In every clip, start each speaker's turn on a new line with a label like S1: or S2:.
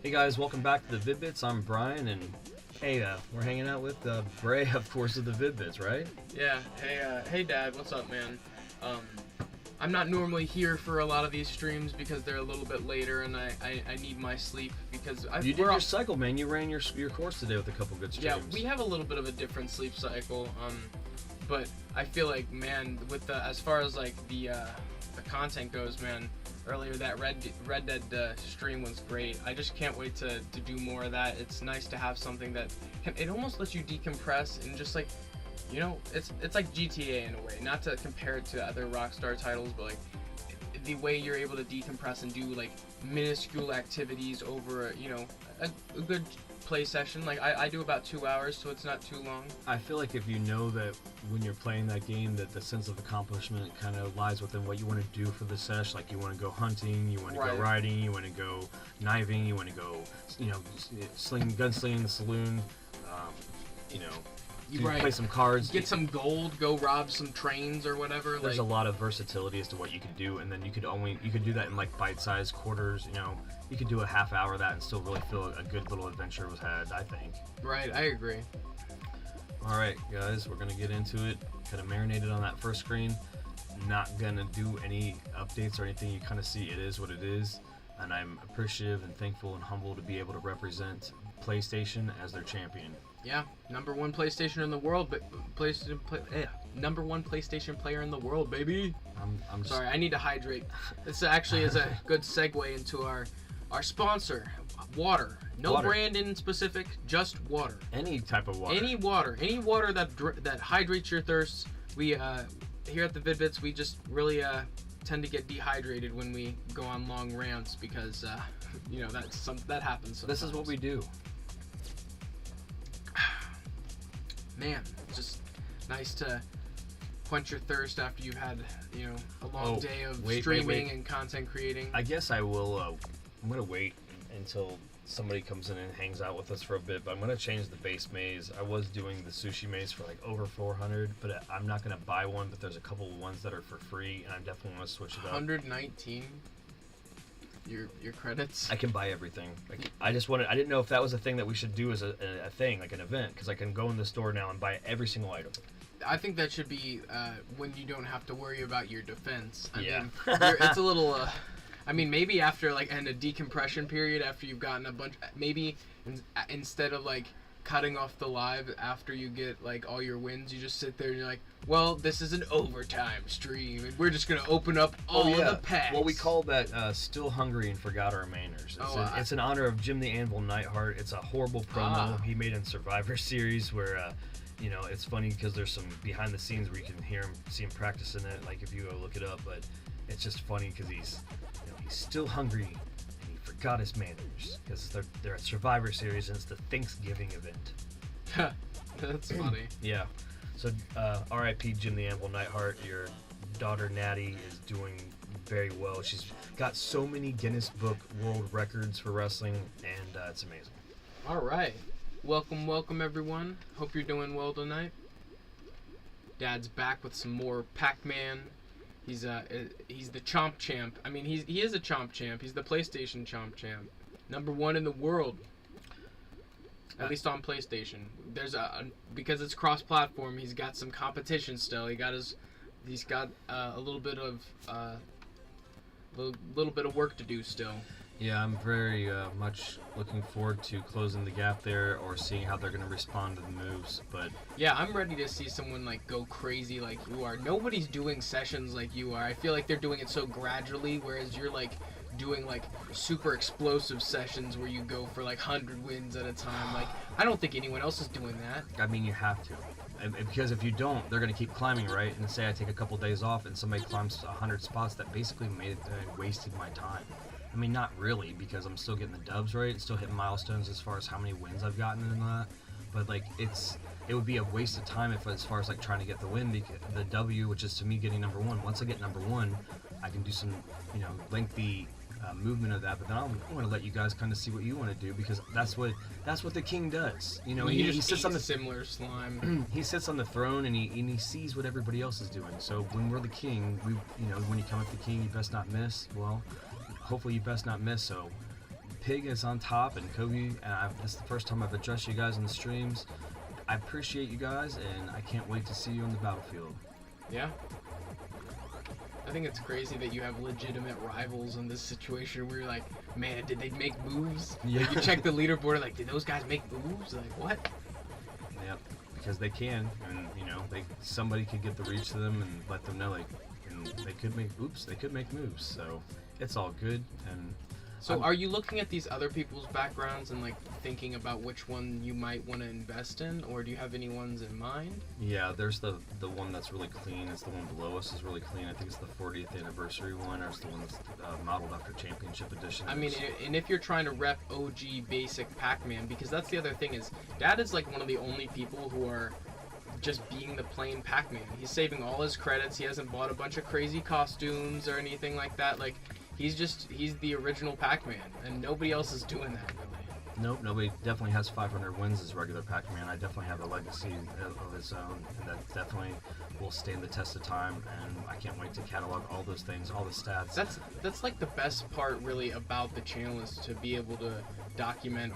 S1: Hey guys, welcome back to the Vid-Bits. I'm Brian, and hey, we're hanging out with Bray, of course, of the Vid-Bits, right?
S2: Yeah. Hey, Dad. What's up, man? I'm not normally here for a lot of these streams because they're a little bit later, and I need my sleep because
S1: you did your cycle, man. You ran your course today with a couple good streams.
S2: Yeah, we have a little bit of a different sleep cycle. But I feel like, man, with as far as like the content goes, man. Earlier, that Red Dead stream was great. I just can't wait to do more of that. It's nice to have something that it almost lets you decompress and just like, you know, it's like GTA in a way. Not to compare it to other Rockstar titles, but like the way you're able to decompress and do like minuscule activities over, you know, a good play session. Like I do about 2 hours, so it's not too long.
S1: I feel like if you know that when you're playing that game that the sense of accomplishment kind of lies within what you want to do for the sesh. Like you want to go hunting, you want to go riding, you want to go kniving, you want to go, you know, gunslinging in the saloon, you know, play some cards,
S2: get some gold, go rob some trains or whatever.
S1: There's a lot of versatility as to what you can do, and then you could do that in like bite-sized quarters. You know, you could do a half hour of that and still really feel a good little adventure was had, I think.
S2: Right, I agree.
S1: All right, guys, we're gonna get into it. Kind of marinated on that first screen. Not gonna do any updates or anything. You kind of see it is what it is, and I'm appreciative and thankful and humble to be able to represent PlayStation as their champion.
S2: Yeah, number one PlayStation in the world, but number one PlayStation player in the world, baby. I'm sorry, I need to hydrate. This actually is a good segue into our sponsor, water. No brand in specific, just water.
S1: Any type of water.
S2: Any water that hydrates your thirst. We here at the Vid-Bits, we just really tend to get dehydrated when we go on long rants because you know that happens sometimes.
S1: This is what we do.
S2: Man, it's just nice to quench your thirst after you've had, you know, a long day of streaming and content creating.
S1: I guess I will. I'm gonna wait until somebody comes in and hangs out with us for a bit, but I'm gonna change the base maze. I was doing the sushi maze for like over 400, but I'm not gonna buy one. But there's a couple of ones that are for free, and I definitely want to switch it up.
S2: 119. Your credits.
S1: I can buy everything. Like I didn't know if that was a thing that we should do as a thing, like an event, because I can go in the store now and buy every single item.
S2: I think that should be when you don't have to worry about your defense. I mean, it's a little. I mean, maybe after like a decompression period, after you've gotten a bunch, maybe instead of like cutting off the live after you get like all your wins, you just sit there and you're like, well, this is an overtime stream and we're just gonna open up all the packs.
S1: Well, we call that still hungry and forgot our manners. It's in honor of Jim the Anvil Neidhart. It's a horrible promo he made in Survivor Series where you know, it's funny because there's some behind the scenes where you can see him practicing it, like if you go look it up, but it's just funny because he's still hungry and he forgot his manners because they're at Survivor Series and it's the Thanksgiving event.
S2: That's funny.
S1: Yeah. So R.I.P. Jim the Anvil Neidhart. Your daughter Natty is doing very well. She's got so many Guinness Book World Records for wrestling, and it's amazing.
S2: All right. Welcome everyone. Hope you're doing well tonight. Dad's back with some more PACMAN. He's the Chomp Champ. I mean, he is a Chomp Champ. He's the PlayStation Chomp Champ. Number one in the world. At least on PlayStation. There's because it's cross-platform. He's got some competition still. He's got a little bit of work to do still.
S1: Yeah, I'm very much looking forward to closing the gap there or seeing how they're going to respond to the moves. But
S2: yeah, I'm ready to see someone like go crazy like you are. Nobody's doing sessions like you are. I feel like they're doing it so gradually, whereas you're like doing like super explosive sessions where you go for like 100 wins at a time. Like I don't think anyone else is doing that.
S1: I mean, you have to. Because if you don't, they're going to keep climbing, right? And say I take a couple days off and somebody climbs 100 spots, that basically wasted my time. I mean, not really, because I'm still getting the dubs, right? Still hitting milestones as far as how many wins I've gotten and that. But like, it would be a waste of time as far as like trying to get the win, because the W, which is to me getting number one. Once I get number one, I can do some, you know, lengthy movement of that. But then I'm going to let you guys kind of see what you want to do, because that's what the king does. You know, he sits on the
S2: similar slime.
S1: He sits on the throne and he sees what everybody else is doing. So when we're the king, when you come with the king, you best not miss. Well, hopefully you best not miss. So Pig is on top, and Kobe, and this is the first time I've addressed you guys in the streams. I appreciate you guys, and I can't wait to see you on the battlefield.
S2: Yeah. I think it's crazy that you have legitimate rivals in this situation where you're like, man, did they make moves?
S1: Yeah.
S2: Like, you check the leaderboard, like, did those guys make moves? Like, what?
S1: Yep, because they can, and somebody could get the reach to them and let them know, like, and they could make moves. So it's all good. And
S2: so are you looking at these other people's backgrounds and like thinking about which one you might want to invest in, or do you have any ones in mind?
S1: Yeah, there's the one that's really clean. It's the one below us is really clean. I think it's the 40th anniversary one, or it's the one that's modeled after Championship Edition.
S2: I mean, and if you're trying to rep OG basic Pac-Man, because that's the other thing is, Dad is like one of the only people who are just being the plain Pac-Man. He's saving all his credits. He hasn't bought a bunch of crazy costumes or anything like that. Like, he's the original Pac-Man, and nobody else is doing that, really.
S1: Nope, nobody definitely has 500 wins as regular Pac-Man. I definitely have a legacy of his own, and that definitely will stand the test of time, and I can't wait to catalog all those things, all the stats.
S2: That's like the best part, really, about the channel, is to be able to document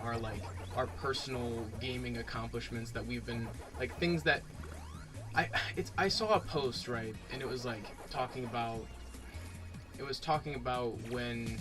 S2: our personal gaming accomplishments that we've been, like, things that I saw a post, right, and it was like talking about when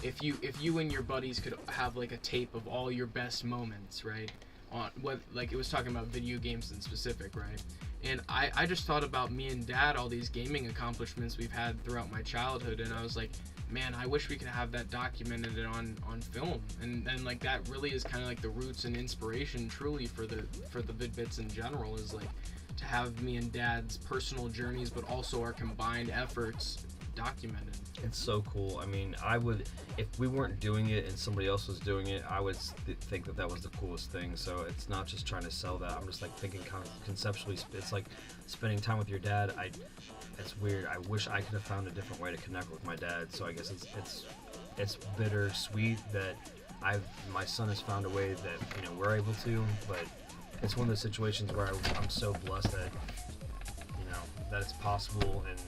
S2: if you and your buddies could have like a tape of all your best moments, right, on what, like, it was talking about video games in specific, right, and I just thought about me and Dad, all these gaming accomplishments we've had throughout my childhood, and I was like, man, I wish we could have that documented on film, and like that really is kind of like the roots and inspiration truly for the Vid-Bits in general, is like to have me and Dad's personal journeys, but also our combined efforts documented.
S1: It's so cool. I mean, if we weren't doing it and somebody else was doing it, I would think that was the coolest thing. So it's not just trying to sell that. I'm just like thinking kind of conceptually. It's like spending time with your dad. It's weird. I wish I could have found a different way to connect with my dad. So I guess it's bittersweet that my son has found a way that we're able to. But it's one of those situations where I'm so blessed that that it's possible, and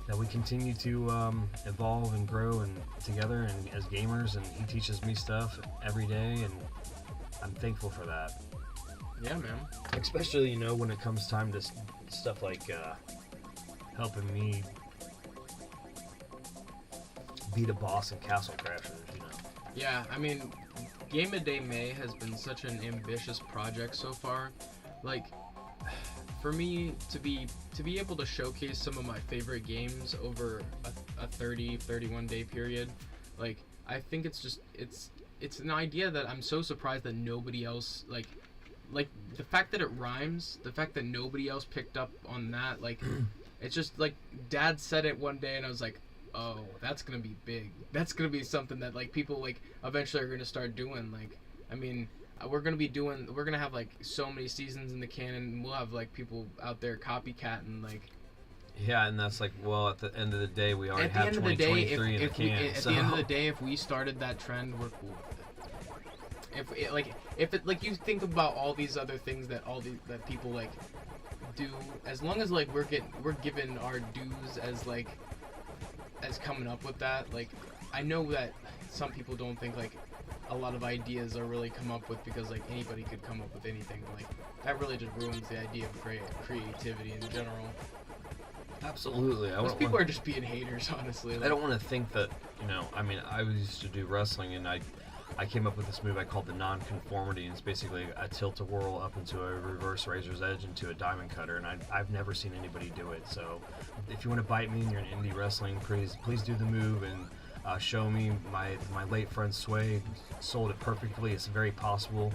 S1: that we continue to evolve and grow and together and as gamers, and he teaches me stuff every day, and I'm thankful for that.
S2: Yeah, man.
S1: Especially when it comes time to stuff like helping me beat a boss in Castle Crashers.
S2: Yeah, I mean, Game of Day May has been such an ambitious project so far. Like, for me to be able to showcase some of my favorite games over a 31 day period, like, I think it's an idea that I'm so surprised that nobody else, like the fact that it rhymes, the fact that nobody else picked up on that, like, it's just like Dad said it one day and I was like, oh, that's gonna be big. That's gonna be something that like people like eventually are gonna start doing. Like, I mean, we're gonna have like so many seasons in the canon. We'll have like people out there copycatting, like.
S1: Yeah, and that's like, well, at the end of the day, we already have 2023 in the can.
S2: At the end of the day, if we started that trend, we're cool with it. If you think about all these other things that people like do, as long as like we're given our dues as coming up with that. Like, I know that some people don't think like a lot of ideas are really come up with because like anybody could come up with anything. Like, that really just ruins the idea of creativity in general.
S1: Absolutely.
S2: Most people are just being haters, honestly. Like,
S1: I don't want to think that, I mean, I used to do wrestling, and I came up with this move I called the non-conformity, and it's basically a tilt-a-whirl up into a reverse razor's edge into a diamond cutter, and I've never seen anybody do it. So if you want to bite me and you're in indie wrestling, please do the move and show me. My late friend Sway sold it perfectly. It's very possible.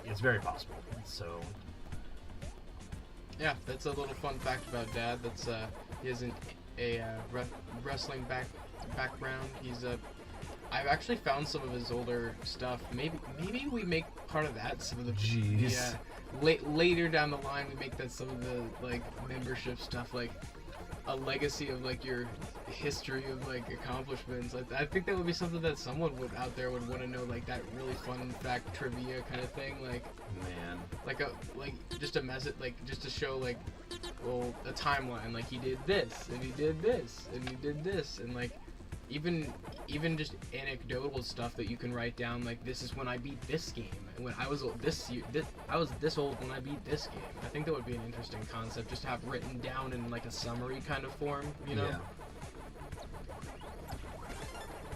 S1: It's very possible. So.
S2: Yeah, that's a little fun fact about Dad. That's he has a wrestling background. I've actually found some of his older stuff. Maybe we make part of that some of the.
S1: Jeez.
S2: Yeah. Later down the line, we make that some of the like membership stuff, like a legacy of like your history of like accomplishments. I think that would be something that someone out there would want to know, like that really fun fact trivia kind of thing. Like,
S1: man,
S2: just a message, like just to show like, well, a timeline. Like, he did this and he did this and he did this, and like even just anecdotal stuff that you can write down, like this is when I beat this game, and when I was I was this old when I beat this game. I think that would be an interesting concept, just to have written down in like a summary kind of form, you know?
S1: Yeah.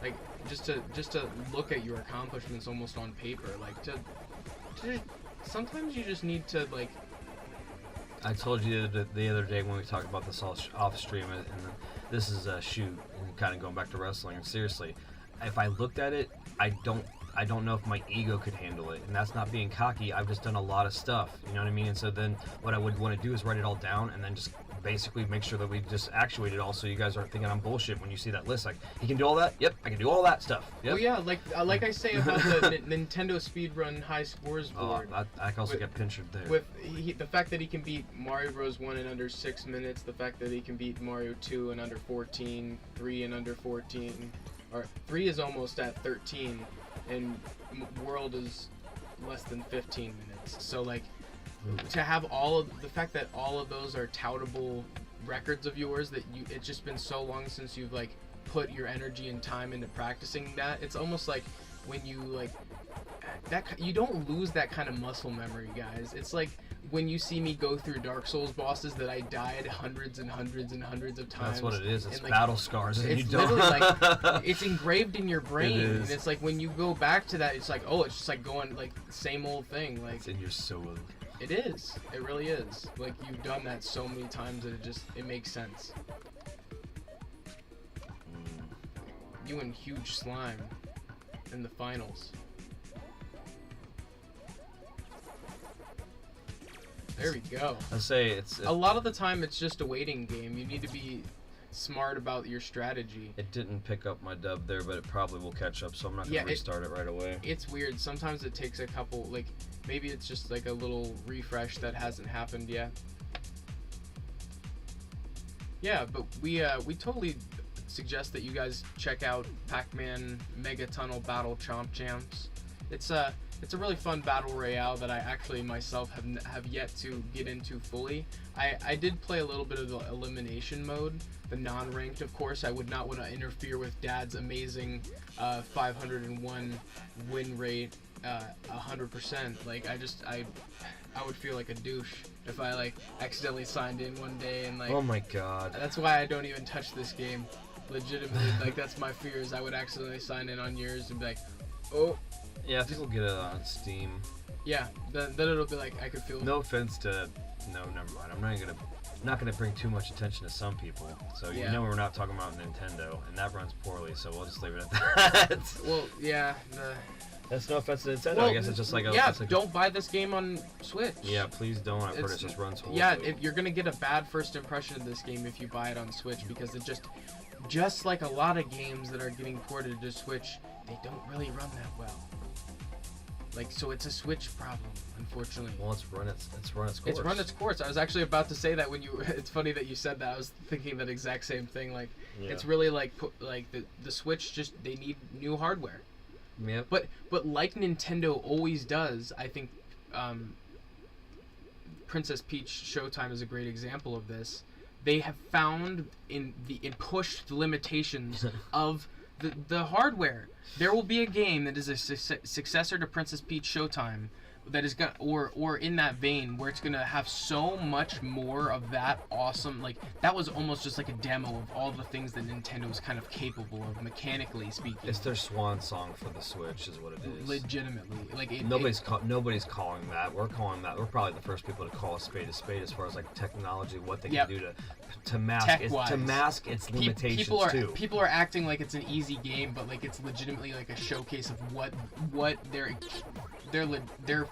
S2: Like just to look at your accomplishments almost on paper, like to sometimes you just need to like.
S1: I told you the other day when we talked about this all off stream, and this is a shoot, and kind of going back to wrestling. And seriously, if I looked at it, I don't know if my ego could handle it, and that's not being cocky. I've just done a lot of stuff, you know what I mean? And so then what I would want to do is write it all down, and then just basically make sure that we just actuate it all, so you guys aren't thinking I'm bullshit when you see that list. Like, he can do all that? Yep, I can do all that stuff. Yep.
S2: Well, yeah, like I say about the Nintendo Speedrun High Scores board.
S1: Oh, I can also get pinchered there.
S2: With the fact that he can beat Mario Bros. 1 in under 6 minutes, the fact that he can beat Mario 2 in under 14, 3 in under 14, or 3 is almost at 13, and World is less than 15 minutes. So, like, to have the fact that all of those are toutable records of yours, that it's just been so long since you've like put your energy and time into practicing that, it's almost like when you like that, you don't lose that kind of muscle memory, guys. It's like when you see me go through Dark Souls bosses that I died hundreds and hundreds and hundreds of times.
S1: That's what it is. It's
S2: like,
S1: battle scars, and
S2: it's
S1: you don't.
S2: literally like it's engraved in your brain,
S1: It is.
S2: and it's like when you go back to that, it's like, oh, it's just like going like same old thing. Like
S1: It's in your soul.
S2: it is. It really is. Like you've done that so many times that it makes sense. You and Huge Slime in the finals. There we go.
S1: I say it's
S2: A lot of the time it's just a waiting game. You need to be smart about your strategy.
S1: It didn't pick up my dub there, but it probably will catch up, so I'm not gonna restart it right away.
S2: It's weird. Sometimes it takes a couple, like maybe it's just like a little refresh that hasn't happened yet. Yeah, but we totally suggest that you guys check out PACMAN Mega Tunnel Battle Chomp Champs. It's a really fun battle royale that I actually myself have yet to get into fully. I did play a little bit of the elimination mode, the non-ranked, of course. I would not want to interfere with Dad's amazing 501 win rate, 100%. Like I would feel like a douche if I like accidentally signed in one day and like.
S1: Oh my god.
S2: That's why I don't even touch this game. Legitimately, like that's my fear, is I would accidentally sign in on yours and be like, oh.
S1: Yeah, I think we'll get it on Steam.
S2: Yeah, then it'll be like I could feel.
S1: No offense to, no, never mind. I'm not gonna bring too much attention to some people. So you know we're not talking about Nintendo, and that runs poorly. So we'll just leave it at that.
S2: Well, yeah.
S1: That's no offense to Nintendo.
S2: Well,
S1: I guess it's just like
S2: don't buy this game on Switch.
S1: Yeah, please don't. I've heard it just runs horribly.
S2: Yeah, you're gonna get a bad first impression of this game if you buy it on Switch, because it just like a lot of games that are getting ported to Switch, they don't really run that well. Like, so it's a Switch problem, unfortunately.
S1: Well, it's run its course.
S2: It's run its course. I was actually about to say that when you. It's funny that you said that. I was thinking that exact same thing. Like, it's really like the Switch they need new hardware.
S1: Yep.
S2: But like Nintendo always does, I think Princess Peach Showtime is a great example of this. They have found in pushed the limitations of the hardware. There will be a game that is a successor to Princess Peach Showtime that is gonna, or in that vein, where it's gonna have so much more of that awesome, like that was almost just like a demo of all the things that Nintendo is kind of capable of, mechanically speaking.
S1: It's their swan song for the Switch, is what it is.
S2: Legitimately, like
S1: nobody's calling that. We're calling that. We're probably the first people to call a spade as far as like technology, what they can do to mask its limitations too.
S2: People are acting like it's an easy game, but like it's legitimately like a showcase of what they're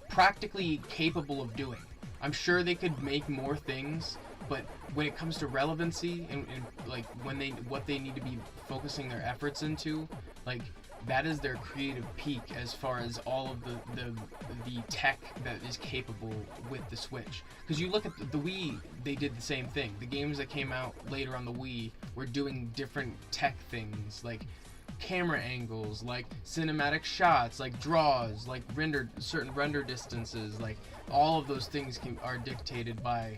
S2: practically capable of doing. I'm sure they could make more things, but when it comes to relevancy and like what they need to be focusing their efforts into, like that is their creative peak as far as all of the tech that is capable with the Switch. Because you look at the Wii, they did the same thing. The games that came out later on the Wii were doing different tech things, like camera angles, like cinematic shots, like draws, like certain render distances, like all of those things are dictated by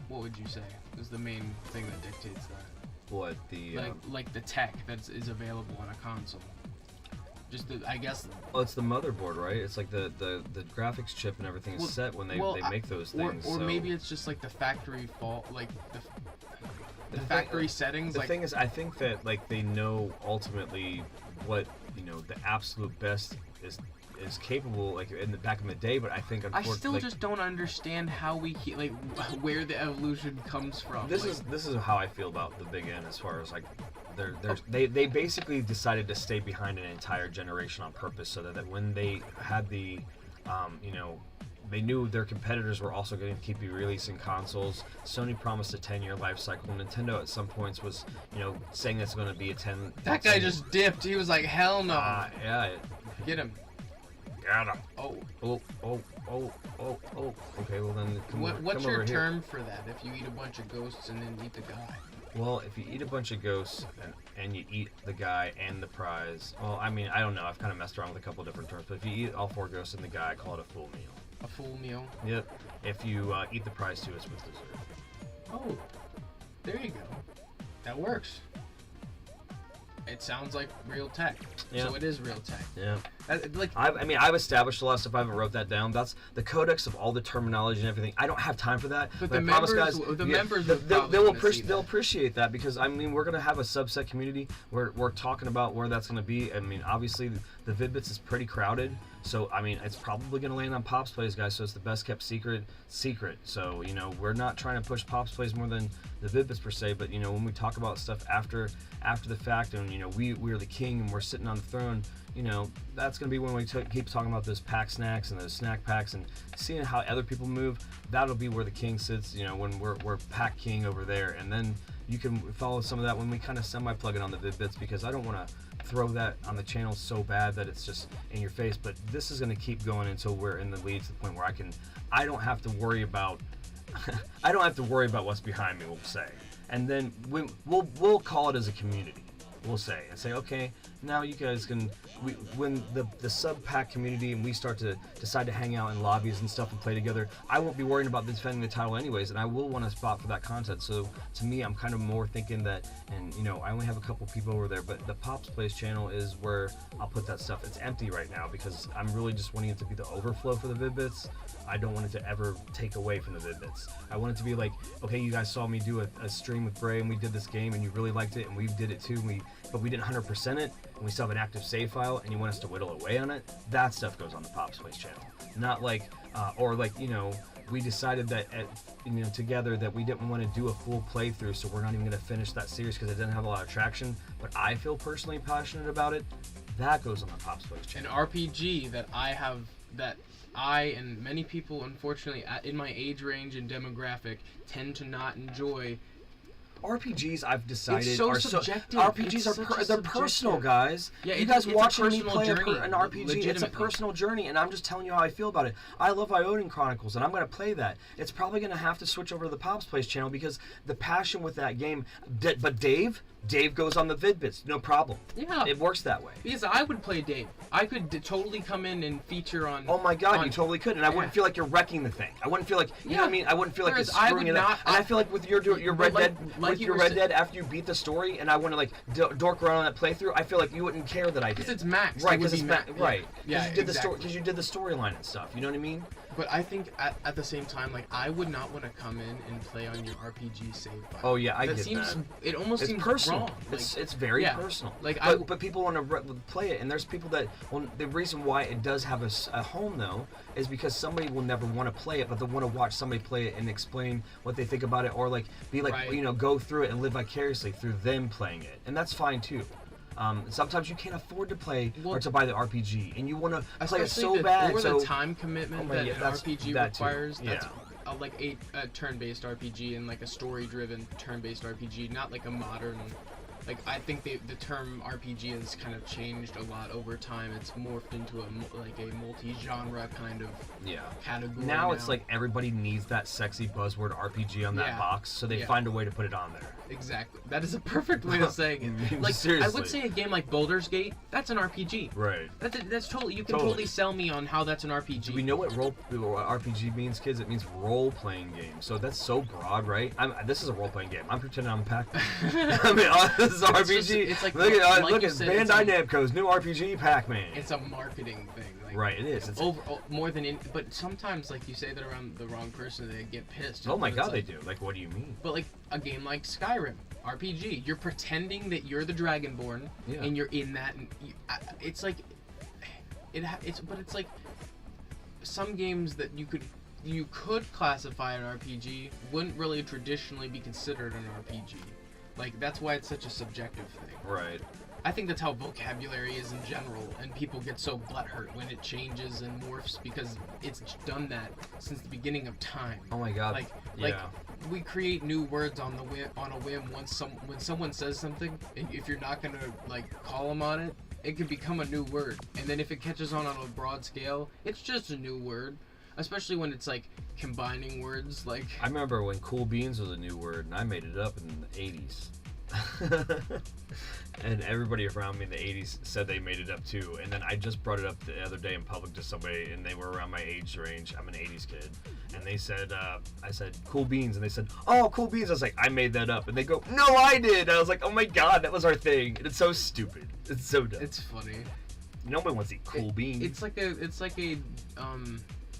S2: what would you say is the main thing that dictates that?
S1: What the?
S2: Like the tech that is available on a console. Just I guess.
S1: Well, it's the motherboard, right? It's like the graphics chip and everything is set when they make those things.
S2: Or
S1: so.
S2: maybe it's just like the factory fault, like the factory settings.
S1: The thing is, I think that like they know ultimately what the absolute best is capable, like in the back in the day. But I think
S2: I still just don't understand how we where the evolution comes from.
S1: This is how I feel about the big N as far as like. They basically decided to stay behind an entire generation on purpose so that when they had the, they knew their competitors were also going to keep releasing consoles. Sony promised a 10-year life cycle. Nintendo at some points was, saying it's going to be a 10.
S2: That guy just dipped. He was like, hell no.
S1: Yeah.
S2: Get him.
S1: Got him.
S2: Oh.
S1: Okay, well then
S2: what's your term for that? If you eat a bunch of ghosts and then eat the guy?
S1: Well, if you eat a bunch of ghosts and you eat the guy and the prize, well, I mean, I don't know. I've kind of messed around with a couple different terms, but if you eat all 4 ghosts and the guy, I call it a full meal.
S2: A full meal?
S1: Yep. If you eat the prize too, it's with dessert.
S2: Oh, there you go. That works. It sounds like real tech. Yeah. So it is real tech.
S1: Yeah. I've established a lot of stuff. I haven't wrote that down. That's the codex of all the terminology and everything. I don't have time for that.
S2: But the members,
S1: they'll appreciate that because I mean we're gonna have a subset community. We're talking about where that's gonna be. I mean obviously the Vid-Bits is pretty crowded. So I mean it's probably gonna land on Pops Plays, guys. So it's the best kept secret. So we're not trying to push Pops Plays more than the Vid-Bits per se. But when we talk about stuff after the fact and we're the king and we're sitting on the throne. That's going to be when we keep talking about those pack snacks and those snack packs and seeing how other people move. That'll be where the king sits, when we're pack king over there. And then you can follow some of that when we kind of semi-plug it on the Vid-Bits because I don't want to throw that on the channel so bad that it's just in your face. But this is going to keep going until we're in the lead to the point where I don't have to worry about what's behind me, we'll say. And then we'll call it as a community. We'll say okay, now you guys can when the sub pack community and we start to decide to hang out in lobbies and stuff and play together, I won't be worrying about defending the title anyways, and I will want a spot for that content. So to me, I'm kind of more thinking that, and I only have a couple people over there, but the Pops Plays channel is where I'll put that stuff. It's empty right now because I'm really just wanting it to be the overflow for the Vid-Bits. I don't want it to ever take away from the Vid-Bits. I want it to be like, okay, you guys saw me do a stream with Bray and we did this game and you really liked it and we did it too, but we didn't 100% it and we still have an active save file and you want us to whittle away on it. That stuff goes on the Pops Plays channel. Not like, we decided that together that we didn't want to do a full playthrough, so we're not even going to finish that series because it didn't have a lot of traction, but I feel personally passionate about it. That goes on the Pops Plays channel.
S2: An RPG that I and many people, unfortunately, in my age range and demographic, tend to not enjoy.
S1: RPGs, I've decided,
S2: it's so subjective.
S1: They're personal, guys.
S2: Yeah,
S1: you guys watching me play
S2: an
S1: RPG, it's a personal journey, and I'm just telling you how I feel about it. I love Ionian Chronicles, and I'm going to play that. It's probably going to have to switch over to the Pops Plays channel because the passion with that game. But Dave goes on the Vid-Bits, no problem.
S2: Yeah.
S1: It works that way.
S2: Because I would play Dave. I could totally come in and feature on...
S1: Oh my god, you totally could, and I wouldn't feel like you're wrecking the thing. I wouldn't feel like, you know what I mean? I wouldn't feel like you're screwing it up. And I feel like with your Red Dead, after you beat the story, and I want to like dork around on that playthrough, I feel like you wouldn't care that I did.
S2: Because it's Max.
S1: Right, because it's Max. Right.
S2: Yeah,
S1: because you did the storyline and stuff, you know what I mean?
S2: But I think at the same time, like, I would not want to come in and play on your RPG save file.
S1: Oh yeah, I get that.
S2: It almost seems
S1: personal.
S2: wrong.
S1: It's very personal.
S2: Like,
S1: but people want to play it, and there's people that. Well, the reason why it does have a home though is because somebody will never want to play it, but they'll want to watch somebody play it and explain what they think about it, or like be like go through it and live vicariously through them playing it, and that's fine too. Sometimes you can't afford to play or to buy the RPG, and you want to play it so bad.
S2: Or the time commitment that an RPG requires.
S1: Too.
S2: That's like a turn-based RPG and like a story-driven turn-based RPG, not like a modern like I think the term RPG has kind of changed a lot over time. It's morphed into a multi-genre kind of category.
S1: Now it's like everybody needs that sexy buzzword RPG on that box, so they find a way to put it on there.
S2: Exactly. That is a perfect way of saying it. Like, seriously. I would say a game like Baldur's Gate, that's an RPG.
S1: Right.
S2: That's totally, you can totally sell me on how that's an RPG.
S1: Do we know what RPG means, kids? It means role-playing game. So that's so broad, right? This is a role-playing game. I'm pretending I'm Pac-Man. I mean, this is RPG. It's like, look at Bandai Namco's new RPG, Pac-Man.
S2: It's a marketing thing. Like,
S1: right, it is. It's
S2: more than but sometimes, like, you say that around the wrong person, they get pissed.
S1: Oh my god, they do. Like, what do you mean?
S2: But like a game like Skyrim, RPG, you're pretending that you're the Dragonborn, and you're in that. And it's like, it's like some games that you could classify an RPG wouldn't really traditionally be considered an RPG. Like, that's why it's such a subjective thing.
S1: Right.
S2: I think that's how vocabulary is in general, and people get so butthurt when it changes and morphs because it's done that since the beginning of time.
S1: Oh my god.
S2: Like we create new words on a whim when someone says something, and if you're not gonna like call them on it, it can become a new word. And then if it catches on a broad scale, it's just a new word. Especially when it's like combining words. Like,
S1: I remember when cool beans was a new word, and I made it up in the 80s. And everybody around me in the 80s said they made it up too. And then I just brought it up the other day in public to somebody, and they were around my age range. I'm an 80s kid. And they said, I said, cool beans. And they said, oh, cool beans. I was like, I made that up. And they go, no, I did. And I was like, oh my god, that was our thing. And it's so stupid. It's so dumb.
S2: It's funny.
S1: Nobody wants to eat cool beans.
S2: It's like a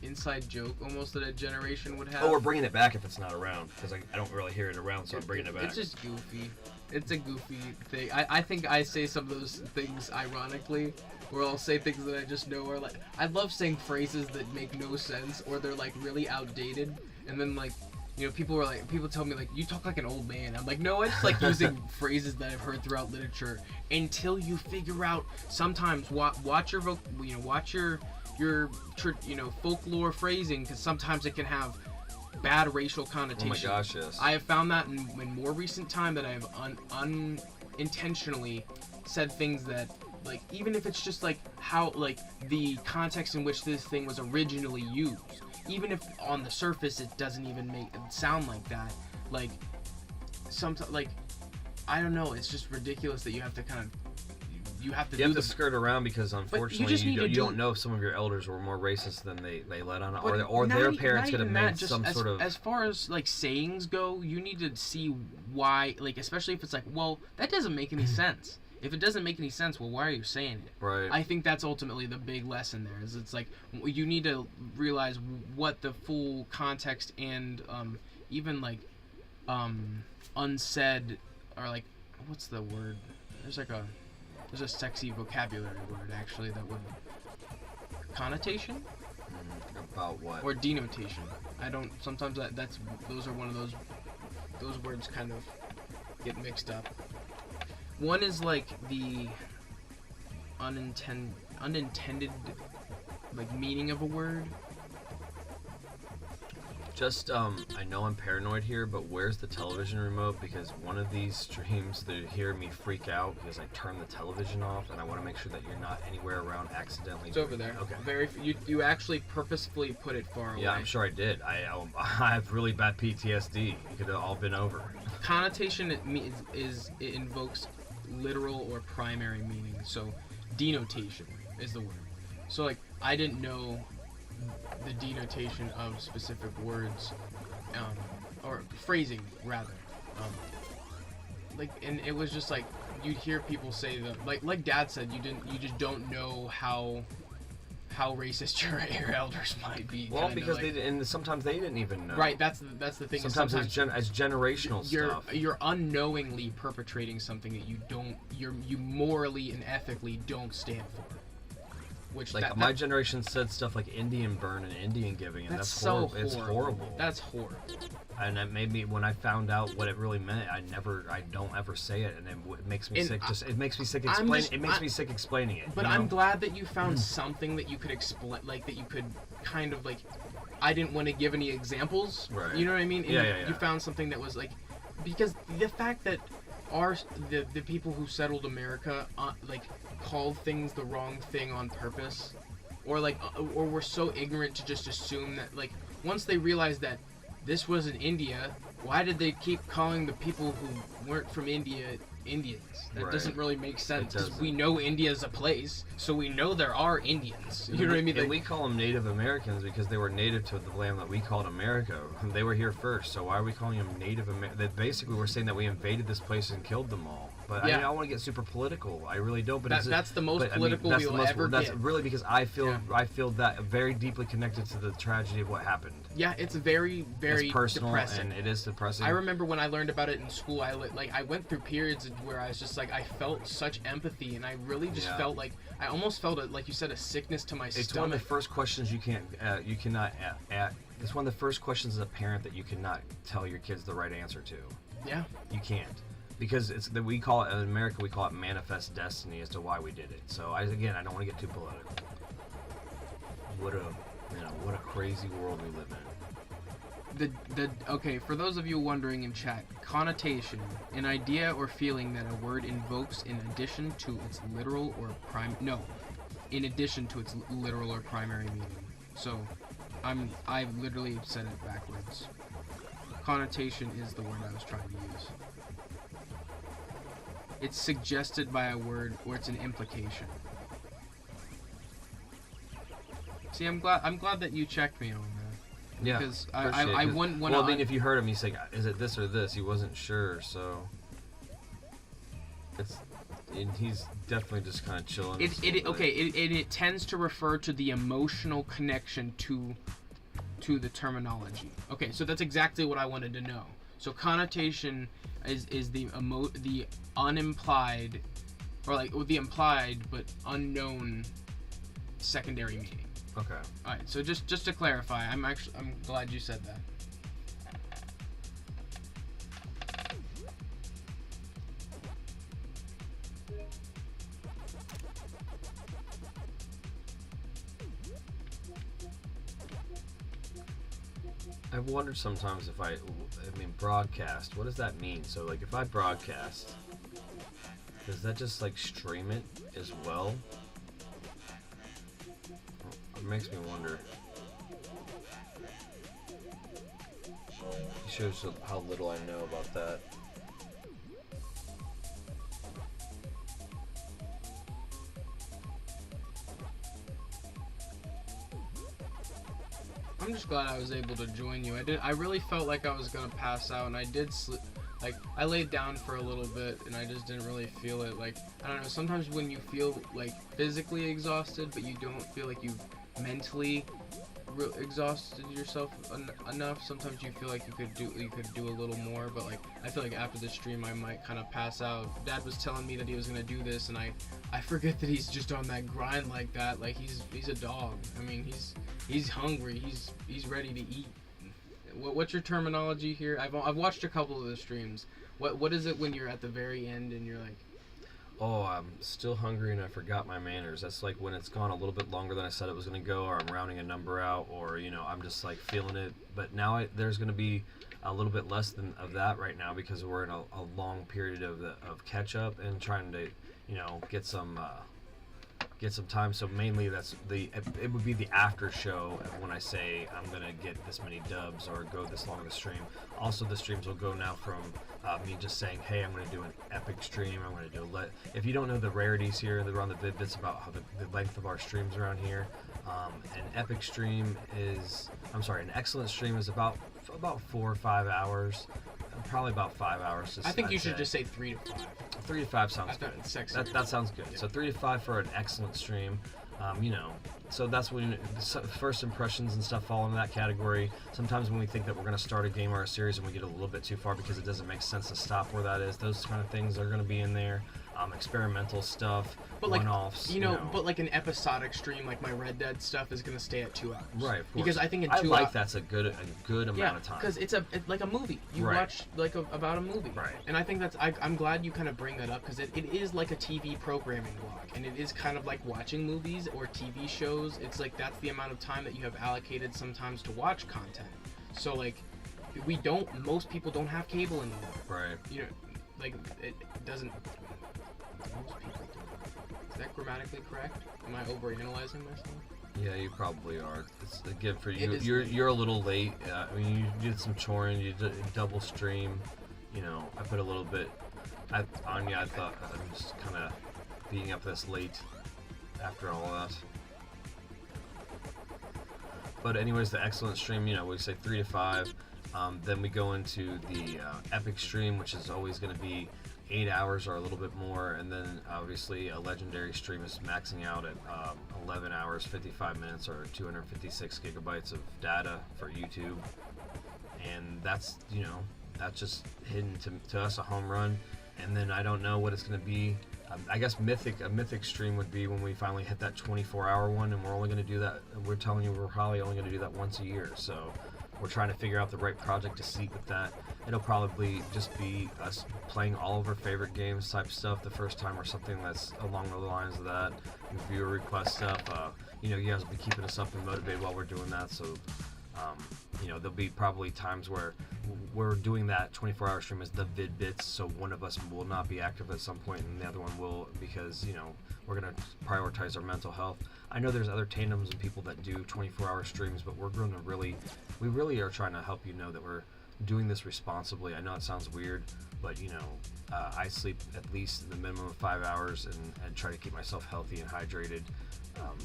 S2: inside joke almost that a generation would have.
S1: Oh, we're bringing it back if it's not around, because I don't really hear it around, so I'm bringing it back.
S2: It's just goofy. It's a goofy thing. I think I say some of those things ironically, where I'll say things that I just know are like, I love saying phrases that make no sense, or they're like really outdated, and then like, you know, people tell me like, you talk like an old man. I'm like, no, I just like using phrases that I've heard throughout literature until you figure out. Sometimes watch your folklore phrasing, because sometimes it can have bad racial connotations.
S1: Oh my gosh, yes.
S2: I have found that in more recent time that I have unintentionally said things that, like, even if it's just like how, like, the context in which this thing was originally used, even if on the surface it doesn't even make it sound like that, like, sometimes, like, I don't know, it's just ridiculous that you have to kind of you have to
S1: skirt around, because unfortunately you don't know if some of your elders were more racist than they let on, or their parents could have made some sort of.
S2: As far as like sayings go, you need to see why, like, especially if it's like, well, that doesn't make any sense. If it doesn't make any sense, well, why are you saying it?
S1: Right.
S2: I think that's ultimately the big lesson there. Is it's like you need to realize what the full context and even like unsaid, or like, what's the word? There's a sexy vocabulary word, actually, that would... Connotation?
S1: About what?
S2: Or denotation. I don't... Sometimes those are one of those words kind of get mixed up. One is, like, the unintended, like, meaning of a word.
S1: Just, I know I'm paranoid here, but where's the television remote? Because one of these streams, they hear me freak out because I turn the television off, and I want to make sure that you're not anywhere around accidentally.
S2: It's over there.
S1: Okay.
S2: You actually purposefully put it far away.
S1: Yeah, I'm sure I did. I have really bad PTSD. It could have all been over.
S2: Connotation, it invokes literal or primary meaning. So, denotation is the word. So, like, I didn't know the denotation of specific words, or phrasing rather, like, and it was just like you'd hear people say that, like Dad said, you just don't know how racist your elders might be.
S1: Well, because like, and sometimes they didn't even know.
S2: Right, that's the thing.
S1: Sometimes it's generational stuff.
S2: You're unknowingly perpetrating something that you morally and ethically don't stand for. Which
S1: like my generation said stuff like Indian burn and Indian giving, and that's
S2: so
S1: horrible. It's horrible.
S2: That's horrible.
S1: And that made me, when I found out what it really meant, I don't ever say it, and it makes me sick. It makes me sick explaining it.
S2: But I'm glad that you found something that you could explain, like that you could kind of like. I didn't want to give any examples.
S1: Right.
S2: You know what I mean?
S1: Yeah.
S2: You found something that was like, because the fact that are the people who settled America like called things the wrong thing on purpose, or like or were so ignorant to just assume that like once they realized that this wasn't India, why did they keep calling the people who weren't from India Indians? That
S1: Right.
S2: doesn't really make sense because
S1: doesn't.
S2: we know India's a place, so we know there are Indians. You know what I mean?
S1: And
S2: Like,
S1: we call them Native Americans because they were native to the land that we called America. They were here first, so why are we calling them Native Americans? Basically, we're saying that we invaded this place and killed them all. But I
S2: Yeah.
S1: mean, I want to get super political. I really don't. But
S2: that's the most political
S1: that's
S2: we'll
S1: the most,
S2: ever
S1: That's
S2: get.
S1: really because I feel
S2: Yeah.
S1: I feel that very deeply connected to the tragedy of what happened.
S2: Yeah, it's very, very
S1: It's personal
S2: depressing.
S1: and it is depressing.
S2: I remember when I learned about it in school, I went through periods where I was just like, I felt such empathy, and I really just
S1: Yeah.
S2: felt like, I almost felt it, like you said, a sickness to my
S1: It's
S2: stomach.
S1: one of the first questions you cannot. It's one of the first questions as a parent that you cannot tell your kids the right answer to.
S2: Yeah.
S1: You can't, because it's that we call it in America. We call it manifest destiny as to why we did it. So I don't want to get too political. What a crazy world we live in.
S2: Okay, for those of you wondering in chat, connotation, an idea or feeling that a word invokes in addition to its literal or in addition to its literal or primary meaning. So, I literally said it backwards. Connotation is the word I was trying to use. It's suggested by a word or it's an implication. See, I'm glad that you checked me on that.
S1: Yeah,
S2: Because
S1: appreciate it,
S2: I
S1: 'cause-
S2: wouldn't want
S1: Well,
S2: to.
S1: I mean, if you heard him, he's like, "Is it this or this?" He wasn't sure, so and he's definitely just kind of chilling.
S2: It tends to refer to the emotional connection to the terminology. Okay, so that's exactly what I wanted to know. So connotation is the unimplied, or like the implied but unknown secondary meaning.
S1: Okay.
S2: All right, so just to clarify, I'm glad you said that.
S1: I've wondered sometimes if I mean, broadcast. What does that mean? So, like, if I broadcast, does that just like stream it as well? It makes me wonder. It shows how little I know about that.
S2: I'm just glad I was able to join you. I really felt like I was gonna pass out, and I did sleep. Like, I laid down for a little bit, and I just didn't really feel it. Like, I don't know. Sometimes when you feel like physically exhausted, but you don't feel like you've mentally exhausted yourself enough, sometimes you feel like you could do a little more. But like, I feel like after the stream, I might kind of pass out. Dad was telling me that he was gonna do this, and I forget that he's just on that grind like that. Like, he's a dog. I mean, he's hungry. He's ready to eat. What's your terminology here? I've watched a couple of the streams. What is it when you're at the very end and you're like,
S1: oh, I'm still hungry and I forgot my manners? That's like when it's gone a little bit longer than I said it was going to go, or I'm rounding a number out, or I'm just like feeling it. But now there's going to be a little bit less of that right now because we're in a long period of catch up and trying to get some time. So mainly it would be the after show when I say I'm gonna get this many dubs or go this long of a stream. Also, the streams will go now from me just saying, hey, I'm gonna do an epic stream. I'm gonna do if you don't know the rarities here, they're on the Vid-Bits about how the length of our streams around here. An excellent stream is about 4 or 5 hours. Probably about 5 hours.
S2: I think you should just say 3 to 5.
S1: 3 to 5 sounds good.
S2: Sexy.
S1: That sounds good.
S2: Yeah.
S1: So 3 to 5 for an excellent stream. So that's when first impressions and stuff fall into that category. Sometimes when we think that we're going to start a game or a series and we get a little bit too far because it doesn't make sense to stop where that is, those kind of things are going to be in there. Experimental stuff,
S2: but like
S1: one-offs.
S2: but like an episodic stream, like my Red Dead stuff is gonna stay at 2 hours.
S1: Right, of course.
S2: Because I think in 2
S1: I
S2: hours.
S1: like that's a good amount of time.
S2: Because it's like a movie. You
S1: Right.
S2: watch like about a movie.
S1: Right.
S2: And I think I'm glad you kind of bring that up because it is like a TV programming block, and it is kind of like watching movies or TV shows. It's like that's the amount of time that you have allocated sometimes to watch content. So like, most people don't have cable anymore.
S1: Right.
S2: like it doesn't. Most people do. Is that grammatically correct? Am I overanalyzing myself?
S1: Yeah, you probably are. It's again for you.
S2: It is
S1: You're a little late. I mean, you did some choring. You did double stream. You know, I put a little bit. I thought I'm just kind of being up this late after all that. But anyways, the excellent stream. You know, we say 3 to 5. Then we go into the epic stream, which is always going to be 8 hours or a little bit more, and then obviously a legendary stream is maxing out at 11 hours 55 minutes or 256 gigabytes of data for YouTube, and that's, you know, that's just hidden to us a home run. And then I don't know what it's going to be. I guess a mythic stream would be when we finally hit that 24-hour one, and we're only going to do that. We're telling you we're probably only going to do that once a year, so we're trying to figure out the right project to seek with that. It'll probably just be us playing all of our favorite games type stuff the first time, or something that's along the lines of that. Viewer request stuff. You know, you guys will be keeping us up and motivated while we're doing that. So, you know, there'll be probably times where we're doing that 24-hour stream as the Vid-Bits, so one of us will not be active at some point and the other one will, because, you know, we're going to prioritize our mental health. I know there's other tandems and people that do 24-hour streams, but we're going to we really are trying to help you know that we're doing this responsibly. I know it sounds weird, but, you know, I sleep at least the minimum of 5 hours and try to keep myself healthy and hydrated.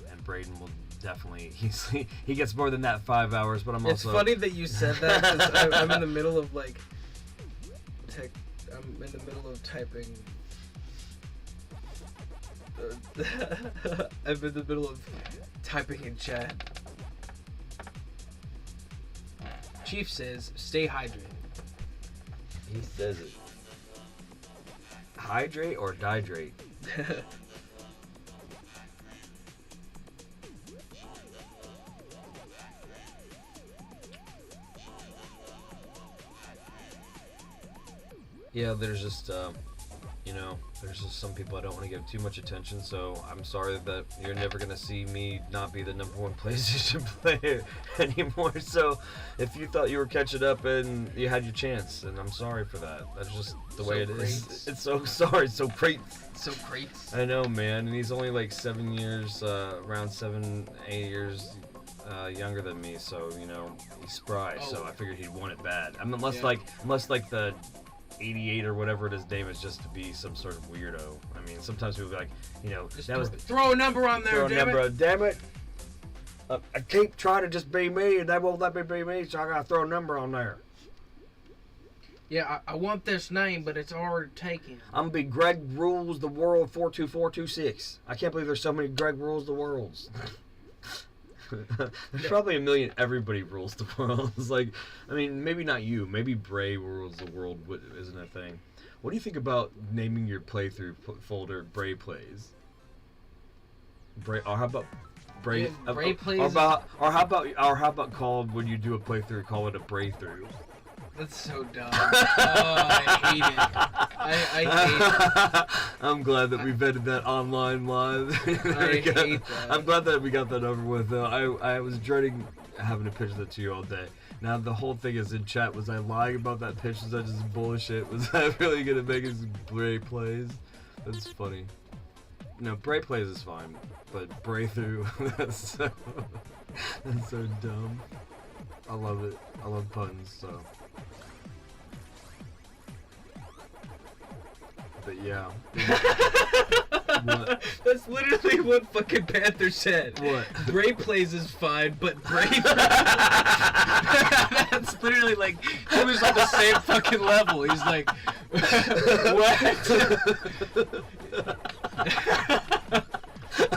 S1: And Braden will definitely, he gets more than that 5 hours, but I'm also...
S3: It's funny that you said that, because I'm in the middle of, like, I'm in the middle of typing... I'm in the middle of typing in chat. Chief says, stay hydrated.
S1: He says it. Hydrate or dihydrate? Yeah, there's just, you know, there's just some people I don't want to give too much attention, so I'm sorry that you're never going to see me not be the #1 PlayStation player anymore. So if you thought you were catching up, and you had your chance, and I'm sorry for that. That's just the way it is. It's so sorry, so great.
S2: So great.
S1: I know, man, and he's only like 7 years, around 7, 8 years younger than me, so, you know, he's spry, so I figured he'd want it bad. I mean, unless like the 88 or whatever his name is, just to be some sort of weirdo. I mean, sometimes people be like, you know,
S2: just
S1: that was
S2: throw a number on there,
S1: damn it. I keep trying to just be me, and they won't let me be me, so I gotta throw a number on there.
S2: Yeah, I want this name, but it's already taken.
S1: I'm gonna be Greg Rules the World 42426. I can't believe there's so many Greg Rules the Worlds. There's probably a million everybody rules the world. It's like, I mean, maybe not you. Maybe Bray rules the world isn't a thing. What do you think about naming your playthrough folder Bray Plays? Bray, or how about Bray?
S2: Yeah, Bray Plays.
S1: Or how about call when you do a playthrough, call it a Bray through?
S2: That's so dumb. I hate it. I hate it.
S1: I'm glad that we vetted that online live.
S2: I hate that.
S1: I'm glad that we got that over with, though. I was dreading having to pitch that to you all day. Now, the whole thing is in chat. Was I lying about that pitch? Was that just bullshit? Was I really going to make us Bray Plays? That's funny. No, Bray Plays is fine, but Bray Through, that's so dumb. I love it. I love puns, so... But yeah. What?
S3: That's literally what fucking Panther said.
S1: What?
S3: Bray Plays is fine, but Bray... That's literally like, he was on the same fucking level. He's like, what?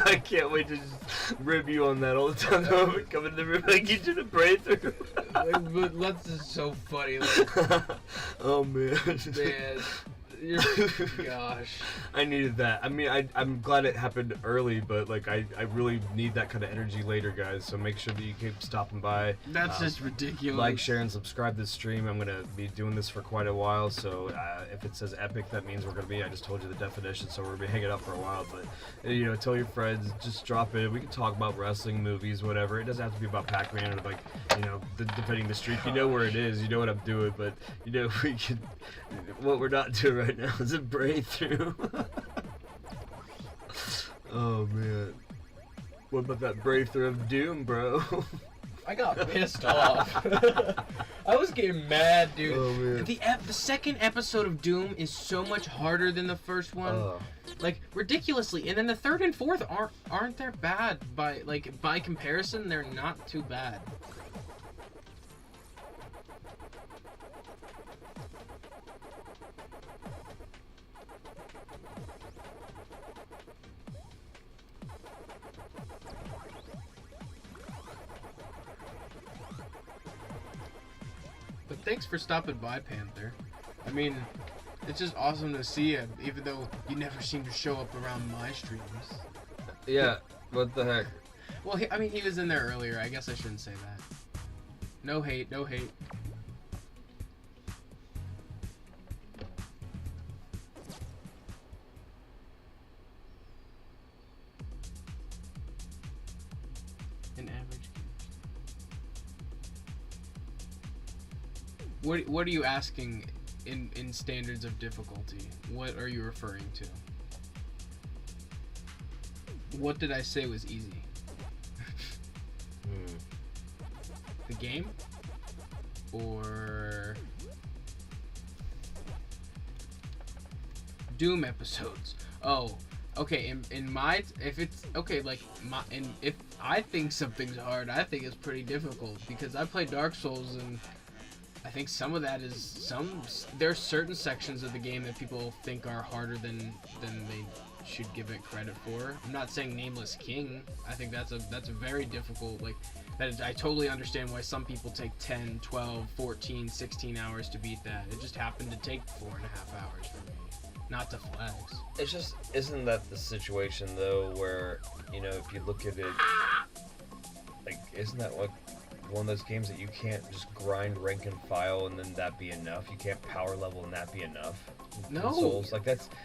S1: I can't wait to just rib you on that all the time. Come in the room like you did a breakthrough.
S2: But that's just so funny. Like,
S1: oh man.
S2: man. Gosh.
S1: I needed that. I mean, I'm glad it happened early, but like I really need that kind of energy later, guys. So make sure that you keep stopping by.
S2: That's just ridiculous.
S1: Like, share, and subscribe to the stream. I'm gonna be doing this for quite a while, so if it says epic, that means we're gonna be. I just told you the definition, so we're gonna be hanging out for a while. But you know, tell your friends, just drop in. We can talk about wrestling, movies, whatever. It doesn't have to be about PACMAN or like, you know, defending the streak. You know where it is. You know what I'm doing, but you know we can. What we're not doing right right now is a breakthrough. Oh man. What about that breakthrough of Doom, bro?
S2: I got pissed off. I was getting mad, dude.
S1: Oh man.
S2: The second episode of Doom is so much harder than the first one. Like ridiculously. And then the third and fourth aren't that bad by comparison, they're not too bad. But thanks for stopping by, Panther. I mean, it's just awesome to see you, even though you never seem to show up around my streams.
S1: Yeah, what the heck?
S2: Well, he was in there earlier. I guess I shouldn't say that. No hate, no hate. An average. What are you asking in standards of difficulty? What are you referring to? What did I say was easy? The game? Or Doom episodes? Oh, okay. In my, if it's okay, like my, and if I think something's hard, I think it's pretty difficult because I play Dark Souls and I think some of that is there's certain sections of the game that people think are harder than they should give it credit for. I'm not saying Nameless King. I think that's a very difficult, like, that is, I totally understand why some people take 10, 12, 14, 16 hours to beat that. It just happened to take 4.5 hours for me. Not to flex.
S1: It's just, isn't that the situation though where, you know, if you look at it, like, isn't that like one of those games that you can't just grind, rank, and file and then that be enough? You can't power level and that be enough?
S2: No.
S1: In Souls, like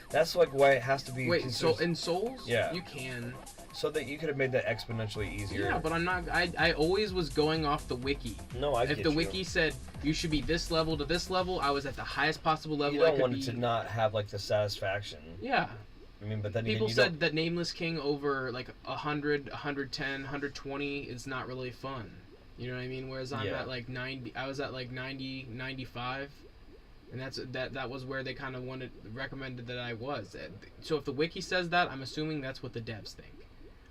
S1: that's like why it has to be.
S2: Wait, so in Souls?
S1: Yeah.
S2: You can.
S1: So that you could have made that exponentially easier.
S2: Yeah, but I'm not. I always was going off the wiki.
S1: No, I get
S2: If the
S1: you.
S2: wiki said you should be this level to this level, I was at the highest possible level
S1: You
S2: I
S1: don't
S2: could
S1: want
S2: be.
S1: it to not have like the satisfaction.
S2: Yeah.
S1: I mean, but then
S2: People
S1: again, you
S2: said that Nameless King over like 100, 110, 120 is not really fun. You know what I mean? Whereas I'm at like 90. I was at like 90, 95. And that was where they kind of recommended that I was. So if the wiki says that, I'm assuming that's what the devs think.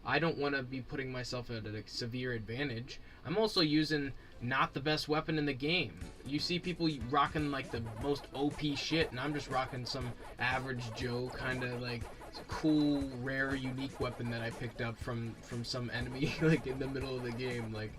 S2: I don't want to be putting myself at a severe advantage. I'm also using not the best weapon in the game. You see people rocking like the most OP shit, and I'm just rocking some average Joe kind of like cool, rare, unique weapon that I picked up from some enemy like in the middle of the game. Like,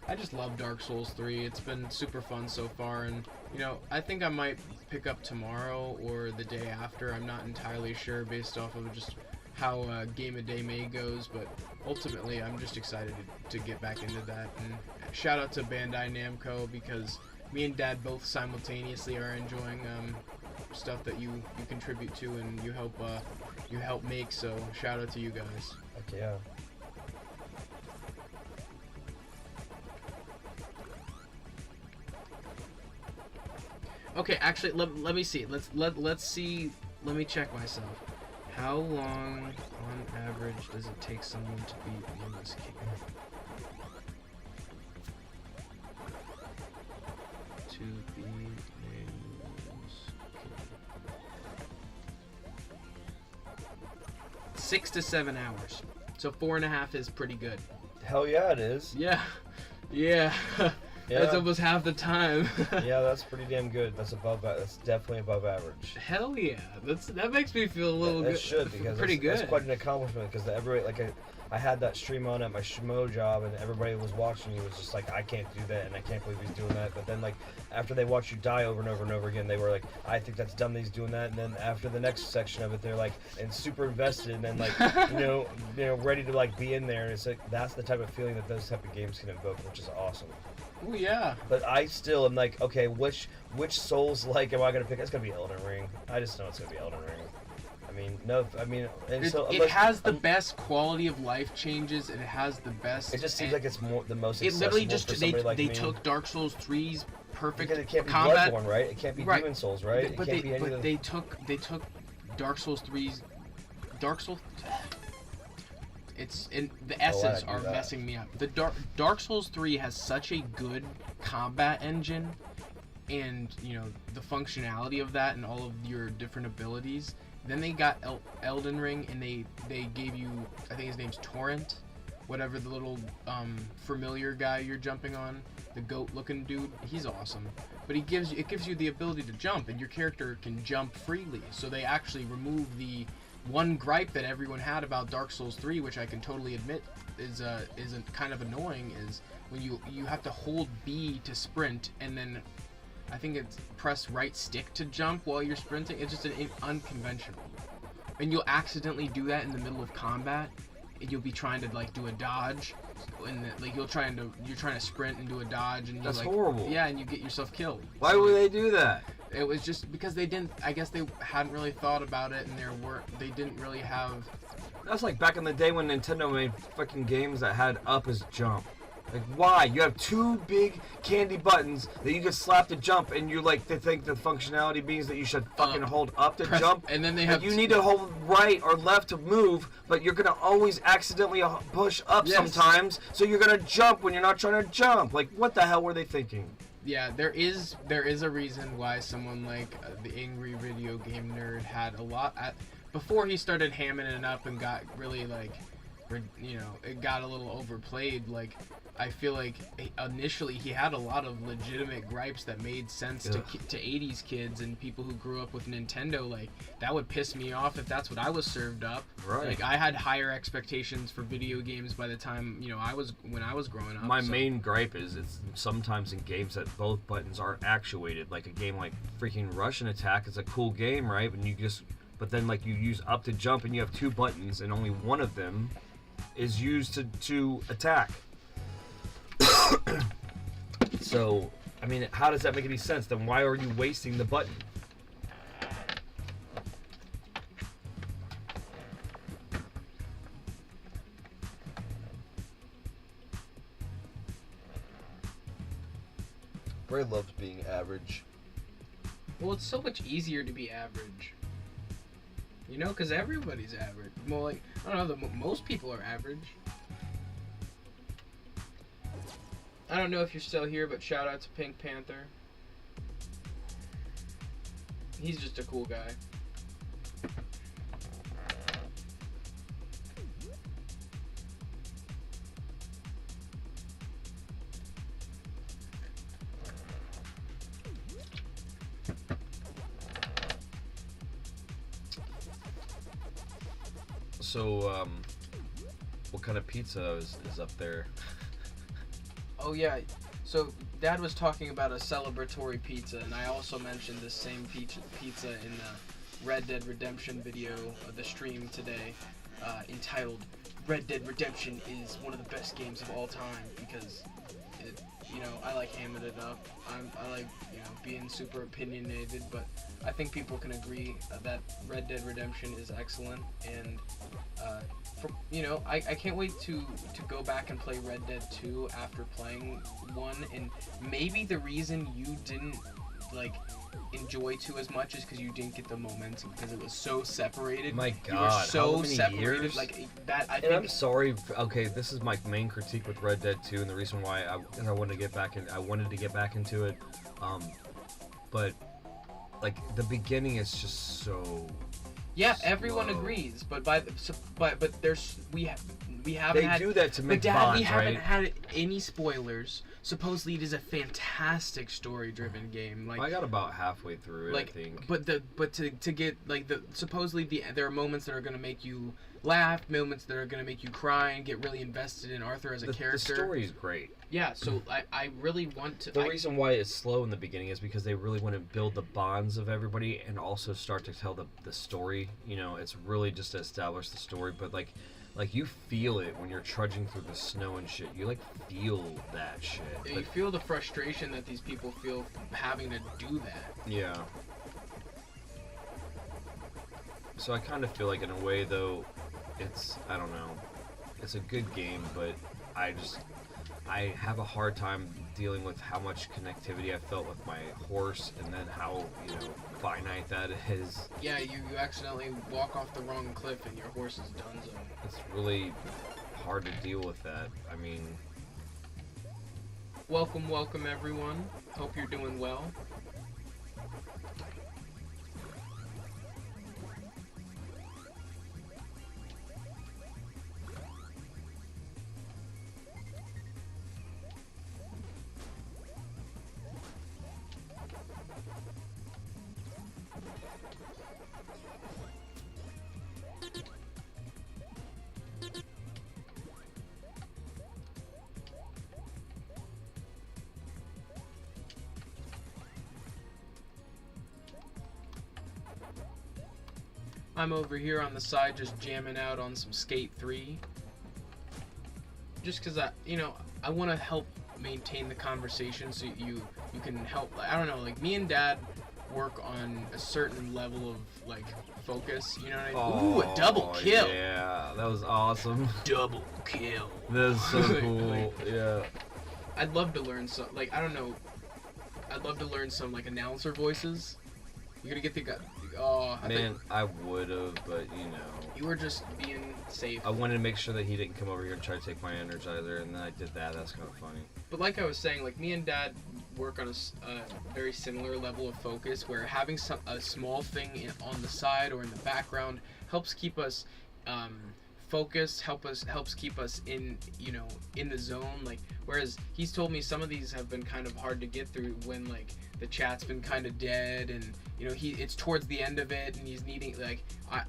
S2: I just love Dark Souls 3. It's been super fun so far, and you know, I think I might pick up tomorrow or the day after. I'm not entirely sure based off of just how Game of Day May goes, but ultimately I'm just excited to get back into that. And shout out to Bandai Namco, because me and Dad both simultaneously are enjoying stuff that you contribute to and you help make, so shout out to you guys.
S1: Heck yeah.
S2: Okay, actually, let me see. Let's see. Let me check myself. How long, on average, does it take someone to beat Nameless King? To beat Nameless King. 6 to 7 hours. So 4.5 is pretty good.
S1: Hell yeah, it is.
S2: Yeah. Yeah.
S1: Yeah.
S2: That's almost half the time.
S1: Yeah, that's pretty damn good. That's definitely above average.
S2: Hell yeah. That makes me feel a little good.
S1: That should, because
S2: pretty good.
S1: That's quite an accomplishment, because everybody, like, I had that stream on at my schmo job, and everybody was watching you was just like, I can't do that, and I can't believe he's doing that. But then, like, after they watch you die over and over and over again, they were like, I think that's dumb that he's doing that. And then after the next section of it, they're like, and super invested, and then, like, you know, ready to, like, be in there. And it's like, that's the type of feeling that those type of games can evoke, which is awesome.
S2: Oh yeah.
S1: But I still am like, okay, which Souls-like am I gonna pick? It's gonna be Elden Ring. I just know it's gonna be Elden Ring.
S2: It has the best quality of life changes. It has the best.
S1: It just seems like it's the most.
S2: It literally
S1: accessible
S2: just
S1: for somebody like
S2: they
S1: me.
S2: took Dark Souls 3's perfect
S1: Because it can't be
S2: combat.
S1: Bloodborne, right? It can't be
S2: Right.
S1: Demon Souls, right?
S2: But
S1: it can't be any of the...
S2: they took Dark Souls 3's Dark Souls. It's in the S's are messing me up. The Dark Souls 3 has such a good combat engine, and the functionality of that and all of your different abilities. Then they got Elden Ring, and they gave you, I think his name's Torrent, whatever, the little familiar guy you're jumping on, the goat-looking dude. He's awesome, but it gives you the ability to jump, and your character can jump freely. So they actually remove the one gripe that everyone had about Dark Souls 3, which I can totally admit is kind of annoying, is when you have to hold B to sprint, and then I think it's press right stick to jump while you're sprinting. It's just an unconventional, and you'll accidentally do that in the middle of combat, and you'll be trying to like do a dodge, and like you're trying to sprint and do a dodge, and
S1: That's
S2: like,
S1: horrible.
S2: Yeah, and you get yourself killed.
S1: Why would they do that?
S2: It was just because they didn't. I guess they hadn't really thought about it, and they didn't really have.
S1: That's like back in the day when Nintendo made fucking games that had up as jump. Like, why? You have two big candy buttons that you can slap to jump, and you like to think the functionality means that you should fucking hold up to
S2: press,
S1: jump.
S2: and then they
S1: have. You need to hold right or left to move, but you're gonna always accidentally push up sometimes. So you're gonna jump when you're not trying to jump. Like, what the hell were they thinking?
S2: Yeah, there is a reason why someone like the Angry Video Game Nerd had a lot before he started hamming it up and got really like, it got a little overplayed. Like, I feel like initially he had a lot of legitimate gripes that made sense to 80s kids and people who grew up with Nintendo. Like, that would piss me off if that's what I was served up.
S1: Right.
S2: Like, I had higher expectations for video games by the time when I was growing up.
S1: My main gripe is it's sometimes in games that both buttons aren't actuated. Like a game like freaking Russian Attack is a cool game, right? But then like you use up to jump and you have two buttons and only one of them is used to attack. So, I mean, how does that make any sense? Then why are you wasting the button?
S4: Bray loves being average.
S2: Well, it's so much easier to be average. Because everybody's average. Well, like, I don't know, most people are average. I don't know if you're still here, but shout out to Pink Panther. He's just a cool guy.
S1: So, what kind of pizza is up there?
S2: Oh yeah, so Dad was talking about a celebratory pizza, and I also mentioned this same pizza in the Red Dead Redemption video of the stream today, entitled "Red Dead Redemption is one of the best games of all time," because I like hamming it up. I like being super opinionated, but I think people can agree that Red Dead Redemption is excellent, and I can't wait to go back and play Red Dead 2 after playing 1, and maybe the reason you didn't enjoy 2 as much is because you didn't get the momentum, because it was so separated.
S1: My God,
S2: you were so
S1: how many
S2: separated
S1: years?
S2: like that.
S1: And I'm sorry. Okay, this is my main critique with Red Dead 2, and the reason why I wanted to get back into it. But like the beginning is just so.
S2: Yeah, everyone
S1: slow.
S2: agrees, but we haven't
S1: They
S2: had.
S1: do that to make
S2: But Dad,
S1: bonds,
S2: we haven't
S1: right?
S2: had any spoilers. Supposedly, it is a fantastic story-driven game. Like,
S1: I got about halfway through it, I think.
S2: But to get supposedly there are moments that are gonna make you laugh, moments that are gonna make you cry and get really invested in Arthur as a character.
S1: The story is great.
S2: Yeah, so I really want to.
S1: The reason why it's slow in the beginning is because they really want to build the bonds of everybody and also start to tell the story. It's really just to establish the story, but like you feel it when you're trudging through the snow and shit. You feel that shit.
S2: You feel the frustration that these people feel having to do that.
S1: Yeah. So I kind of feel like in a way though, I don't know, it's a good game, but I have a hard time dealing with how much connectivity I felt with my horse, and then how, you know, finite that is.
S2: Yeah, you accidentally walk off the wrong cliff and your horse is donezo.
S1: It's really hard to deal with that. I mean,
S2: Welcome everyone. Hope you're doing well. I'm over here on the side just jamming out on some Skate 3. Just because I want to help maintain the conversation so you can help. I don't know, like me and Dad work on a certain level of like focus, you know what I mean? Ooh, a double kill.
S1: Yeah, that was awesome.
S2: Double kill.
S1: That was so cool. Yeah.
S2: I'd love to learn some, like, I don't know. I'd love to learn some like announcer voices. You're gonna get the guy. Oh,
S1: I would have, but you know.
S2: You were just being safe.
S1: I wanted to make sure that he didn't come over here and try to take my Energizer, and then I did that. That's kind of funny.
S2: But like I was saying, like me and Dad work on a very similar level of focus, where having a small thing on the side or in the background helps keep us focused. Helps keep us in the zone. Like whereas he's told me some of these have been kind of hard to get through when like the chat's been kind of dead, and it's towards the end of it, and he's needing like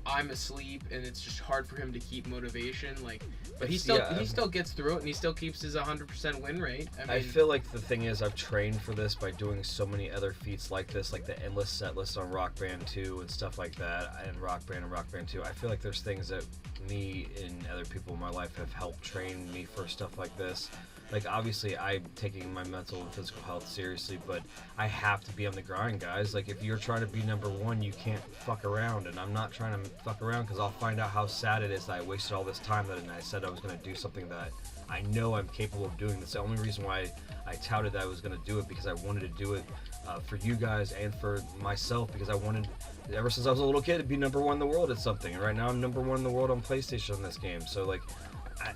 S2: I'm asleep, and it's just hard for him to keep motivation. Like, but he still gets through it, and he still keeps his 100% win rate.
S1: I feel like the thing is I've trained for this by doing so many other feats like this, like the endless set list on Rock Band 2 and stuff like that, and Rock Band 2. I feel like there's things that me and other people in my life have helped train me for stuff like this. Like, obviously, I'm taking my mental and physical health seriously, but I have to be on the grind, guys. Like, if you're trying to be number one, you can't fuck around, and I'm not trying to fuck around because I'll find out how sad it is that I wasted all this time that I said I was going to do something that I know I'm capable of doing. That's the only reason why I touted that I was going to do it, because I wanted to do it for you guys and for myself, because I wanted, ever since I was a little kid, to be number one in the world at something. And right now, I'm number one in the world on PlayStation in this game. So, like,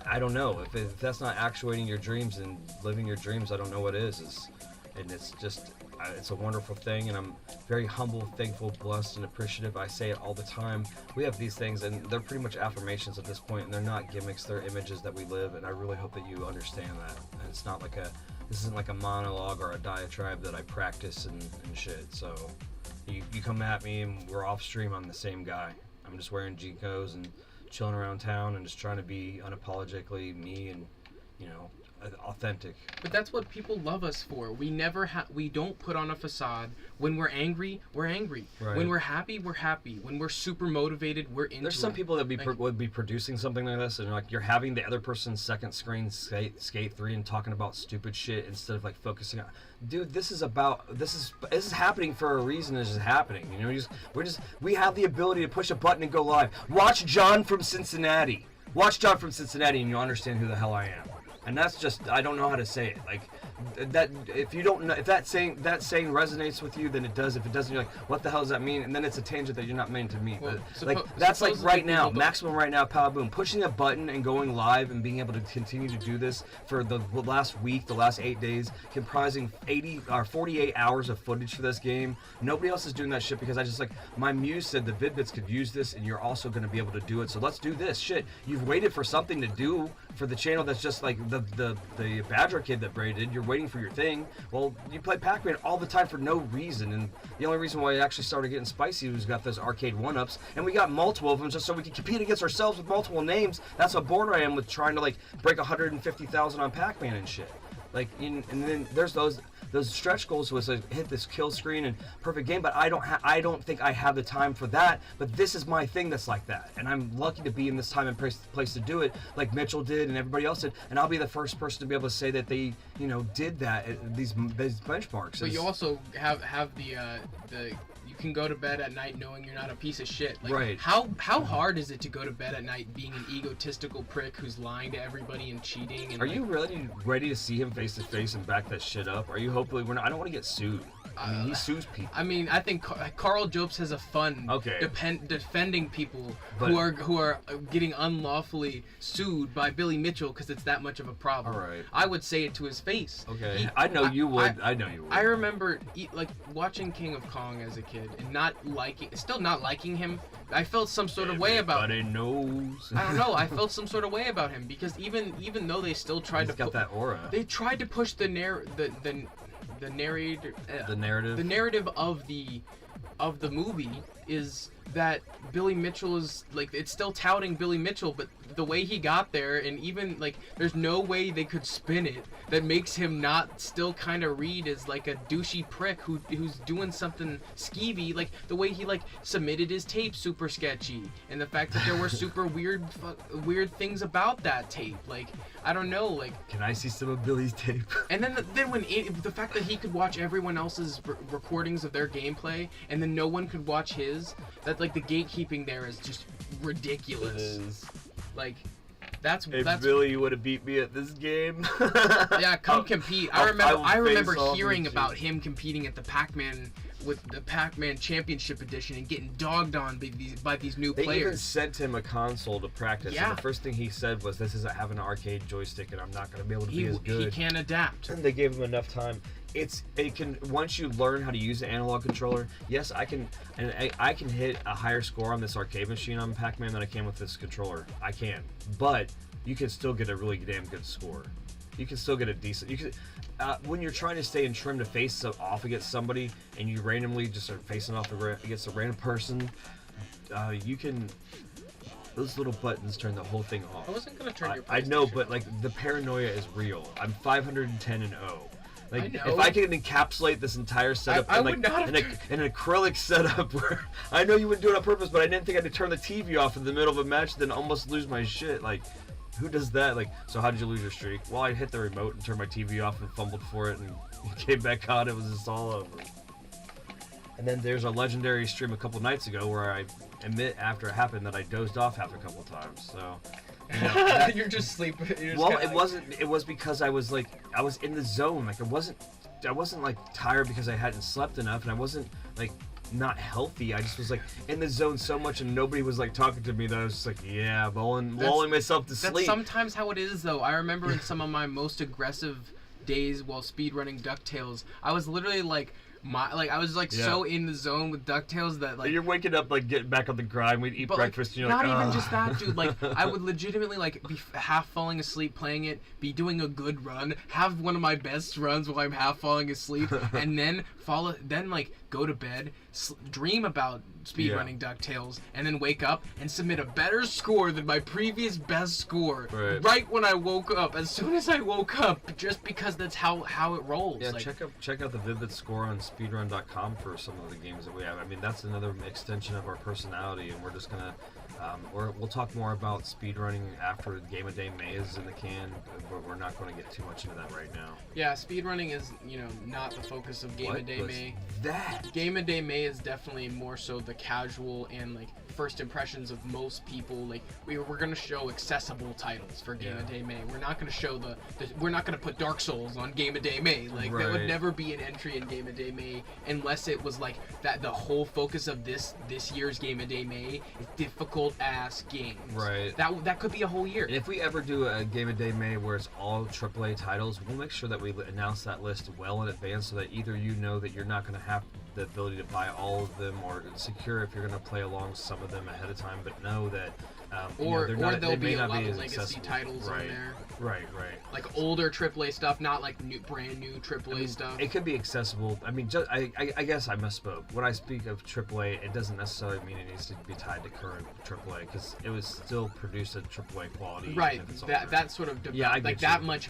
S1: I don't know. If that's not actuating your dreams and living your dreams, I don't know what is. And it's just, it's a wonderful thing, and I'm very humble, thankful, blessed, and appreciative. I say it all the time. We have these things, and they're pretty much affirmations at this point, and they're not gimmicks, they're images that we live, and I really hope that you understand that. And it's not like this isn't like a monologue or a diatribe that I practice and shit. So you come at me, and we're off stream, I'm the same guy. I'm just wearing Jinkos and chilling around town and just trying to be unapologetically me and, authentic.
S2: But that's what people love us for. We don't put on a facade. When we're angry, we're angry.
S1: Right.
S2: When we're happy, we're happy. When we're super motivated, we're into
S1: There's some
S2: it.
S1: people that would be producing something like this, and like you're having the other person's second screen skate 3 and talking about stupid shit instead of like focusing on, dude, this is happening for a reason. This is happening. We have the ability to push a button and go live. Watch John from Cincinnati, and you'll understand who the hell I am. And that's just, I don't know how to say it. Like, that, if you don't know, if that saying resonates with you, then it does. If it doesn't, you're like, what the hell does that mean? And then it's a tangent that you're not meant to meet.
S2: Well,
S1: That's like right now, maximum right now, power boom. Pushing a button and going live and being able to continue to do this for the last week, the last 8 days, comprising 48 hours of footage for this game. Nobody else is doing that shit because my muse said the Vid-Bits could use this, and you're also going to be able to do it. So let's do this shit. You've waited for something to do for the channel that's just like the Badger kid that Bray did. You're waiting for your thing. Well, you play PACMAN all the time for no reason, and the only reason why it actually started getting spicy was we got those arcade 1-ups, and we got multiple of them just so we could compete against ourselves with multiple names. That's how bored I am with trying to like break 150,000 on PACMAN and shit. Like, and then there's those stretch goals was like hit this kill screen and perfect game, but I don't think I have the time for that. But this is my thing that's like that, and I'm lucky to be in this time and place to do it, like Mitchell did and everybody else did, and I'll be the first person to be able to say that they did that at these benchmarks.
S2: But you also have the can go to bed at night knowing you're not a piece of shit. Like,
S1: Right.
S2: How hard is it to go to bed at night being an egotistical prick who's lying to everybody and cheating? And
S1: Are you really ready to see him face to face and back that shit up? Are you hopefully we're not? I don't want to get sued. I mean, he sues people.
S2: I mean, I think Carl Jobst has a fun defending people who are getting unlawfully sued by Billy Mitchell because it's that much of a problem.
S1: All right.
S2: I would say it to his face.
S1: Okay. I know you would.
S2: I remember like watching King of Kong as a kid and still not liking him. I felt some sort of way about him.
S1: Everybody knows.
S2: I don't know. I felt some sort of way about him because even though they still tried
S1: He's got that aura.
S2: They tried to push the narrative of the movie is that Billy Mitchell is like, it's still touting Billy Mitchell, but the way he got there, and even like there's no way they could spin it that makes him not still kind of read as like a douchey prick who's doing something skeevy. Like the way he like submitted his tape super sketchy, and the fact that there were super weird things about that tape. Like I don't know, like
S1: can I see some of Billy's tape?
S2: And then the fact that he could watch everyone else's recordings of their gameplay and then no one could watch his, that like the gatekeeping there is just ridiculous.
S1: It is.
S2: Like that's
S1: Billy, you would have beat me at this game.
S2: Yeah, come compete. I remember
S1: face
S2: hearing
S1: off
S2: about him competing at the PACMAN with the PACMAN Championship Edition and getting dogged on by these new
S1: They
S2: players.
S1: even sent him a console to practice,
S2: Yeah.
S1: and the first thing he said was, "This isn't having an arcade joystick, and I'm not going to be able to be as good."
S2: He can't adapt.
S1: And they gave him enough time. It can once you learn how to use the analog controller. Yes, I can hit a higher score on this arcade machine on Pac-Man than I can with this controller. I can, but you can still get a really damn good score. You can still get a decent. You can when you're trying to stay in trim to face off against somebody, and you randomly just are facing off against a random person. You can. Those little buttons turn the whole thing off.
S2: I wasn't gonna turn your PlayStation
S1: I know, but
S2: off.
S1: like the paranoia is real. I'm 510 and 0. Like
S2: I know.
S1: if I can encapsulate this entire setup
S2: I
S1: in
S2: would
S1: like
S2: not have
S1: an acrylic setup where I know you wouldn't do it on purpose, but I didn't think I had to turn the TV off in the middle of a match, then almost lose my shit. Like, who does that? Like, so how did you lose your streak? Well, I hit the remote and turned my TV off and fumbled for it and came back on. It was just all over. And then there's a legendary stream a couple nights ago where I admit after it happened that I dozed off after a couple times. So.
S2: You're just sleeping.
S1: Well, it wasn't. It was because I was in the zone. Like I wasn't like tired because I hadn't slept enough, and I wasn't like not healthy. I just was like in the zone so much, and nobody was like talking to me that I was just like, yeah, lulling myself to sleep.
S2: That's sometimes how it is, though. I remember in some of my most aggressive days while speedrunning DuckTales, I was literally like. I was like so in the zone with DuckTales that like
S1: you're waking up like getting back on the grind. We'd eat breakfast, and you're
S2: not
S1: like,
S2: even
S1: ugh.
S2: just that, dude. Like I would legitimately like be half falling asleep playing it, be doing a good run, have one of my best runs while I'm half falling asleep, and then go to bed, dream about speedrunning DuckTales, and then wake up and submit a better score than my previous best score right when I woke up. As soon as I woke up, just because that's how it rolls.
S1: Yeah,
S2: like,
S1: check out the Vid-Bits score on speedrun.com for some of the games that we have. I mean, that's another extension of our personality, and we're just gonna we'll talk more about speedrunning after Game of Day May is in the can, but we're not going to get too much into that right now.
S2: Yeah, speedrunning is, not the focus of Game of Day May.
S1: That
S2: Game of Day May is definitely more so the casual and like first impressions of most people. Like we're gonna show accessible titles for Game of Day May. We're not gonna show we're not gonna put Dark Souls on Game of Day May. Like that would never be an entry in Game of Day May unless it was like that. The whole focus of this year's Game of Day May is difficult ass games.
S1: Right.
S2: That could be a whole year.
S1: And if we ever do a Game of Day May where it's all AAA titles, we'll make sure that we announce that list well in advance so that either you know that you're not going to have the ability to buy all of them, or secure if you're going to play along some of them ahead of time, but know that
S2: there'll be a lot of legacy titles on there.
S1: Right.
S2: Like older AAA stuff, not like brand new AAA stuff.
S1: It could be accessible. I mean, I guess I misspoke. When I speak of AAA, it doesn't necessarily mean it needs to be tied to current AAA, because it was still produced at AAA quality.
S2: Right. That sort of
S1: that
S2: much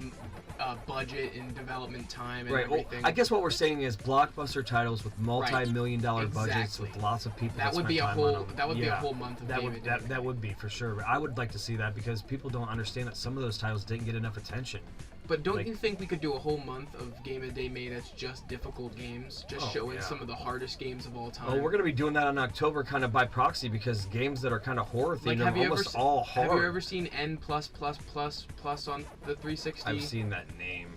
S2: budget and development time and
S1: right.
S2: everything.
S1: Well, I guess what we're saying is blockbuster titles with multi-million-dollar budgets with lots of people.
S2: That would be a whole. That would be a whole month of
S1: that would be for sure. But I would like to see that because people don't understand that some of those titles didn't get enough attention.
S2: But don't
S1: Like-
S2: you think we could do a whole month of Game of the Day made that's just difficult games, just
S1: Oh,
S2: showing
S1: yeah.
S2: some of the hardest games of all time?
S1: Well, we're gonna be doing that in October, kind of by proxy, because games that are kind of horror themed are almost all hard.
S2: Have you ever seen N++++ on the 360?
S1: I've seen that name.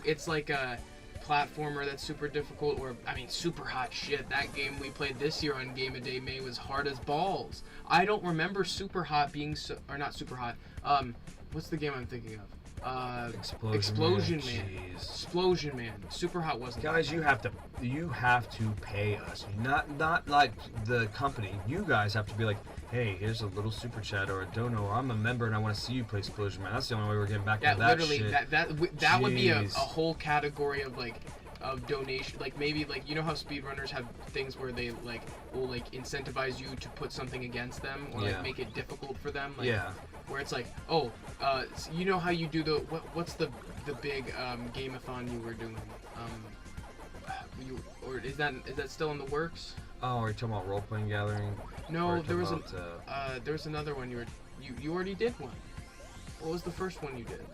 S2: It's like a platformer that's super difficult, or I mean, super hot shit. That game we played this year on Game of Day May was hard as balls. I don't remember Super Hot being or not Super Hot. What's the game I'm thinking of? Explosion Man.
S1: Jeez.
S2: Explosion Man. Super Hot wasn't.
S1: Guys, you have to pay us. Not like the company. You guys have to be like, hey, here's a little super chat or a dono. Or I'm a member and I want to see you play Explosion Man. That's the only way we're getting back
S2: Yeah,
S1: to that
S2: literally,
S1: shit.
S2: that would be a
S1: Jeez.
S2: whole category of like of donation. Like maybe like you know how speedrunners have things where they like will like incentivize you to put something against them or
S1: Yeah.
S2: like make it difficult for them. Like,
S1: Yeah.
S2: Where it's like, oh, you know how you do the what's the big game-a-thon you were doing? Or is that still in the works?
S1: Oh, are you talking about role playing gathering? Or are
S2: No,
S1: you
S2: there was
S1: talking about,
S2: there was another one you already did one. What was the first one you did?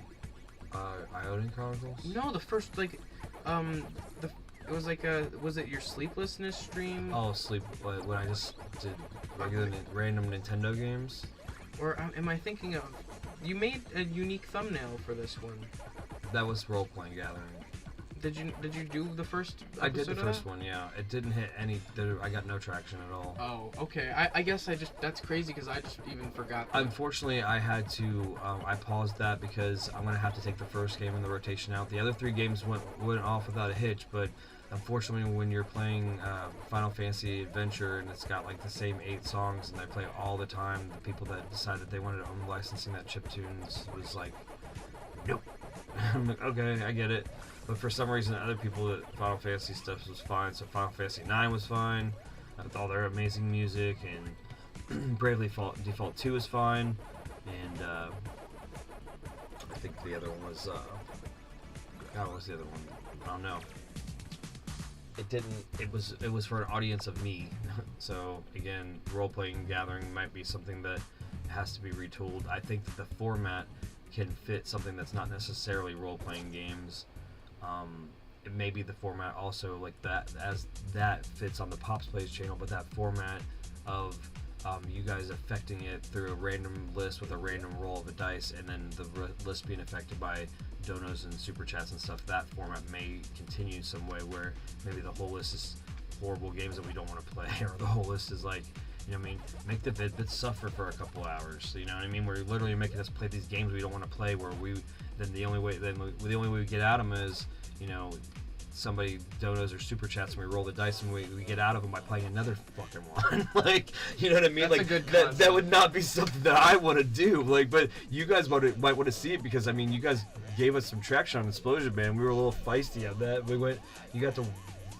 S1: Iodine Chronicles.
S2: No, the first like it was like was it your sleeplessness stream?
S1: Oh, sleep. When I just did regular random Nintendo games.
S2: Or am I thinking of? You made a unique thumbnail for this one.
S1: That was role playing gathering.
S2: Did you do the first?
S1: I did the
S2: episode of
S1: first
S2: that?
S1: one, yeah. It didn't hit any. I got no traction at all.
S2: Oh, okay. I guess that's crazy because I just even forgot. That.
S1: Unfortunately, I had to. I paused that because I'm gonna have to take the first game in the rotation out. The other 3 games went off without a hitch, but unfortunately, when you're playing Final Fantasy Adventure and it's got like the same 8 songs and I play it all the time, the people that decided they wanted to own licensing that chiptunes was like, nope. I'm like, okay, I get it. But for some reason, other people that Final Fantasy stuff was fine. So Final Fantasy 9 was fine with all their amazing music, and Bravely Default 2 is fine, and I think the other one was what was the other one? I don't know. It didn't. It was for an audience of me. So again, role playing gathering might be something that has to be retooled. I think that the format can fit something that's not necessarily role playing games. It may be the format also like that, as that fits on the Pops Plays channel, but that format of you guys affecting it through a random list with a random roll of a dice, and then the list being affected by donos and super chats and stuff, that format may continue some way where maybe the whole list is horrible games that we don't want to play, or the whole list is like, you know what I mean, make the Vid-Bits suffer for a couple hours. So, you know what I mean? We're literally making us play these games we don't want to play, where the only way we get out of them is, you know, somebody donos or super chats and we roll the dice and we get out of them by playing another fucking one. Like, you know what I mean?
S2: That's
S1: like
S2: a good
S1: that
S2: concept.
S1: would not be something that I want to do. Like, but you guys might want to see it, because I mean, you guys gave us some traction on Explosion Man. We were a little feisty on that. You got to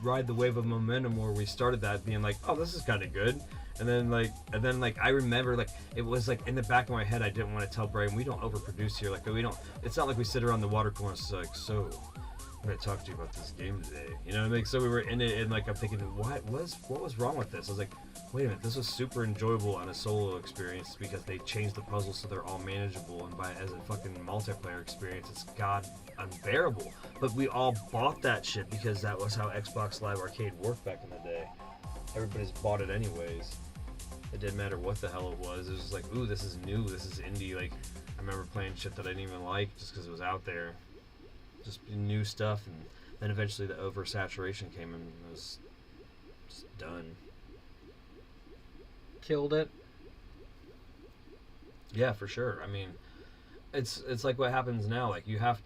S1: ride the wave of momentum where we started that being like, oh, this is kind of good. And then I remember, like, it was like in the back of my head, I didn't want to tell Brian, we don't overproduce here. Like, it's not like we sit around the water cooler and it's like, so I'm gonna talk to you about this game today. You know what I mean? So we were in it, and like I'm thinking, what was wrong with this? I was like, wait a minute, this was super enjoyable on a solo experience because they changed the puzzles so they're all manageable, and as a fucking multiplayer experience, it's god unbearable. But we all bought that shit because that was how Xbox Live Arcade worked back in the day. Everybody's bought it anyways. It didn't matter what the hell it was. It was just like, ooh, this is new, this is indie. Like, I remember playing shit that I didn't even like just because it was out there. Just new stuff, and then eventually the oversaturation came and it was just done.
S2: Killed it.
S1: Yeah, for sure. I mean, it's like what happens now. Like, you have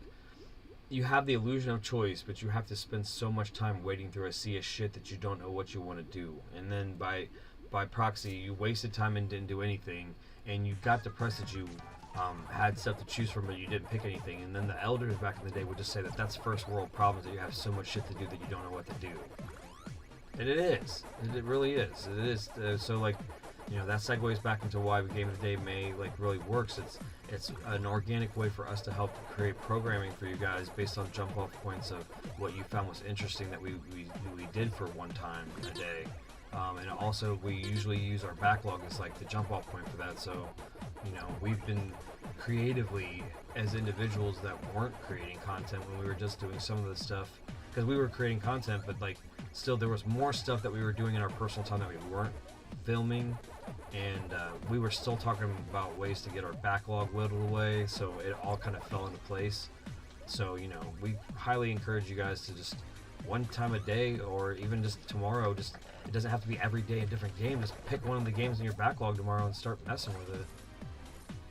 S1: the illusion of choice, but you have to spend so much time wading through a sea of shit that you don't know what you want to do. And then by proxy, you wasted time and didn't do anything, and you got depressed that you had stuff to choose from, but you didn't pick anything. And then the elders back in the day would just say that that's first world problems, that you have so much shit to do that you don't know what to do. And it is. It really is. It is. So, like, you know, that segues back into why Game of the Day May like really works. It's an organic way for us to help create programming for you guys based on jump off points of what you found was interesting that we did for one time a day. And also, we usually use our backlog as like the jump off point for that. So, you know, we've been creatively as individuals that weren't creating content when we were just doing some of the stuff, because we were creating content, but like still there was more stuff that we were doing in our personal time that we weren't filming, and we were still talking about ways to get our backlog whittled away, so it all kind of fell into place. So, you know, we highly encourage you guys to just one time a day, or even just tomorrow, just it doesn't have to be every day a different game. Just pick one of the games in your backlog tomorrow and start messing with it.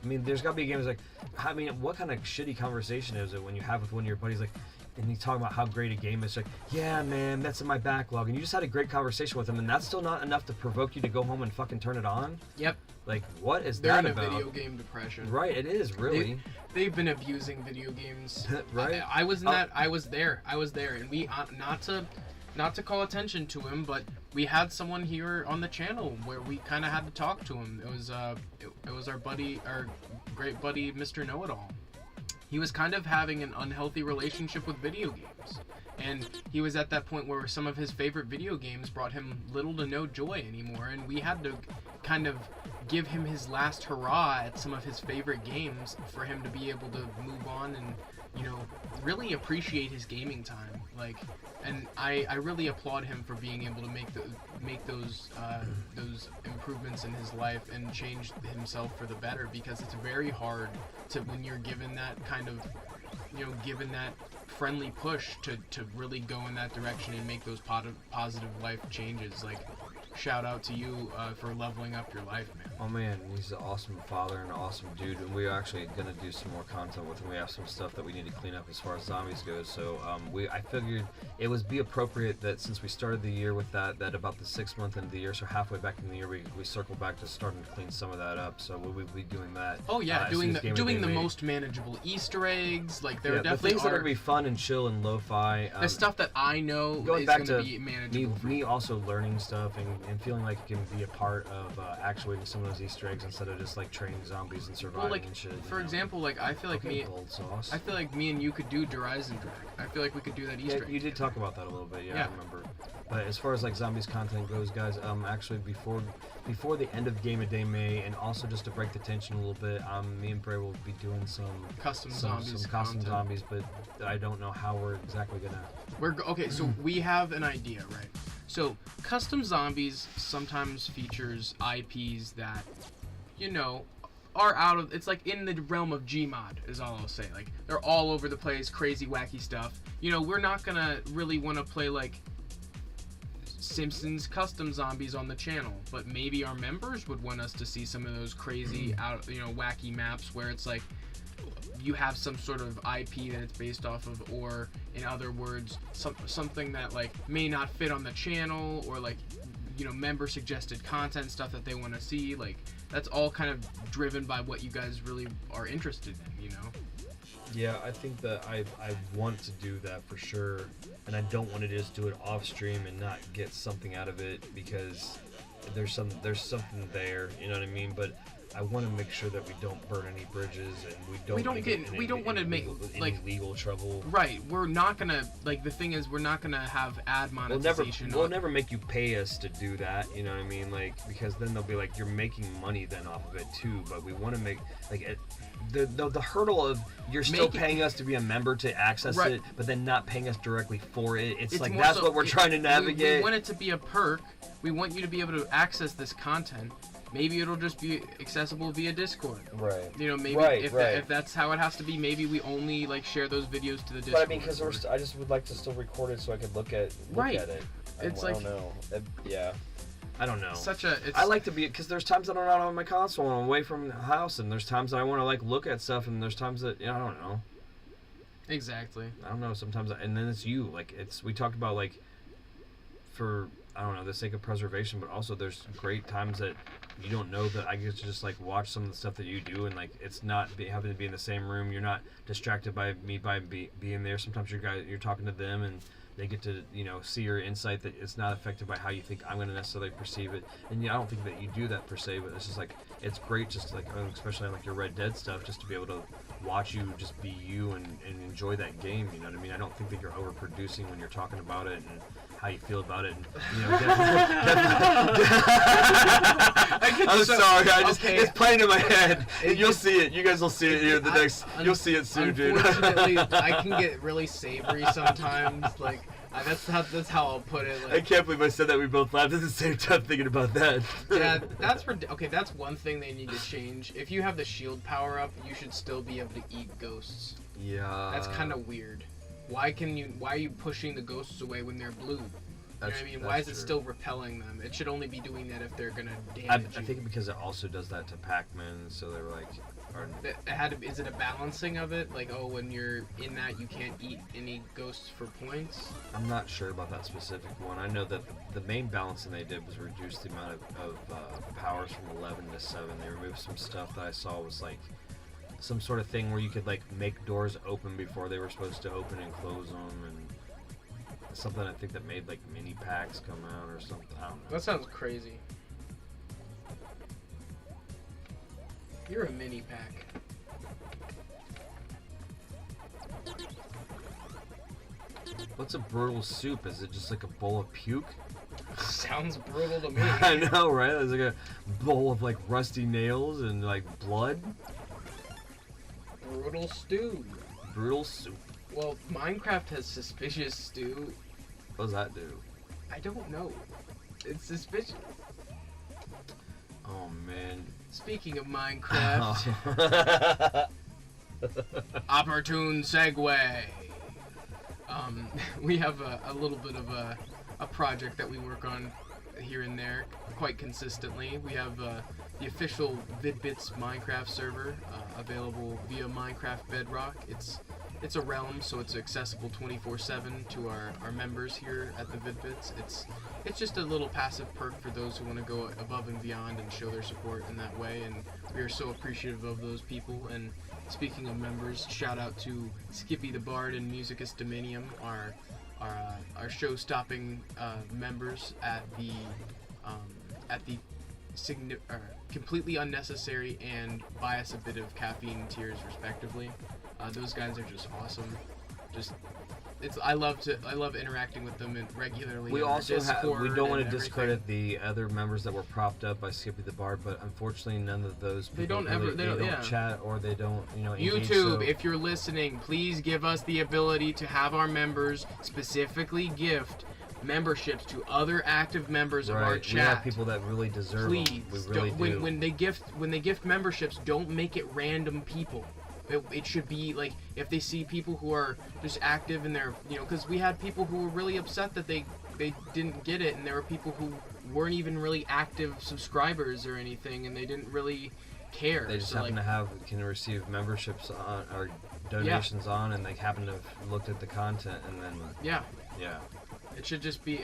S1: I mean, there's got to be games like, I mean, what kind of shitty conversation is it when you have with one of your buddies, like, and he's talking about how great a game is, like, yeah, man, that's in my backlog, and you just had a great conversation with him, and that's still not enough to provoke you to go home and fucking turn it on?
S2: Yep.
S1: Like, what is
S2: They're
S1: that
S2: in
S1: about?
S2: a video game depression.
S1: Right, it is, really.
S2: They've been abusing video games.
S1: Right?
S2: I was in that. I was there, and we not to call attention to him, but we had someone here on the channel where we kind of had to talk to him. It was our great buddy, Mr. Know-It-All. He was kind of having an unhealthy relationship with video games, and he was at that point where some of his favorite video games brought him little to no joy anymore, and we had to kind of give him his last hurrah at some of his favorite games for him to be able to move on and, you know, really appreciate his gaming time. Like, and I really applaud him for being able to make those improvements in his life and change himself for the better, because it's very hard to, when you're given that kind of, you know, given that friendly push to really go in that direction and make those positive life changes. Like, shout out to you for leveling up your life, man.
S1: Oh man, he's an awesome father and an awesome dude, and we're actually gonna do some more content with him. We have some stuff that we need to clean up as far as zombies goes. So I figured it would be appropriate that since we started the year with that about the 6 month into the year, so halfway back in the year, we circle back to starting to clean some of that up. So we'll be doing that.
S2: Oh yeah, doing the
S1: may.
S2: most manageable Easter eggs. Like, there definitely
S1: the things that are
S2: are
S1: gonna be fun and chill and lo-fi.
S2: the stuff that I know
S1: going
S2: is
S1: back
S2: going
S1: to
S2: be manageable.
S1: me also learning stuff and feeling like it can be a part of actuating some of those Easter eggs instead of just like training zombies and surviving
S2: like,
S1: and shit.
S2: for example, like, I feel like
S1: Bold sauce.
S2: I feel like me and you could do Horizon Drag. I feel like we could do that Easter egg.
S1: You did talk about that a little bit, yeah,
S2: Yeah.
S1: I remember. But as far as like zombies content goes, guys, actually before the end of Game of Day May, and also just to break the tension a little bit, me and Bray will be doing some
S2: Custom
S1: some
S2: zombies
S1: custom
S2: content.
S1: zombies, but I don't know how we're exactly gonna.
S2: Okay, so we have an idea, right? So custom zombies sometimes features IPs that, you know, are out of, it's like in the realm of Gmod is all I'll say. Like, they're all over the place, crazy wacky stuff. You know, we're not gonna really want to play like Simpsons custom zombies on the channel, but maybe our members would want us to see some of those crazy wacky maps where it's like you have some sort of IP that it's based off of, or in other words, something that like may not fit on the channel, or like, you know, member suggested content stuff that they want to see. Like, that's all kind of driven by what you guys really are interested in, you know.
S1: Yeah, I think that I want to do that for sure, and I don't want to just do it off stream and not get something out of it, because there's something there, you know what I mean? But I want to make sure that we don't burn any bridges, and we don't want to make
S2: like
S1: legal trouble.
S2: Right, we're not gonna, like, the thing is, we're not gonna have ad monetization.
S1: We'll never make you pay us to do that, you know what I mean? Like, because then they'll be like, you're making money then off of it too. But we want to make like the hurdle of you're still paying us to be a member to access it, but then not paying us directly for it. It's like, that's what we're trying to navigate.
S2: We want it to be a perk. We want you to be able to access this content. Maybe it'll just be accessible via Discord.
S4: Right.
S2: You know, maybe if that's how it has to be, maybe we only like share those videos to the Discord.
S4: But I mean, because I just would like to still record it so I could look at it.
S2: It's
S4: I don't know.
S1: Yeah. I don't know.
S2: I
S1: like to be, because there's times that I'm not on my console and I'm away from the house, and there's times that I want to like look at stuff, and there's times that, I don't know.
S2: Exactly.
S1: I don't know. Sometimes, and then it's you. Like, we talked about, like, for, I don't know, the sake of preservation, but also there's great times that you don't know that I get to just like watch some of the stuff that you do, and like it's not having to be in the same room. You're not distracted by me being there. Sometimes you're talking to them, and they get to, you know, see your insight that it's not affected by how you think I'm going to necessarily perceive it. And I don't think that you do that per se, but it's just like, it's great just like, especially on like your Red Dead stuff, just to be able to watch you just be you and enjoy that game, you know what I mean? I don't think that you're overproducing when you're talking about it and how you feel about it. And, definitely. I'm sorry. It's playing in my head. You'll see it. You guys will see it here. You'll see it soon, dude.
S2: Unfortunately, I can get really savory sometimes. Like that's how I'll put it. Like,
S1: I can't believe I said that. We both laughed at the same time thinking about that.
S2: Yeah, that's one thing they need to change. If you have the shield power up, you should still be able to eat ghosts.
S1: Yeah.
S2: That's kind of weird. Why are you pushing the ghosts away when they're blue? You know what I mean? Why is it still repelling them? It should only be doing that if they're gonna damage
S1: I think because it also does that to PACMAN, so they were like,
S2: is it a balancing of it? Like, oh, when you're in that, you can't eat any ghosts for points?
S1: I'm not sure about that specific one. I know that the main balancing they did was reduce the amount of powers from 11 to 7. They removed some stuff that I saw was like some sort of thing where you could like make doors open before they were supposed to open and close them, and something I think that made like mini packs come out or something. I don't know.
S2: That sounds crazy. You're a mini pack.
S1: What's a brutal soup? Is it just like a bowl of puke?
S2: Sounds brutal to me.
S1: I know, right? It's like a bowl of like rusty nails and like blood.
S2: Brutal stew.
S1: Brutal soup.
S2: Well, Minecraft has suspicious stew.
S1: What does that do?
S2: I don't know. It's suspicious.
S1: Oh man.
S2: Speaking of Minecraft, opportune segue. We have a little bit of a project that we work on here and there quite consistently. We have the official Vid-Bits Minecraft server available via Minecraft Bedrock. It's a realm, so it's accessible 24/7 to our members here at the Vid-Bits. It's just a little passive perk for those who want to go above and beyond and show their support in that way, and we are so appreciative of those people. And speaking of members, shout out to Skippy the Bard and Musicus Dominum, our show-stopping members at the completely unnecessary and bias a bit of caffeine tiers respectively. Those guys are just awesome. I love interacting with them regularly.
S1: We also
S2: Discord
S1: we don't want to
S2: and
S1: discredit the other members that were propped up by Skippy the Bard, but unfortunately none of those people
S2: they don't
S1: chat or they don't engage,
S2: YouTube, if you're listening, please give us the ability to have our members specifically gift memberships to other active members of our chat.
S1: We have people that really deserve
S2: please,
S1: them. We really do.
S2: When they gift memberships, don't make it random people. It should be like if they see people who are just active in their, because we had people who were really upset that they didn't get it, and there were people who weren't even really active subscribers or anything, and they didn't really care.
S1: They just happen to can receive memberships on or donations on, and they happen to have looked at the content and then yeah. It should be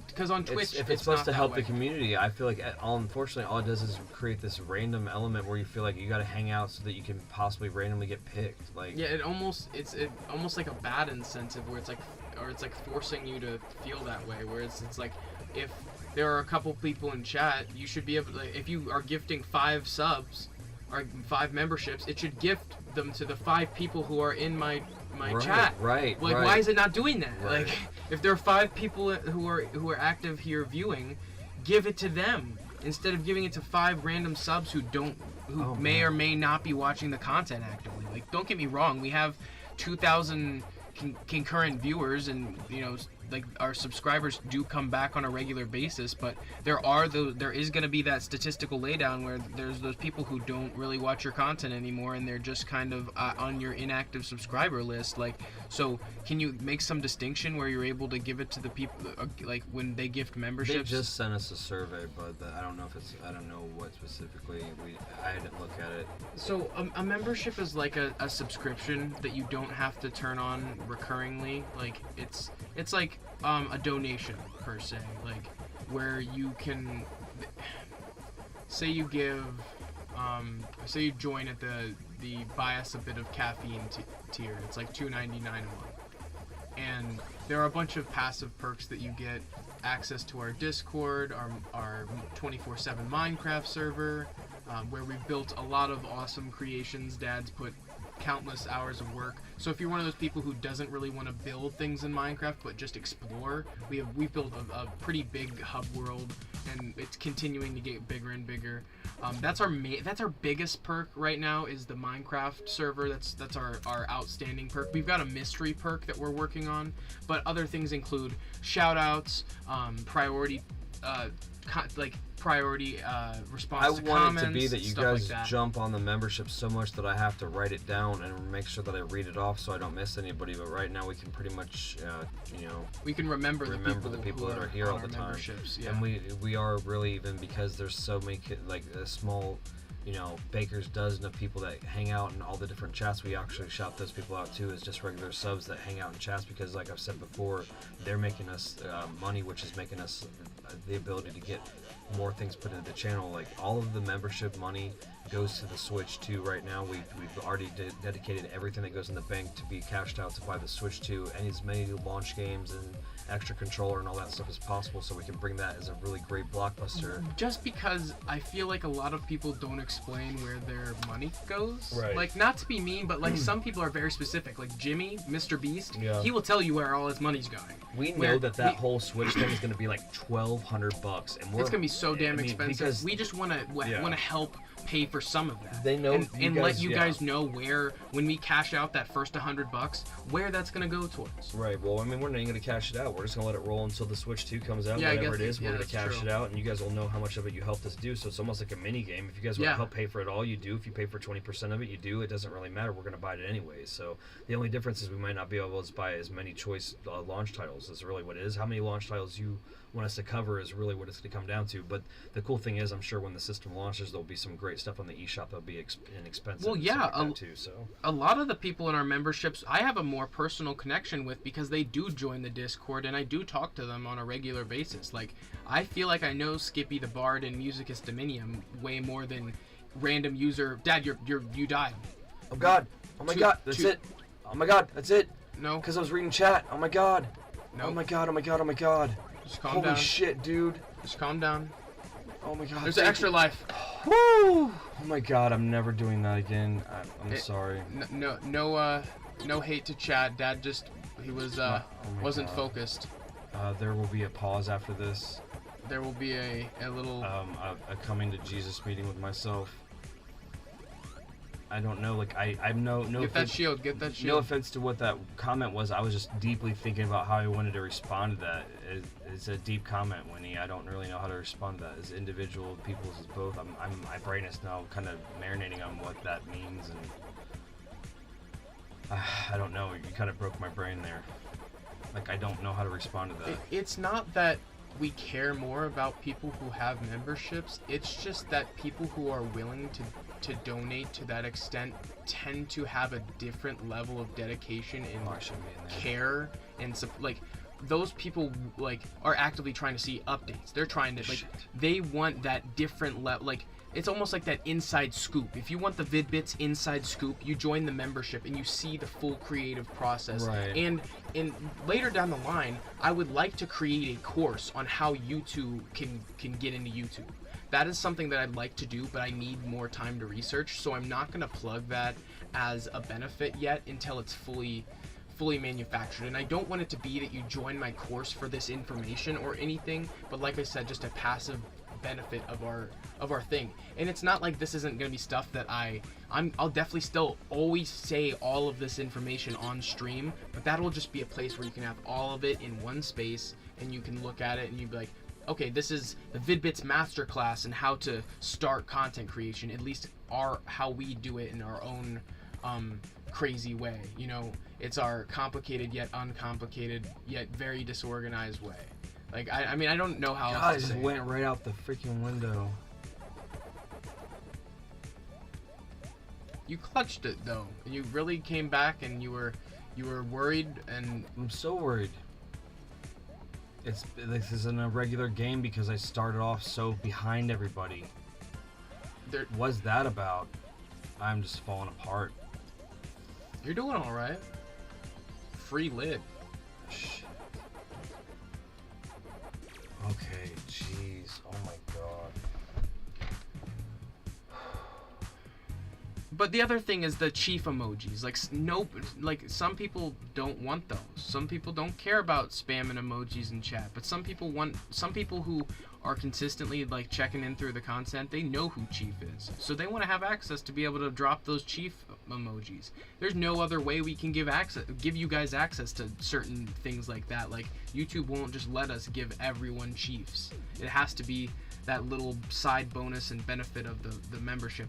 S1: because on Twitch if it's supposed to help the community, I feel like unfortunately all it does is create this random element where you feel like you got to hang out so that you can possibly randomly get picked. Like
S2: it's almost like a bad incentive where it's like forcing you to feel that way. Where it's like if there are a couple people in chat, you should be able to, if you are gifting 5 subs or 5 memberships, it should gift them to the 5 people who are in my chat.
S1: Right.
S2: Like, why is it not doing that?
S1: Right.
S2: Like, if there are 5 people who are active here viewing, give it to them instead of giving it to 5 random subs who may or may not be watching the content actively. Like, don't get me wrong, we have 2,000 concurrent viewers, and like our subscribers do come back on a regular basis, but there is going to be that statistical laydown where there's those people who don't really watch your content anymore, and they're just kind of on your inactive subscriber list. Like, so can you make some distinction where you're able to give it to the people like when they gift memberships?
S1: They just sent us a survey, but I don't know what specifically. I didn't look at it.
S2: So a membership is like a subscription that you don't have to turn on recurringly. Like it's like a donation per se, like where you can say you give say you join at the bias a bit of caffeine tier. It's like $2.99 a month, and there are a bunch of passive perks that you get: access to our Discord, our 24/7 Minecraft server, where we've built a lot of awesome creations. Dad's put countless hours of work. So if you're one of those people who doesn't really want to build things in Minecraft but just explore, we've built a pretty big hub world, and it's continuing to get bigger and bigger. That's our biggest perk right now, is the Minecraft server. That's our outstanding perk. We've got a mystery perk that we're working on, but other things include shoutouts, priority response
S1: I
S2: to
S1: want
S2: comments,
S1: it to be that you
S2: stuff
S1: guys
S2: like that.
S1: jump on the membership so much that I have to write it down and make sure that I read it off so I don't miss anybody. But right now we can pretty much,
S2: We can remember the people
S1: that are here
S2: on
S1: all
S2: our
S1: the time.
S2: memberships, yeah.
S1: And we are really, even because there's so many like a small, baker's dozen of people that hang out in all the different chats. We actually shout those people out too as just regular subs that hang out in chats, because like I've said before, they're making us money, which is making us the ability to get more things put into the channel. Like all of the membership money goes to the Switch 2 right now. We've already dedicated everything that goes in the bank to be cashed out to buy the Switch 2 and as many launch games and extra controller and all that stuff as possible, so we can bring that as a really great blockbuster.
S2: Just because I feel like a lot of people don't explain where their money goes.
S4: Right.
S2: Like, not to be mean, but like some people are very specific. Like Jimmy, Mr. Beast,
S4: Yeah.
S2: he will tell you where all his money's going.
S1: We know
S2: Where
S1: that whole Switch thing is going to be like $1,200, and
S2: It's gonna be so damn expensive.
S1: because
S2: We just want to help pay for some of that.
S4: They know
S2: and,
S4: you
S2: and
S4: guys-
S2: let you
S4: yeah.
S2: guys know where, when we cash out that first $100, where that's gonna go towards.
S1: Right. Well, I mean, we're not even going to cash it out. We're just going to let it roll until the Switch 2 comes out.
S2: Yeah, I
S1: Whatever
S2: guess-
S1: it is,
S2: yeah,
S1: we're going to
S2: that's
S1: cash
S2: true.
S1: it out, and you guys will know how much of it you helped us do. So it's almost like a mini game. If you guys want
S2: Yeah.
S1: to help pay for it all, you do. If you pay for 20% of it, you do. It doesn't really matter. We're going to buy it anyways. So the only difference is we might not be able to buy as many choice launch titles. Is really what it is. How many launch titles you want us to cover is really what it's going to come down to. But the cool thing is, I'm sure when the system launches, there'll be some great stuff on the eShop that'll be inexpensive.
S2: Well,
S1: and
S2: yeah,
S1: stuff like that too. So
S2: A lot of the people in our memberships I have a more personal connection with, because they do join the Discord and I do talk to them on a regular basis. Like, I feel like I know Skippy the Bard and Musicus Dominum way more than random user. Dad, you died.
S1: oh God, oh my
S2: Two-
S1: God, that's
S2: two-
S1: it. Oh my God, that's it.
S2: No,
S1: Because I was reading chat. Oh my God.
S2: no.
S1: Oh my God. Oh my God. Oh my God.
S2: Just calm
S1: Holy
S2: down.
S1: shit, dude.
S2: Just calm down.
S1: Oh my God.
S2: There's an extra life.
S1: Woo! Oh my God. I'm never doing that again. I'm sorry.
S2: No hate to Chad. Dad he was
S1: Oh my
S2: wasn't
S1: God.
S2: focused.
S1: There will be a pause after this.
S2: There will be a little.
S1: A coming to Jesus meeting with myself. I don't know. Like I'm no.
S2: Get that shield. Get that
S1: No
S2: shield.
S1: offense to what that comment was. I was just deeply thinking about how I wanted to respond to that. It's a deep comment, Winnie. I don't really know how to respond to that. As individual peoples as both, my brain is now kind of marinating on what that means, and I don't know. You kind of broke my brain there. Like, I don't know how to respond to that.
S2: It's not that we care more about people who have memberships. It's just that people who are willing to donate to that extent tend to have a different level of dedication and
S1: Oh, I shouldn't be in there.
S2: care and like those people like are actively trying to see updates. They're trying to like
S1: Shit.
S2: they want that different level. Like, it's almost like that inside scoop. If you want the Vid-Bits inside scoop, you join the membership and you see the full creative process.
S1: Right.
S2: And later down the line, I would like to create a course on how YouTube can get into YouTube. That is something that I'd like to do, but I need more time to research, so I'm not going to plug that as a benefit yet until it's fully manufactured. And I don't want it to be that you join my course for this information or anything, but like I said, just a passive benefit of our thing. And it's not like this isn't going to be stuff that I'll definitely still always say all of this information on stream, but that'll just be a place where you can have all of it in one space and you can look at it and you'd be like, okay, this is the Vid-Bits masterclass and how to start content creation, at least how we do it in our own crazy way. You know, it's our complicated yet uncomplicated yet very disorganized way. Like, I mean, I don't know how
S1: God,
S2: else
S1: it
S2: to
S1: just
S2: say it.
S1: went right out the freaking window.
S2: You clutched it though. You really came back and you were worried and
S1: I'm so worried. This isn't a regular game because I started off so behind everybody.
S2: there,
S1: What's that about? I'm just falling apart.
S2: you're doing all right. Free lid.
S1: Shit. Okay, jeez. Oh my god.
S2: But the other thing is the chief emojis. Like some people don't want those. Some people don't care about spamming emojis in chat. But some people who are consistently like checking in through the content, they know who chief is. So they want to have access to be able to drop those chief emojis. There's no other way we can give you guys access to certain things like that. Like YouTube won't just let us give everyone chiefs. It has to be that little side bonus and benefit of the membership.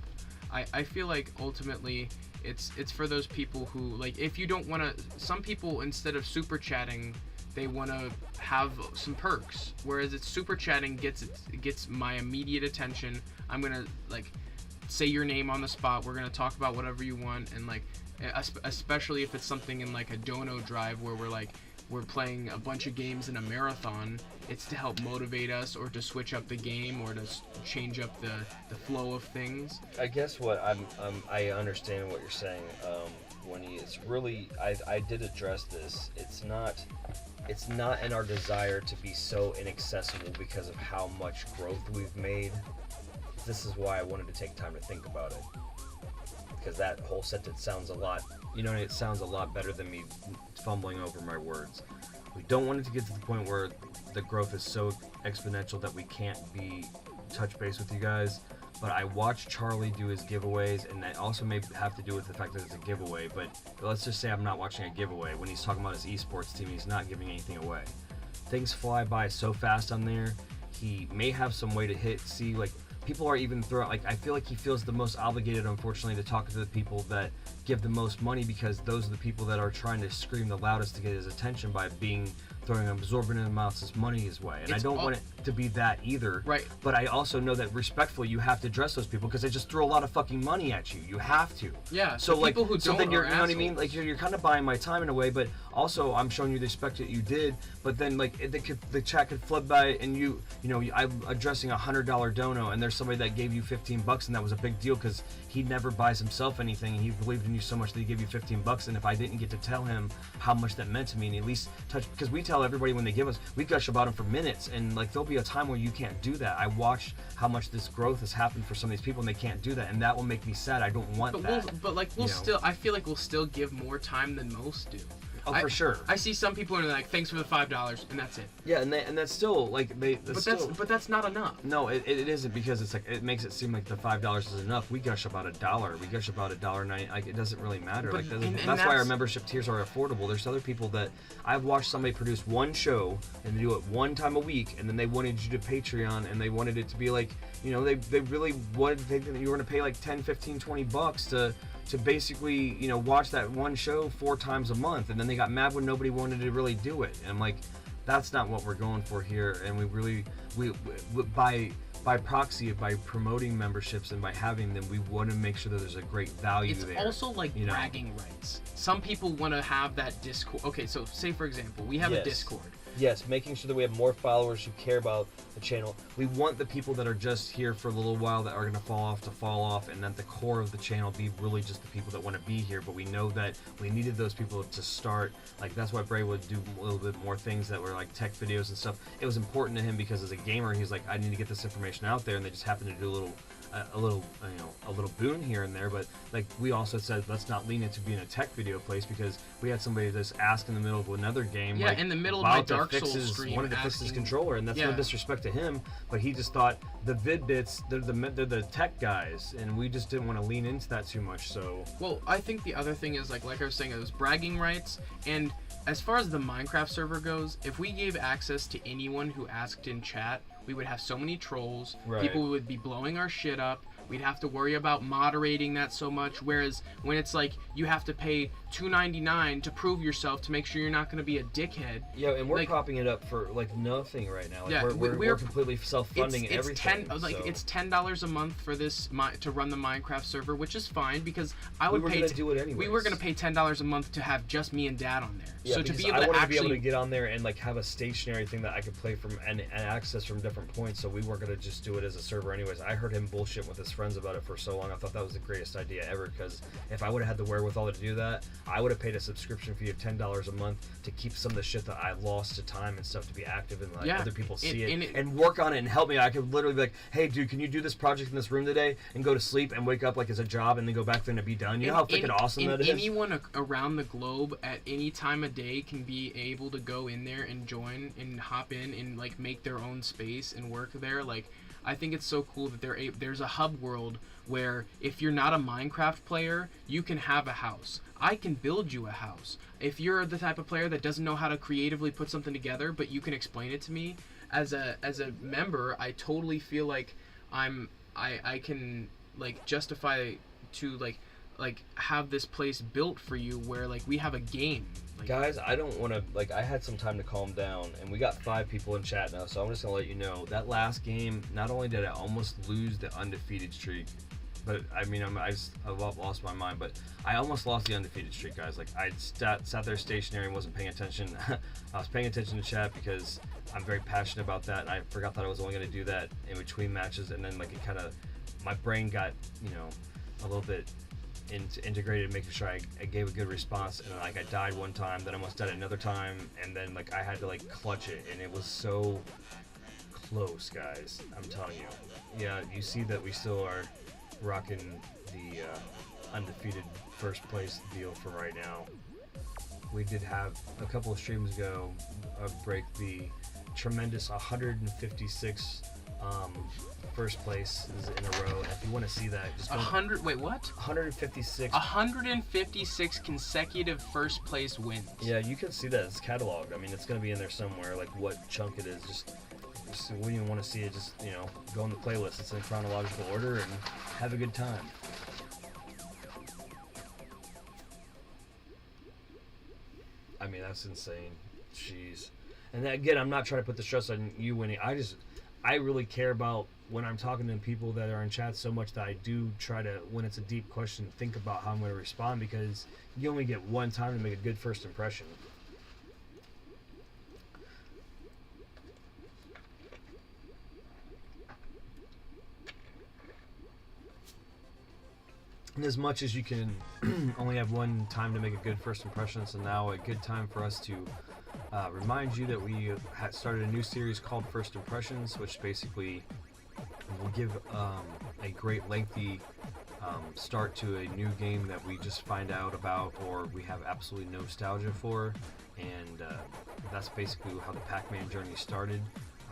S2: I feel like ultimately it's for those people who, like, if you don't want to, some people instead of super chatting, they want to have some perks, whereas it's super chatting gets my immediate attention. I'm gonna like say your name on the spot, we're gonna talk about whatever you want, and like especially if it's something in like a dono drive where we're playing a bunch of games in a marathon, it's to help motivate us or to switch up the game or to change up the flow of things.
S4: I guess what I understand what you're saying. When it's really, I did address this. It's not in our desire to be so inaccessible because of how much growth we've made. This is why I wanted to take time to think about it. Because that whole sentence sounds a lot,
S1: it sounds a lot better than me fumbling over my words. We don't want it to get to the point where the growth is so exponential that we can't touch base with you guys. But I watched Charlie do his giveaways, and that also may have to do with the fact that it's a giveaway. But let's just say I'm not watching a giveaway. When he's talking about his esports team, he's not giving anything away. Things fly by so fast on there. He may have some way to see, like, people are even throwing, like, I feel like he feels the most obligated, unfortunately, to talk to the people that give the most money, because those are the people that are trying to scream the loudest to get his attention by throwing absorbent amounts of money his way. And I don't want it to be that either.
S2: Right.
S1: But I also know that respectfully, you have to address those people because they just throw a lot of fucking money at you. You have to.
S2: Yeah.
S1: So like,
S2: people who
S1: so
S2: don't
S1: then you're,
S2: are
S1: you know what I mean?
S2: assholes.
S1: Like you're kind of buying my time in a way, but also I'm showing you the respect that you did. But then like the chat could flood by and I'm addressing $100 dono and there's somebody that gave you $15 and that was a big deal because he never buys himself anything and he believed in you so much that he gave you $15. And if I didn't get to tell him how much that meant to me and at least touch, because we tell everybody when they give us, we gush about them for minutes, and like there'll be a time where you can't do that. I watch how much this growth has happened for some of these people and they can't do that, and that will make me sad. I don't want that.
S2: I feel like we'll still give more time than most do.
S1: Oh, for sure.
S2: I see some people are like, thanks for the $5, and that's it.
S1: Yeah, and that's still like
S2: But that's not enough.
S1: No, it isn't, because it's like it makes it seem like the $5 is enough. We gush about $1. We gush about $1.90. Like it doesn't really matter.
S2: But,
S1: like that's why our membership tiers are affordable. There's other people that I've watched somebody produce one show and they do it one time a week, and then they wanted you to Patreon and they wanted it to be like, they really wanted to think that you were going to pay like $10, $15, $20 to basically, watch that one show 4 times a month, and then they got mad when nobody wanted to really do it. And I'm like, that's not what we're going for here. And we by proxy, by promoting memberships and by having them, we want to make sure that there's a great value there.
S2: It's also like bragging rights. Some people want to have that Discord. Okay, so say for example, we have a Discord.
S4: Yes, making sure that we have more followers who care about the channel.
S1: We want the people that are just here for a little while that are going to fall off, and that the core of the channel be really just the people that want to be here. But we know that we needed those people to start. Like, that's why Bray would do a little bit more things that were like tech videos and stuff. It was important to him because as a gamer, he's like, I need to get this information out there, and they just happened to do a little boon here and there. But like, we also said, let's not lean into being a tech video place, because we had somebody just ask in the middle of another game,
S2: yeah,
S1: like,
S2: in the middle of my Dark Souls stream,
S1: wanted to fix his controller, and that's no disrespect to him, but he just thought the Vid-Bits, they're the tech guys, and we just didn't want to lean into that too much. So
S2: well, I think the other thing is like I was saying, it was bragging rights. And as far as the Minecraft server goes, if we gave access to anyone who asked in chat, we would have so many trolls.
S1: Right.
S2: People would be blowing our shit up. We'd have to worry about moderating that so much. Whereas when it's like you have to pay $2.99 to prove yourself to make sure you're not going to be a dickhead.
S1: Yeah, and we're propping it up for like nothing right now. Like,
S2: yeah,
S1: we're completely self-funding everything.
S2: It's $10 a month for this to run the Minecraft server, which is fine because I would pay.
S1: Do it anyways.
S2: We were going to pay $10 a month to have just me and Dad on there.
S1: Yeah,
S2: so to be
S1: I
S2: able to
S1: be able to get on there and like have a stationary thing that I could play from and access from different points. So we weren't going to just do it as a server anyways. I heard him bullshit with his
S4: friends about it for so long. I thought that was the greatest idea ever, because if I would have had the wherewithal to do that, I would have paid a subscription fee of $10 a month to keep some of the shit that I lost to time and stuff to be active and like other people see it and work on it and help me. I could literally be like, hey dude, can you do this project in this room today, and go to sleep and wake up like it's a job and then go back there and be done. You know how freaking awesome that is?
S2: Anyone around the globe at any time of day can be able to go in there and join and hop in and like make their own space and work there. Like, I think it's so cool that there's a hub world where if you're not a Minecraft player, you can have a house. I can build you a house. If you're the type of player that doesn't know how to creatively put something together, but you can explain it to me, as a member, I totally feel like I can like justify to like have this place built for you where like we have a game. Like,
S4: guys, I don't want to, like, I had some time to calm down, and we got 5 people in chat now, so I'm just going to let you know, that last game, not only did I almost lose the undefeated streak, but, I mean, I've lost my mind, but I almost lost the undefeated streak, guys. Like, I sat there stationary and wasn't paying attention. I was paying attention to chat because I'm very passionate about that, and I forgot that I was only going to do that in between matches, and then, like, it kind of, my brain got, you know, a little bit integrated, making sure I gave a good response, and like I died one time, then I almost died another time, and then like I had to like clutch it, and it was so close, guys. I'm telling you. Yeah, you see that we still are rocking the undefeated first place deal for right now. We did have a couple of streams ago break the tremendous 156 first place in a row, and if you want to see that, just
S2: 100. Wait, what?
S4: 156.
S2: 156 consecutive first place wins.
S4: Yeah, you can see that it's cataloged. I mean, it's gonna be in there somewhere, like what chunk it is. Just when you want to see it, just, you know, go in the playlist. It's in chronological order and have a good time. I mean, that's insane. Jeez. And that, again, I'm not trying to put the stress on you winning. I really care about when I'm talking to people that are in chat so much that I do try to, when it's a deep question, think about how I'm going to respond, because you only get one time to make a good first impression. And as much as you can only have one time to make a good first impression, so now a good time for us to remind you that we had started a new series called First Impressions, which basically will give a great lengthy start to a new game that we just find out about or we have absolutely no nostalgia for, and that's basically how the PACMAN journey started.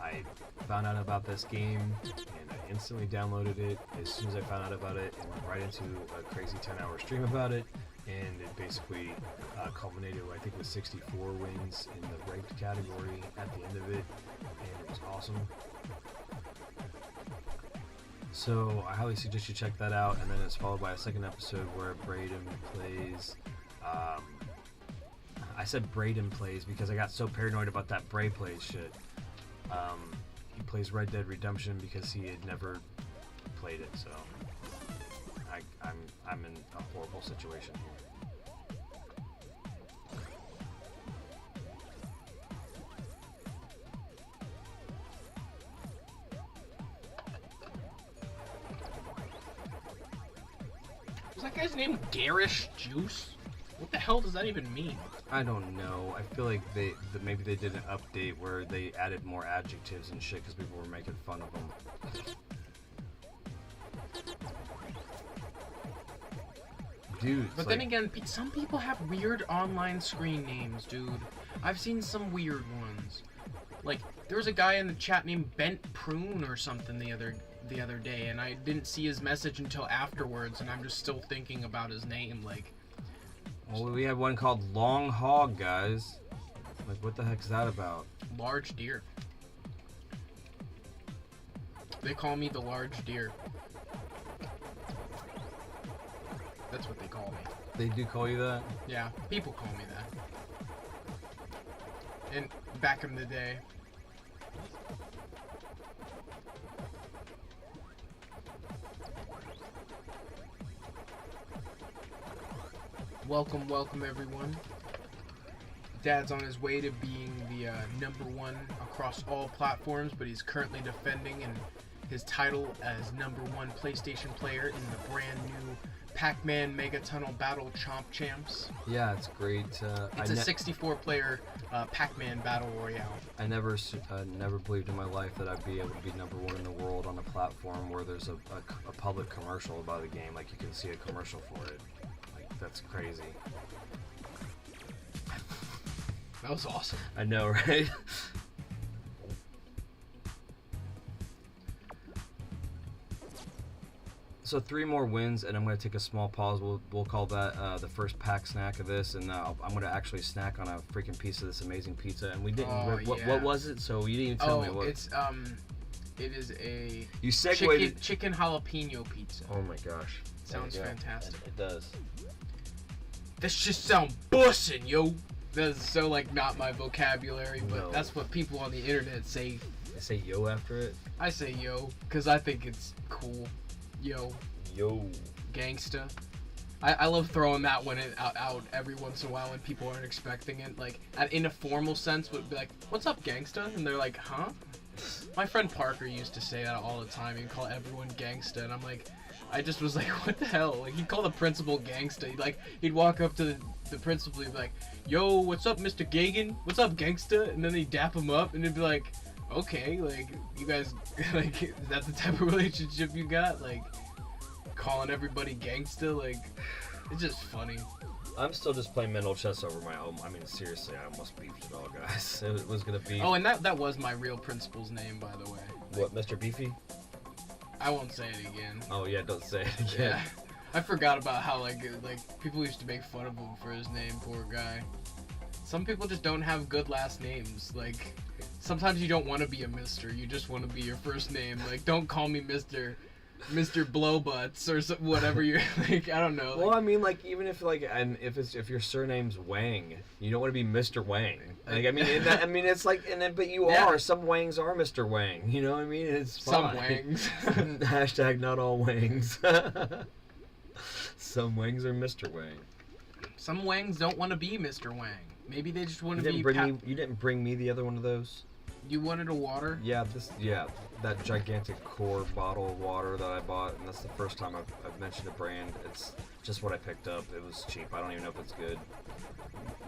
S4: I found out about this game and I instantly downloaded it. As soon as I found out about it, I went right into a crazy 10-hour stream about it, and it basically culminated, I think, with 64 wins in the ranked category at the end of it, and it was awesome. So I highly suggest you check that out, and then it's followed by a second episode where Braden plays. I said Braden plays because I got so paranoid about that Bray plays shit. He plays Red Dead Redemption because he had never played it, so I'm in a horrible situation here.
S2: Is that guy's name Garish Juice? What the hell does that even mean?
S1: I don't know. I feel like maybe they did an update where they added more adjectives and shit because people were making fun of them. Dude,
S2: but then again, some people have weird online screen names, dude. I've seen some weird ones. Like, there was a guy in the chat named Bent Prune or something the other day, and I didn't see his message until afterwards, and I'm just still thinking about his name, like.
S1: Well, we have one called Long Hog, guys. Like, what the heck is that about?
S2: Large deer. They call me the large deer. That's what they call me.
S1: They do call you that?
S2: Yeah, people call me that. And back in the day. Welcome everyone. Dad's on his way to being the #1 across all platforms, but he's currently defending and his title as #1 PlayStation player in the brand new PACMAN Mega Tunnel Battle Chomp Champs.
S1: Yeah, it's great.
S2: It's a 64-player Pac-Man Battle Royale.
S1: I never believed in my life that I'd be able to be #1 in the world on a platform where there's a public commercial about the game. Like, you can see a commercial for it. Like, that's crazy.
S2: That was awesome.
S1: I know, right? So 3 more wins, and I'm going to take a small pause. We'll call that the first pack snack of this, and I'm going to actually snack on a freaking piece of this amazing pizza. And we didn't. What was it? So you didn't even tell me what.
S2: It is a
S1: you segued
S2: chicken jalapeno pizza.
S1: Oh my gosh,
S2: sounds fantastic.
S4: It does.
S2: This just sound bussin', yo. That's so like not my vocabulary, but
S1: No.
S2: that's what people on the internet say.
S1: They say yo after it.
S2: I say yo because I think it's cool. Yo, gangsta. I love throwing that one out every once in a while when people aren't expecting it. Like, in a formal sense, would be like, "What's up, gangsta?" And they're like, "Huh?" My friend Parker used to say that all the time. He'd call everyone gangsta, and I'm like, I just was like, what the hell? Like, he'd call the principal gangsta. He'd walk up to the principal, he'd be like, "Yo, what's up, Mr. Gagan? What's up, gangsta?" And then he'd dap him up, and it'd be like, okay, like, you guys, like, is that the type of relationship you got? Like, calling everybody gangsta? Like, it's just funny.
S4: I'm still just playing mental chess over my own. I mean, seriously, I almost beefed it all, guys. It was gonna be.
S2: Oh, and that was my real principal's name, by the way.
S4: What, Mr. Beefy?
S2: I won't say it again.
S1: Oh yeah, don't say it again.
S2: Yeah. I forgot about how, like, people used to make fun of him for his name, poor guy. Some people just don't have good last names. Like, sometimes you don't want to be a mister, you just want to be your first name. Like, don't call me Mr. Blowbutts or whatever you're, like, I don't know.
S1: Well, I mean, like, even if, like, and if your surname's Wang, you don't want to be Mr. Wang. Like, I mean, it's like, but you
S2: Yeah.
S1: are. Some Wangs are Mr. Wang. You know what I mean? It's
S2: Some
S1: fine.
S2: Wangs.
S1: Hashtag not all Wangs. Some Wangs are Mr. Wang.
S2: Some Wangs don't want to be Mr. Wang. Maybe they just want
S1: You
S2: to
S1: didn't
S2: be.
S1: bring me. You didn't bring me the other one of those.
S2: You wanted a water?
S1: Yeah, that gigantic core bottle of water that I bought, and that's the first time I've mentioned a brand. It's just what I picked up. It was cheap. I don't even know if it's good.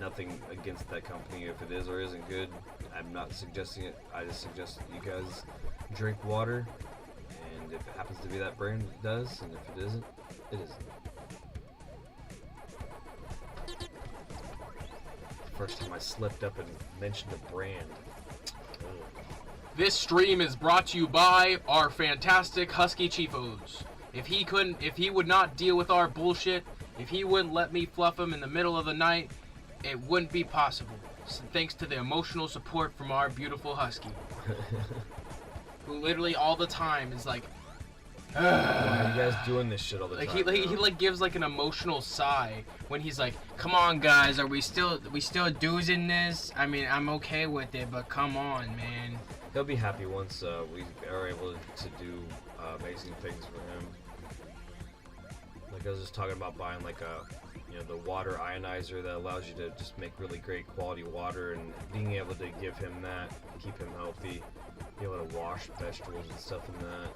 S1: Nothing against that company. If it is or isn't good, I'm not suggesting it. I just suggest that you guys drink water, and if it happens to be that brand, it does, and if it isn't, it isn't. First time I slipped up and mentioned a brand.
S3: This stream is brought to you by our fantastic Husky Chiefos. If he would not deal with our bullshit, if he wouldn't let me fluff him in the middle of the night, it wouldn't be possible. So thanks to the emotional support from our beautiful Husky, who literally all the time is like,
S1: Why are you guys doing this shit all the
S3: like
S1: time?
S3: he like gives like an emotional sigh when he's like, "Come on, guys, are we still doozing this? I mean, I'm okay with it, but come on, man."
S1: He'll be happy once we are able to do amazing things for him. Like, I was just talking about buying like the water ionizer that allows you to just make really great quality water, and being able to give him that, keep him healthy, be able to wash vegetables and stuff in that.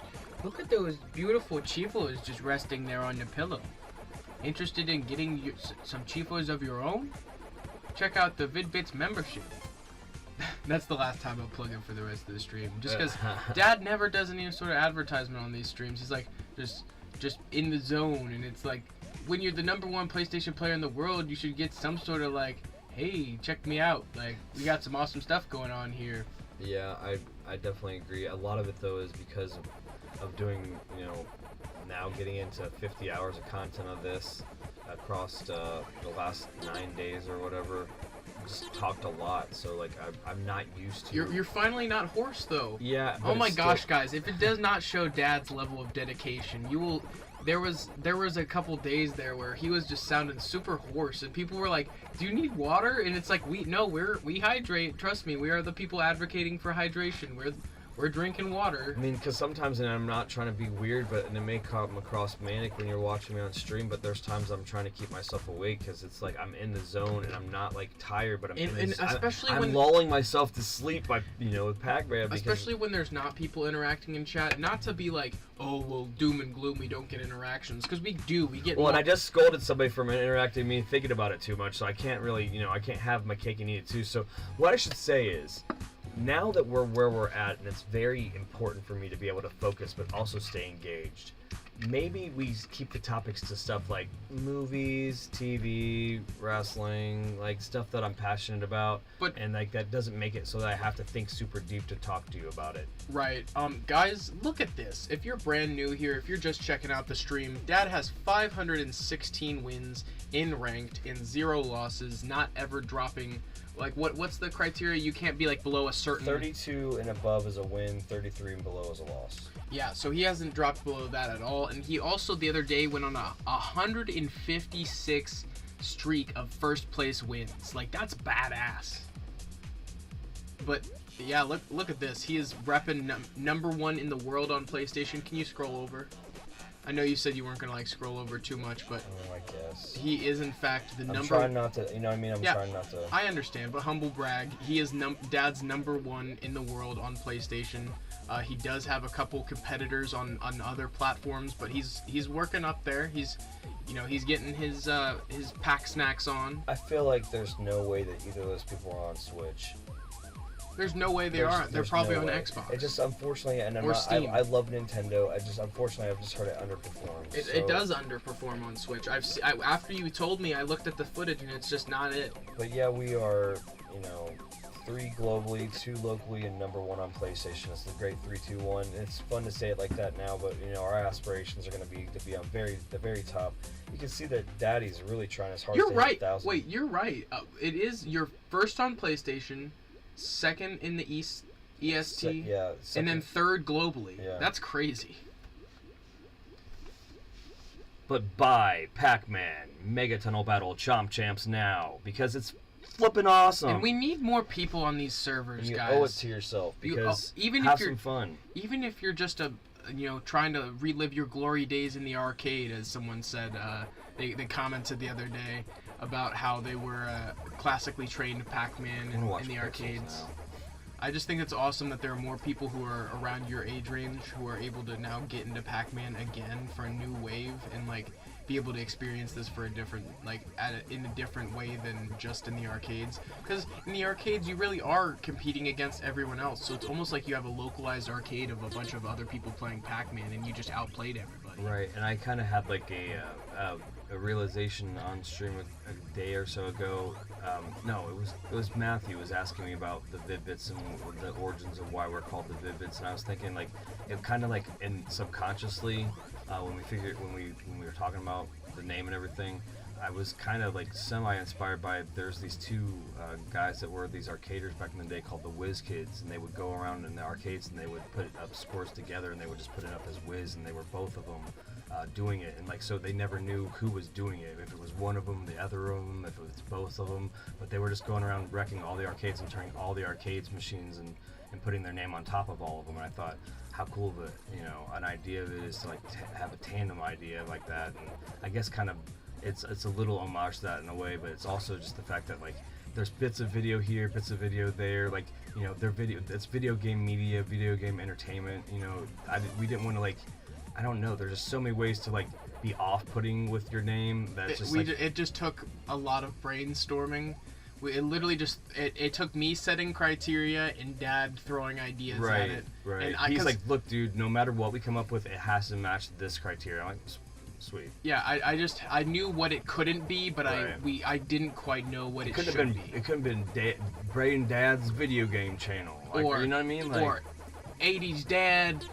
S2: Look at those beautiful Chifos just resting there on the pillow. Interested in getting some Chifos of your own? Check out the Vid-Bits membership. That's the last time I'll plug in for the rest of the stream. Just because Dad never does any sort of advertisement on these streams. He's like, just in the zone. And it's like, when you're the #1 PlayStation player in the world, you should get some sort of like, hey, check me out. Like, we got some awesome stuff going on here.
S1: Yeah, I definitely agree. A lot of it though is because of doing, now getting into 50 hours of content of this across the last 9 days or whatever. Just talked a lot, so like I'm not used to.
S2: You're finally not hoarse though.
S1: Yeah. But
S2: Oh my
S1: it's
S2: gosh,
S1: still...
S2: guys! If it does not show Dad's level of dedication, you will. There was a couple days there where he was just sounding super hoarse, and people were like, "Do you need water?" And it's like, we hydrate. Trust me, we are the people advocating for hydration. We're drinking water.
S1: I mean, because sometimes, and I'm not trying to be weird, but and it may come across manic when you're watching me on stream, but there's times I'm trying to keep myself awake because it's like I'm in the zone and I'm not like tired, but I'm lulling myself to sleep by with PACMAN.
S2: Especially when there's not people interacting in chat. Not to be like, oh well, doom and gloom, we don't get interactions, because we do. We get.
S1: Well, and I just scolded somebody for interacting me thinking about it too much, so I can't really, I can't have my cake and eat it too. So what I should say is, now that we're where we're at, and it's very important for me to be able to focus but also stay engaged, maybe we keep the topics to stuff like movies, TV, wrestling, like stuff that I'm passionate about, and like that doesn't make it so that I have to think super deep to talk to you about it.
S2: Right. Guys, look at this. If you're brand new here, if you're just checking out the stream, Dad has 516 wins in ranked and 0 losses, not ever dropping. Like, what's the criteria? You can't be, like, below a certain...
S4: 32 and above is a win, 33 and below is a loss.
S2: Yeah, so he hasn't dropped below that at all. And he also, the other day, went on a 156 streak of first-place wins. Like, that's badass. But, yeah, look at this. He is repping number 1 in the world on PlayStation. Can you scroll over? I know you said you weren't going to, like, scroll over too much, but...
S4: I guess.
S2: He is, in fact, the number...
S4: I'm trying not to, I'm trying not to...
S2: I understand, but humble brag. He is Dad's number 1 in the world on PlayStation. He does have a couple competitors on other platforms, but he's working up there. He's getting his pack snacks on.
S4: I feel like there's no way that either of those people are on Switch.
S2: There's no way they aren't. They're probably on Xbox.
S4: It just, unfortunately, and
S2: Steam.
S4: I love Nintendo. Unfortunately, I've just heard it underperform.
S2: It does underperform on Switch. After you told me, I looked at the footage and it's just not it.
S4: But yeah, we are, 3 globally, 2 locally, and number 1 on PlayStation. It's the great 3-2-1. It's fun to say it like that now, but our aspirations are going to be on the very top. You can see that Daddy's really trying his hardest.
S2: You're right. Wait, you're right. It is your first on PlayStation. Second in the EST, and then 3rd globally.
S4: Yeah.
S2: That's crazy.
S1: But buy Pac-Man Mega Tunnel Battle Chomp Champs now, because it's flipping awesome.
S2: And we need more people on these servers,
S4: you
S2: guys.
S4: You owe it to yourself, because have some fun.
S2: Even if you're just trying to relive your glory days in the arcade, as someone said, they commented the other day about how they were classically trained Pac-Man in the arcades. I just think it's awesome that there are more people who are around your age range who are able to now get into Pac-Man again for a new wave and like be able to experience this for a different, in a different way than just in the arcades. Because in the arcades, you really are competing against everyone else. So it's almost like you have a localized arcade of a bunch of other people playing Pac-Man, and you just outplayed everybody.
S1: Right, and I kind of had like a realization on stream a day or so ago. No, it was Matthew was asking me about the Vid-Bits and the origins of why we're called the Vid-Bits, and I was thinking like it kind of like subconsciously when we were talking about the name and everything, I was kind of like semi-inspired by there's these 2 guys that were these arcaders back in the day called the Whiz Kids, and they would go around in the arcades and they would put up scores together and they would just put it up as Whiz, and they were both of them doing it, and so they never knew who was doing it, if it was one of them, the other of them, if it was both of them, but they were just going around wrecking all the arcades and turning all the arcades machines and putting their name on top of all of them. And I thought, how cool of an idea it is to have a tandem idea like that. And I guess kind of it's a little homage to that in a way, but it's also just the fact that there's bits of video here, bits of video there, it's video game media, video game entertainment. We didn't want to I don't know. There's just so many ways to be off-putting with your name. That's
S2: it just took a lot of brainstorming. It literally just it took me setting criteria and Dad throwing ideas at it.
S1: Right. And he's like, look, dude. No matter what we come up with, it has to match this criteria. I'm like, sweet.
S2: Yeah. I knew what it couldn't be, but I didn't quite know what it should be.
S1: It couldn't have been Bray and Dad's video game channel.
S2: Or
S1: you know what I mean?
S2: Or 80s Dad.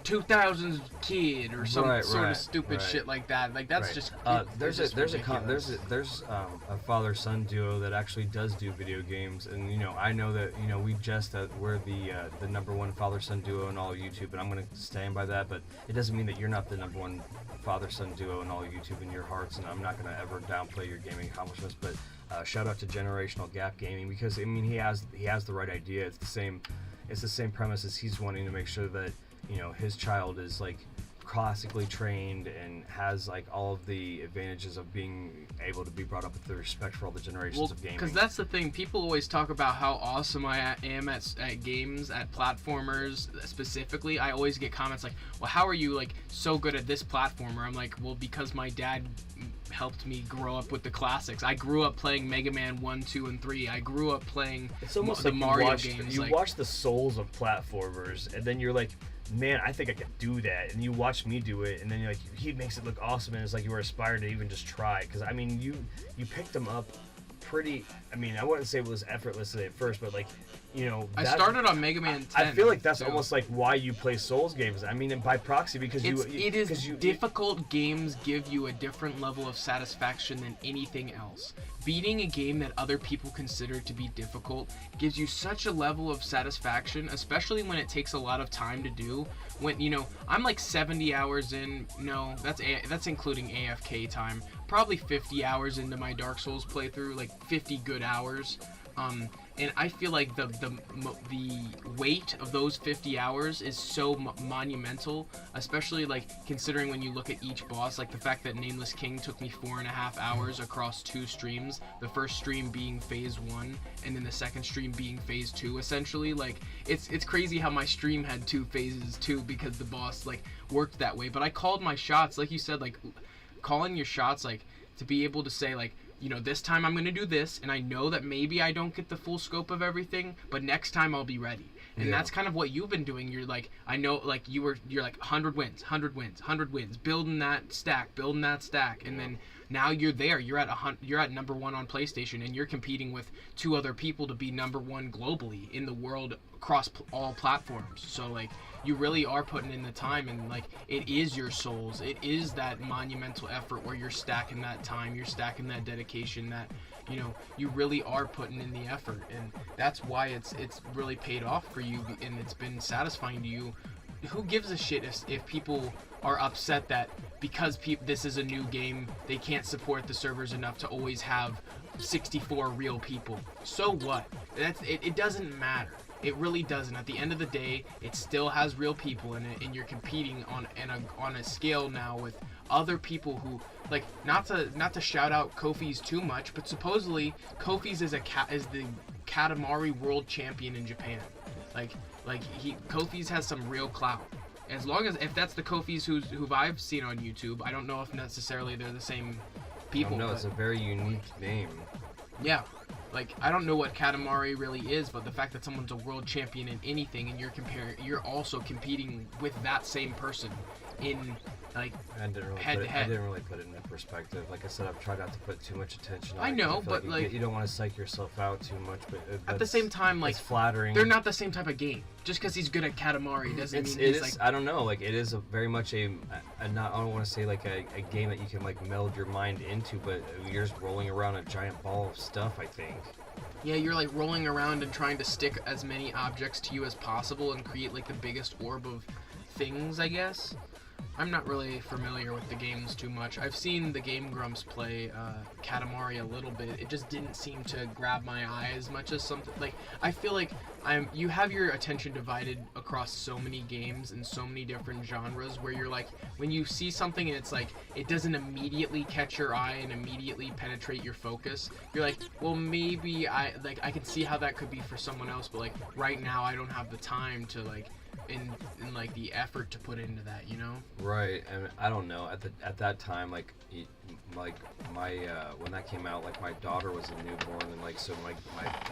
S2: 2000s kid or some sort of stupid shit like that. That's just
S1: there's a father-son duo that actually does do video games, and I know that we jest that we're the number 1 father-son duo in all of YouTube, and I'm gonna stand by that. But it doesn't mean that you're not the number 1 father-son duo in all of YouTube in your hearts, and I'm not gonna ever downplay your gaming accomplishments. But shout out to Generational Gap Gaming, because he has the right idea. It's the same. it's the same premise as he's wanting to make sure that, you know, his child is like classically trained and has like all of the advantages of being able to be brought up with the respect for all the generations of gaming.
S2: Because that's the thing, people always talk about how awesome I am at games, at platformers specifically. I always get comments like, well, how are you like so good at this platformer? I'm like, well, because my dad helped me grow up with the classics. I grew up playing Mega Man 1, 2, and 3. I grew up playing
S1: it's almost
S2: the
S1: like
S2: Mario
S1: games.
S2: games.
S1: You
S2: like,
S1: watch the souls of platformers, and then you're like, man, I think I could do that. And you watch me do it, and then you're like, he makes it look awesome, and it's like you were inspired to even just try. Because I mean, you picked them up pretty. I mean, I wouldn't say it was effortlessly at first, but like, you know,
S2: I started on Mega Man 10.
S1: I feel like that's
S2: too.
S1: almost like why you play Souls games. I mean, and by proxy, because
S2: difficult games give you a different level of satisfaction than anything else. Beating a game that other people consider to be difficult gives you such a level of satisfaction, especially when it takes a lot of time to do. When, you know, I'm like 70 hours in. No, that's including AFK time. Probably 50 hours into my Dark Souls playthrough, like 50 good hours. And I feel like the weight of those 50 hours is so monumental, especially like considering when you look at each boss, like the fact that Nameless King took me 4.5 hours across 2 streams, the first stream being phase 1 and then the second stream being phase 2 essentially. Like it's crazy how my stream had 2 phases too, because the boss like worked that way. But I called my shots, like you said, like calling your shots, like to be able to say like, you know, this time I'm going to do this, and I know that maybe I don't get the full scope of everything, but next time I'll be ready. And that's kind of what you've been doing. You're like, I know, like you're like 100 wins, 100 wins, 100 wins, building that stack, and then now you're there. You're at number 1 on PlayStation, and you're competing with 2 other people to be number 1 globally in the world across all platforms. So like, you really are putting in the time, and like, it is your souls. It is that monumental effort where you're stacking that time, you're stacking that dedication, that, you know, you really are putting in the effort, and that's why it's really paid off for you, and it's been satisfying to you. Who gives a shit if people are upset that because this is a new game, they can't support the servers enough to always have 64 real people? So what? It doesn't matter. It really doesn't. At the end of the day, it still has real people in it, and you're competing on a scale now with other people who, like, not to shout out Kofi's too much, but supposedly Kofi's is the Katamari world champion in Japan. Kofi's has some real clout. As long as, if that's the Kofi's who I've seen on YouTube, I don't know if necessarily they're the same people.
S1: No, it's a very unique name.
S2: Yeah. Like, I don't know what Katamari really is, but the fact that someone's a world champion in anything, and you're also competing with that same person in, like, head to head.
S1: I didn't really put it into perspective. Like I said, I've tried not to put too much attention on it.
S2: I know, but
S1: like you don't want to psych yourself out too much. But
S2: at the same time, like,
S1: it's flattering.
S2: They're not the same type of game. Just because he's good at Katamari doesn't mean he's like.
S1: I don't know. Like, it is very much I don't want to say like a game that you can like meld your mind into, but you're just rolling around a giant ball of stuff, I think.
S2: Yeah, you're like rolling around and trying to stick as many objects to you as possible and create like the biggest orb of things, I guess. I'm not really familiar with the games too much. I've seen the Game Grumps play Katamari a little bit. It just didn't seem to grab my eye as much as something like, I feel like you have your attention divided across so many games and so many different genres, where you're like, when you see something and it's like it doesn't immediately catch your eye and immediately penetrate your focus, you're like, well, maybe I can see how that could be for someone else, but like right now I don't have the time to like in like the effort to put into that, you know?
S1: Right, and I don't know, at that time, like my when that came out, like my daughter was a newborn, and like so my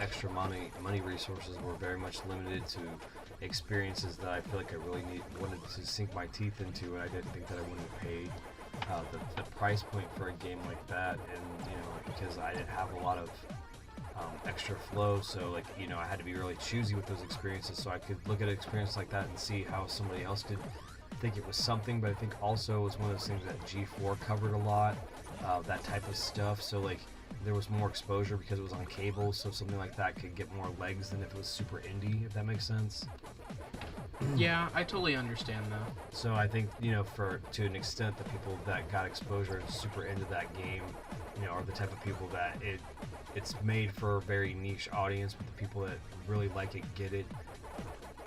S1: extra money resources were very much limited to experiences that I feel like I really wanted to sink my teeth into, and I didn't think that I wouldn't have paid the price point for a game like that, and you know, because I didn't have a lot of extra flow, so like, you know, I had to be really choosy with those experiences, so I could look at an experience like that and see how somebody else could think it was something. But I think also it was one of those things that G4 covered a lot, that type of stuff, so like there was more exposure because it was on cable, so something like that could get more legs than if it was super indie, if that makes sense.
S2: Yeah, I totally understand though.
S1: So I think, you know, to an extent, the people that got exposure and super into that game, you know, are the type of people that it's made for a very niche audience, but the people that really like it get it.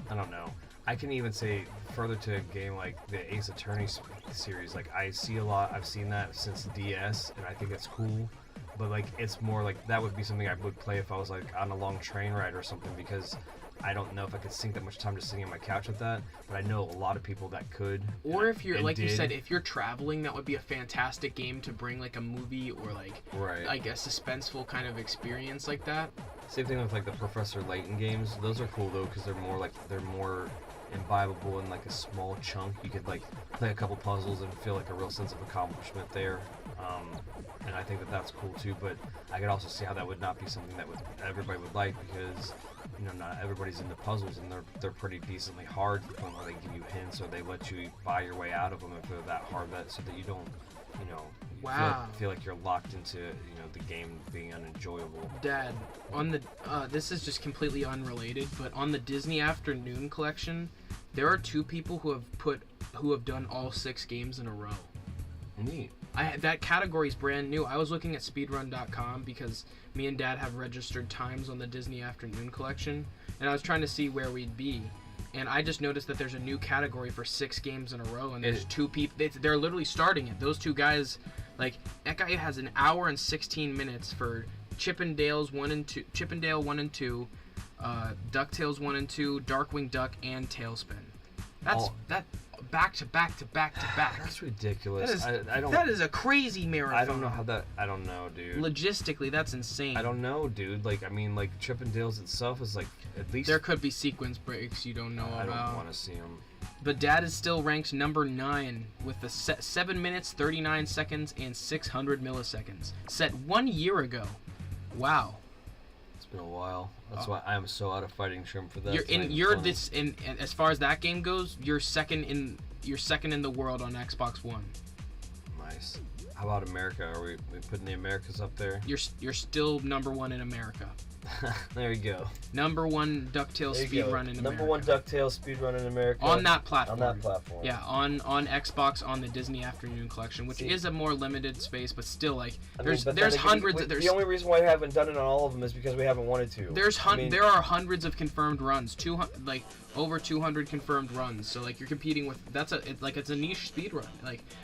S1: I don't know. I can even say further to a game like the Ace Attorney series. Like I see a lot. I've seen that since DS, and I think it's cool. But like it's more like that would be something I would play if I was like on a long train ride or something, because I don't know if I could sink that much time just sitting on my couch with that, but I know a lot of people that could.
S3: Or if you're,
S1: and
S3: like you
S1: did.
S3: said, if you're traveling, that would be a fantastic game to bring like a movie or like a suspenseful kind of experience like that.
S1: Same thing with like the Professor Layton games. Those are cool though because they're more imbibable in like a small chunk. You could like play a couple puzzles and feel like a real sense of accomplishment there. And I think that that's cool too. But I could also see how that would not be something that everybody would like, because not everybody's into puzzles, and they're pretty decently hard to the point where they give you hints or they let you buy your way out of them if they're that hard, so that you don't feel like you're locked into the game being unenjoyable.
S3: Dad, on the this is just completely unrelated, but on the Disney Afternoon collection, there are 2 people who have done all 6 games in a row.
S1: Neat.
S3: That category is brand new. I was looking at speedrun.com because me and Dad have registered times on the Disney Afternoon collection, and I was trying to see where we'd be. And I just noticed that there's a new category for 6 games in a row, and there's 2 people. They're literally starting it. Those 2 guys, like that guy has an hour and 16 minutes for Chippendale 1 and 2, DuckTales 1 and 2, Darkwing Duck, and Tailspin. That back to back to back to back.
S1: That's ridiculous.
S3: That is a crazy marathon.
S1: I don't know how that. I don't know, dude.
S3: Logistically, that's insane.
S1: I don't know, dude. Like, I mean, like Chippendales itself is like at least.
S3: There could be sequence breaks you don't know about.
S1: I don't want to see them.
S3: But Dad is still ranked number 9 with the 7 minutes, 39 seconds, and 600 milliseconds. Set 1 year ago. Wow.
S1: It's been a while. That's why I am so out of fighting shrimp for that.
S3: And as far as that game goes, you're second in the world on Xbox One.
S1: Nice. How about America? Are we putting the Americas up there?
S3: You're still number 1 in America.
S1: There you go.
S3: Number 1 DuckTales speedrun in America.
S4: Number 1 DuckTales speedrun in America.
S3: On that platform.
S4: Yeah,
S3: on Xbox on the Disney Afternoon collection, which is a more limited space, but still like there's hundreds.
S4: The only reason why I haven't done it on all of them is because we haven't wanted to.
S3: There are hundreds of confirmed runs, over 200 confirmed runs. So like you're competing with it's a niche speedrun.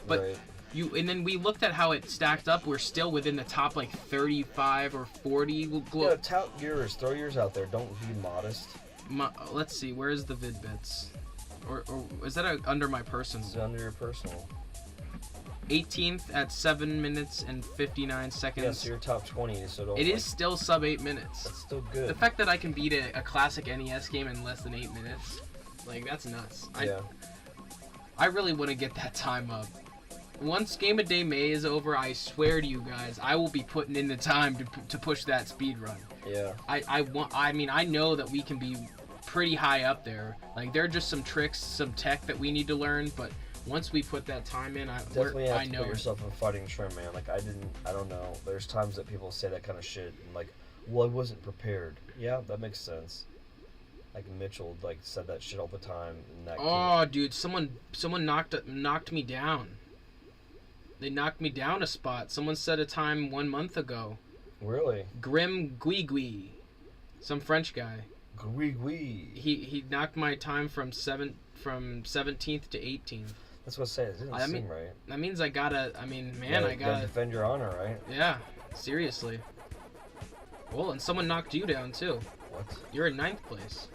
S4: Right.
S3: And then we looked at how it stacked up. We're still within the top 35 or 40.
S4: Tout yours. Throw yours out there. Don't be modest.
S3: Let's see. Where is the Vid-Bits? Or is that under my personal?
S4: It's under your personal.
S3: 18th at 7 minutes and 59 seconds.
S4: Yeah, so you're top 20. So don't.
S3: It is still sub 8 minutes.
S4: That's still good.
S3: The fact that I can beat a classic NES game in less than 8 minutes, that's nuts.
S4: Yeah.
S3: I really want to get that time up. Once Game of Day May is over, I swear to you guys, I will be putting in the time to push that speed run.
S4: Yeah.
S3: I know that we can be pretty high up there. Like there are just some tricks, some tech that we need to learn, but once we put that time in,
S4: definitely have to put yourself in fighting trim, man. Like I don't know. There's times that people say that kind of shit and I wasn't prepared. Yeah, that makes sense. Like Mitchell said that shit all the time in that game.
S3: Dude, someone knocked me down. They knocked me down a spot. Someone set a time 1 month ago.
S4: Really?
S3: Grim Guigui. Some French guy.
S4: Guigui.
S3: He knocked my time from 17th to 18th.
S4: That's what I said. It doesn't seem right.
S3: That means I gotta
S4: defend your honor, right?
S3: Yeah, seriously. Well, and someone knocked you down too.
S4: What?
S3: You're in 9th place.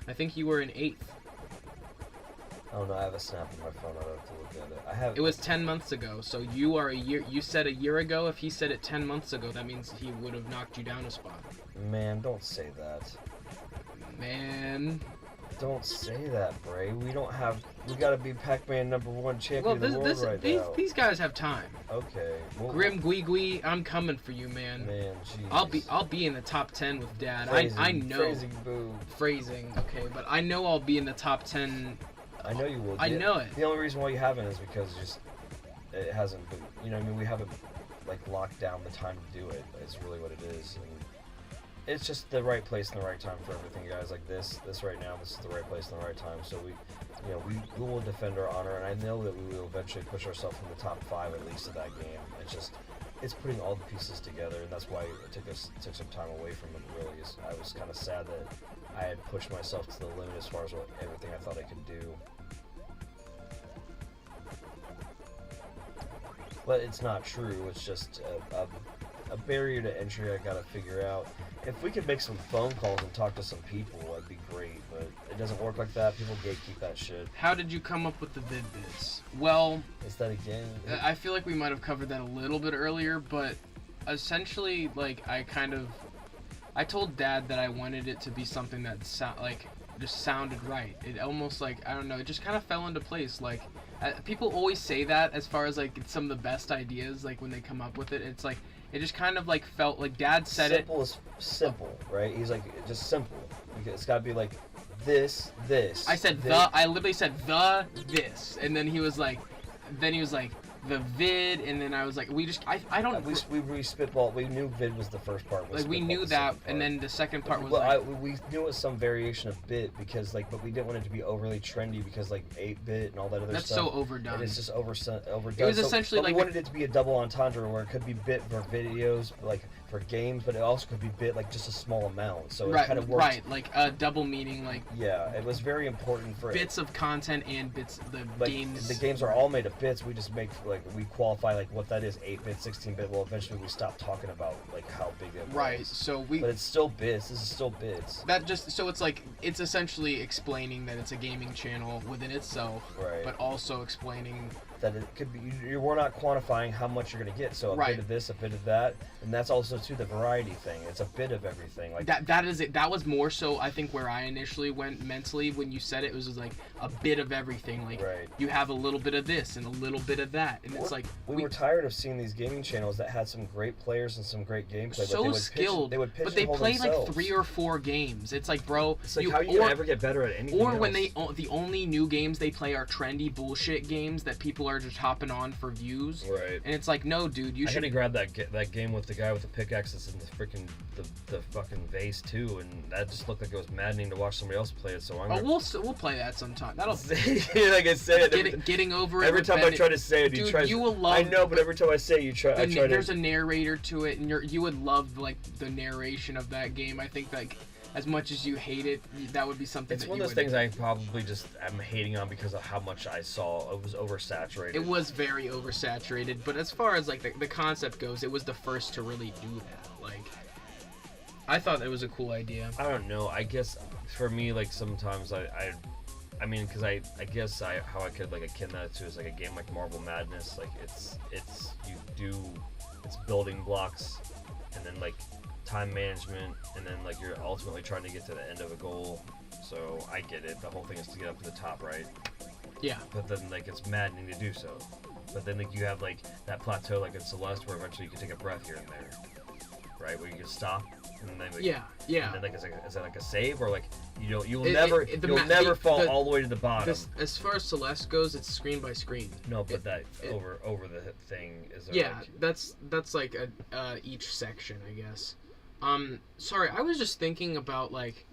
S3: I think you were in 8th.
S4: I don't know. I have a snap on my phone. I don't have to look at it.
S3: It was 10 months ago, so you are a year. You said a year ago. If he said it 10 months ago, that means he would have knocked you down a spot.
S4: Man, don't say that.
S3: Man.
S4: Don't say that, Bray. We gotta be PACMAN #1 champion of the world right now.
S3: These guys have time.
S4: Okay.
S3: Grim Guigui, I'm coming for you, man.
S4: Man, jeez.
S3: I'll be in the top 10 with Dad.
S4: Phrasing,
S3: I know.
S4: Phrasing, boo.
S3: Phrasing, okay, but I know I'll be in the top 10.
S4: I know you will.
S3: I know it.
S4: The only reason why you haven't is because it hasn't been. We haven't locked down the time to do it. It's really what it is. And it's just the right place and the right time for everything, guys. Like this right now, this is the right place and the right time. So we will defend our honor, and I know that we will eventually push ourselves in the top 5 at least of that game. it's putting all the pieces together, and that's why it took some time away from it. Really, I was kind of sad that I had pushed myself to the limit as far as everything I thought I could do. But it's not true. It's just a barrier to entry I gotta figure out. If we could make some phone calls and talk to some people, that'd be great. But it doesn't work like that. People gatekeep that shit.
S2: How did you come up with the Vid-Bits? Well,
S4: Is that again?
S2: I feel like we might have covered that a little bit earlier, but essentially, like, I told Dad that I wanted it to be something that just sounded right. It almost, like, I don't know, it just kind of fell into place. Like, people always say that as far as, like, some of the best ideas, like, when they come up with it. It's like, it just kind of, like, felt like Dad said it.
S4: Simple is simple, right? He's like, just simple. It's gotta be like this.
S2: I said
S4: this.
S2: I literally said this, and then he was like, the vid, and then I was like, we don't.
S4: We spitballed. We knew vid was the first part.
S2: Like, we knew that, and then the second part was
S4: we knew it was some variation of bit because but we didn't want it to be overly trendy because 8-bit and all that other
S2: that's
S4: stuff.
S2: so overdone.
S4: And it's just overdone.
S2: It was essentially
S4: we
S2: like
S4: wanted it to be a double entendre where it could be bit for videos, like for games, but it also could be bit like just a small amount. So it kind of worked.
S2: Right, like a double meaning, like
S4: yeah, it was very important for
S2: bits of content and bits games.
S4: The games are all made of bits. We just make we qualify like what that is, 8-bit, 16-bit. Well, eventually we stopped talking about like how big it was.
S2: Right. So
S4: But it's still bits. This is still bits.
S2: That just so it's like it's essentially explaining that it's a gaming channel within itself,
S4: right?
S2: But also explaining
S4: that it could be. We're not quantifying how much you're gonna get. So a bit of this, a bit of that, and that's also too the variety thing. It's a bit of everything. Like
S2: that is it. That was more so I think where I initially went mentally when you said it. It was just like a bit of everything. Like you have a little bit of this and a little bit of that, and it's like
S4: we were tired of seeing these gaming channels that had some great players and some great gameplay.
S2: So
S4: but they would
S2: skilled,
S4: pitch
S2: but they play
S4: themselves.
S2: like 3 or 4 games. It's like, bro,
S4: it's like how you ever get better at anything.
S2: Or
S4: else?
S2: when the only new games they play are trendy bullshit games that people are just hopping on for views.
S4: Right.
S2: And it's like, no, dude, you should.
S4: I should have grabbed that game with the guy with the pickaxes and the freaking the fucking vase too, and that just looked like it was maddening to watch somebody else play it. So
S2: we'll play that sometime. That'll.
S4: Like I said,
S2: getting over it.
S4: Every time I try to say it,
S2: dude,
S4: you try.
S2: You will love.
S4: I know, but every time I say it, you try. I try
S2: there's a narrator to it, and you would love like the narration of that game. I think like as much as you hate it, that would be something.
S4: It's one of those things I probably just am hating on because of how much I saw. It was oversaturated.
S2: It was very oversaturated, but as far as like the concept goes, it was the first to really do that. Like, I thought it was a cool idea.
S4: I don't know. I guess for me, like sometimes I mean, because I guess how I could like akin that to is like a game like Marble Madness. Like it's building blocks, and then like time management, and then like you're ultimately trying to get to the end of a goal. So I get it. The whole thing is to get up to the top, right?
S2: Yeah.
S4: But then like it's maddening to do so. But then like you have like that plateau like in Celeste where eventually you can take a breath here and there, right? Where you can stop. And then, like,
S2: yeah.
S4: And then like is it like a save or like you'll never fall all the way to the bottom.
S2: As far as Celeste goes, it's screen by screen.
S4: No, but over the thing is.
S2: That's like each section, I guess. Sorry, I was just thinking about like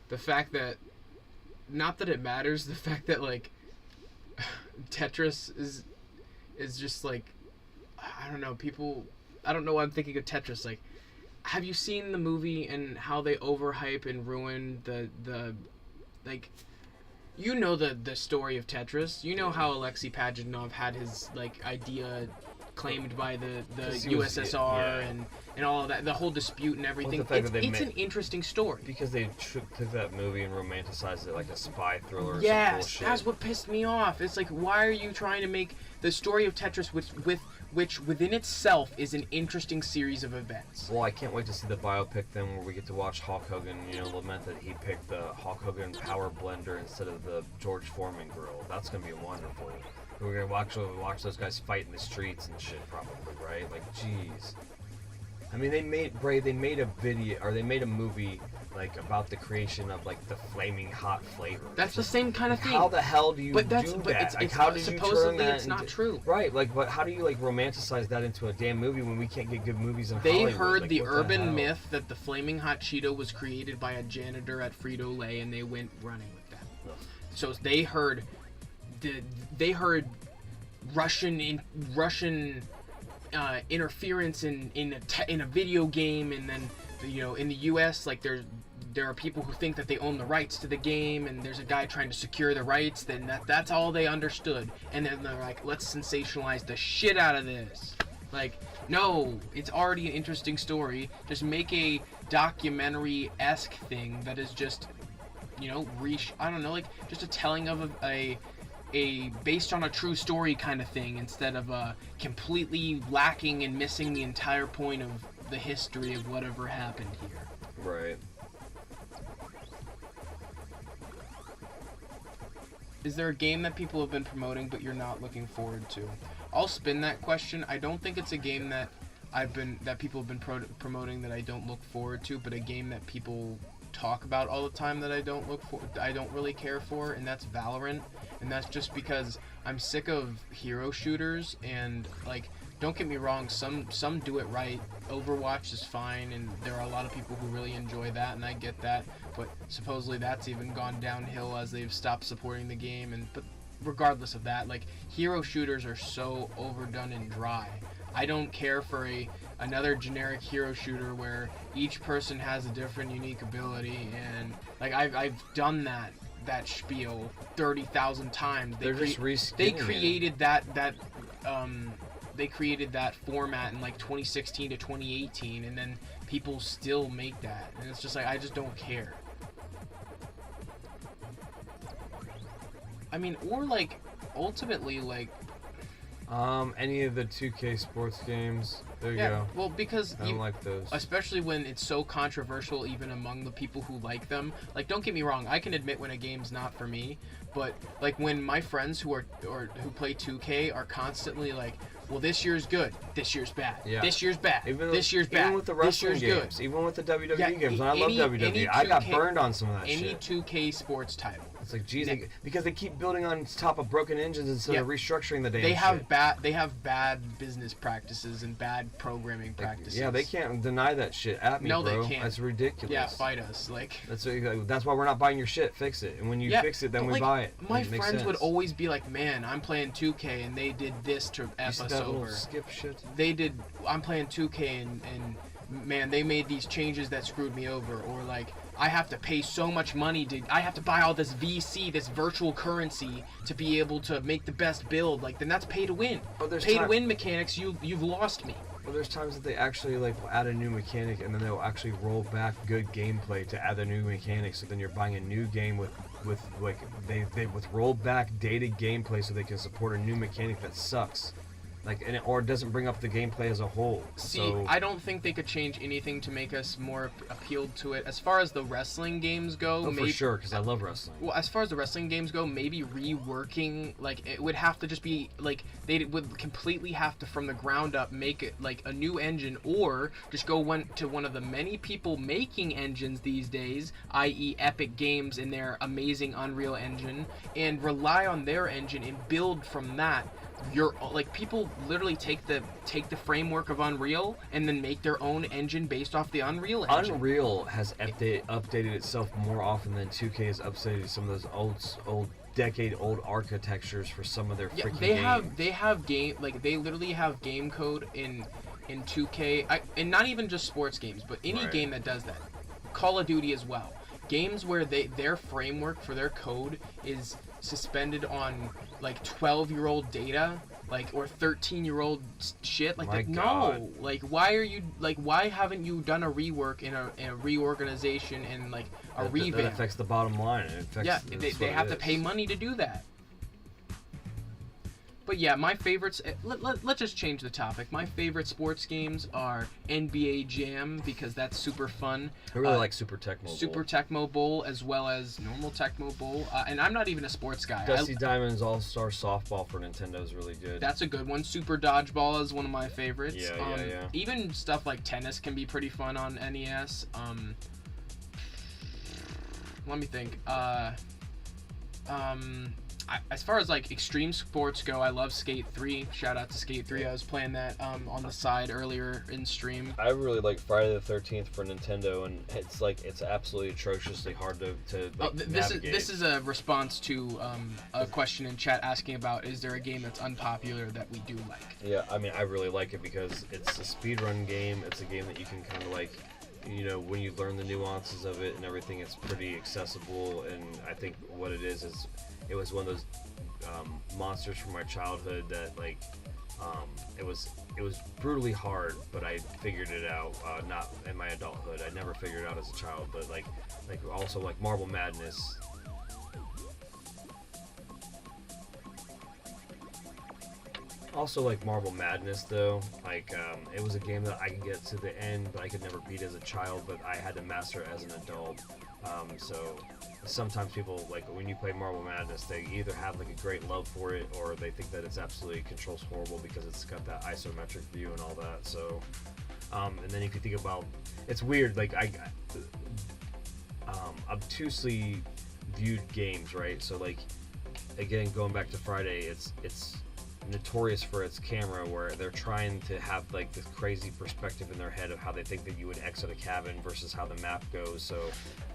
S2: the fact that, not that it matters, the fact that like Tetris is just like, I don't know, people. I don't know why I'm thinking of Tetris like. Have you seen the movie and how they overhype and ruin the like, you know the story of Tetris? You know how Alexei Pajitnov had his like idea claimed by the USSR and all of that, the whole dispute and everything. It's an interesting story.
S4: Because they took that movie and romanticized it like a spy thriller or
S2: yes,
S4: some bullshit.
S2: That's what pissed me off. It's like, why are you trying to make the story of Tetris which within itself is an interesting series of events?
S4: Well, I can't wait to see the biopic then where we get to watch Hulk Hogan, lament that he picked the Hulk Hogan power blender instead of the George Foreman grill. That's going to be wonderful. We're going to watch those guys fight in the streets and shit probably, right? Like, jeez. I mean, they made a movie like about the creation of like the flaming hot flavor.
S2: That's the same kind of thing.
S4: How the hell do you do that?
S2: It's
S4: how did
S2: supposedly
S4: you turn that
S2: it's not true.
S4: Right, like, but how do you like romanticize that into a damn movie when we can't get good movies in
S2: They
S4: Hollywood?
S2: heard
S4: like,
S2: the urban myth that the flaming hot Cheeto was created by a janitor at Frito-Lay, and they went running with that.
S4: Ugh.
S2: So they heard Russian interference in a video game, and then in the U.S. like there are people who think that they own the rights to the game, and there's a guy trying to secure the rights. Then that's all they understood, and then they're like, let's sensationalize the shit out of this. Like, no, it's already an interesting story. Just make a documentary-esque thing that is just, I don't know, like just a telling of a based on a true story kind of thing, instead of completely lacking and missing the entire point of the history of whatever happened here.
S4: Right.
S2: Is there a game that people have been promoting but you're not looking forward to? I'll spin that question. I don't think it's a game that people have been promoting that I don't look forward to, but a game that people talk about all the time that I don't really care for, and that's Valorant. And that's just because I'm sick of hero shooters, and like, don't get me wrong, some do it right. Overwatch is fine, and there are a lot of people who really enjoy that, and I get that. But supposedly that's even gone downhill as they've stopped supporting the game. But regardless of that, like, hero shooters are so overdone and dry. I don't care for another generic hero shooter where each person has a different unique ability, and like I've done that spiel 30,000 times.
S4: They're just
S2: they created that they created that format in like 2016 to 2018, and then people still make that, and it's just like, I just don't care. I mean, or like ultimately, like
S1: any of the 2K sports games. There you go.
S2: Well, because
S1: I don't like those.
S2: Especially when it's so controversial even among the people who like them. Like, don't get me wrong, I can admit when a game's not for me, but like when my friends who play 2K are constantly like, well, this year's good, this year's bad, this year's bad, this year's bad,
S1: even with the wrestling
S2: this year's
S1: games,
S2: good.
S1: Even with the WWE games, and I love WWE. I got burned on some of that
S2: any
S1: shit.
S2: 2K sports title.
S1: It's like, geez, because they keep building on top of broken engines instead of restructuring the damn shit.
S2: They have bad business practices and bad programming practices.
S1: Yeah, they can't deny that shit at me,
S2: no,
S1: bro.
S2: they can't.
S1: That's ridiculous.
S2: Yeah, fight us. Like,
S1: that's why we're not buying your shit. Fix it, and when you fix it, then we buy it.
S2: My friends would always be like, "Man, I'm playing 2K, and they did this to f us over."
S1: Skip shit.
S2: I'm playing 2K, and man, they made these changes that screwed me over. Or like, I have to pay so much money I have to buy all this VC, this virtual currency, to be able to make the best build. Like, then that's pay to win. Pay to win mechanics, you've lost me.
S1: Well, there's times that they actually will add a new mechanic, and then they'll actually roll back good gameplay to add a new mechanic. So then you're buying a new game with rolled back dated gameplay, so they can support a new mechanic that sucks. Or doesn't bring up the gameplay as a whole.
S2: See, I don't think they could change anything to make us more appealed to it. As far as the wrestling games go,
S1: for sure, because I love wrestling.
S2: Well, as far as the wrestling games go, maybe reworking, like, it would have to just be, like, they would completely have to, from the ground up, make it, like, a new engine, or just go to one of the many people making engines these days, i.e. Epic Games and their amazing Unreal Engine, and rely on their engine and build from that. People literally take the framework of Unreal and then make their own engine based off the Unreal engine.
S1: Unreal has updated itself more often than 2K has updated some of those old decade-old architectures for some of their freaking games.
S2: They literally have game code in 2K, and not even just sports games, but any game that does that. Call of Duty as well. Games where their framework for their code is suspended on like 12-year-old data, or 13-year-old shit. No, why haven't you done a rework in a reorganization and a revamp?
S1: That affects the bottom line.
S2: They have to pay money to do that. But yeah, my favorites, let's just change the topic. My favorite sports games are NBA Jam, because that's super fun.
S1: I really like Super Tecmo Bowl.
S2: Super Tecmo Bowl, as well as normal Tecmo Bowl. And I'm not even a sports guy.
S1: Dusty Diamond's All-Star Softball for Nintendo is really good.
S2: That's a good one. Super Dodgeball is one of my favorites.
S1: Yeah.
S2: Even stuff like tennis can be pretty fun on NES. Let me think.
S3: as far as like extreme sports go, I love Skate 3. Shout out to Skate 3. I was playing that on the side earlier in stream.
S4: I really like Friday the 13th for Nintendo, and it's absolutely atrociously hard to navigate.
S3: This is a response to a question in chat asking about, is there a game that's unpopular that we do like?
S4: Yeah, I mean, I really like it because it's a speedrun game. It's a game that you can kind of like, you know, when you learn the nuances of it and everything, it's pretty accessible. And I think what it is it was one of those monsters from my childhood that like it was brutally hard, but I figured it out not in my adulthood. I never figured it out as a child, but like also like Marble Madness. Also like Marble Madness though, like it was a game that I could get to the end, but I could never beat as a child, but I had to master it as an adult. So sometimes people, like when you play Marble Madness, they either have like a great love for it, or they think that it's absolutely controls horrible because it's got that isometric view and all that. So, and then if you think about, it's weird, like obtusely viewed games, right? So like, again, going back to Friday, it's notorious for its camera, where they're trying to have like this crazy perspective in their head of how they think that you would exit a cabin versus how the map goes, so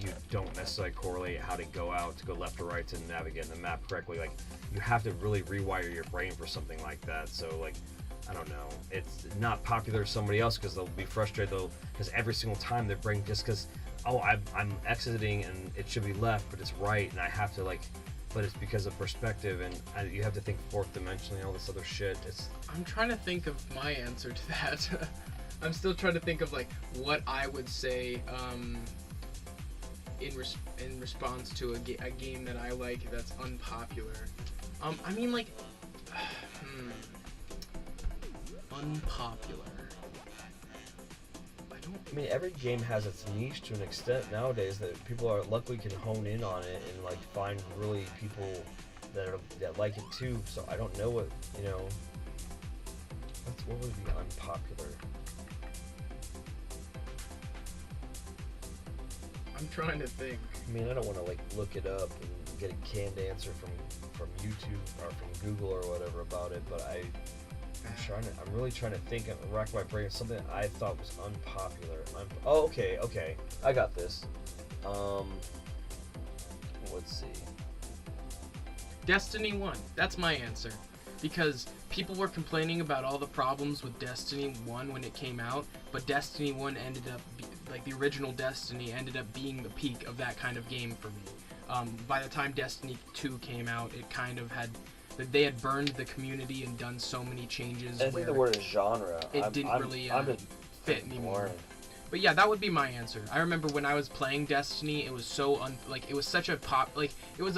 S4: you don't necessarily correlate how to go out, to go left or right to navigate the map correctly. Like, you have to really rewire your brain for something like that. So like, I don't know, it's not popular to somebody else because they'll be frustrated though, because every single time their brain, just because, oh, I'm exiting and it should be left but it's right, and I have to like, but it's because of perspective, and you have to think fourth dimensionally, all this other shit.
S3: I'm trying to think of my answer to that. I'm still trying to think of like what I would say in response to a game that I like that's unpopular. I mean, like, unpopular.
S4: I mean, every game has its niche to an extent nowadays that people are luckily can hone in on it and like find really people that like it too. So I don't know what, you know, what would be unpopular.
S2: I'm trying to think.
S4: I mean, I don't want to like look it up and get a canned answer from YouTube or from Google or whatever about it, but I'm really trying to think and rack my brain. Something I thought was unpopular. Okay. I got this. Let's see.
S3: Destiny 1. That's my answer. Because people were complaining about all the problems with Destiny 1 when it came out, but Destiny 1 ended up, like the original Destiny, ended up being the peak of that kind of game for me. By the time Destiny 2 came out, it kind of had... They had burned the community and done so many changes.
S4: I think the word is genre.
S3: It didn't really fit anymore.
S4: Boring.
S3: But yeah, that would be my answer. I remember when I was playing Destiny, it was so it was such a it was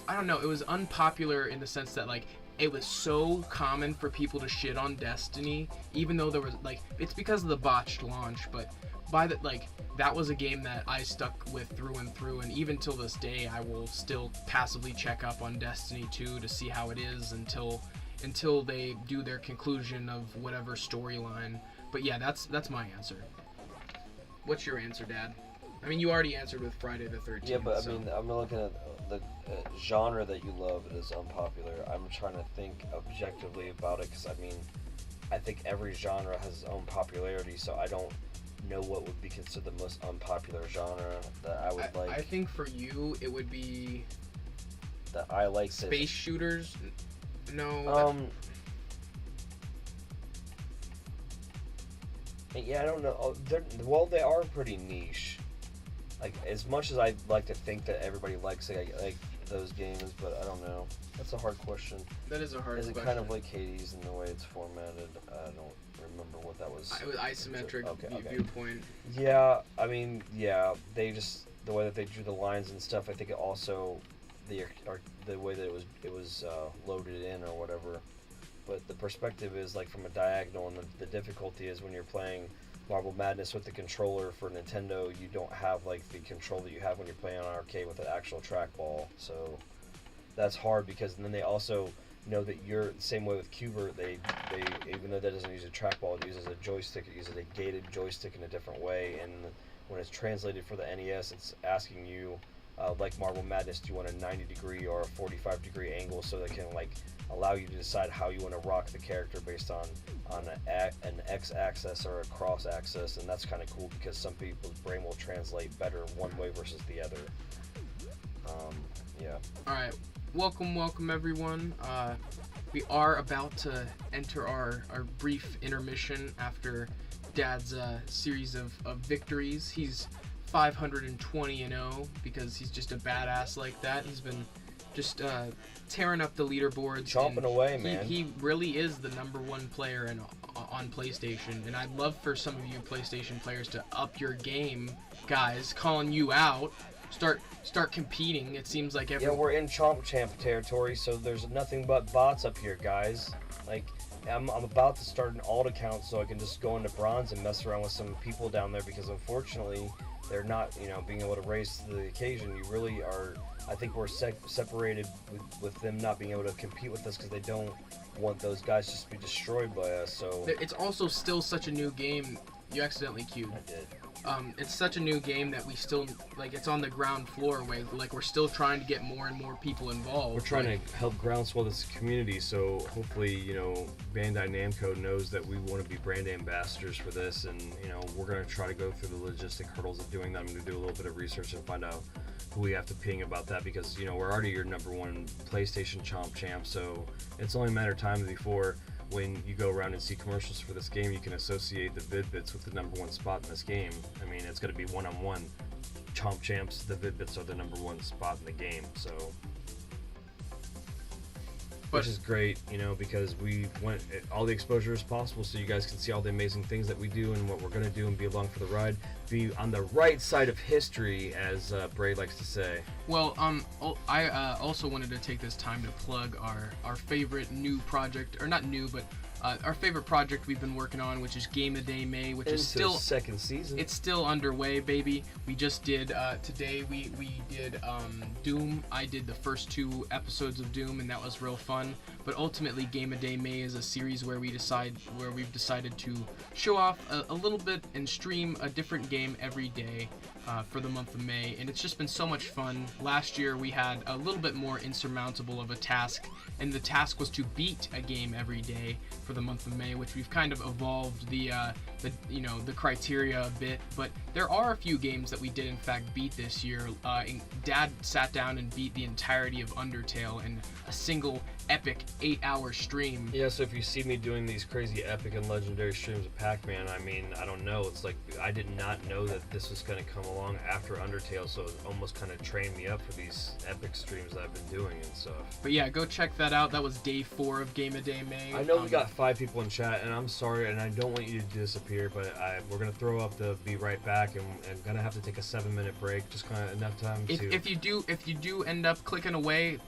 S3: I don't know, it was unpopular in the sense that like it was so common for people to shit on Destiny, even though there was like, it's because of the botched launch, but that was a game that I stuck with through and through, and even till this day I will still passively check up on Destiny 2 to see how it is until they do their conclusion of whatever storyline. But yeah, that's my answer. What's your answer, Dad? I mean, you already answered with Friday the 13th.
S4: Yeah, but I mean, I'm looking at the genre that you love that is unpopular. I'm trying to think objectively about it, because I mean, I think every genre has its own popularity, so I don't know what would be considered the most unpopular genre that I would like.
S3: I think for you, it would be...
S4: that I like...
S3: Space shooters?
S4: No. Yeah, I don't know. They are pretty niche. Like, as much as I like to think that everybody likes like those games, but I don't know. That's a hard question.
S2: That is a hard question.
S4: Is it kind of like Hades in the way it's formatted? I don't remember what that was.
S3: It was isometric viewpoint.
S4: Yeah, I mean, yeah, they just, the way that they drew the lines and stuff, I think it also, the way that it was loaded in or whatever. But the perspective is like from a diagonal, and the difficulty is when you're playing Marble Madness with the controller for Nintendo, you don't have like the control that you have when you're playing on arcade with an actual trackball. So that's hard, because then they also know that you're the same way with Qbert. They even though that doesn't use a trackball, it uses a joystick. It uses a gated joystick in a different way, and when it's translated for the NES, it's asking you like Marble Madness, do you want a 90-degree or a 45-degree angle, so they can like allow you to decide how you want to rock the character based on an x-axis or a cross-axis, and that's kind of cool because some people's brain will translate better one way versus the other. Yeah.
S2: All right, welcome everyone. We are about to enter our brief intermission after Dad's series of victories. He's 520-0 because he's just a badass like that. He's been just tearing up the leaderboards.
S4: Chomping away, man.
S2: He really is the #1 player on PlayStation, and I'd love for some of you PlayStation players to up your game, guys. Calling you out. Start competing. It seems like
S4: Yeah, we're in Chomp Champ territory, so there's nothing but bots up here, guys. Like, I'm about to start an alt account so I can just go into bronze and mess around with some people down there, because unfortunately they're not, being able to raise to the occasion. You really are. I think we're separated with them not being able to compete with us because they don't want those guys just to be destroyed by us. So
S2: it's also still such a new game. You accidentally queued.
S4: I did.
S2: It's such a new game that we still, like, it's on the ground floor where, like, we're still trying to get more and more people involved.
S1: We're trying to help groundswell this community, so hopefully, Bandai Namco knows that we want to be brand ambassadors for this, and, we're going to try to go through the logistic hurdles of doing that. I'm going to do a little bit of research and find out who we have to ping about that, because, we're already your #1 PlayStation Chomp Champ, so it's only a matter of time before when you go around and see commercials for this game, you can associate the Vid-Bits with the #1 spot in this game. I mean, it's going to be one-on-one Chomp Champs. The Vid-Bits are the #1 spot in the game, so... Which is great, because we want all the exposure as possible so you guys can see all the amazing things that we do and what we're going to do and be along for the ride. Be on the right side of history, as Bray likes to say.
S2: Well, I also wanted to take this time to plug our favorite new project, or not new, but our favorite project we've been working on, which is Game of Day May, which is still
S4: second season.
S2: It's still underway, baby. We just did today. We did Doom. I did the first 2 episodes of Doom, and that was real fun. But ultimately, Game of Day May is a series where we've decided to show off a little bit and stream a different game every day for the month of May, and it's just been so much fun. Last year we had a little bit more insurmountable of a task, and the task was to beat a game every day for the month of May, which we've kind of evolved the criteria a bit. But there are a few games that we did in fact beat this year. Dad sat down and beat the entirety of Undertale in a single epic 8-hour stream.
S1: Yeah, so if you see me doing these crazy epic and legendary streams of PACMAN, I mean, I don't know, it's like I did not know that this was going to come along after Undertale, so it almost kind of trained me up for these epic streams that I've been doing and stuff.
S2: But yeah, go check that out. That was day 4 of Game of Day May.
S1: I know we got 5 people in chat, and I'm sorry, and I don't want you to disappear, but we're going to throw up the be right back, and I'm going to have to take a 7-minute break, just kind of enough time to...
S2: If you do end up clicking away,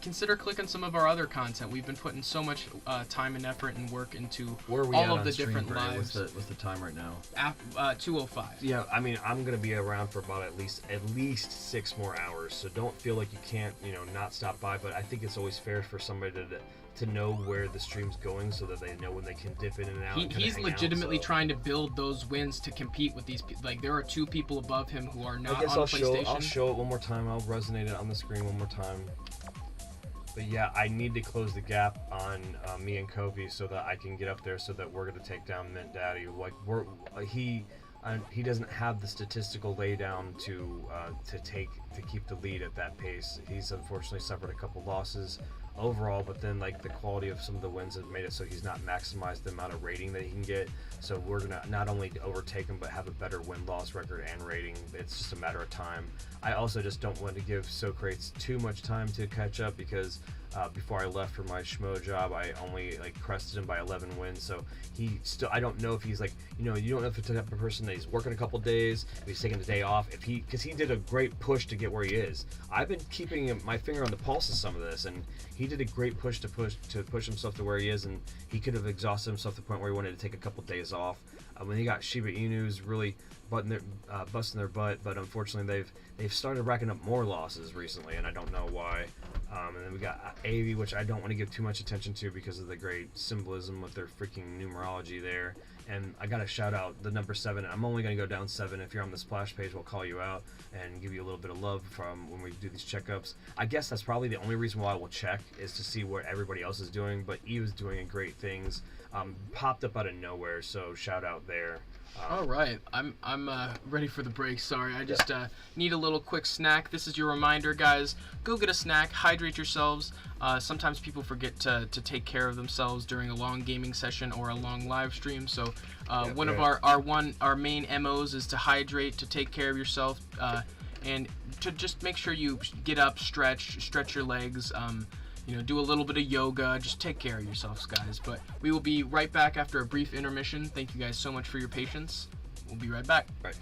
S2: consider clicking some of our other content. We've been putting so much time and effort and work into all of the different lives.
S1: What's the time right now?
S2: 2:05.
S1: Yeah, I mean, I'm gonna be around for about at least 6 more hours. So don't feel like you can't, not stop by. But I think it's always fair for somebody to know where the stream's going, so that they know when they can dip in and out.
S2: He's legitimately trying to build those wins to compete with these. Like, there are 2 people above him who are not on PlayStation.
S1: I'll show it one more time. I'll resonate it on the screen one more time. But yeah, I need to close the gap on me and Kofi so that I can get up there, so that we're gonna take down Mint Daddy. Like he doesn't have the statistical laydown to keep the lead at that pace. He's unfortunately suffered a couple losses overall, but then like the quality of some of the wins have made it so he's not maximized the amount of rating that he can get. So we're gonna not only overtake him, but have a better win-loss record and rating. It's just a matter of time. I also just don't want to give Socrates too much time to catch up, because before I left for my schmo job, I only crested him by 11 wins. So I don't know if he's you don't know if it's the type of person that he's working a couple days, if he's taking the day off, because he did a great push to get where he is. I've been keeping my finger on the pulse of some of this, and he did a great push to push himself to where he is, and he could have exhausted himself to the point where he wanted to take a couple days off. When he got Shiba Inus really busting their butt, but unfortunately they've started racking up more losses recently, and I don't know why. And then we got Avi, which I don't want to give too much attention to because of the great symbolism with their freaking numerology there. And I gotta shout out the number 7. I'm only gonna go down 7. If you're on the splash page, we'll call you out and give you a little bit of love from when we do these checkups. I guess that's probably the only reason why we'll check, is to see what everybody else is doing. But Eve is doing great things. Popped up out of nowhere, so shout out there.
S3: All right, I'm ready for the break. Sorry, I just need a little quick snack. This is your reminder, guys. Go get a snack. Hydrate yourselves. Sometimes people forget to take care of themselves during a long gaming session or a long live stream. So one of our main MOs is to hydrate, to take care of yourself, and to just make sure you get up, stretch your legs. Do a little bit of yoga. Just take care of yourselves, guys. But we will be right back after a brief intermission. Thank you guys so much for your patience. We'll be right back.
S1: Right.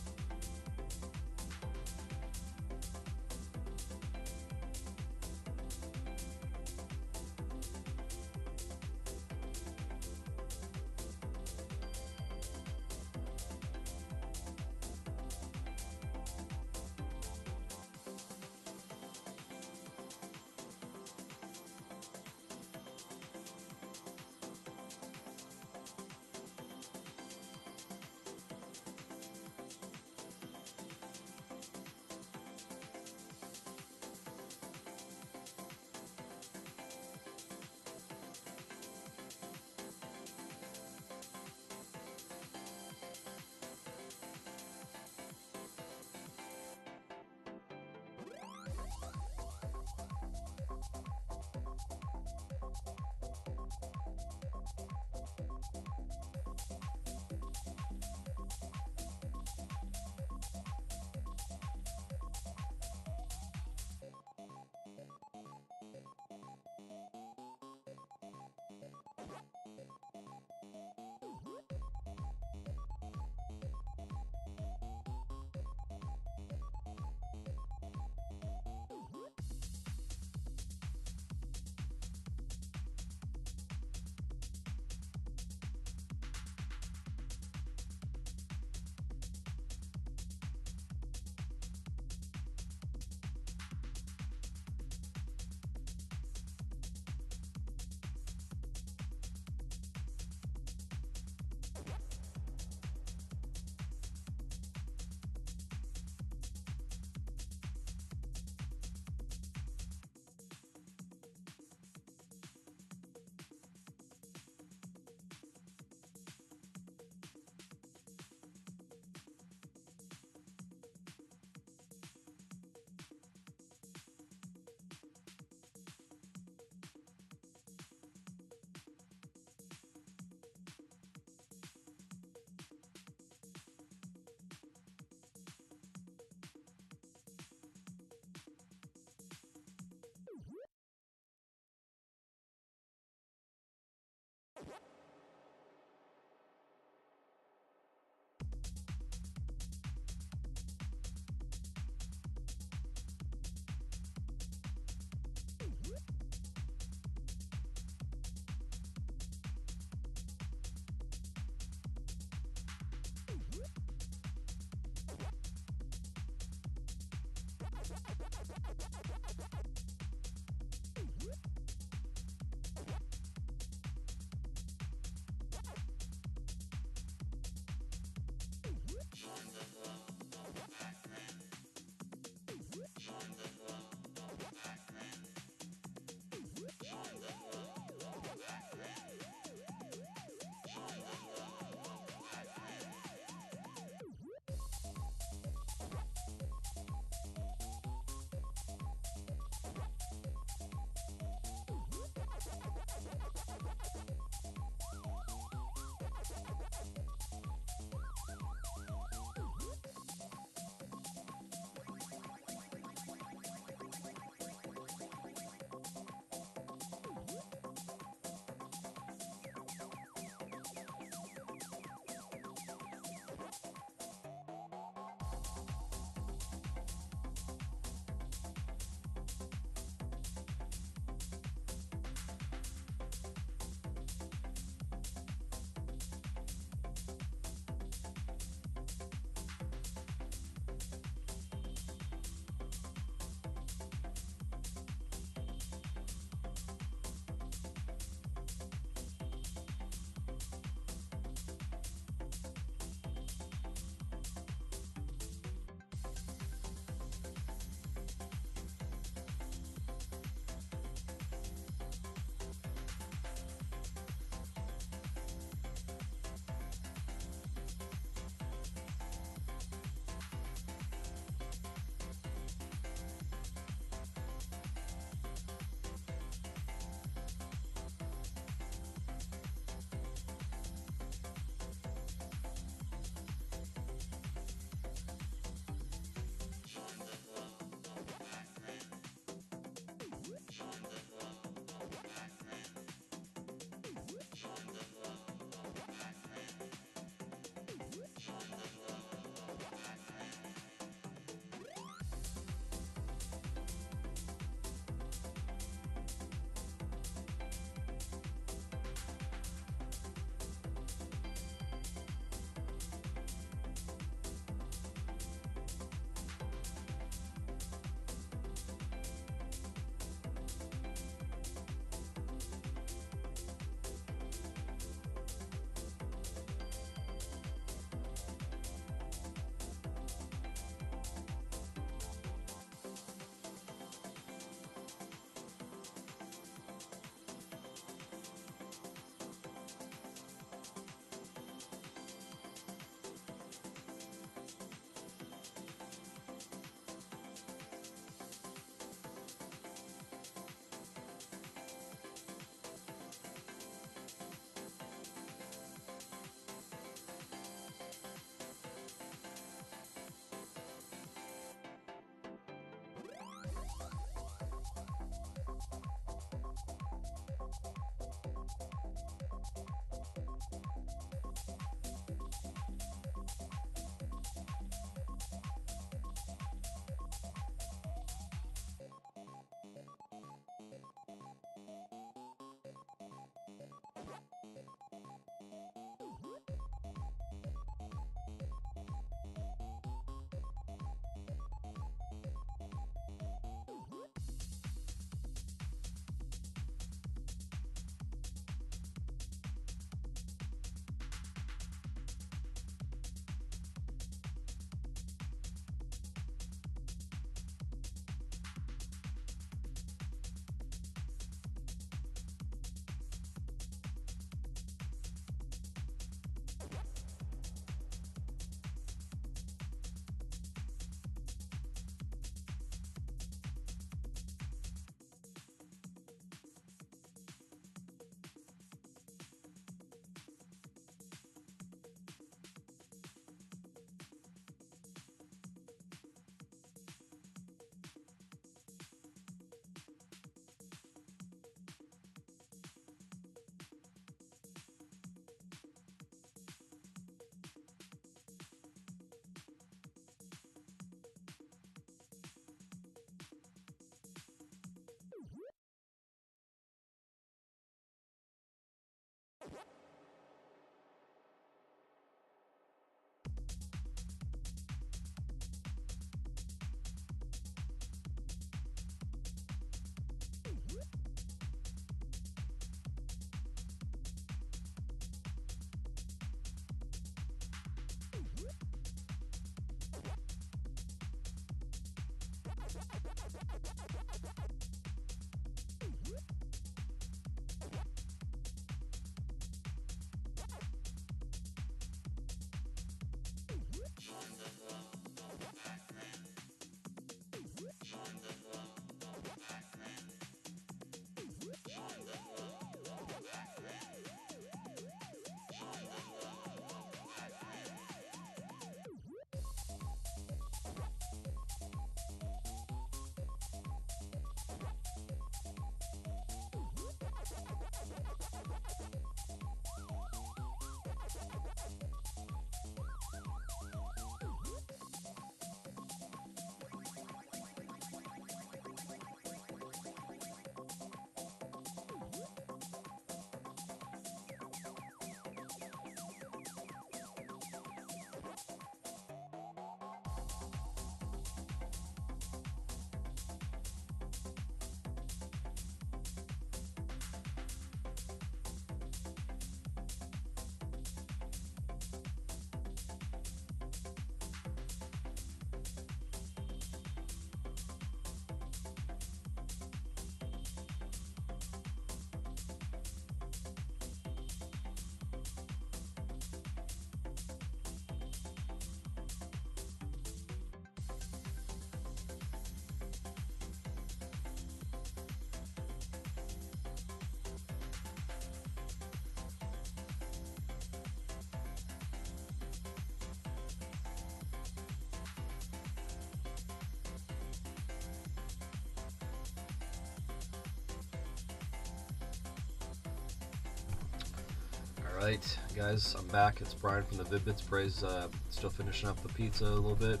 S1: Alright, guys, I'm back. It's Brian from the Vid-Bits. Praise, still finishing up the pizza a little bit.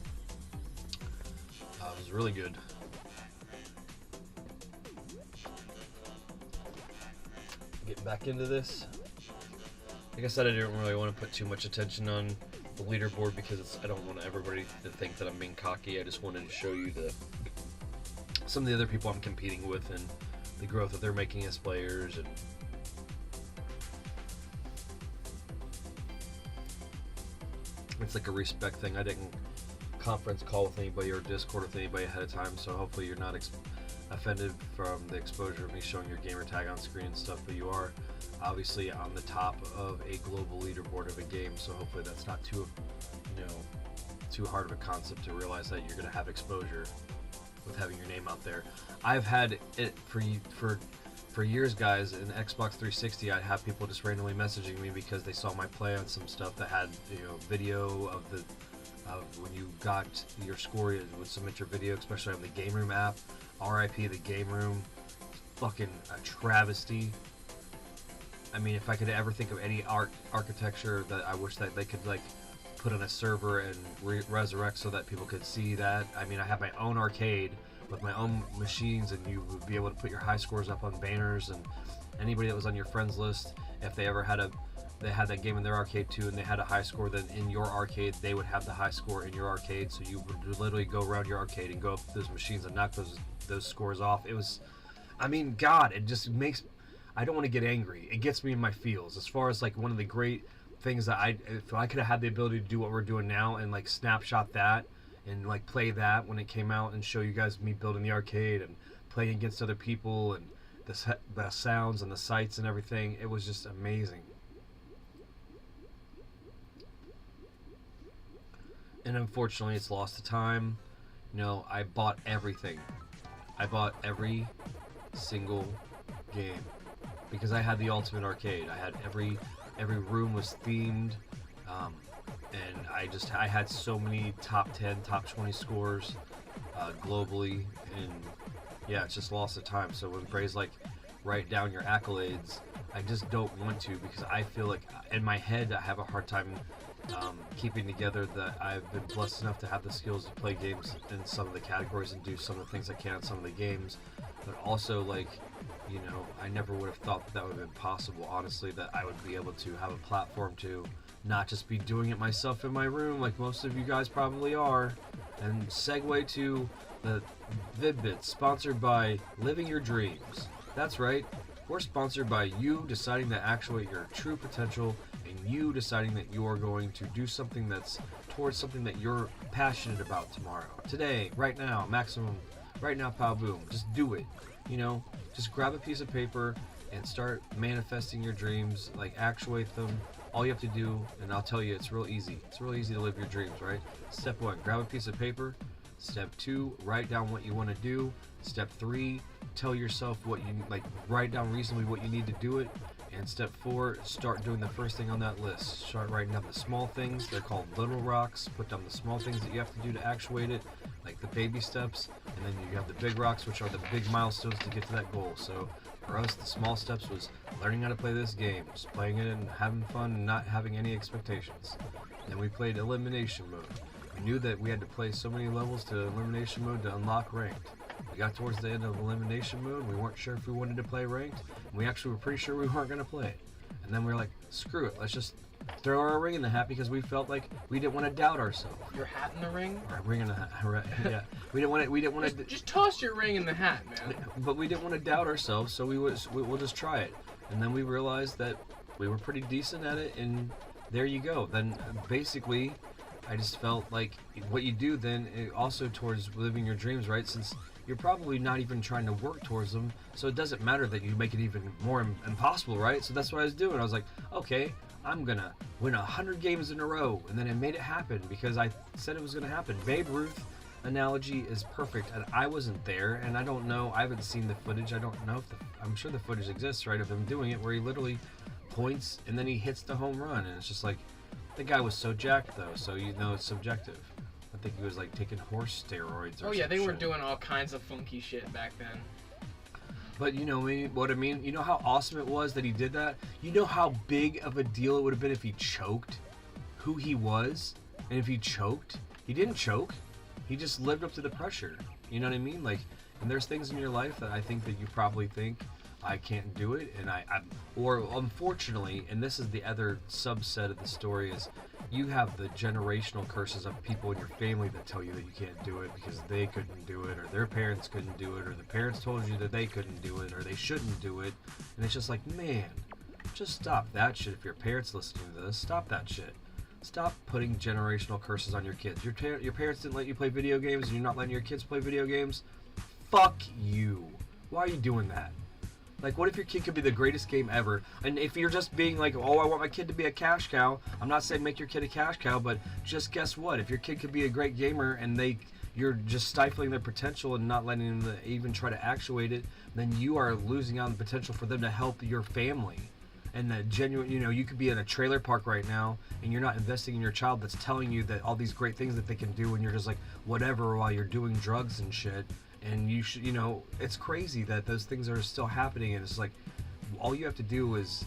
S1: It was really good. Getting back into this. Like I said, I didn't really want to put too much attention on the leaderboard because I don't want everybody to think that I'm being cocky. I just wanted to show you some of the other people I'm competing with and the growth that they're making as players. And it's like a respect thing. I didn't conference call with anybody or Discord with anybody ahead of time, so hopefully you're not offended from the exposure of me showing your gamer tag on screen and stuff, but you are obviously on the top of a global leaderboard of a game, so hopefully that's not too hard of a concept to realize that you're going to have exposure with having your name out there. I've had it for years, guys. In Xbox 360, I'd have people just randomly messaging me because they saw my play on some stuff that had video of when you got your score. You would submit your video, especially on the Game Room app. RIP the Game Room, fucking a travesty. I mean, if I could ever think of any architecture that I wish that they could like put on a server and resurrect so that people could see that. I mean, I have my own arcade with my own machines, and you would be able to put your high scores up on banners, and anybody that was on your friends list, if they ever had they had that game in their arcade too, and they had a high score, then in your arcade they would have the high score in your arcade, so you would literally go around your arcade and go up those machines and knock those scores off. It was, I mean, God, it just makes, I don't want to get angry. It gets me in my feels. As far as like one of the great things that if I could have had the ability to do what we're doing now and like snapshot that and like play that when it came out and show you guys me building the arcade and playing against other people and the sounds and the sights and everything, it was just amazing. And unfortunately, it's lost to time. I bought everything. I bought every single game because I had the ultimate arcade. I had every room was themed, and I had so many top 10, top 20 scores globally, and yeah, it's just lost of time. So when Bray's like, write down your accolades, I just don't want to because I feel like in my head I have a hard time keeping together that I've been blessed enough to have the skills to play games in some of the categories and do some of the things I can in some of the games, but also like, I never would have thought that would have been possible, honestly, that I would be able to have a platform to not just be doing it myself in my room like most of you guys probably are. And segue to the Vid-Bits, sponsored by Living Your Dreams. That's right, we're sponsored by you deciding to actuate your true potential and you deciding that you are going to do something that's towards something that you're passionate about tomorrow. Today, right now, maximum, right now, pow boom, just do it. Just grab a piece of paper and start manifesting your dreams, like actuate them. All you have to do, and I'll tell you, it's real easy. It's real easy to live your dreams, right? Step 1, grab a piece of paper. Step 2, write down what you want to do. Step 3, tell yourself what you like, write down reasonably what you need to do it. And step 4, start doing the first thing on that list. Start writing down the small things. They're called little rocks. Put down the small things that you have to do to actuate it, like the baby steps. And then you have the big rocks, which are the big milestones to get to that goal. So for us, the small steps was learning how to play this game, just playing it and having fun and not having any expectations. Then we played elimination mode. We knew that we had to play so many levels to elimination mode to unlock ranked. We got towards the end of elimination mode, we weren't sure if we wanted to play ranked, and we actually were pretty sure we weren't going to play it. And then we were like, screw it, let's just throw our ring in the hat because we felt like we didn't want to doubt ourselves.
S2: Your hat in the ring?
S1: Our ring in the hat, right, yeah. We didn't want to
S2: just toss your ring in the hat, man.
S1: But we didn't want to doubt ourselves, so we'll just try it. And then we realized that we were pretty decent at it, and there you go. Then basically, I just felt like what you do then also towards living your dreams, right? Since you're probably not even trying to work towards them, so it doesn't matter that you make it even more impossible, right? So that's what I was doing. I was like, okay, I'm gonna win 100 games in a row, and then it made it happen because I said it was gonna happen. Babe Ruth analogy is perfect, and I wasn't there, and I don't know, I haven't seen the footage. I don't know if I'm sure the footage exists, right, of him doing it, where he literally points and then he hits the home run, and it's just like, the guy was so jacked though, so it's subjective. I think he was like taking horse steroids or
S2: Oh yeah, they were
S1: shit.
S2: doing all kinds of funky shit back then.
S1: But you know what I mean? You know how awesome it was that he did that? You know how big of a deal it would have been if he choked who he was? And if he choked? He didn't choke. He just lived up to the pressure. You know what I mean? Like, and there's things in your life that I think that you probably think I can't do it, and or unfortunately, and this is the other subset of the story, is you have the generational curses of people in your family that tell you that you can't do it because they couldn't do it, or their parents couldn't do it, or the parents told you that they couldn't do it, or they shouldn't do it, and it's just like, man, just stop that shit. If your parents listening to this, stop that shit. Stop putting generational curses on your kids. Your parents didn't let you play video games, and you're not letting your kids play video games? Fuck you. Why are you doing that? Like, what if your kid could be the greatest game ever? And if you're just being like, oh, I want my kid to be a cash cow, I'm not saying make your kid a cash cow, but just guess what? If your kid could be a great gamer and you're just stifling their potential and not letting them even try to actuate it, then you are losing out on the potential for them to help your family. And the genuine, you could be in a trailer park right now and you're not investing in your child that's telling you that all these great things that they can do, and you're just like, whatever, while you're doing drugs and shit. And you should, it's crazy that those things are still happening, and it's like, all you have to do is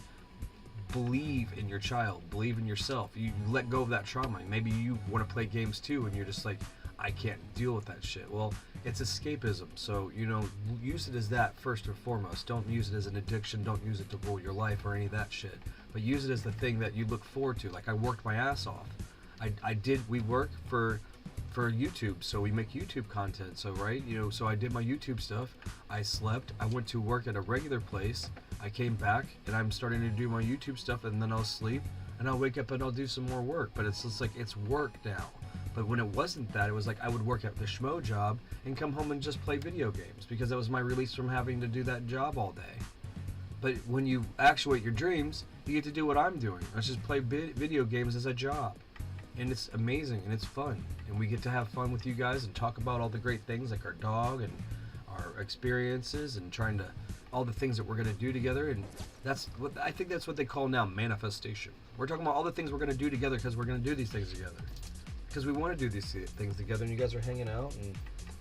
S1: believe in your child, believe in yourself. You let go of that trauma. Maybe you want to play games too, and you're just like, I can't deal with that shit. Well, it's escapism, so, use it as that first and foremost. Don't use it as an addiction, don't use it to rule your life or any of that shit. But use it as the thing that you look forward to. Like, I worked my ass off. We work for YouTube, so we make YouTube content, so right, so I did my YouTube stuff, I slept, I went to work at a regular place, I came back, and I'm starting to do my YouTube stuff, and then I'll sleep, and I'll wake up and I'll do some more work. But it's just like, it's work now. But when it wasn't that, it was like I would work at the schmo job and come home and just play video games, because that was my release from having to do that job all day. But when you actuate your dreams, you get to do what I'm doing. Let's just play video games as a job. And it's amazing, and it's fun, and we get to have fun with you guys and talk about all the great things, like our dog and our experiences, and all the things that we're going to do together. And I think that's what they call now manifestation. We're talking about all the things we're going to do together because we're going to do these things together, because we want to do these things together. And you guys are hanging out and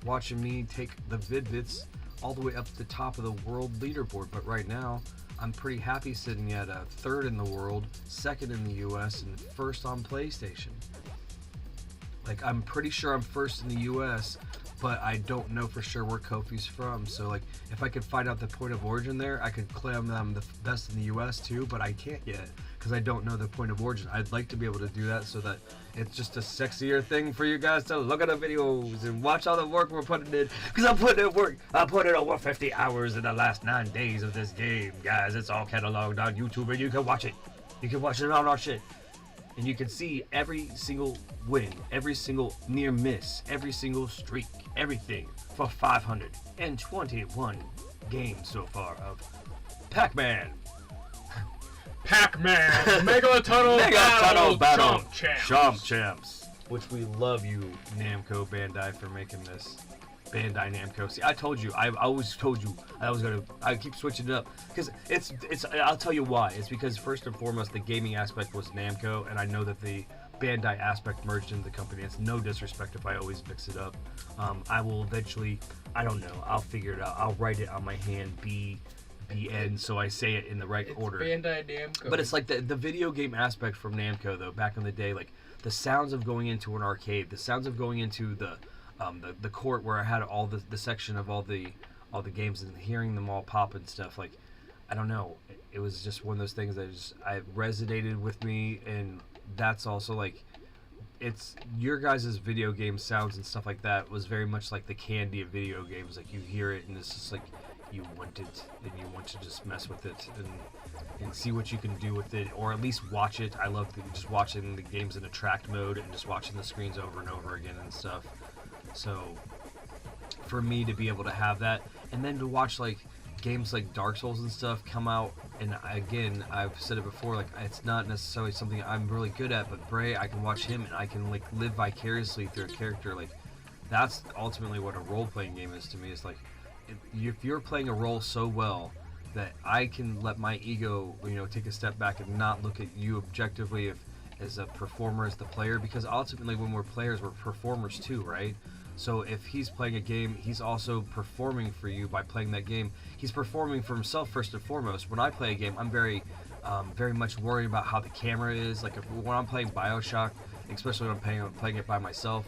S1: watching me take the Vid-Bits all the way up to the top of the world leaderboard. But right now, I'm pretty happy sitting at third in the world, second in the US, and first on PlayStation. Like, I'm pretty sure I'm first in the US, but I don't know for sure where Kofi's from. So, like, if I could find out the point of origin there, I could claim them the best in the US too, but I can't yet because I don't know the point of origin. I'd like to be able to do that so that it's just a sexier thing for you guys to look at the videos and watch all the work we're putting in. Because I'm putting in work. I put in over 50 hours in the last 9 days of this game, guys. It's all cataloged on YouTube, and you can watch it. You can watch it on our shit. And you can see every single win, every single near miss, every single streak, everything for 521 games so far of PACMAN.
S3: PACMAN! Mega Tunnel Battle
S1: Chomp Champs. Which we love you, Namco Bandai, for making this. Bandai Namco. See, I told you. I always told you I was gonna. I keep switching it up because it's. I'll tell you why. It's because first and foremost, the gaming aspect was Namco, and I know that the Bandai aspect merged into the company. It's no disrespect if I always mix it up. I will eventually. I don't know. I'll figure it out. I'll write it on my hand. BN, so I say it in the right order.
S2: Bandai Namco.
S1: But it's like the video game aspect from Namco, though. Back in the day, like the sounds of going into an arcade, the sounds of going into the court where I had all the section of all the games and hearing them all pop and stuff. Like, I don't know, it was just one of those things that I resonated with me. And that's also like, it's your guys' video game sounds and stuff like that was very much like the candy of video games. Like, you hear it and it's just like you want it and you want to just mess with it and see what you can do with it, or at least watch it. I love just watching the games in attract mode and just watching the screens over and over again and stuff. So for me to be able to have that, and then to watch like games like Dark Souls and stuff come out, and again, I've said it before, like, it's not necessarily something I'm really good at, but Bray, I can watch him and I can like live vicariously through a character. Like, that's ultimately what a role-playing game is to me. It's like, if you're playing a role so well that I can let my ego, take a step back and not look at you objectively as a performer, as the player, because ultimately when we're players, we're performers too, right? So if he's playing a game, he's also performing for you by playing that game. He's performing for himself first and foremost. When I play a game, I'm very much worried about how the camera is. Like when I'm playing BioShock, especially when I'm playing it by myself,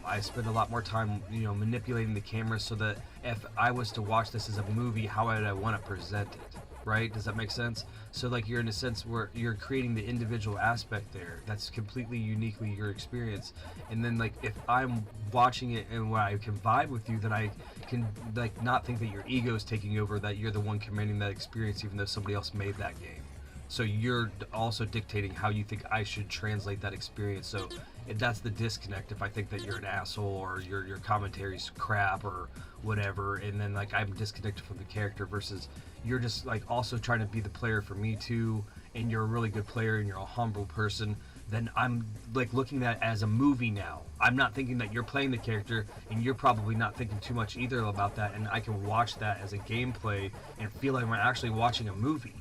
S1: I spend a lot more time, manipulating the camera so that if I was to watch this as a movie, how would I want to present it? Right? Does that make sense? So like you're in a sense where you're creating the individual aspect there that's completely uniquely your experience, and then like if I'm watching it and when I can vibe with you, then I can like not think that your ego is taking over, that you're the one commanding that experience even though somebody else made that game. So you're also dictating how you think I should translate that experience. So that's the disconnect. If I think that you're an asshole or your commentary's crap or whatever, and then like I'm disconnected from the character versus you're just like also trying to be the player for me too, and you're a really good player and you're a humble person, then I'm like looking at it as a movie now. I'm not thinking that you're playing the character, and you're probably not thinking too much either about that, and I can watch that as a gameplay and feel like we're actually watching a movie.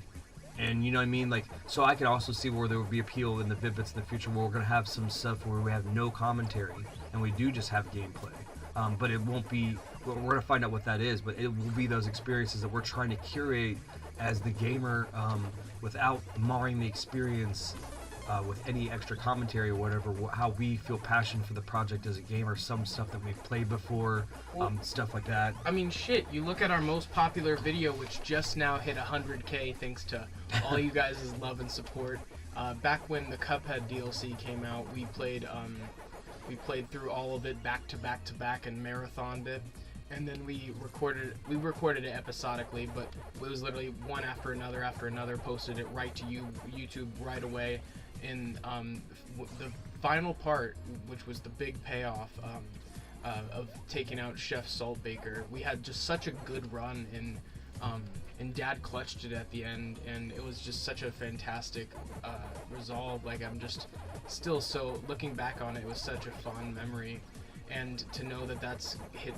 S1: And you know what I mean? Like, so I can also see where there would be appeal in the Vid-Bits in the future where we're going to have some stuff where we have no commentary and we do just have gameplay. But it won't be, we're going to find out what that is, but it will be those experiences that we're trying to curate as the gamer without marring the experience with any extra commentary or whatever, how we feel passion for the project as a gamer, some stuff that we've played before, stuff like that.
S2: I mean, shit, you look at our most popular video, which just now hit 100K thanks to all you guys' love and support. Back when the Cuphead DLC came out, we played through all of it back to back and marathoned it. And then we recorded it episodically, but it was literally one after another, posted it right to YouTube right away. In the final part, which was the big payoff of taking out Chef Saltbaker, we had just such a good run, and Dad clutched it at the end, and it was just such a fantastic resolve. Like, I'm just still so, looking back on it, it was such a fond memory. And to know that that's hit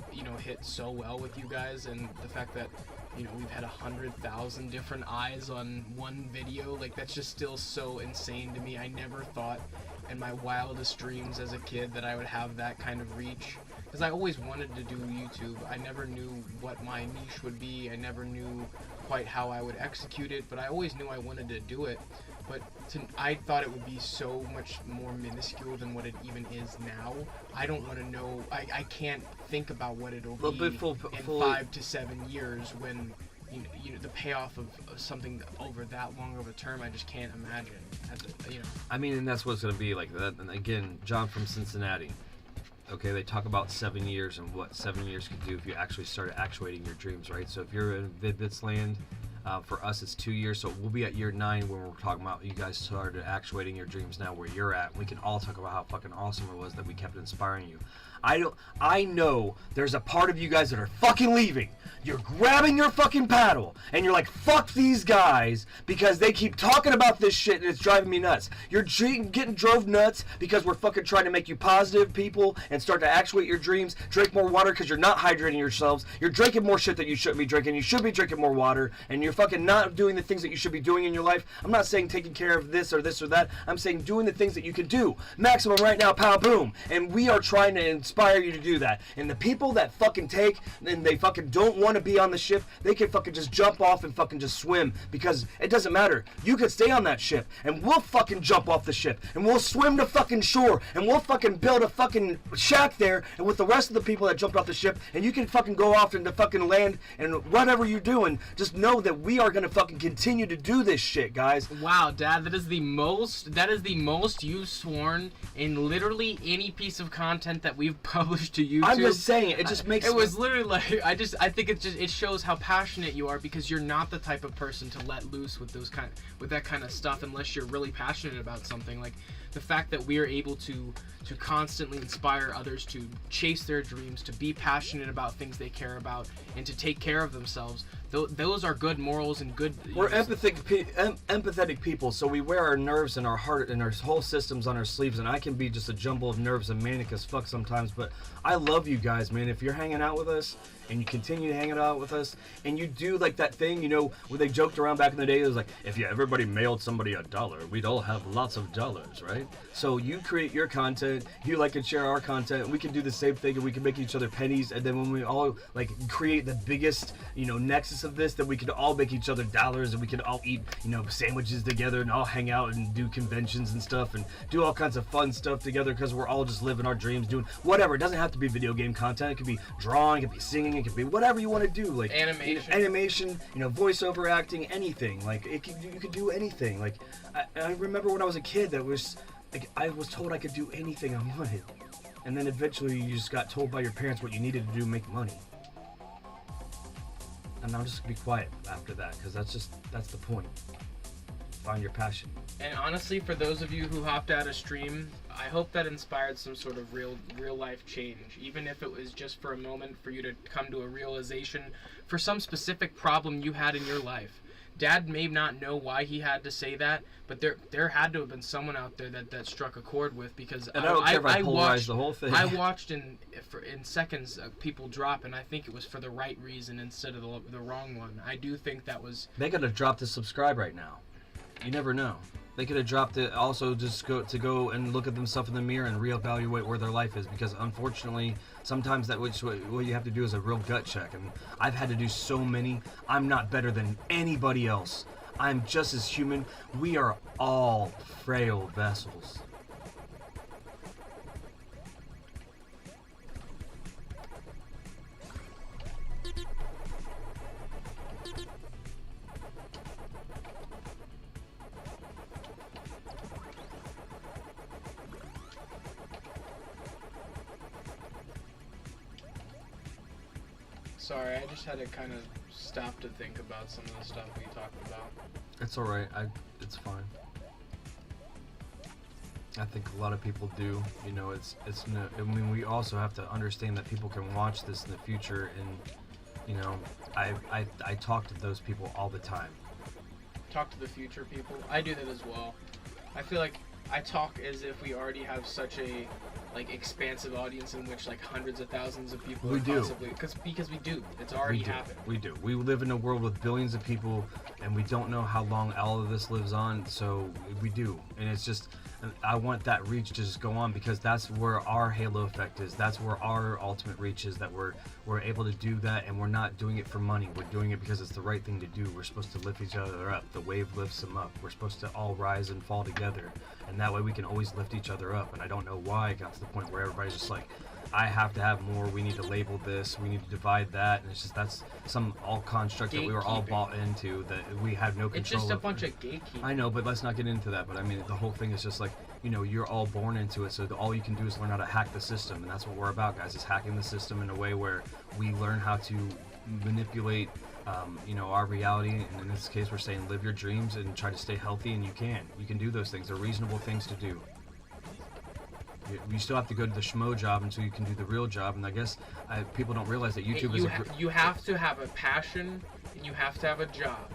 S2: so well with you guys, and the fact that we've had 100,000 different eyes on one video, like, that's just still so insane to me. I never thought in my wildest dreams as a kid that I would have that kind of reach, because I always wanted to do YouTube. I never knew what my niche would be. I never knew quite how I would execute it, but I always knew I wanted to do it. But I thought it would be so much more minuscule than what it even is now. I don't want to know. I can't think about what it'll be in 5 to 7 years when the payoff of something over that long of a term. I just can't imagine.
S1: I mean, and that's what it's going to be like. That. And again, John from Cincinnati. Okay, they talk about 7 years and what 7 years could do if you actually started actuating your dreams, right? So if you're in Vid-Bits land. For us, it's 2 years, so we'll be at year 9 when we're talking about you guys started actuating your dreams now where you're at. We can all talk about how fucking awesome it was that we kept inspiring you. I know there's a part of you guys that are fucking leaving. You're grabbing your fucking paddle and you're like, fuck these guys because they keep talking about this shit and it's driving me nuts. You're getting drove nuts because we're fucking trying to make you positive people and start to actuate your dreams. Drink more water because you're not hydrating yourselves. You're drinking more shit that you shouldn't be drinking. You should be drinking more water, and you're fucking not doing the things that you should be doing in your life. I'm not saying taking care of this or that. I'm saying doing the things that you can do. Maximum right now, pow boom. And we are trying to inspire you to do that. And the people that fucking take and they fucking don't want to be on the ship, they can fucking just jump off and fucking just swim, because it doesn't matter. You could stay on that ship and we'll fucking jump off the ship and we'll swim to fucking shore and we'll fucking build a fucking shack there and with the rest of the people that jumped off the ship, and you can fucking go off into fucking land and whatever you're doing, just know that we are gonna fucking continue to do this shit, guys.
S2: Wow, Dad, that is the most you've sworn in literally any piece of content that we've published to YouTube.
S1: I'm just saying it just makes
S2: it was literally like I think it shows how passionate you are, because you're not the type of person to let loose with that kind of stuff unless you're really passionate about something. Like the fact that we are able to constantly inspire others to chase their dreams, to be passionate about things they care about, and to take care of themselves. Those are good morals and good.
S1: We're empathetic people, so we wear our nerves and our heart and our whole systems on our sleeves. And I can be just a jumble of nerves and manic as fuck sometimes sometimes. But I love you guys, man. If you're hanging out with us and you continue hanging out with us and you do like that thing, you know, where they joked around back in the day, it was like, if everybody mailed somebody $1, we'd all have lots of dollars, right? So you create your content, you like and share our content, we can do the same thing, and we can make each other pennies, and then when we all like create the biggest, you know, nexus of this, then we can all make each other dollars, and we can all eat, you know, sandwiches together and all hang out and do conventions and stuff and do all kinds of fun stuff together because we're all just living our dreams, doing whatever. It doesn't have to be video game content. It could be drawing, it could be singing, it could be whatever you want to do, like animation, you know, voiceover acting, anything. Like you could do anything. Like I remember when I was a kid, that was like I was told I could do anything I wanted, and then eventually you just got told by your parents what you needed to do to make money. And I'll just be quiet after that, because that's the point. Find your passion.
S2: And honestly, for those of you who hopped out of stream, I hope that inspired some sort of real life change, even if it was just for a moment, for you to come to a realization for some specific problem you had in your life. Dad may not know why he had to say that, but there had to have been someone out there that struck a chord with, because
S1: and I don't care if I polarize the whole thing.
S2: I watched in seconds people drop, and I think it was for the right reason instead of the wrong one. I do think that was.
S1: They could have dropped the subscribe right now. You never know. They could have dropped it also just go and look at themselves in the mirror and reevaluate where their life is, because unfortunately sometimes what you have to do is a real gut check, and I've had to do so many. I'm not better than anybody else. I'm just as human. We are all frail vessels.
S2: Sorry, I just had to kind of stop to think about some of the stuff we talked about.
S1: It's all right. It's fine. I think a lot of people do. You know, I mean, we also have to understand that people can watch this in the future, and you know, I talk to those people all the time.
S2: Talk to the future people. I do that as well. I feel like I talk as if we already have such a expansive audience in which hundreds of thousands of people because we do. It's already happened.
S1: We do. We live in a world with billions of people, and we don't know how long all of this lives on, so we do. And it's just, I want that reach to just go on, because that's where our halo effect is. That's where our ultimate reach is, that we're able to do that, and we're not doing it for money. We're doing it because it's the right thing to do. We're supposed to lift each other up. The wave lifts them up. We're supposed to all rise and fall together, and that way we can always lift each other up. And I don't know why it got to the point where everybody's just like, I have to have more, we need to label this, we need to divide that, and it's just, that's some construct that we were all bought into, that we have no control.
S2: It's just a bunch of gatekeeping.
S1: I know, but let's not get into that. But I mean, the whole thing is just like, you know, you're all born into it, so all you can do is learn how to hack the system, and that's what we're about, guys, is hacking the system in a way where we learn how to manipulate you know, our reality. And in this case, we're saying live your dreams and try to stay healthy, and you can do those things. They're reasonable things to do. You still have to go to the schmo job until you can do the real job, and I guess people don't realize that YouTube is
S2: you have to have a passion, and you have to have a job.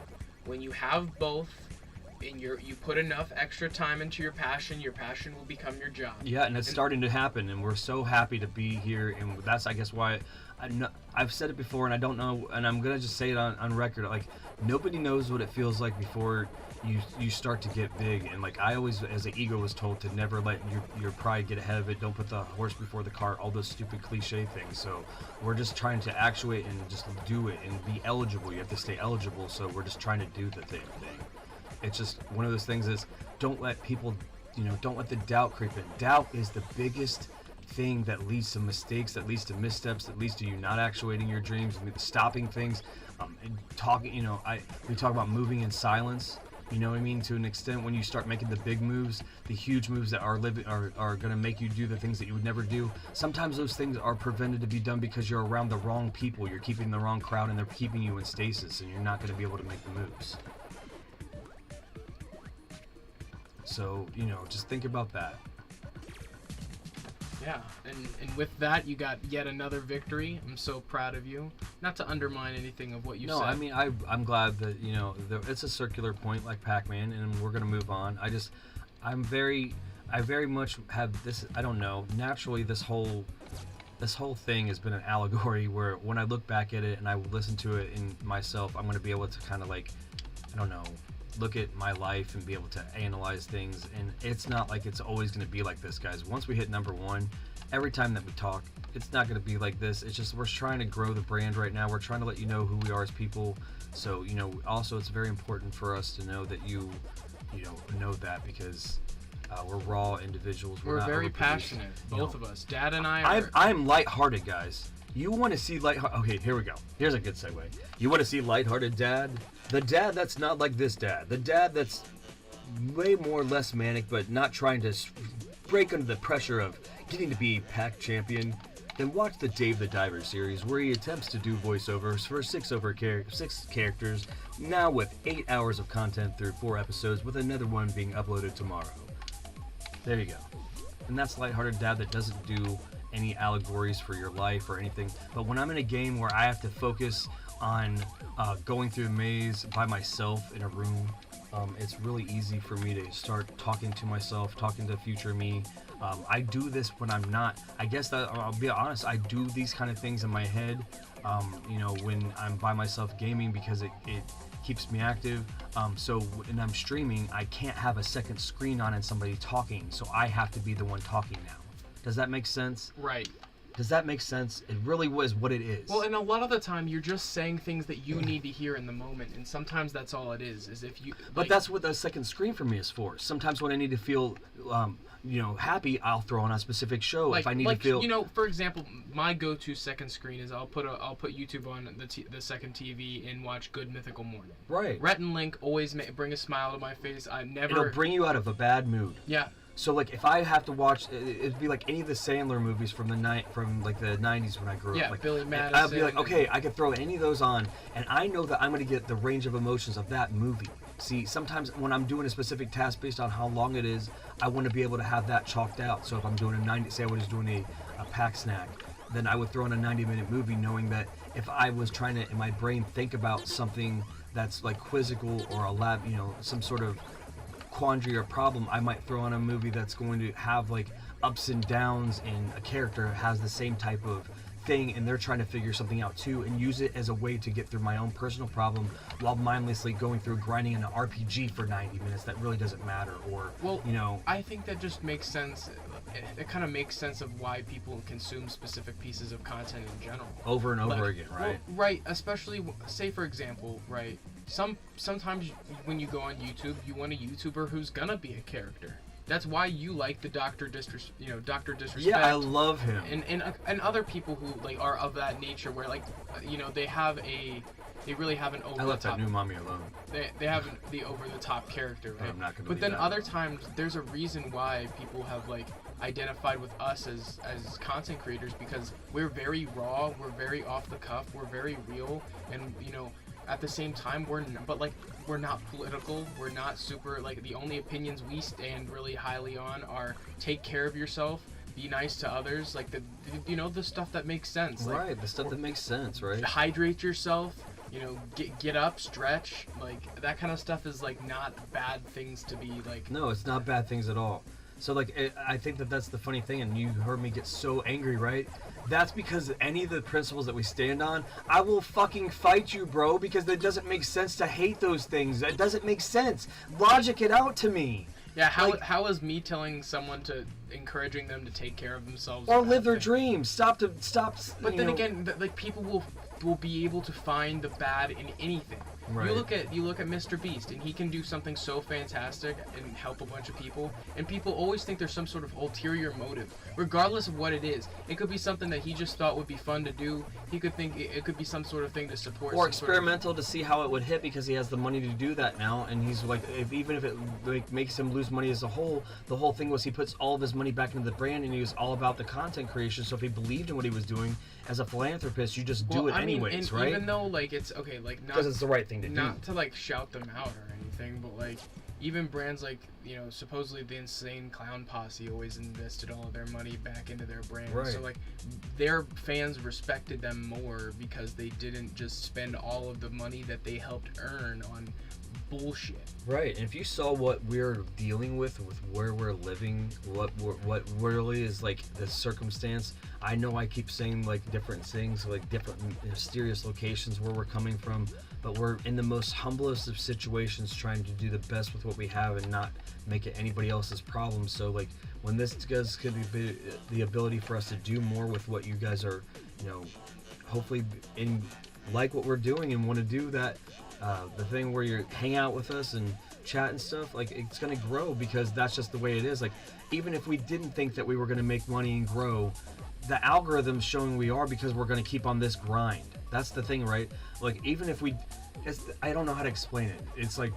S2: When you have both, and you put enough extra time into your passion will become your job.
S1: Yeah, and it's starting to happen, and we're so happy to be here, and that's, I guess, why I've said it before, and I don't know, and I'm gonna just say it on record. Like, nobody knows what it feels like before you start to get big, and like I always, as an ego, was told to never let your pride get ahead of it. Don't put the horse before the cart. All those stupid cliche things. So we're just trying to actuate and just do it and be eligible. You have to stay eligible. So we're just trying to do the thing. It's just one of those things is, don't let people, you know, don't let the doubt creep in. Doubt is the biggest thing that leads to mistakes, that leads to missteps, that leads to you not actuating your dreams, stopping things, and talking. You know, we talk about moving in silence. You know what I mean? To an extent, when you start making the big moves, the huge moves that are going to make you do the things that you would never do. Sometimes those things are prevented to be done because you're around the wrong people. You're keeping the wrong crowd, and they're keeping you in stasis, and you're not going to be able to make the moves. So, you know, just think about that.
S2: Yeah, and with that, you got yet another victory. I'm so proud of you. Not to undermine anything of what you said.
S1: No, I mean, I'm glad that, you know, it's a circular point like Pac-Man, and we're going to move on. I very much have this. I don't know. Naturally, this whole thing has been an allegory where when I look back at it and I listen to it in myself, I'm going to be able to kind of like, I don't know, look at my life and be able to analyze things. And it's not like it's always going to be like this, guys. Once we hit #1, every time that we talk, it's not going to be like this. It's just we're trying to grow the brand right now. We're trying to let you know who we are as people. So, you know, also it's very important for us to know that you know that, because we're raw individuals.
S2: We're
S1: not
S2: very
S1: overproduced.
S2: passionate, both of us. Dad and I are.
S1: I'm lighthearted, guys. You want to see Okay, here we go. Here's a good segue. You want to see lighthearted dad? The dad that's not like this dad. The dad that's way more less manic, but not trying to break under the pressure of getting to be PAC champion. Then watch the Dave the Diver series, where he attempts to do voiceovers for 6 characters, now with 8 hours of content through 4 episodes, with another one being uploaded tomorrow. There you go. And that's lighthearted dad that doesn't do any allegories for your life or anything. But when I'm in a game where I have to focus on going through a maze by myself in a room, it's really easy for me to start talking to myself, talking to future me. I do this when I'm not. I guess that I'll be honest. I do these kind of things in my head, when I'm by myself gaming, because it keeps me active. So when I'm streaming, I can't have a second screen on and somebody talking. So I have to be the one talking now. Does that make sense?
S2: Right.
S1: Does that make sense? It really was what it is.
S2: Well, and a lot of the time, you're just saying things that you need to hear in the moment, and sometimes that's all it is if you.
S1: But that's what the second screen for me is for. Sometimes when I need to feel, happy, I'll throw on a specific show. If I need to feel,
S2: for example, my go-to second screen is I'll put YouTube on the second TV and watch Good Mythical Morning.
S1: Right.
S2: Rhett and Link always bring a smile to my face. I never.
S1: It'll bring you out of a bad mood.
S2: Yeah.
S1: So like if I have to watch, it'd be like any of the Sandler movies from the 90s when I grew up.
S2: Yeah,
S1: like,
S2: Billy Madison.
S1: I'd be like, okay, I could throw any of those on, and I know that I'm going to get the range of emotions of that movie. See, sometimes when I'm doing a specific task based on how long it is, I want to be able to have that chalked out. So if I'm doing say I was doing a pack snack, then I would throw in a 90-minute movie, knowing that if I was trying to in my brain think about something that's like quizzical or some sort of quandary or problem, I might throw on a movie that's going to have like ups and downs, and a character has the same type of thing, and they're trying to figure something out too, and use it as a way to get through my own personal problem while mindlessly going through grinding an RPG for 90 minutes that really doesn't matter. Or
S2: I think that just makes sense. It kind of makes sense of why people consume specific pieces of content in general
S1: over and over again, right?
S2: Well, right, especially say for example, right, sometimes when you go on YouTube, you want a YouTuber who's gonna be a character. That's why you like the Dr. Disrespect.
S1: Yeah, I love him.
S2: And other people who like are of that nature, where like they really have an over the top.
S1: I left that new mommy alone.
S2: They have the over the top character, right?
S1: I'm not gonna.
S2: But then other times, there's a reason why people have like identified with us as content creators, because we're very raw, we're very off the cuff, we're very real, and at the same time we're not political, we're not super like, the only opinions we stand really highly on are take care of yourself, be nice to others, like the stuff that makes sense,
S1: right?
S2: Like,
S1: the stuff that makes sense, right?
S2: Hydrate yourself, get up, stretch, like that kind of stuff is like not bad things to be like.
S1: No, it's not bad things at all. So like I think that's the funny thing, and you heard me get so angry, right? That's because any of the principles that we stand on, I will fucking fight you, bro, because it doesn't make sense to hate those things. It doesn't make sense. Logic it out to me.
S2: Yeah, how is me telling someone to encouraging them to take care of themselves
S1: or live their dreams? Stop.
S2: But then again, like people will be able to find the bad in anything.
S1: Right.
S2: You look at Mr. Beast, and he can do something so fantastic and help a bunch of people, and people always think there's some sort of ulterior motive, regardless of what it is. It could be something that he just thought would be fun to do. He could think it could be some sort of thing to support.
S1: Or experimental to see how it would hit, because he has the money to do that now, and he's like, even if it like makes him lose money as a whole, the whole thing was he puts all of his money back into the brand, and he was all about the content creation. So if he believed in what he was doing as a philanthropist, you just do it anyways, right?
S2: Even though like it's okay, like not
S1: because it's the right thing to do.
S2: Not to like shout them out or anything. everything, but like even brands like, you know, supposedly the Insane Clown Posse always invested all of their money back into their brand.
S1: Right.
S2: So like their fans respected them more because they didn't just spend all of the money that they helped earn on bullshit.
S1: Right, and if you saw what we're dealing with where we're living, what really is like the circumstance. I know I keep saying like different things, like different mysterious locations where we're coming from, but we're in the most humblest of situations, trying to do the best with what we have and not make it anybody else's problem. So like when this does could be the ability for us to do more with what you guys are, you know, hopefully in like what we're doing and want to do that. The thing where you hang out with us and chat and stuff, like it's gonna grow because that's just the way it is. Like even if we didn't think that we were gonna make money and grow, the algorithm's showing we are because we're gonna keep on this grind. That's the thing, right? Like even if I don't know how to explain it. It's like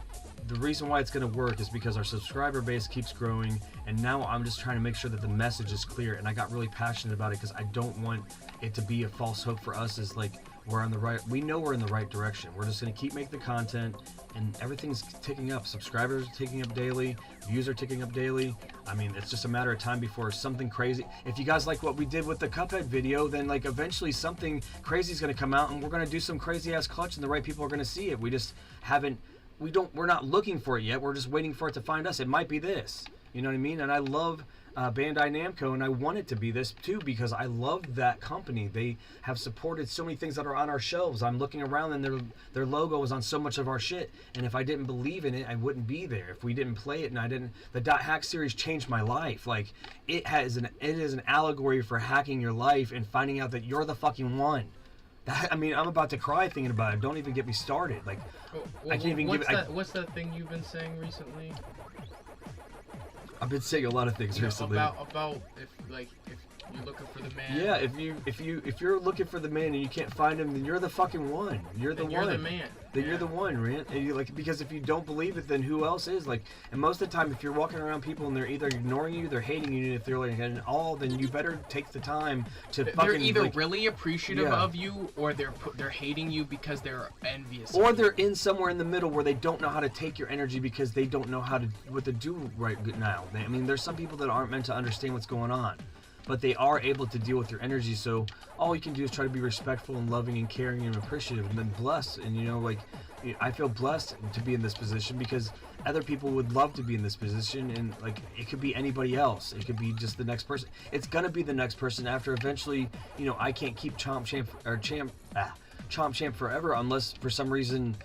S1: the reason why it's gonna work is because our subscriber base keeps growing, and now I'm just trying to make sure that the message is clear. And I got really passionate about it because I don't want it to be a false hope for us. Is like we're on the right. We know we're in the right direction. We're just gonna keep making the content, and everything's ticking up. Subscribers are ticking up daily. Views are ticking up daily. I mean, it's just a matter of time before something crazy. If you guys like what we did with the Cuphead video, then like eventually something crazy is gonna come out, and we're gonna do some crazy ass clutch, and the right people are gonna see it. We just haven't. We're not looking for it yet. We're just waiting for it to find us. It might be this. You know what I mean? And I love Bandai Namco, and I want it to be this too because I love that company. They have supported so many things that are on our shelves. I'm looking around and their logo is on so much of our shit. And if I didn't believe in it, I wouldn't be there. If we didn't play it and I didn't, the Dot Hack series changed my life. Like it is an allegory for hacking your life and finding out that you're the fucking one. I mean, I'm about to cry thinking about it. Don't even get me started. Like, I can't even give it.
S2: What's that thing you've been saying recently?
S1: I've been saying a lot of things recently.
S2: About if you're looking for the man.
S1: Yeah, if you're looking for the man and you can't find him, then you're the fucking one. You're the one.
S2: You're the man.
S1: Then you're the one, man. And you like because if you don't believe it, then who else is? Like, and most of the time, if you're walking around people and they're either ignoring you, they're hating you, and if they're like and all, then you better take the time to fucking.
S2: They're either
S1: like,
S2: really appreciative of you, or they're hating you because they're envious.
S1: Or they're in somewhere in the middle where they don't know how to take your energy because they don't know what to do right now. I mean, there's some people that aren't meant to understand what's going on, but they are able to deal with your energy. So all you can do is try to be respectful and loving and caring and appreciative, and then blessed. And you know, like I feel blessed to be in this position because other people would love to be in this position, and like it could be anybody else. It could be just the next person. It's gonna be the next person after eventually. You know, I can't keep Chomp Champ forever unless for some reason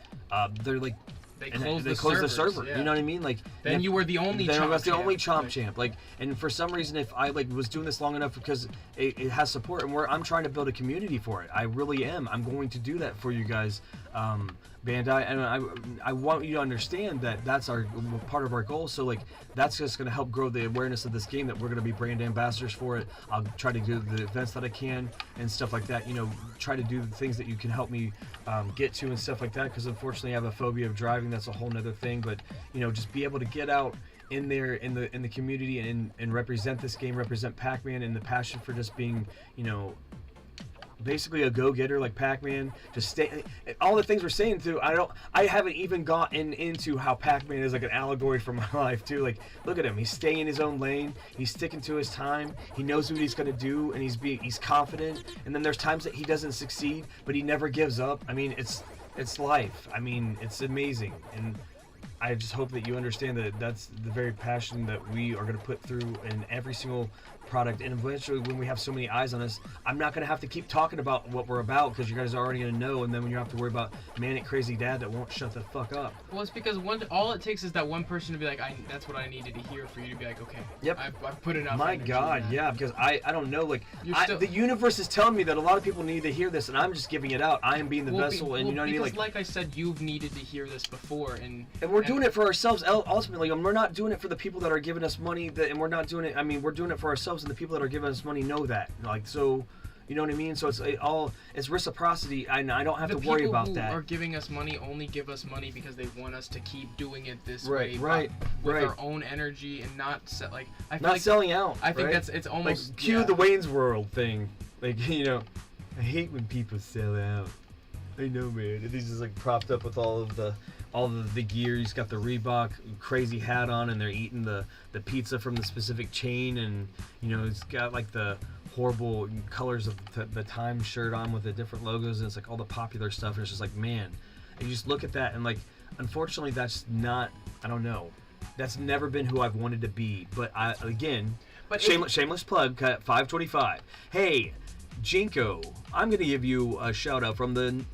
S1: they're like.
S2: They
S1: close the server.
S2: Yeah.
S1: You know what I mean? Like
S2: then you were the only.
S1: Then I was the
S2: champ.
S1: only Chomp Champ. Like, and for some reason, if I like was doing this long enough because it has support, and I'm trying to build a community for it. I really am. I'm going to do that for you guys, Bandai, and I want you to understand that that's our part of our goal. So like that's just going to help grow the awareness of this game. That we're going to be brand ambassadors for it. I'll try to do the events that I can and stuff like that. You know, try to do the things that you can help me get to and stuff like that. Because unfortunately, I have a phobia of driving. That's a whole nother thing. But you know, just be able to get out in there in the community and represent this game, represent Pac-Man, and the passion for just being, you know, basically a go-getter like Pac-Man. Just stay. All the things we're saying too. I haven't even gotten into how Pac-Man is like an allegory for my life too. Like, look at him. He's staying in his own lane. He's sticking to his time. He knows what he's gonna do, and he's confident. And then there's times that he doesn't succeed, but he never gives up. I mean, it's life. I mean, it's amazing. And I just hope that you understand that that's the very passion that we are going to put through in every single product. And eventually, when we have so many eyes on us, I'm not going to have to keep talking about what we're about because you guys are already going to know. And then when you have to worry about manic crazy dad that won't shut the fuck up.
S2: Well, it's because all it takes is that one person to be like, that's what I needed to hear for you to be like, okay,
S1: yep,
S2: I've put enough.
S1: My God, yeah, because I don't know, like the universe is telling me that a lot of people need to hear this, and I'm just giving it out. I am being the vessel, and you know what I mean.
S2: Like I said, you've needed to hear this before, and
S1: we're doing it for ourselves ultimately, and we're not doing it for the people that are giving us money. And we're not doing it. I mean, we're doing it for ourselves, and the people that are giving us money know that. Like, so, you know what I mean. So it's reciprocity. I don't have to worry about that.
S2: The people who are giving us money only give us money because they want us to keep doing it this way,
S1: with
S2: our own energy and not
S1: selling out.
S2: I think it's almost
S1: like cue the Wayne's World thing. Like, you know, I hate when people sell out. I know, man. And he's just like propped up with all of the gear. He's got the Reebok crazy hat on, and they're eating the pizza from the specific chain, and he's got like the horrible colors of the Time shirt on with the different logos, and it's like all the popular stuff, and it's just like, man, and you just look at that, and like, unfortunately, that's not, I don't know, that's never been who I've wanted to be. But shameless plug, cut 525. Hey, Jinko, I'm gonna give you a shout out from the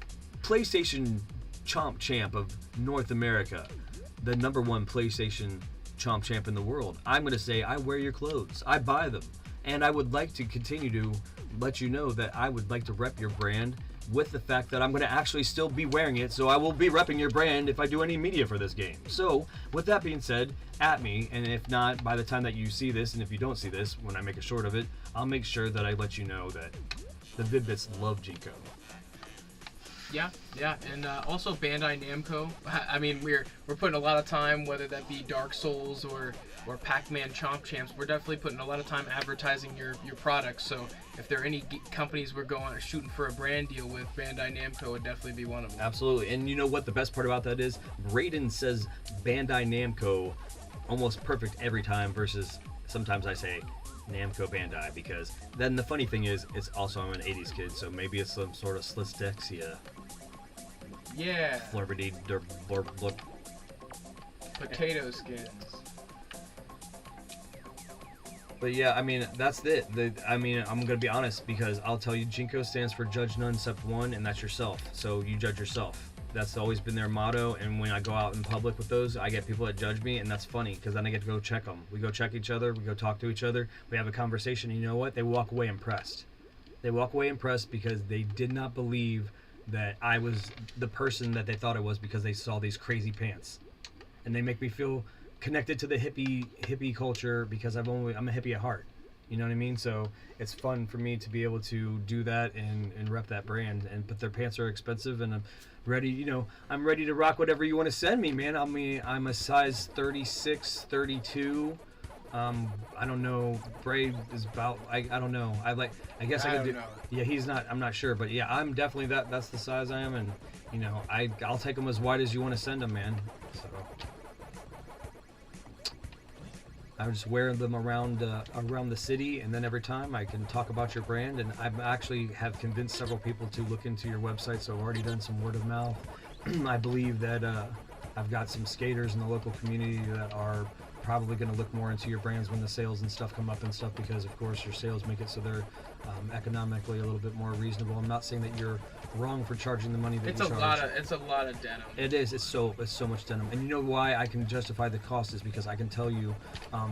S1: PlayStation Chomp Champ of North America, the #1 PlayStation Chomp Champ in the world. I'm gonna say I wear your clothes, I buy them, and I would like to continue to let you know that I would like to rep your brand, with the fact that I'm going to actually still be wearing it, so I will be repping your brand if I do any media for this game. So, with that being said, at me, and if not, by the time that you see this, and if you don't see this, when I make a short of it, I'll make sure that I let you know that the Vid-Bits love Jinko.
S2: Yeah, and also Bandai Namco. I mean, we're putting a lot of time, whether that be Dark Souls or PACMAN Chomp Champs. We're definitely putting a lot of time advertising your products. So if there are any companies we're shooting for a brand deal with, Bandai Namco would definitely be one of them.
S1: Absolutely, and you know what the best part about that is? Raiden says Bandai Namco almost perfect every time, versus sometimes I say Namco Bandai, because then the funny thing is, it's also, I'm an 80s kid, so maybe it's some sort of dyslexia.
S2: Yeah.
S1: Flurbity blurb.
S2: Potato skins.
S1: But yeah, I mean, that's it. I'm gonna be honest, because I'll tell you, Jinko stands for Judge None Except One, and that's yourself. So you judge yourself. That's always been their motto, and when I go out in public with those, I get people that judge me, and that's funny, because then I get to go check them. We go check each other, we go talk to each other, we have a conversation, and you know what? They walk away impressed. They walk away impressed because they did not believe that I was the person that they thought I was, because they saw these crazy pants. And they make me feel connected to the hippie culture, because I'm a hippie at heart. You know what I mean? So it's fun for me to be able to do that and rep that brand. But their pants are expensive, and I'm ready. I'm ready to rock whatever you want to send me, man. I'm a size 36, 32. I don't know. Brave is about. I don't know. I guess I could do.
S2: Know.
S1: Yeah, he's not. I'm not sure, but yeah, I'm definitely that. That's the size I am, and I'll take them as wide as you want to send them, man. So I just wear them around the city, and then every time I can talk about your brand. And I actually have convinced several people to look into your website, so I've already done some word of mouth. I believe that I've got some skaters in the local community that are probably going to look more into your brands when the sales and stuff come up and stuff, because of course your sales make it so they're economically a little bit more reasonable. I'm not saying that you're wrong for charging the money that you charge.
S2: It's a lot of denim.
S1: It is. It's so much denim. And you know why I can justify the cost is because I can tell you,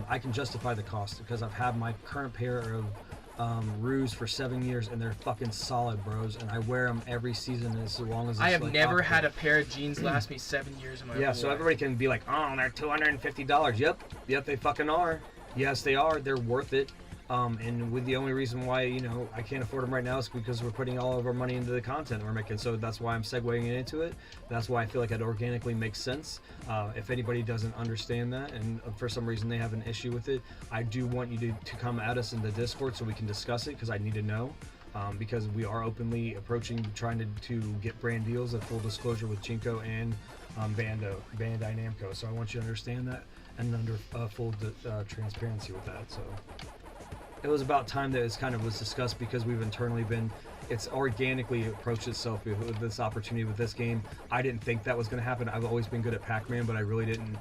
S1: I can justify the cost because I've had my current pair of Ruse for 7 years, and they're fucking solid, bros. And I wear them every season as long as it's
S2: I have
S1: like
S2: never
S1: optical.
S2: had a pair of jeans last me 7 years in my
S1: Yeah,
S2: whole
S1: so
S2: life.
S1: everybody can be like, oh, they're $250. Yep, they fucking are. Yes, they are. They're worth it. And with the only reason why I can't afford them right now is because we're putting all of our money into the content we're making. So that's why I'm segueing into it. That's why I feel like it organically makes sense. If anybody doesn't understand that, and for some reason they have an issue with it, I do want you to come at us in the Discord so we can discuss it, because I need to know. Because we are openly approaching trying to get brand deals of full disclosure with Jinko and Bandai Namco. So I want you to understand that, and under full transparency with that. So it was about time that it was discussed, because we've internally it's organically approached itself with this opportunity with this game. I didn't think that was going to happen. I've always been good at Pac-Man, but I really didn't,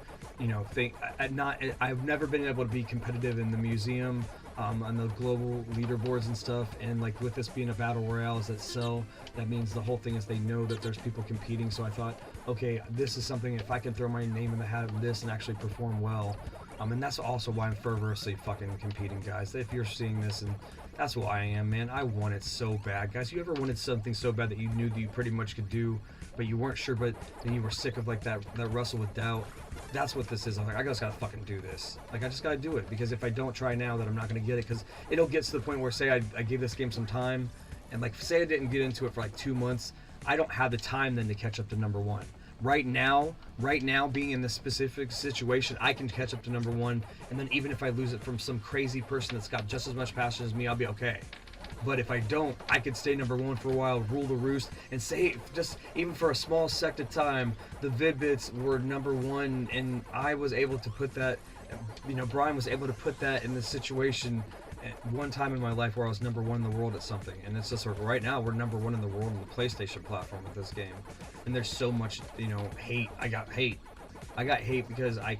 S1: think. I've never been able to be competitive in the museum, on the global leaderboards and stuff. And like with this being a battle royale, that sell, that means the whole thing is they know that there's people competing. So I thought, okay, this is something, if I can throw my name in the hat of this and actually perform well. And that's also why I'm fervorously fucking competing, guys. If you're seeing this, and that's why I am, man. I want it so bad, guys. You ever wanted something so bad that you knew that you pretty much could do, but you weren't sure, but then you were sick of like that wrestle with doubt? That's what this is. I'm like, I just gotta fucking do this. Like, I just gotta do it, because if I don't try now, then I'm not gonna get it, because it'll get to the point where, say I gave this game some time, and like, say I didn't get into it for like 2 months, I don't have the time then to catch up to #1. Right now, being in this specific situation, I can catch up to #1, and then even if I lose it from some crazy person that's got just as much passion as me, I'll be okay. But if I don't, I could stay number one for a while, rule the roost, and say, just even for a small sect of time, the Vid-Bits were number one, and I was able to put that, you know, Brian was able to put that in the situation at one time in my life where I was number one in the world at something. And it's just like, right now, we're number one in the world on the PlayStation platform with this game. And there's so much, you know, hate. I got hate because I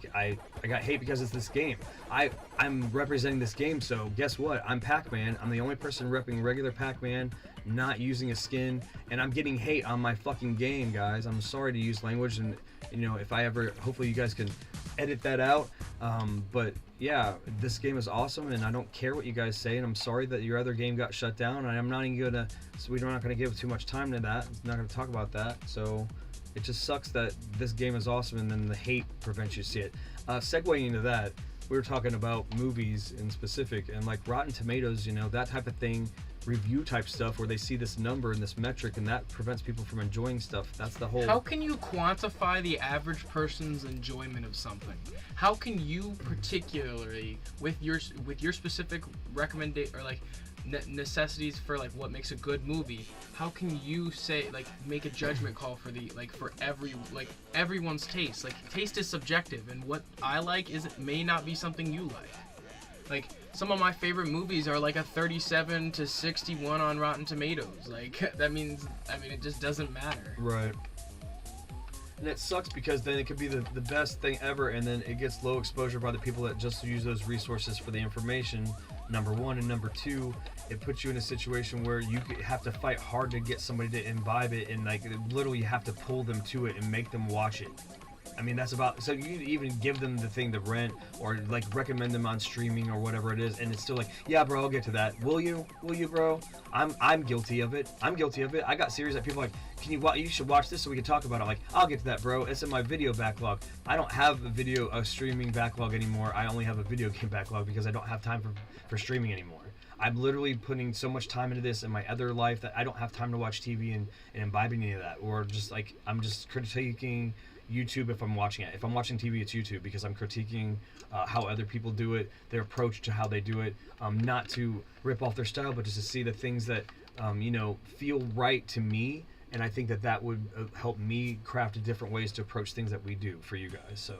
S1: got hate because it's this game. I'm representing this game, so guess what? I'm Pac-Man. I'm the only person repping regular Pac-Man, not using a skin, and I'm getting hate on my fucking game, guys. I'm sorry to use language, and you know, if I ever, hopefully you guys can edit that out. But yeah, this game is awesome, and I don't care what you guys say, and I'm sorry that your other game got shut down, and I'm not even gonna, so we're not gonna give too much time to that. I'm not gonna talk about that. So it just sucks that this game is awesome and then the hate prevents you to see it. Segueing into that, we were talking about movies in specific, and like Rotten Tomatoes, you know, that type of thing, review type stuff where they see this number and this metric, and that prevents people from enjoying stuff. That's the whole...
S3: How can you quantify the average person's enjoyment of something? How can you particularly, with your specific recommendation, or like necessities for like what makes a good movie, how can you say, like, make a judgment call for the, like, for everyone's taste? Like, taste is subjective, and what I like may not be something you like. Like, some of my favorite movies are like a 37 to 61 on Rotten Tomatoes. Like, that means, I mean, it just doesn't matter.
S1: Right. And it sucks because then it could be the best thing ever, and then it gets low exposure by the people that just use those resources for the information, number one. And number two, it puts you in a situation where you have to fight hard to get somebody to imbibe it, and like literally you have to pull them to it and make them watch it. I mean, that's about, so you even give them the thing to rent or like recommend them on streaming or whatever it is, and it's still like, yeah, bro, I'll get to that. Will you, bro? I'm guilty of it. I got series that people are like, you should watch this so we can talk about it. I'm like, I'll get to that, bro. It's in my video backlog. I don't have a streaming backlog anymore. I only have a video game backlog because I don't have time for streaming anymore. I'm literally putting so much time into this in my other life that I don't have time to watch TV and imbibing any of that, or just like, I'm just critiquing YouTube if I'm watching it. If I'm watching TV, it's YouTube because I'm critiquing how other people do it, their approach to how they do it, not to rip off their style, but just to see the things that you know, feel right to me. And I think that would help me craft different ways to approach things that we do for you guys. So,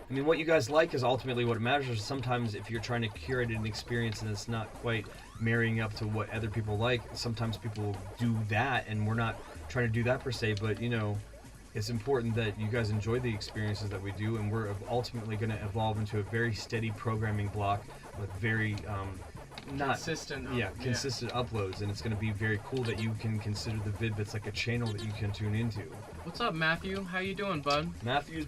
S1: I mean, what you guys like is ultimately what matters. Sometimes if you're trying to curate an experience and it's not quite marrying up to what other people like, sometimes people do that, and we're not trying to do that per se, but you know, it's important that you guys enjoy the experiences that we do, and we're ultimately going to evolve into a very steady programming block with very consistent uploads, and it's going to be very cool that you can consider the Vid-Bits like a channel that you can tune into.
S3: What's up, Matthew? How you doing, bud?
S1: Matthew.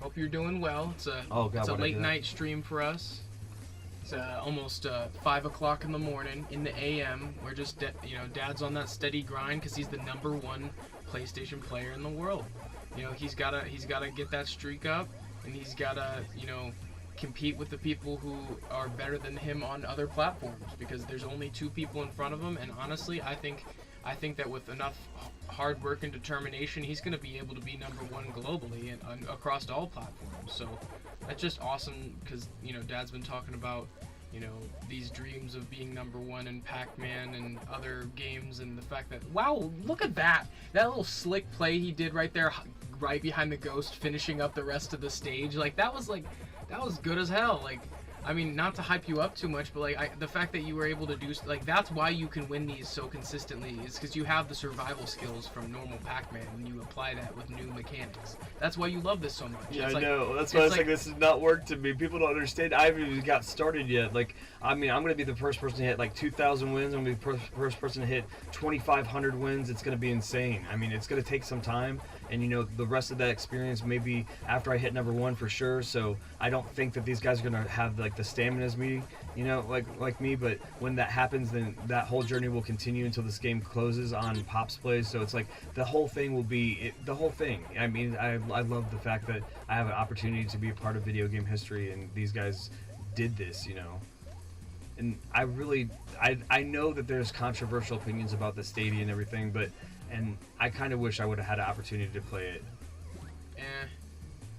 S3: Hope you're doing well. It's a late night stream for us. It's almost 5 o'clock in the morning in the AM. We're just, you know, Dad's on that steady grind because he's the #1 PlayStation player in the world. You know, he's gotta get that streak up, and he's gotta, you know, compete with the people who are better than him on other platforms, because there's only 2 people in front of him. And honestly, I think that with enough hard work and determination, he's going to be able to be #1 globally and across all platforms. So that's just awesome, because, you know, Dad's been talking about, you know, these dreams of being #1 in Pac-Man and other games, and the fact that, wow, look at that little slick play he did right there, right behind the ghost, finishing up the rest of the stage. Like, that was good as hell. Like, I mean, not to hype you up too much, but like the fact that you were able to do, like, that's why you can win these so consistently, is because you have the survival skills from normal Pac-Man and you apply that with new mechanics. That's why you love this so much.
S1: Yeah, I know. That's why I was like, this has not worked to me. People don't understand. I haven't even got started yet. Like, I mean, I'm going to be the first person to hit like 2,000 wins. I'm going to be the first person to hit 2,500 wins. It's going to be insane. I mean, it's going to take some time. And, you know, the rest of that experience maybe after I hit #1 for sure. So I don't think that these guys are going to have like the stamina as me, you know, like me. But when that happens, then that whole journey will continue until this game closes on Pop's Plays. So it's like the whole thing will be the whole thing. I mean, I love the fact that I have an opportunity to be a part of video game history, and these guys did this, you know. And I know that there's controversial opinions about the Stadia and everything, but. And I kind of wish I would have had an opportunity to play it.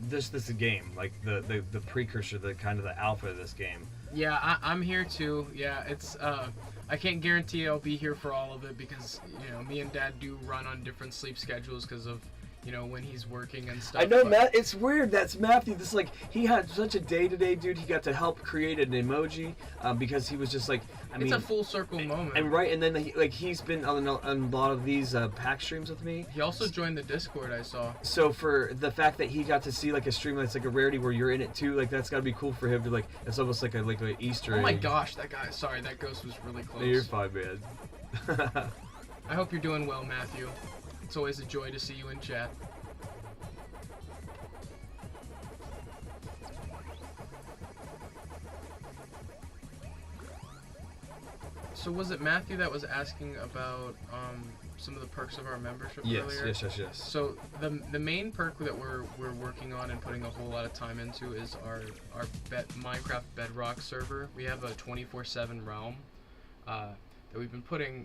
S1: this game, like the precursor, the kind of the alpha of this game.
S2: Yeah, I'm here too. Yeah, it's I can't guarantee I'll be here for all of it because me and Dad do run on different sleep schedules because of when he's working and stuff.
S1: I know, Matt. It's weird. That's Matthew. This he had such a day-to-day dude. He got to help create an emoji because he was just like.
S2: It's a full circle moment.
S1: And then he's been on a lot of these pack streams with me.
S2: He also joined the Discord, I saw.
S1: So for the fact that he got to see a stream that's a rarity where you're in it too, that's got to be cool for him to It's almost like a Easter egg.
S2: Oh my gosh, that guy! Sorry, that ghost was really close.
S1: No, you're fine, man.
S2: I hope you're doing well, Matthew. It's always a joy to see you in chat. So was it Matthew that was asking about some of the perks of our membership earlier?
S1: Yes.
S2: So the main perk that we're working on and putting a whole lot of time into is our Minecraft Bedrock server. We have a 24/7 realm that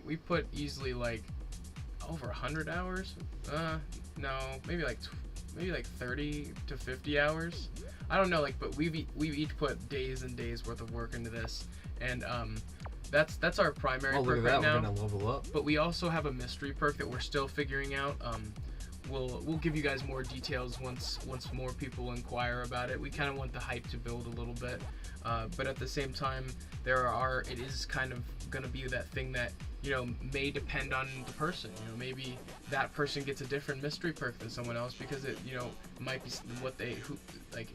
S2: we put easily over 100 hours. No, maybe like 30 to 50 hours. I don't know, but we've each put days and days worth of work into this, and that's our primary perk right now.
S1: We're gonna level up.
S2: But we also have a mystery perk that we're still figuring out. We'll give you guys more details once more people inquire about it. We kind of want the hype to build a little bit, but at the same time, it is kind of gonna be that thing that may depend on the person. Maybe that person gets a different mystery perk than someone else because it might be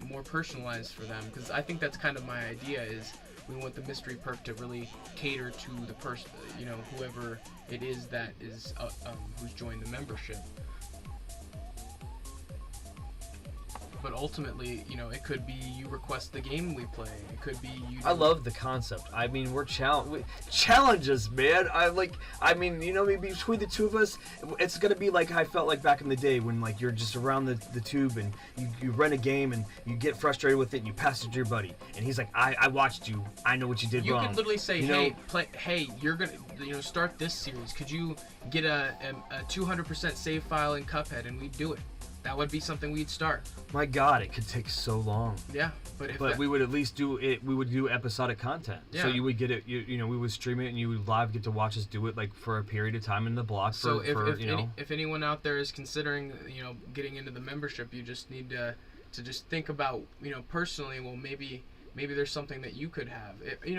S2: more personalized for them. Because I think that's kind of my idea is. We want the mystery perk to really cater to the person, whoever it is that is who's joined the membership. But ultimately, it could be you request the game we play. It could be you.
S1: I love the concept. I mean, we're challenges, man. Maybe between the two of us, it's gonna be like I felt like back in the day when you're just around the tube and you rent a game and you get frustrated with it and you pass it to your buddy and he's like, I watched you. I know what you did wrong.
S2: You could literally say, hey, you're gonna start this series. Could you get a 200% save file in Cuphead and we'd do it. That would be something we'd start.
S1: My God, it could take so long.
S2: Yeah, but
S1: we would at least do it. We would do episodic content.
S2: Yeah.
S1: So you would get it. We would stream it, and you would live get to watch us do it for a period of time in the block.
S2: If anyone out there is considering getting into the membership, you just need to just think about personally. Well, maybe there's something that you could have.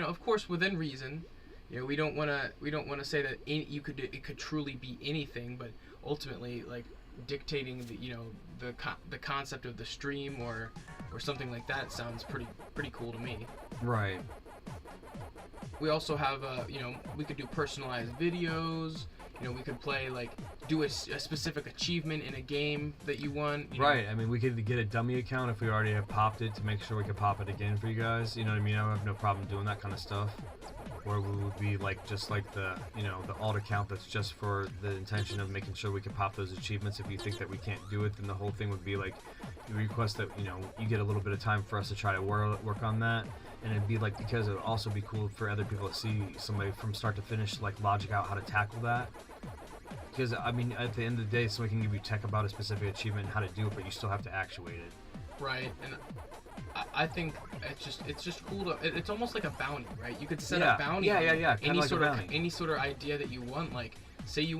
S2: Of course, within reason. We don't want to say that it could truly be anything, but ultimately dictating the concept of the stream or something like that sounds pretty cool to me.
S1: Right.
S2: We also have we could do personalized videos. We could play do a specific achievement in a game that you want.
S1: Right. I mean, we could get a dummy account if we already have popped it to make sure we could pop it again for you guys. You know what I mean? I have no problem doing that kind of stuff. Or we would be just the the alt account that's just for the intention of making sure we can pop those achievements. If you think that we can't do it, then the whole thing would be you request that you get a little bit of time for us to try to work on that, and it'd be because it would also be cool for other people to see somebody from start to finish logic out how to tackle that. Because at the end of the day, somebody can give you tech about a specific achievement and how to do it, but you still have to actuate it.
S2: Right, and I think it's just cool to. It's almost like a bounty, right? You could set a bounty.
S1: Yeah.
S2: Any sort of idea that you want, Say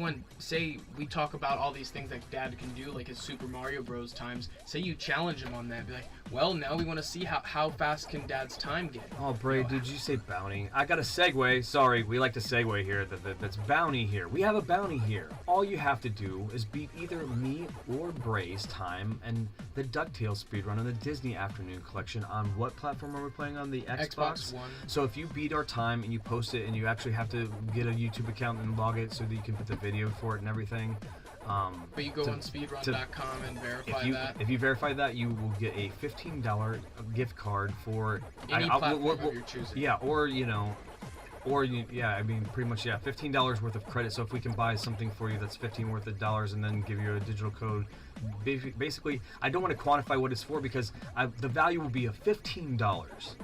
S2: we talk about all these things that Dad can do, like his Super Mario Bros. Times. Say you challenge him on that. Be like, well, now we want to see how fast can Dad's time get.
S1: Oh, Bray, did you say bounty? I got a segue. Sorry, we like to segue here. That's bounty here. We have a bounty here. All you have to do is beat either me or Bray's time and the DuckTales speedrun in the Disney Afternoon Collection on what platform are we playing on? The Xbox
S2: One.
S1: So if you beat our time and you post it and you actually have to get a YouTube account and log it so that you can put the video for it and everything.
S2: But you go on speedrun.com and verify that.
S1: If you verify that, you will get a $15 gift card for
S2: any platform of your choosing.
S1: Yeah, pretty much, $15 worth of credit. So if we can buy something for you that's $15 worth of dollars and then give you a digital code, basically, I don't want to quantify what it's for because the value will be of $15.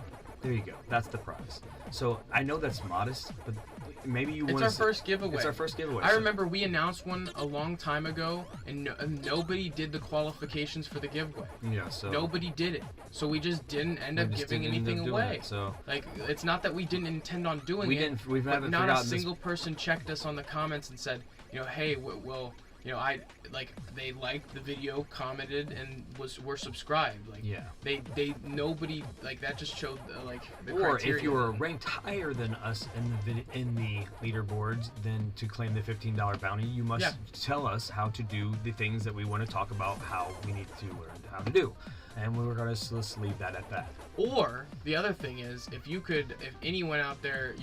S1: There you go. That's the prize. So I know that's modest, but maybe you want
S2: It's
S1: to.
S2: our first giveaway.
S1: It's our first giveaway.
S2: I
S1: so-
S2: remember we announced one a long time ago, and nobody did the qualifications for the giveaway.
S1: Yeah. So
S2: Nobody did it, so we just didn't end
S1: we
S2: up
S1: just
S2: giving
S1: didn't end up
S2: anything
S1: doing
S2: away.
S1: it, so
S2: Like, it's not that we didn't intend on doing
S1: we
S2: it.
S1: didn't. We
S2: But
S1: haven't
S2: not a
S1: forgotten
S2: single person checked us on the comments and said, hey, well, I like they liked the video, commented, and were subscribed. Like,
S1: Yeah.
S2: nobody like that just showed like the
S1: Or
S2: criteria.
S1: if you were ranked higher than us in the leaderboards, then to claim the $15 bounty, you must tell us how to do the things that we want to talk about, how we need to learn how to do. And we're going to just leave that at that.
S2: Or the other thing is, if anyone out there,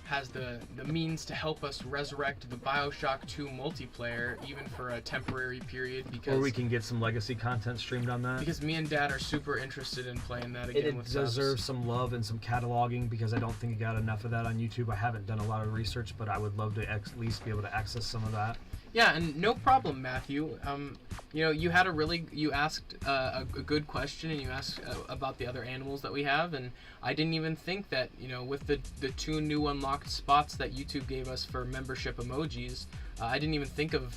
S2: has the means to help us resurrect the BioShock 2 multiplayer, even for a temporary period, because
S1: Or we can get some legacy content streamed on that.
S2: because me and Dad are super interested in playing that again
S1: It
S2: with
S1: deserves
S2: subs.
S1: some love and some cataloging, because I don't think it got enough of that on YouTube. I haven't done a lot of research, but I would love to at least be able to access some of that.
S2: Yeah, and no problem, Matthew. You asked a good question, and you asked about the other animals that we have, and I didn't even think that, with the 2 new unlocked spots that YouTube gave us for membership emojis, I didn't even think of,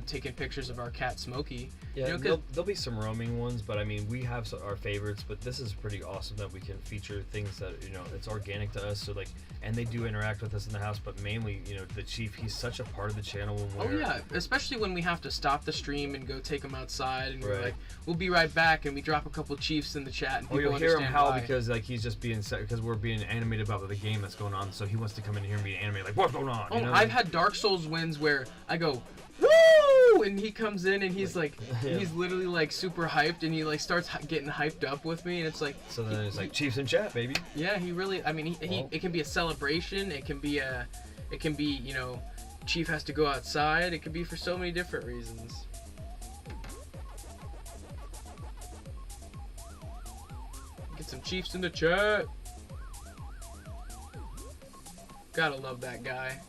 S2: taking pictures of our cat Smokey.
S4: Yeah,
S2: 'cause-
S4: there'll be some roaming ones, but I mean, we have our favorites. But this is pretty awesome that we can feature things that it's organic to us. So like, and they do interact with us in the house, but mainly, the chief. He's such a part of the channel when
S2: Oh
S4: we're.
S2: yeah, especially when we have to stop the stream and go take them outside, and we're
S4: Right.
S2: like, we'll be right back, and we drop a couple chiefs in the chat, and
S1: Or
S2: people
S1: you'll hear him
S2: understand
S1: howl
S2: why.
S1: because like he's just being because we're being animated about the game that's going on. So he wants to come in here and be animated, like what's going on?
S2: Oh,
S1: you know?
S2: I've had Dark Souls wins where I go, woo! And he comes in and he's like,
S4: Yeah.
S2: he's literally like super hyped, and he like starts getting hyped up with me, and it's like,
S4: So then it's like Chiefs in chat, baby.
S2: yeah, he really, I mean, he it can be a celebration, it can be Chief has to go outside, it could be for so many different reasons. Get some Chiefs in the chat. Gotta love that guy.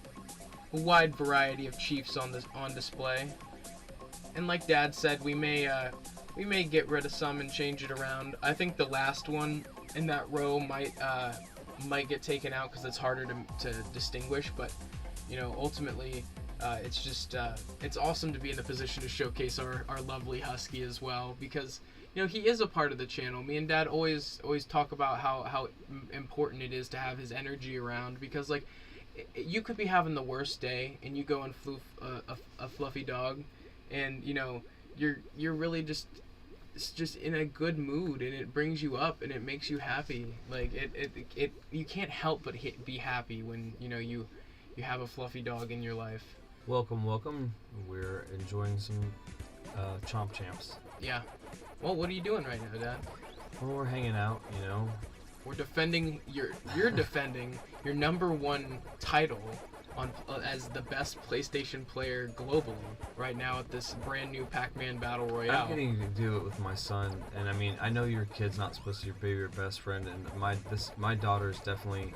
S2: A wide variety of Chiefs on display. And like Dad said, we may get rid of some and change it around. I think the last one in that row might get taken out because it's harder to distinguish. But ultimately, it's just it's awesome to be in the position to showcase our lovely husky as well, because he is a part of the channel. Me and Dad always talk about how important it is to have his energy around, because like you could be having the worst day and you go and floof a fluffy dog, and you're really just in a good mood, and it brings you up and it makes you happy. Like it you can't help but be happy when you have a fluffy dog in your life.
S1: Welcome. We're enjoying some Chomp Champs.
S2: Yeah. Well, what are you doing right now, Dad?
S1: Well, we're hanging out,
S2: We're defending you're defending your #1 title on as the best PlayStation player globally right now at this brand new PACMAN Battle Royale.
S1: I'm getting to do it with my son, and I mean, I know your kid's not supposed to be your best friend, and my daughter is definitely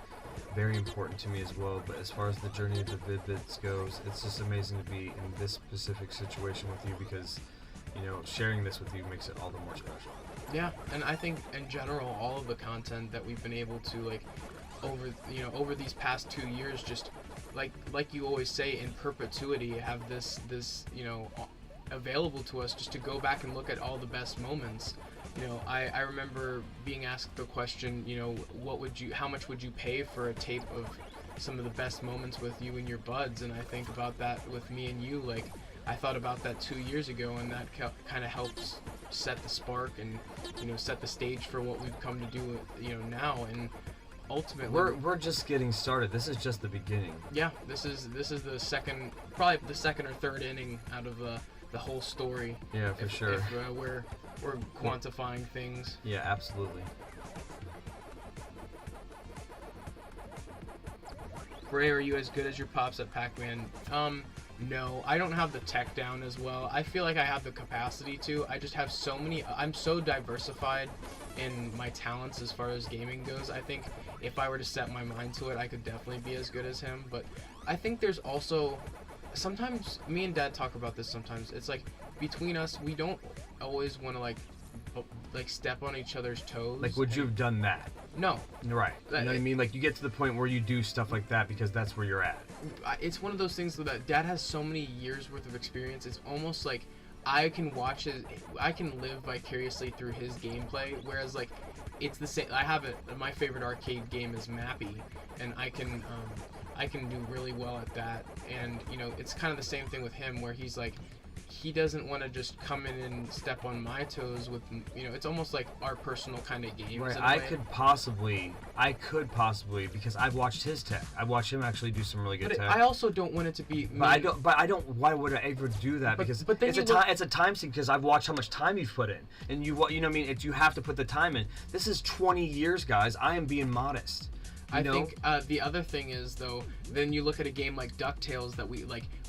S1: very important to me as well. But as far as the journey of the Vid-Bits goes, it's just amazing to be in this specific situation with you, because sharing this with you makes it all the more special.
S2: Yeah, and I think in general all of the content that we've been able to like over these past 2 years, just like you always say, in perpetuity have this available to us, just to go back and look at all the best moments. I remember being asked the question, how much would you pay for a tape of some of the best moments with you and your buds? And I think about that with me and you, like I thought about that 2 years ago, and that kind of helps set the spark and set the stage for what we've come to do now. And ultimately
S1: We're just getting started. This is just the beginning.
S2: yeah, this is the second, probably the second or third inning out of the whole story.
S1: Yeah, for sure.
S2: If we're quantifying things.
S1: Yeah, absolutely.
S2: Ray, are you as good as your pops at Pac-Man? No, I don't have the tech down as well. I feel like I have the capacity to. I just have I'm so diversified in my talents as far as gaming goes. I think if I were to set my mind to it, I could definitely be as good as him. But I think there's also, sometimes, me and Dad talk about this sometimes, it's like, between us, we don't always want to like like step on each other's toes.
S1: Like, would you have done that?
S2: No.
S1: Right. You know what I mean? Like, you get to the point where you do stuff like that because that's where you're at.
S2: It's one of those things that Dad has so many years worth of experience. It's almost like I can watch I can live vicariously through his gameplay. Whereas like, it's the same. I have my favorite arcade game is Mappy, and I can do really well at that. And you know, it's kind of the same thing with him, where he's like, he doesn't want to just come in and step on my toes with, you know, it's almost like our personal kind of games.
S1: Right. I could possibly, because I've watched his tech. I've watched him actually do some really good tech.
S2: I also don't want it to be.
S1: But I don't. Why would I ever do that? Because it's a time sink. Because I've watched how much know what I mean. You have to put the time in. This is 20 years, guys. I am being modest.
S2: I think the other thing is, though, then you look at a game like DuckTales that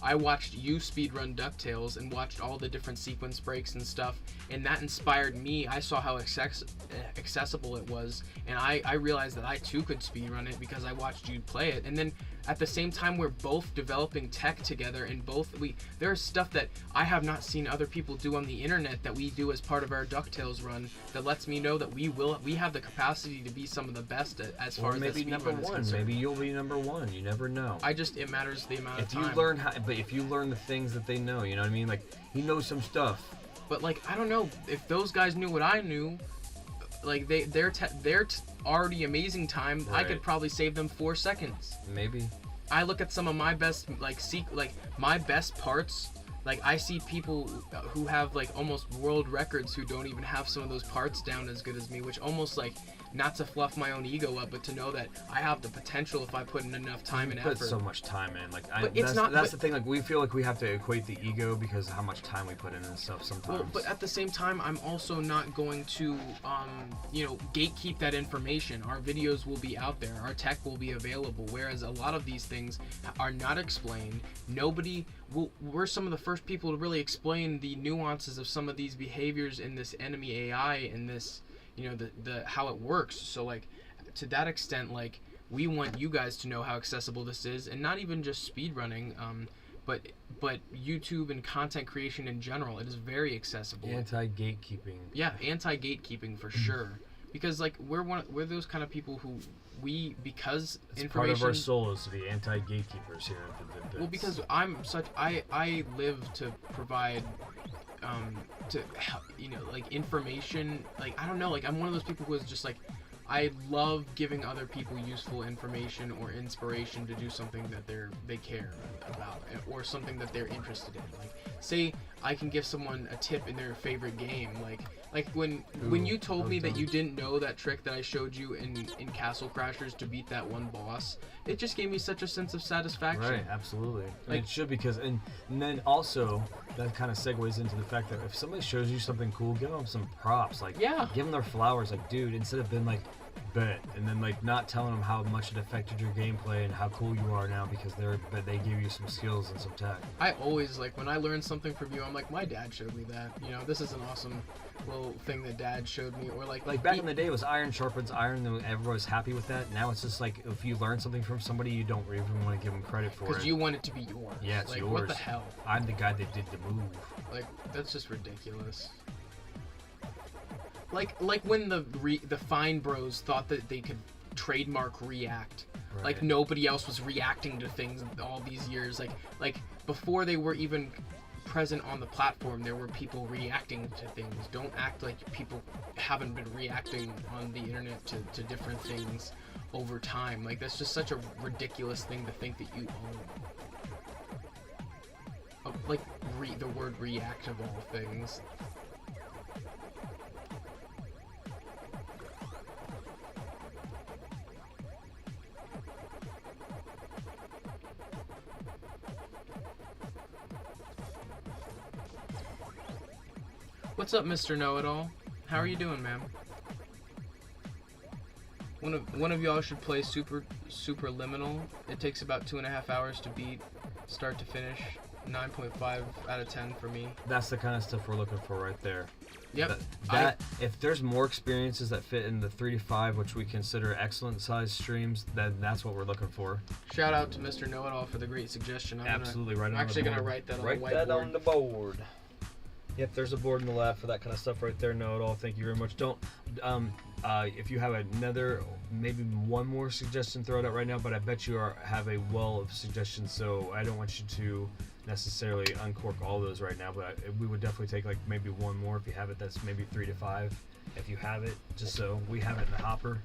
S2: I watched you speedrun DuckTales and watched all the different sequence breaks and stuff, and that inspired me. I saw how accessible it was, and I realized that I too could speedrun it because I watched you play it. And then at the same time, we're both developing tech together, and there's stuff that I have not seen other people do on the internet that we do as part of our DuckTales run that lets me know that we have the capacity to be some of the best as far as
S1: maybe number one. Maybe you'll be number one. You never know.
S2: It matters the amount of time.
S1: If you learn the things that they know, you know what I mean? Like, he knows some stuff.
S2: But like, I don't know if those guys knew what I knew. Like they're already amazing time. Right. I could probably save them 4 seconds.
S1: Maybe.
S2: I look at some of my best my best parts. Like, I see people who have like almost world records who don't even have some of those parts down as good as me, which almost like, not to fluff my own ego up, but to know that I have the potential if I put in enough time and effort.
S1: Put so much time in. Like, that's the thing. Like, we feel like we have to equate the ego because of how much time we put in and stuff sometimes.
S2: Well, but at the same time, I'm also not going to, gatekeep that information. Our videos will be out there. Our tech will be available. Whereas a lot of these things are not explained. We're some of the first people to really explain the nuances of some of these behaviors in this enemy AI and this, the how it works. So like, to that extent, like, we want you guys to know how accessible this is, and not even just speedrunning, but YouTube and content creation in general. It is very accessible.
S1: Anti-gatekeeping.
S2: Yeah, anti-gatekeeping for sure. Because like, we're those kind of people who because
S1: it's
S2: information.
S1: Part of our soul is to be anti-gatekeepers here at the Vid-Bits.
S2: Well, because I live to provide like information. Like, I don't know, like, I'm one of those people who is just like, I love giving other people useful information or inspiration to do something that they care about, or something that they're interested in. Like, say I can give someone a tip in their favorite game, like when you told me that you didn't know that trick that I showed you in Castle Crashers to beat that one boss, it just gave me such a sense of satisfaction.
S1: Right, absolutely. Like, it should, because and then also that kind of segues into the fact that if somebody shows you something cool, give them some props. Like,
S2: yeah,
S1: give them their flowers. Like, dude, instead of being like, bet, and then like not telling them how much it affected your gameplay and how cool you are now because they gave you some skills and some tech.
S2: I always, like, when I learn something from you, I'm like, my dad showed me that. This is an awesome little thing that Dad showed me. Or like
S1: back in the day, it was iron sharpens iron, and everyone was happy with that. Now it's just like, if you learn something from somebody, you don't even want to give them credit for it.
S2: Because you want it to be yours.
S1: Yeah, it's
S2: like,
S1: yours.
S2: What the hell?
S1: I'm the guy that did the move.
S2: Like, that's just ridiculous. Like when the Fine Bros thought that they could trademark React. Right. Like, nobody else was reacting to things all these years. Like before they were even present on the platform, there were people reacting to things. Don't act like people haven't been reacting on the internet to different things over time. Like, that's just such a ridiculous thing to think that you own. Like, the word react of all things. What's up, Mr. Know-It-All? How are you doing, man? One of y'all should play Superliminal. It takes about 2.5 hours to beat, start to finish. 9.5 out of 10 for me.
S1: That's the kind of stuff we're looking for right there.
S2: Yep.
S1: If there's more experiences that fit in the 3 to 5, which we consider excellent size streams, then that's what we're looking for.
S2: Shout out to Mr. Know-It-All for the great suggestion.
S1: Absolutely, right on the board.
S2: I'm actually gonna write that on the whiteboard.
S4: Write that on the board.
S1: Yep, there's a board in the lab for that kind of stuff right there. Know it all. Thank you very much. Don't. If you have another, maybe one more suggestion, throw it out right now. But I bet you have a well of suggestions, so I don't want you to necessarily uncork all those right now. But we would definitely take like maybe one more if you have it. That's maybe 3 to 5 if you have it, just so we have it in the hopper.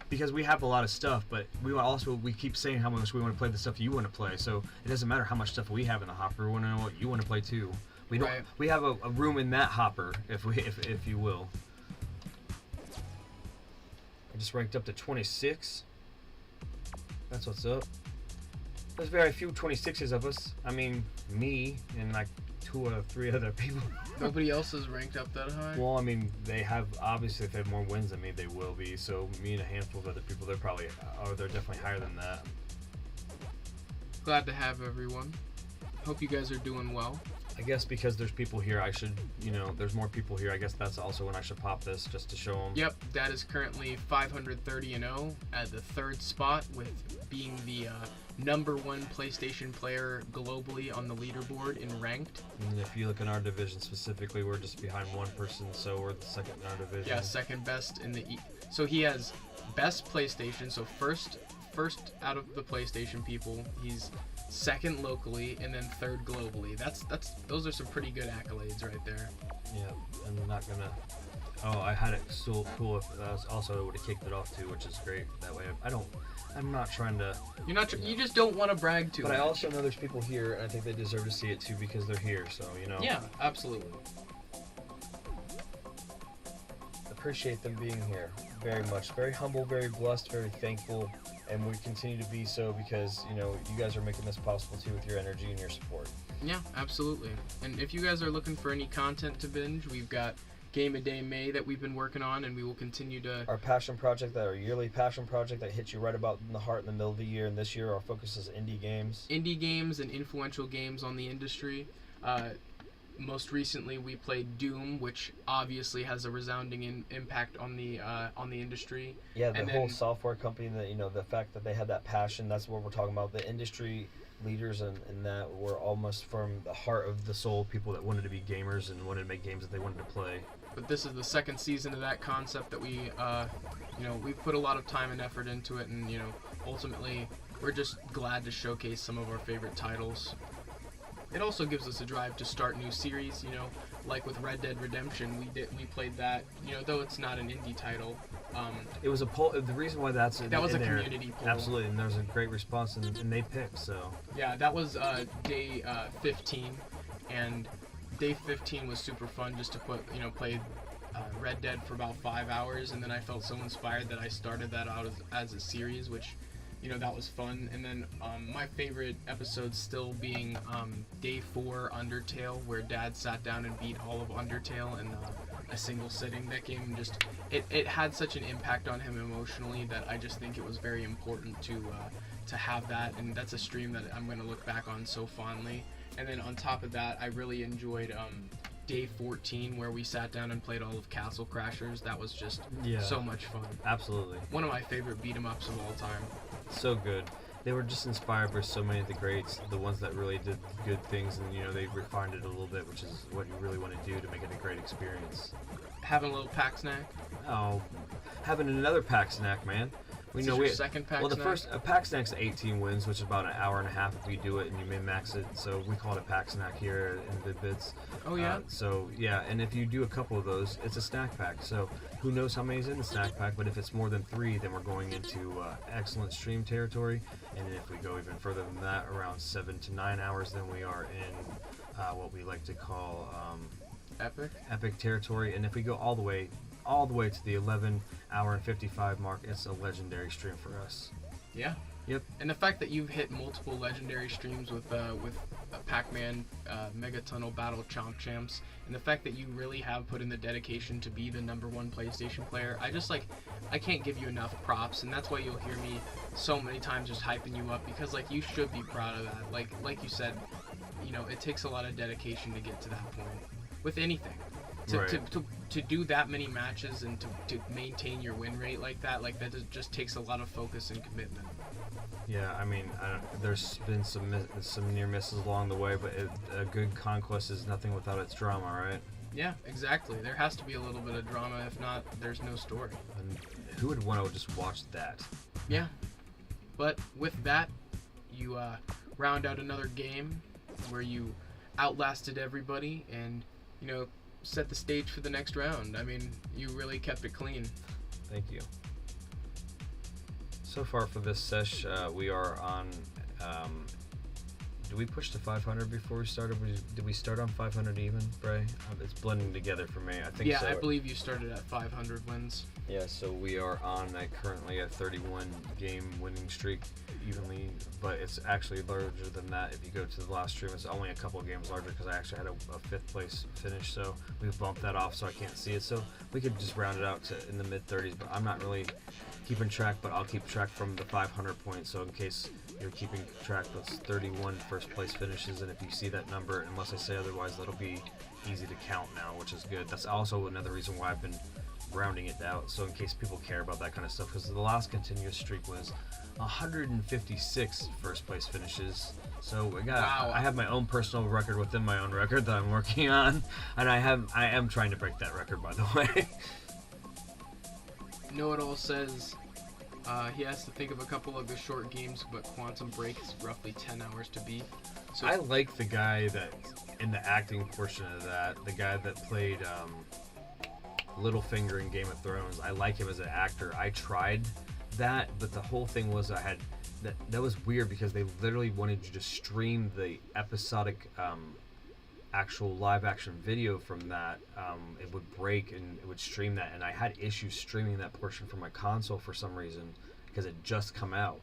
S1: Because we have a lot of stuff, but we keep saying how much we want to play the stuff you want to play. So it doesn't matter how much stuff we have in the hopper. We want to know what you want to play too. We don't.
S2: Right.
S1: We have a room in that hopper, if you will. I just ranked up to 26. That's what's up. There's very few 26s of us. I mean, me and like 2 or 3 other people.
S2: Nobody else is ranked up that high.
S1: Well, I mean, they have, obviously if they have more wins than me, they will be. So me and a handful of other people, they're definitely higher than that.
S2: Glad to have everyone. Hope you guys are doing well.
S1: I guess because there's people here, I should, there's more people here. I guess that's also when I should pop this just to show them.
S2: Yep, that is currently 530-0 at the 3rd spot, with being the #1 PlayStation player globally on the leaderboard in ranked.
S1: And if you look in our division specifically, we're just behind one person, so we're the second in our division.
S2: Yeah, second best in the so he has best PlayStation, so first out of the PlayStation people. He's second locally, and then 3rd globally. Those are some pretty good accolades right there.
S1: Yeah, I'm not gonna. Oh, I had it still cool. If also would have kicked it off too, which is great. That way, I'm not trying to.
S2: You just don't want to brag too much.
S1: But I also know there's people here, and I think they deserve to see it too because they're here. So
S2: Yeah, absolutely.
S1: Appreciate them being here very much. Very humble, very blessed, very thankful, and we continue to be so because you guys are making this possible too with your energy and your support.
S2: Yeah, absolutely. And if you guys are looking for any content to binge, we've got Game a Day May that we've been working on, and we will continue to.
S1: Our passion project, our yearly passion project that hits you right about in the heart in the middle of the year. And this year, our focus is indie games.
S2: Indie games and influential games on the industry. Most recently, we played Doom, which obviously has a resounding impact on the industry.
S1: Yeah, the whole software company. That the fact that they had that passion. That's what we're talking about. The industry leaders and that were almost from the heart of the soul. People that wanted to be gamers and wanted to make games that they wanted to play.
S2: But this is the 2nd season of that concept that we've put a lot of time and effort into it, and ultimately we're just glad to showcase some of our favorite titles. It also gives us a drive to start new series, like with Red Dead Redemption. We played that, though it's not an indie title.
S1: It was a poll. The reason why that
S2: was a community poll.
S1: Absolutely, and there was a great response, and they picked. So
S2: yeah, that was day 15, and day 15 was super fun just to play Red Dead for about 5 hours, and then I felt so inspired that I started that out as a series, which. That was fun. And then my favorite episode still being day 4 Undertale, where Dad sat down and beat all of Undertale in a single sitting. That game just it had such an impact on him emotionally that I just think it was very important to have that, and that's a stream that I'm going to look back on so fondly. And then on top of that, I really enjoyed day 14, where we sat down and played all of Castle Crashers. That was just so much fun.
S1: Absolutely.
S2: One of my favorite beat-em-ups of all time.
S1: So good. They were just inspired by so many of the greats, the ones that really did good things, and they refined it a little bit, which is what you really want to do to make it a great experience.
S2: Having a little pack snack?
S1: Oh, having another pack snack, man.
S2: Second pack
S1: well, the
S2: snack?
S1: first pack snack's 18 wins, which is about an hour and a half if we do it and you min-max it. So we call it a pack snack here in Vid-Bits.
S2: Oh yeah.
S1: And if you do a couple of those, it's a snack pack. So who knows how many's in the snack pack? But if it's more than 3, then we're going into excellent stream territory. And if we go even further than that, around 7 to 9 hours, then we are in what we like to call epic territory. And if we go all the way to the 11-hour and 55 mark, it's a legendary stream for us.
S2: Yeah.
S1: Yep.
S2: And the fact that you've hit multiple legendary streams with PACMAN, Mega Tunnel Battle Chomp Champs, and the fact that you really have put in the dedication to be the #1 PlayStation player, I can't give you enough props, and that's why you'll hear me so many times just hyping you up, because you should be proud of that. Like you said, it takes a lot of dedication to get to that point with anything. To do that many matches and to maintain your win rate like that just takes a lot of focus and commitment.
S1: Yeah, I mean, there's been some near misses along the way, but a good conquest is nothing without its drama, right?
S2: Yeah, exactly. There has to be a little bit of drama. If not, there's no story.
S1: And who would want to just watch that?
S2: Yeah. But with that, you round out another game where you outlasted everybody and, you know, set the stage for the next round. I mean, you really kept it clean.
S1: Thank you. So far for this sesh, we are on. Did we push to 500 before we started? Did we start on 500 even, Bray? It's blending together for me. I think
S2: yeah,
S1: so.
S2: I believe you started at 500 wins.
S1: Yeah, so we are on currently a 31 game winning streak evenly, but it's actually larger than that. If you go to the last stream, it's only a couple of games larger because I actually had a 5th place finish, so we've bumped that off so I can't see it. So we could just round it out to in the mid 30s, but I'm not really keeping track, but I'll keep track from the 500 points. So in case you're keeping track, that's 31 first place finishes, and if you see that number, unless I say otherwise, that'll be easy to count now, which is good. That's also another reason why I've been rounding it out, so in case people care about that kind of stuff, because the last continuous streak was 156 first place finishes. So I have my own personal record within my own record that I'm working on, and I am trying to break that record, by the way.
S2: Know-It-All says he has to think of a couple of the short games, but Quantum Break is roughly 10 hours to beat. So
S1: I like the guy that in the acting portion of that, the guy that played Littlefinger in Game of Thrones. I like him as an actor. I tried that, but the whole thing was that was weird because they literally wanted you to stream the episodic actual live action video from that. It would break and it would stream that, and I had issues streaming that portion from my console for some reason because it just come out.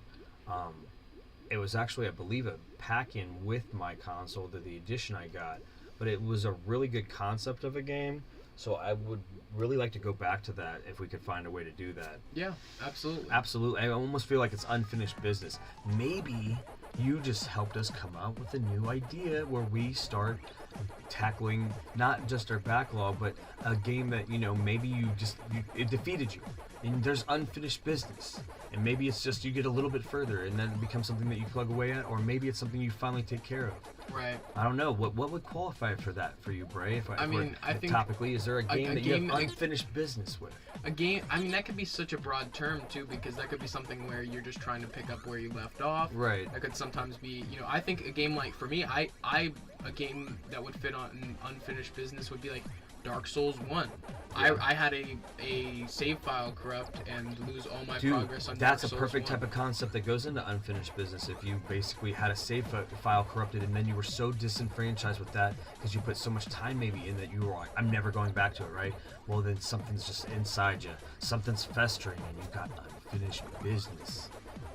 S1: It was actually, I believe, a pack-in with my console, the edition I got, but it was a really good concept of a game, so I would really like to go back to that if we could find a way to do that.
S2: yeah, absolutely.
S1: Absolutely. I almost feel like it's unfinished business. Maybe you just helped us come up with a new idea where we start tackling not just our backlog, but a game that, you know, maybe it defeated you and there's unfinished business, and maybe it's just you get a little bit further and then it becomes something that you plug away at, or maybe it's something you finally take care of.
S2: Right.
S1: I don't know what would qualify for that for you, Bray.
S2: I think
S1: topically, is there a game that you have unfinished business with?
S2: A game, I mean, that could be such a broad term too, because that could be something where you're just trying to pick up where you left off.
S1: Right.
S2: That could sometimes be, you know, I think a game like, for me, a game that would fit on unfinished business would be like Dark Souls 1. Yeah. I had a save file corrupt and lose all my progress on Dark Souls 1. That's
S1: a perfect type of concept that goes into unfinished business. If you basically had a save file corrupted and then you were so disenfranchised with that because you put so much time maybe in that you were like, I'm never going back to it, right? Well, then something's just inside you. Something's festering and you've got unfinished business.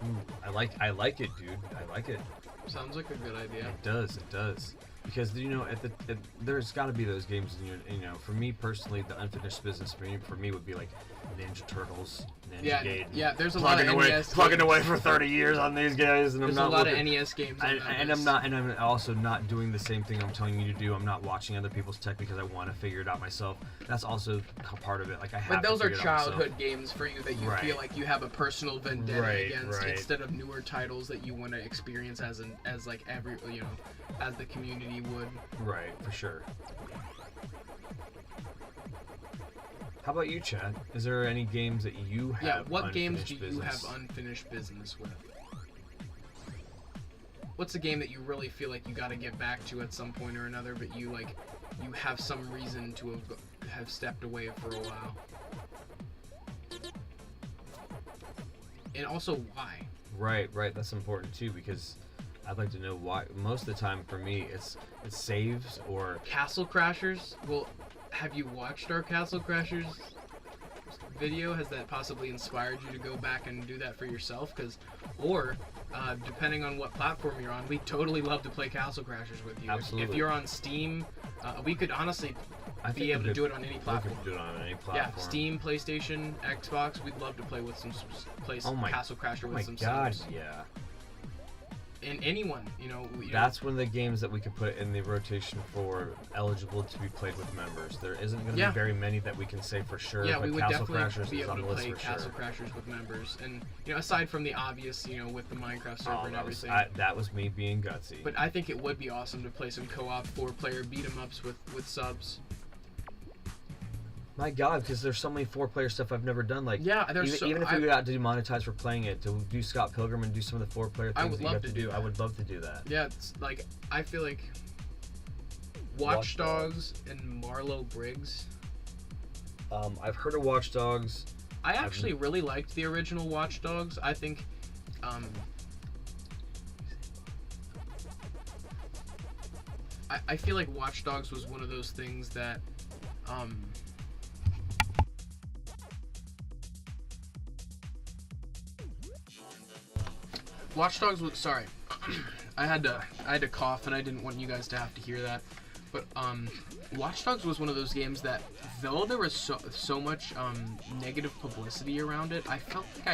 S1: Ooh, I like it, dude. I like it.
S2: Sounds like a good idea.
S1: It does. Because, you know, there's got to be those games, you know, for me personally, the unfinished business for me would be like Ninja Turtles, Ninja Gaiden.
S2: Yeah, there's a lot of NES
S1: plugging away for 30 years on these guys, and
S2: there's
S1: I'm not
S2: a lot of NES games on
S1: I'm also not doing the same thing I'm telling you to do. I'm not watching other people's tech because I want to figure it out myself. That's also part of it. Like, I have
S2: But those
S1: to
S2: are
S1: figure it out myself.
S2: childhood games for you that you feel like you have a personal vendetta against, instead of newer titles that you want to experience as like every, you know, as the community would.
S1: Right, for sure. How about you, Chad? Is there any games that you have?
S2: Yeah, what games do you
S1: business?
S2: have unfinished business with? What's a game that you really feel like you got to get back to at some point or another, but you have some reason to have stepped away for a while? And also why?
S1: Right. That's important too, because I'd like to know why. Most of the time for me, it's saves or
S2: Castle Crashers. Well, have you watched our Castle Crashers video? Has that possibly inspired you to go back and do that for yourself? Depending on what platform you're on, we totally love to play Castle Crashers with you.
S1: Absolutely.
S2: If you're on Steam, we could honestly be able to do it on any platform.
S1: We could do it on any platform.
S2: Yeah, Steam, PlayStation, Xbox. We'd love to play with Castle Crasher with some subs.
S1: Yeah.
S2: and anyone,
S1: That's one of the games that we could put in the rotation for eligible to be played with members. There isn't going to be very many that we can say for sure.
S2: Yeah,
S1: but
S2: we would
S1: Castle
S2: definitely
S1: Crashers
S2: be
S1: is
S2: able
S1: on
S2: to
S1: the list
S2: play
S1: for
S2: Castle
S1: sure.
S2: Crashers with members, and aside from the obvious, with the Minecraft server and everything.
S1: That was me being gutsy.
S2: But I think it would be awesome to play some co-op 4-player beat 'em ups with subs.
S1: My God, because there's so many 4-player stuff I've never done. Like,
S2: Yeah,
S1: even if we got to demonetize for playing it, to do Scott Pilgrim and do some of the 4-player things
S2: would
S1: that you
S2: love
S1: have
S2: to
S1: to
S2: do
S1: do,
S2: that.
S1: I would love to do that.
S2: Yeah, it's like I feel like Watch Dogs and Marlowe Briggs.
S1: I've heard of Watch Dogs.
S2: I actually really liked the original Watch Dogs. I think I feel like Watch Dogs was one of those things that Watch Dogs was sorry. I had to cough and I didn't want you guys to have to hear that. But Watch Dogs was one of those games that, though there was so much negative publicity around it, I felt like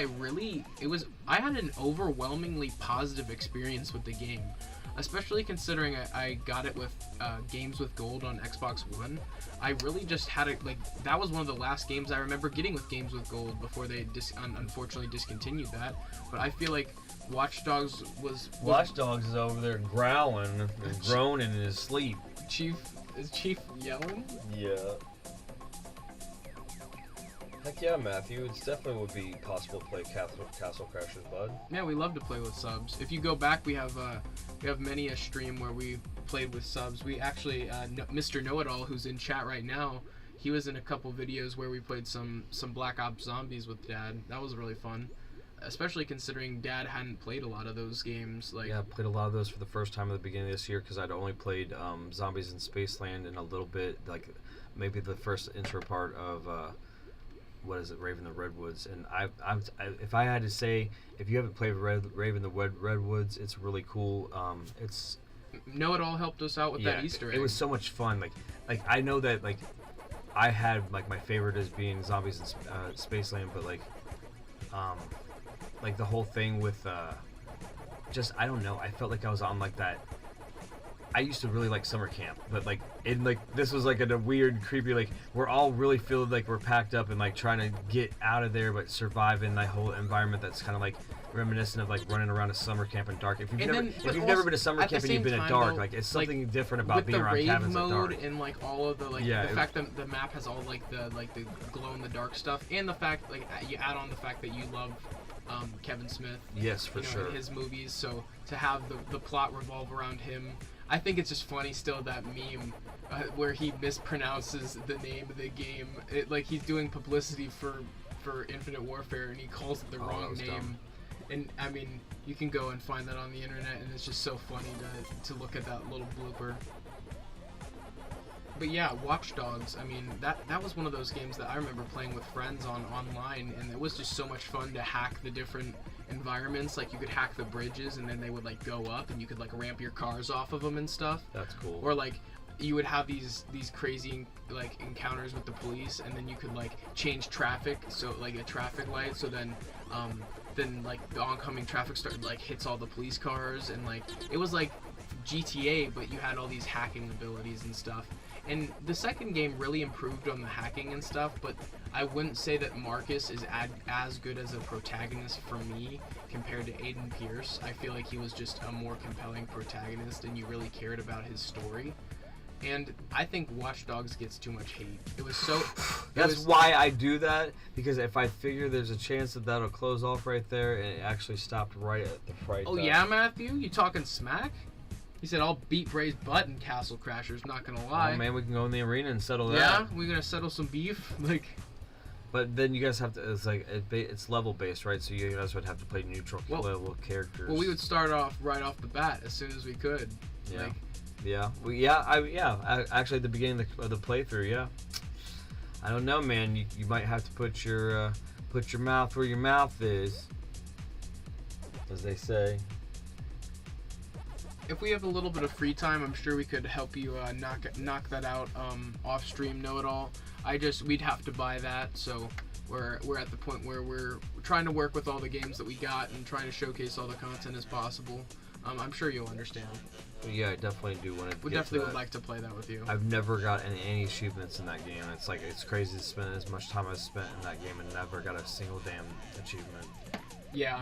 S2: I had an overwhelmingly positive experience with the game. Especially considering I got it with Games with Gold on Xbox One. I really just had it, like, that was one of the last games I remember getting with Games with Gold before they unfortunately discontinued that. But I feel like Watch Dogs was...
S1: Watch Dogs is over there growling and groaning in his sleep.
S2: Is Chief yelling?
S4: Yeah. Heck yeah, Matthew. It definitely would be possible to play Castle Crashers, bud.
S2: Yeah, we love to play with subs. If you go back, we have many a stream where we played with subs. We actually, Mr. Know-It-All, who's in chat right now, he was in a couple videos where we played some Black Ops Zombies with Dad. That was really fun. Especially considering Dad hadn't played a lot of those games.
S1: Yeah, I played a lot of those for the first time at the beginning of this year because I'd only played Zombies in Spaceland and a little bit, like maybe the first intro part of Raven the Redwoods. And if I had to say, if you haven't played Raven the Redwoods, it's really cool. It's
S2: Know-It-All helped us out with that Easter egg.
S1: It was so much fun. Like I know that I had my favorite as being Zombies in Spaceland, but the whole thing with I don't know, I felt like I was on that. I used to really like summer camp, but this was in a weird, creepy, we're all really feel like we're packed up and trying to get out of there but survive in that whole environment that's kind of reminiscent of running around a summer camp in dark. If you've never been to summer camp and you've been in dark, it's something different about being around cabins at dark.
S2: With the rave mode and all of the fact that the map has all the glow in the dark stuff, and the fact you add on the fact that you love Kevin Smith.
S1: Yes, for sure.
S2: His movies, so to have the plot revolve around him, I think it's just funny still, that meme where he mispronounces the name of the game. He's doing publicity for Infinite Warfare and he calls it the wrong name.
S1: Dumb.
S2: And I mean, you can go and find that on the internet, and it's just so funny to look at that little blooper. But yeah, Watch Dogs, I mean, that was one of those games that I remember playing with friends online, and it was just so much fun to hack the different environments. You could hack the bridges, and then they would go up, and you could ramp your cars off of them and stuff.
S1: That's cool.
S2: Or you would have these crazy encounters with the police, and then you could change traffic, so a traffic light, so then the oncoming traffic hits all the police cars, and it was GTA, but you had all these hacking abilities and stuff. And the second game really improved on the hacking and stuff, but I wouldn't say that Marcus is as good as a protagonist for me compared to Aiden Pierce. I feel like he was just a more compelling protagonist and you really cared about his story. And I think Watch Dogs gets too much hate. It was so...
S1: That's why I do that, because if I figure there's a chance that that'll close off right there, and it actually stopped right at the right
S2: Oh, yeah, Matthew? You talking smack? He said, I'll beat Bray's butt in Castle Crashers, not gonna lie.
S1: Oh, man, we can go in the arena and settle that.
S2: Yeah, we're gonna settle some beef?
S1: But then you guys have to, it's level based, right? So you guys would have to play neutral level characters.
S2: Well, we would start off right off the bat as soon as we could.
S1: Yeah. Actually, at the beginning of the playthrough, yeah. I don't know, man. You might have to put your mouth where your mouth is, as they say.
S2: If we have a little bit of free time, I'm sure we could help you knock that out off stream. Know-It-All. We'd have to buy that, so we're at the point where we're trying to work with all the games that we got and trying to showcase all the content as possible. I'm sure you'll understand.
S1: Yeah, I definitely do want to.
S2: We definitely would like to play that with you.
S1: I've never got any achievements in that game. It's like it's crazy to spend as much time I've spent in that game and never got a single damn achievement.
S2: Yeah.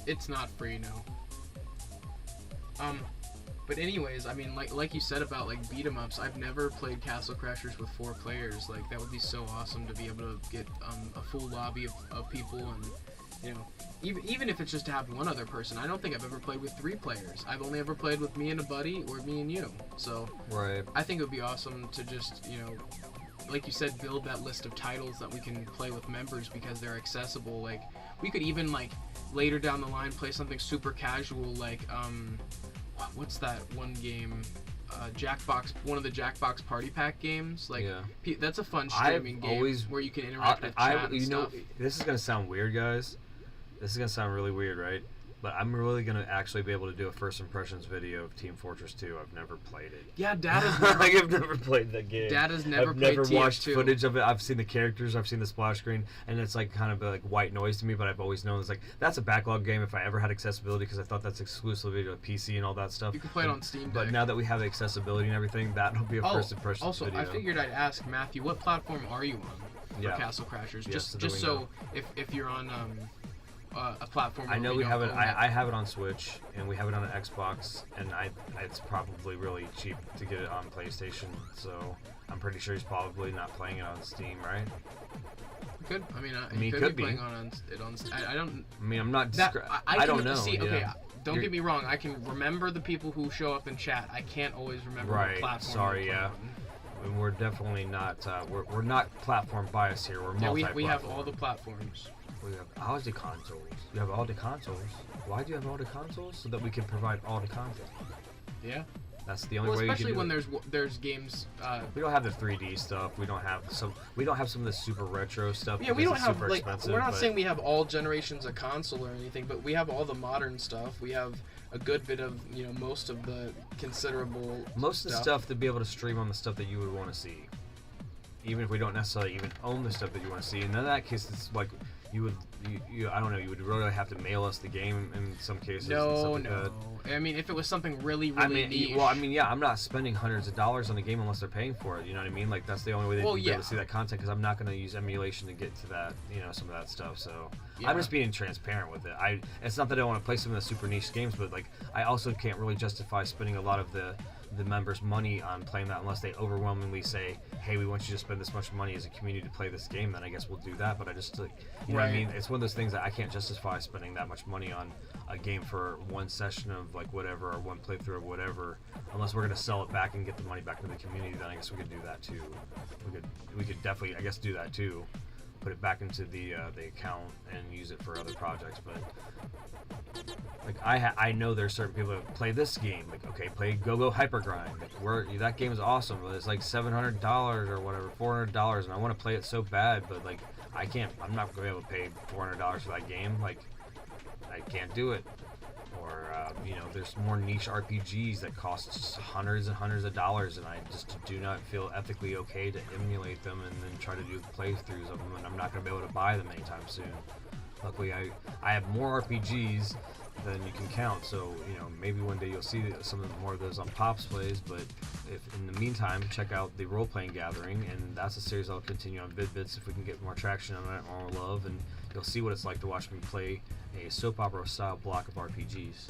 S2: It's not free, no. But anyways, I mean, like you said about like beat 'em ups, I've never played Castle Crashers with 4 players. Like that would be so awesome to be able to get a full lobby of people, and you know, even if it's just to have one other person. I don't think I've ever played with 3 players. I've only ever played with me and a buddy, or me and you. So
S1: right.
S2: I think it would be awesome to just, you know, like you said, build that list of titles that we can play with members because they're accessible. Like we could even like later down the line play something super casual like what's that one game? Jackbox, one of the Jackbox Party Pack games. Like that's a fun streaming game where you can interact with chat and stuff.
S1: This is gonna sound weird, guys. This is gonna sound really weird, right? But I'm really gonna actually be able to do a first impressions video of Team Fortress 2. I've never played it.
S2: Yeah, Dad has never.
S1: Like, I've never played that game.
S2: Dad has never
S1: I've
S2: played
S1: never watched
S2: TF2.
S1: footage of it. I've seen the characters. I've seen the splash screen, and it's like kind of like white noise to me. But I've always known it's like that's a backlog game if I ever had accessibility because I thought that's exclusively to PC and all that stuff.
S2: You can play it on Steam Deck.
S1: But now that we have the accessibility and everything, that'll be a first impressions
S2: also,
S1: video.
S2: I figured I'd ask Matthew, what platform are you on for Castle Crashers?
S1: Yes,
S2: just so if you're on a platform.
S1: I know we have it. I have it on Switch, and we have it on an Xbox, and it's probably really cheap to get it on PlayStation. So I'm pretty sure he's probably not playing it on Steam, right?
S2: Could I mean
S1: he
S2: could
S1: could
S2: be
S1: be
S2: playing on it on. I don't.
S1: I mean, I'm not.
S2: I
S1: don't know.
S2: See,
S1: yeah.
S2: okay, don't get me wrong. I can remember the people who show up in chat. I can't always remember what platform.
S1: Sorry. Yeah. And we're definitely not. We're not platform biased here. We're multi-platform.
S2: We have all the platforms.
S1: We have all the consoles. You have all the consoles. Why do you have all the consoles? So that we can provide all the content.
S2: Yeah.
S1: That's the only way.
S2: Especially
S1: you can
S2: when there's games.
S1: We don't have the 3D stuff. We don't have some. We don't have some of the super retro stuff.
S2: Yeah, we don't have
S1: super
S2: like.
S1: expensive,
S2: We're not saying we have all generations of console or anything, but we have all the modern stuff. We have a good bit of most of the considerable.
S1: Most of the stuff to be able to stream on the stuff that you would want to see, even if we don't necessarily even own the stuff that you want to see. And in that case, it's like. You I don't know. You would really have to mail us the game in some cases.
S2: No. I mean, if it was something really niche.
S1: Well, I mean, yeah. I'm not spending hundreds of dollars on the game unless they're paying for it. You know what I mean? Like that's the only way they can be able to see that content because I'm not going to use emulation to get to that. Some of that stuff. So I'm just being transparent with it. It's not that I don't want to play some of the super niche games, but like I also can't really justify spending a lot of the members' money on playing that unless they overwhelmingly say, hey, we want you to spend this much money as a community to play this game, then I guess we'll do that. But I just, you know what I mean? It's one of those things that I can't justify spending that much money on a game for one session of like whatever, or one playthrough of whatever, unless we're going to sell it back and get the money back to the community, then I guess we could do that too. We could definitely, I guess, do that too. Put it back into the account and use it for other projects, but like I know there's certain people that play this game. Like, okay, play Go Hyper Grind. Like, that game is awesome, but it's like $700 or whatever, $400, and I want to play it so bad, but like I can't. I'm not gonna be able to pay $400 for that game. Like, I can't do it. Or there's more niche RPGs that cost hundreds and hundreds of dollars, and I just do not feel ethically okay to emulate them and then try to do playthroughs of them, and I'm not going to be able to buy them anytime soon. Luckily, I have more RPGs than you can count, so maybe one day you'll see some more of those on Pop's Plays. But if in the meantime, check out the Role Playing Gathering, and that's a series I'll continue on Vid-Bits if we can get more traction on it, more love, and you'll see what it's like to watch me play a soap opera style block of RPGs.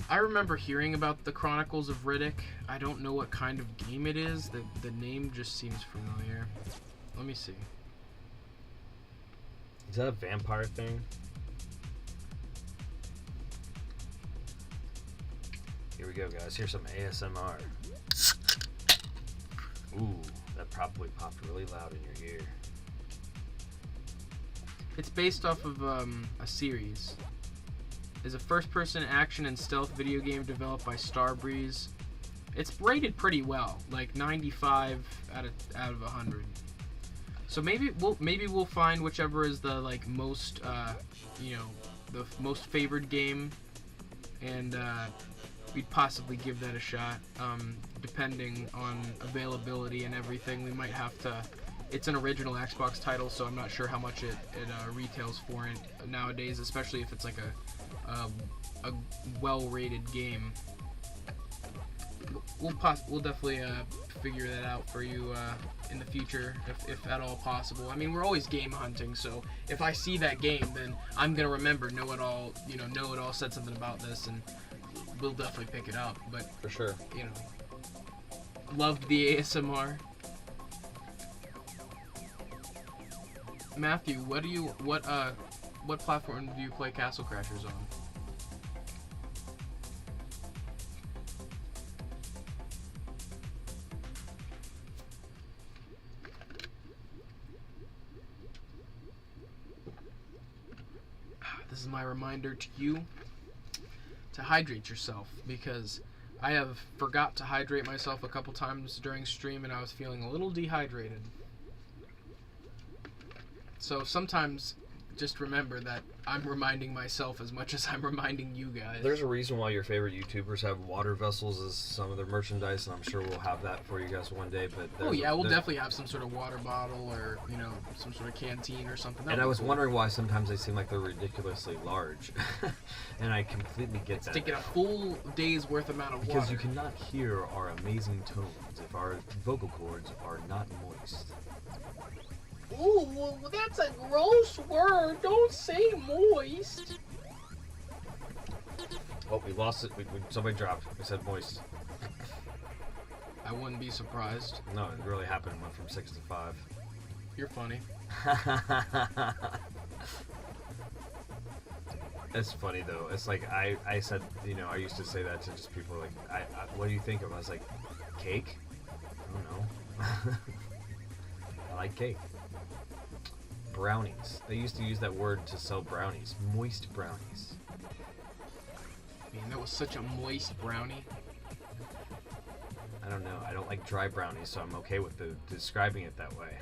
S2: I remember hearing about the Chronicles of Riddick. I don't know what kind of game it is. The name just seems familiar. Let me see.
S1: Is that a vampire thing? Here we go, guys. Here's some ASMR. Ooh, that probably popped really loud in your ear.
S2: It's based off of a series. It's a first-person action and stealth video game developed by Starbreeze. It's rated pretty well, like 95 out of 100. So maybe we'll find whichever is the most the most favored game, and we'd possibly give that a shot. Depending on availability and everything, we might have to
S3: It's an original Xbox title, so I'm not sure how much it retails for it nowadays, especially if it's like a well-rated game. We'll definitely figure that out for you in the future, if at all possible. I mean, we're always game hunting, so if I see that game, then I'm gonna remember, know it all said something about this, and we'll definitely pick it up. But
S4: For sure.
S3: you know, loved the ASMR. Matthew, what platform do you play Castle Crashers on? This is my reminder to you to hydrate yourself, because I have forgot to hydrate myself a couple times during stream and I was feeling a little dehydrated. So sometimes just remember that I'm reminding myself as much as I'm reminding you guys.
S4: There's a reason why your favorite YouTubers have water vessels as some of their merchandise, and I'm sure we'll have that for you guys one day. But
S3: oh yeah, we'll definitely have some sort of water bottle or, you know, some sort of canteen or something.
S4: And I was wondering why sometimes they seem like they're ridiculously large. And I completely get that.
S3: Taking a full day's worth amount of water.
S1: Because you cannot hear our amazing tones if our vocal cords are not moist.
S3: Ooh, that's a gross word. Don't say moist.
S1: Oh, we lost it. Somebody dropped. We said moist.
S3: I wouldn't be surprised.
S1: No, it really happened. It went from 6 to 5.
S3: You're funny.
S1: It's funny though. It's like I said, you know, I used to say that to just people like, what do you think of? I was like, cake? I don't know. I like cake. Brownies. They used to use that word to sell brownies. Moist brownies.
S3: Man, that was such a moist brownie.
S1: I don't know. I don't like dry brownies, so I'm okay with describing it that way.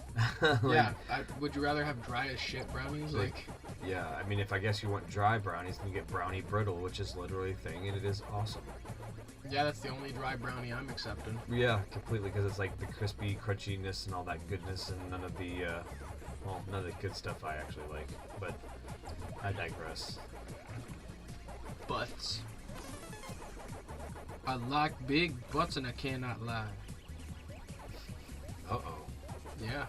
S3: Yeah. Would you rather have dry as shit brownies? Like.
S1: Yeah. I mean, if I guess you want dry brownies, then you get brownie brittle, which is literally a thing, and it is awesome.
S3: Yeah, that's the only dry brownie I'm accepting.
S1: Yeah, completely, because it's like the crispy crunchiness and all that goodness, and none of the none of the good stuff I actually like. But I digress.
S3: Butts. I like big butts and I cannot lie.
S1: Uh-oh.
S3: Yeah,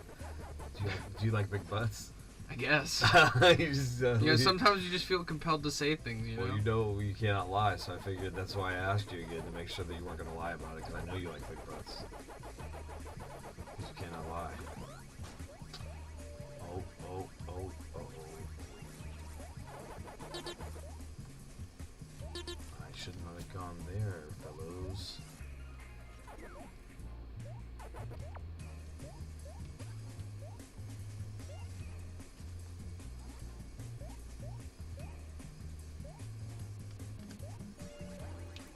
S1: Do you like big butts?
S3: I guess.
S1: You just,
S3: Sometimes you just feel compelled to say things, you know?
S1: Well, you know you cannot lie, so I figured that's why I asked you again, to make sure that you weren't going to lie about it, because I know you like big butts. Because you cannot lie. Oh. I should not have gone there, fellows.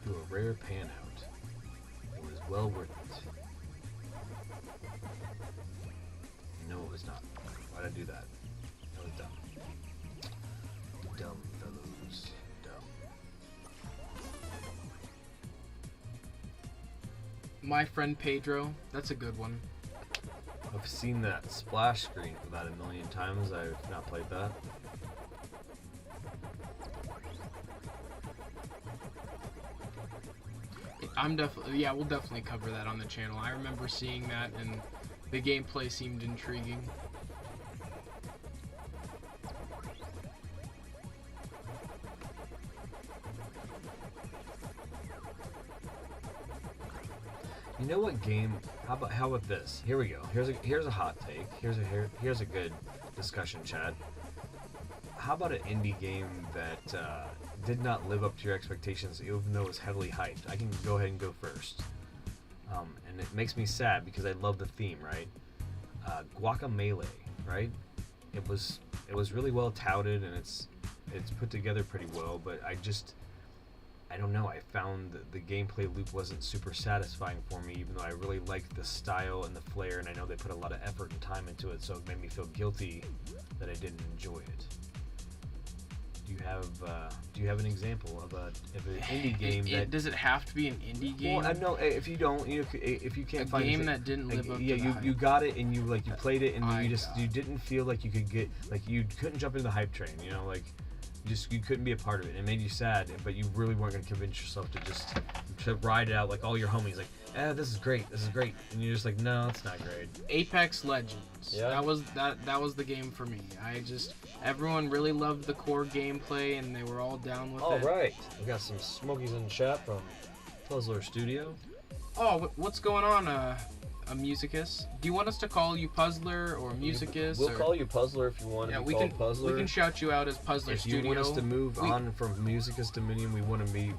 S1: Do a rare pan out. It was well worth it. No, it was not. Why'd I do that? That was dumb. Dumb fellows. Dumb.
S3: My Friend Pedro, that's a good one.
S1: I've seen that splash screen about 1,000,000 times. I've not played that.
S3: We'll definitely cover that on the channel. I remember seeing that and the gameplay seemed intriguing.
S1: You know what game? How about this? Here we go. Here's a hot take. Here's a good discussion, Chad. How about an indie game that did not live up to your expectations, even though it was heavily hyped? I can go ahead and go first. And it makes me sad because I love the theme, right? Guacamelee, right? It was really well touted and it's put together pretty well, but I don't know. I found that the gameplay loop wasn't super satisfying for me, even though I really liked the style and the flair, and I know they put a lot of effort and time into it, so it made me feel guilty that I didn't enjoy it. do you have an example of an indie game that?
S2: Does it have to be an indie game?
S1: Well, no. If you don't, if you can't find
S2: a game that didn't live up to
S1: yeah,
S2: the hype.
S1: you got it and you played it and you didn't feel like you could get you couldn't jump into the hype train. You couldn't be a part of it. It made you sad, but you really weren't going to convince yourself to ride it out like all your homies this is great, and you're just like, no, it's not great.
S2: Apex Legends.
S4: Yeah.
S2: That was the game for me. Everyone really loved the core gameplay and they were all down with it.
S4: All right, we got some smokies in the chat from
S1: Puzzler Studio.
S2: Oh, what's going on, Musicus? Do you want us to call you Puzzler or Musicus?
S4: We'll call you Puzzler if you want to be called Puzzler.
S2: We can shout you out as Puzzler Studio.
S1: If you want us to move on from Musicus Dominum, we want to be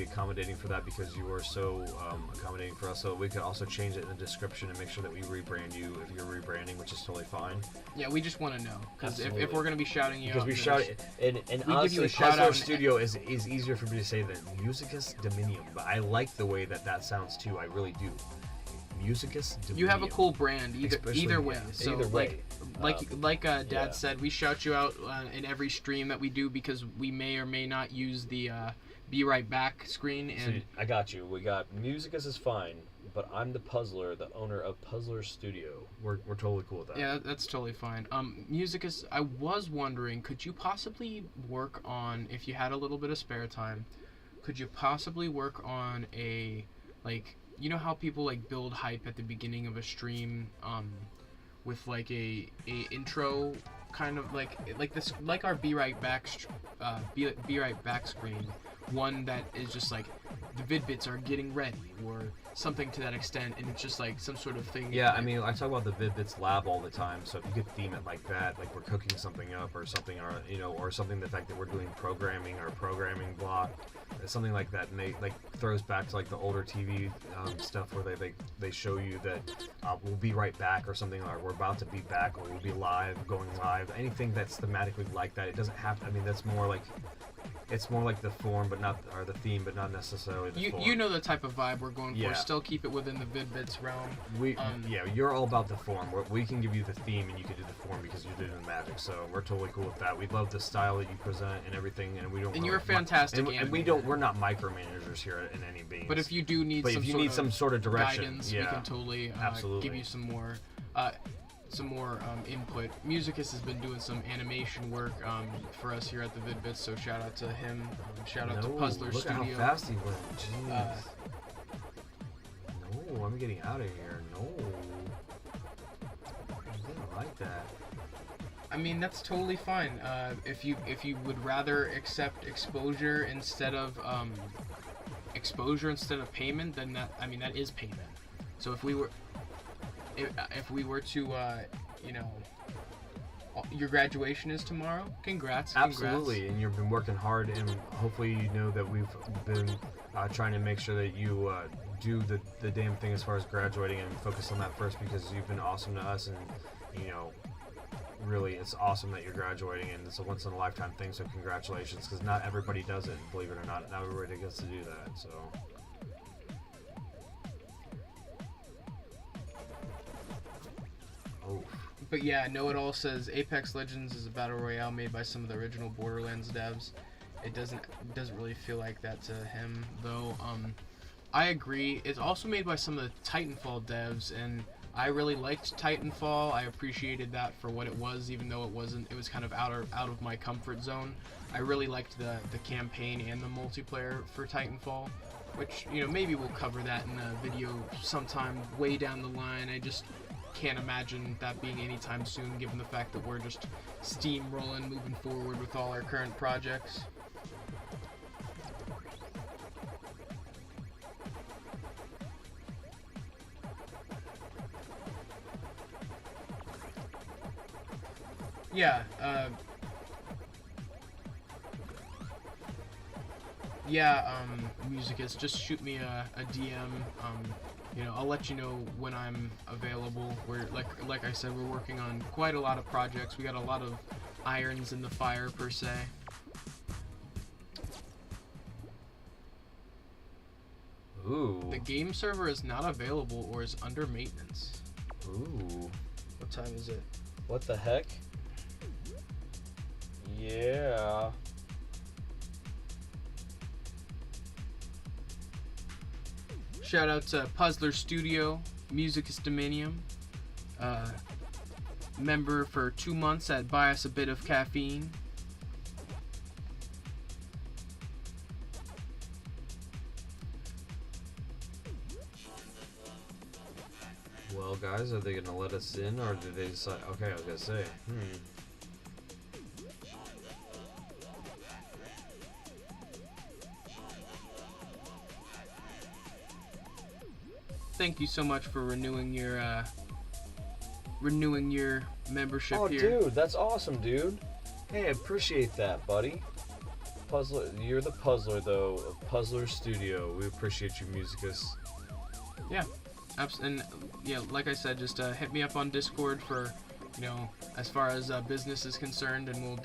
S1: accommodating for that because you are so accommodating for us. So we could also change it in the description and make sure that we rebrand you if you're rebranding, which is totally fine.
S2: Yeah, we just want to know because if we're going to be shouting you out,
S1: because we shout it, and
S2: we
S1: honestly,
S2: give you a shout
S1: Puzzler
S2: out
S1: Studio is easier for me to say than Musicus Dominium, but I like the way that sounds too. I really do. Musicus Dominium.
S2: You have a cool brand either way. So
S4: either way.
S2: like Dad said, we shout you out in every stream that we do because we may or may not use the be right back screen. And
S4: So I got you. We got Musicus is fine, but I'm the Puzzler, the owner of Puzzler Studio.
S1: We're totally cool with that.
S2: yeah, that's totally fine. Musicus, I was wondering, could you possibly work on, if you had a little bit of spare time, could you possibly work on a you know how people build hype at the beginning of a stream with a intro kind of like this, like our be right back screen, one that is just the Vid-Bits are getting ready or something to that extent, and it's just some sort of thing.
S1: Yeah, I mean, I talk about the Vid-Bits lab all the time, so if you could theme it like that, like we're cooking something up or something, or something, the fact that we're doing programming or programming block, something like that, and they throws back to the older TV stuff where they show you that we'll be right back or something, or we're about to be back, or we'll be going live, anything that's thematically like that. It doesn't have to, I mean, that's more it's more like the form, but not, or the theme, but not necessarily the form.
S2: You know the type of vibe we're going
S1: Yeah.
S2: for. Still keep it within the Vid-Bits realm.
S1: You're all about the form. We can give you the theme, and you can do the form because you're doing the magic. So we're totally cool with that. We love the style that you present and everything, and we don't.
S2: And you're a fantastic
S1: and we don't. We're not micromanagers here in any beings.
S2: But if you do need
S1: some sort of direction,
S2: guidance,
S1: yeah,
S2: we can totally give you some more input. Musicus has been doing some animation work for us here at the Vid-Bits, so shout out to him. Shout out to Puzzler
S1: look
S2: Studio.
S1: Look how fast he went. Jeez. No, I'm getting out of here. No. I didn't like that.
S2: I mean, that's totally fine. If you would rather accept exposure instead of payment, then that is payment. So if we were to your graduation is tomorrow. Congrats.
S1: Absolutely, and you've been working hard, and hopefully you know that we've been trying to make sure that you do the damn thing as far as graduating and focus on that first, because you've been awesome to us, and really it's awesome that you're graduating, and it's a once in a lifetime thing, so congratulations, because not everybody does it, believe it or not. Not everybody gets to do that, so. Oh.
S2: But yeah, Know It All says Apex Legends is a battle royale made by some of the original Borderlands devs. It doesn't really feel like that to him though. I agree. It's also made by some of the Titanfall devs, and I really liked Titanfall. I appreciated that for what it was, even though it wasn't. It was kind of out of my comfort zone. I really liked the campaign and the multiplayer for Titanfall, which maybe we'll cover that in a video sometime way down the line. I just can't imagine that being anytime soon, given the fact that we're just steamrolling, moving forward with all our current projects. Yeah, Musicus, just shoot me a DM. I'll let you know when I'm available. We're like I said, we're working on quite a lot of projects. We got a lot of irons in the fire per se.
S1: Ooh.
S2: The game server is not available or is under maintenance.
S1: Ooh.
S2: What time is it?
S4: What the heck? Yeah.
S2: Shout out to Puzzler Studio, Musicus Dominum. Member for 2 months at Buy Us a Bit of Caffeine.
S1: Well, guys, are they gonna let us in, or did they decide? Okay, I was gonna say,
S2: Thank you so much for renewing your membership
S4: Oh,
S2: here.
S4: dude, that's awesome, dude. Hey, I appreciate that, buddy. Puzzler, you're the puzzler though of Puzzler Studio.
S1: We appreciate you, Musicus.
S2: Yeah, and yeah, like I said, just hit me up on Discord for, as far as business is concerned, and we'll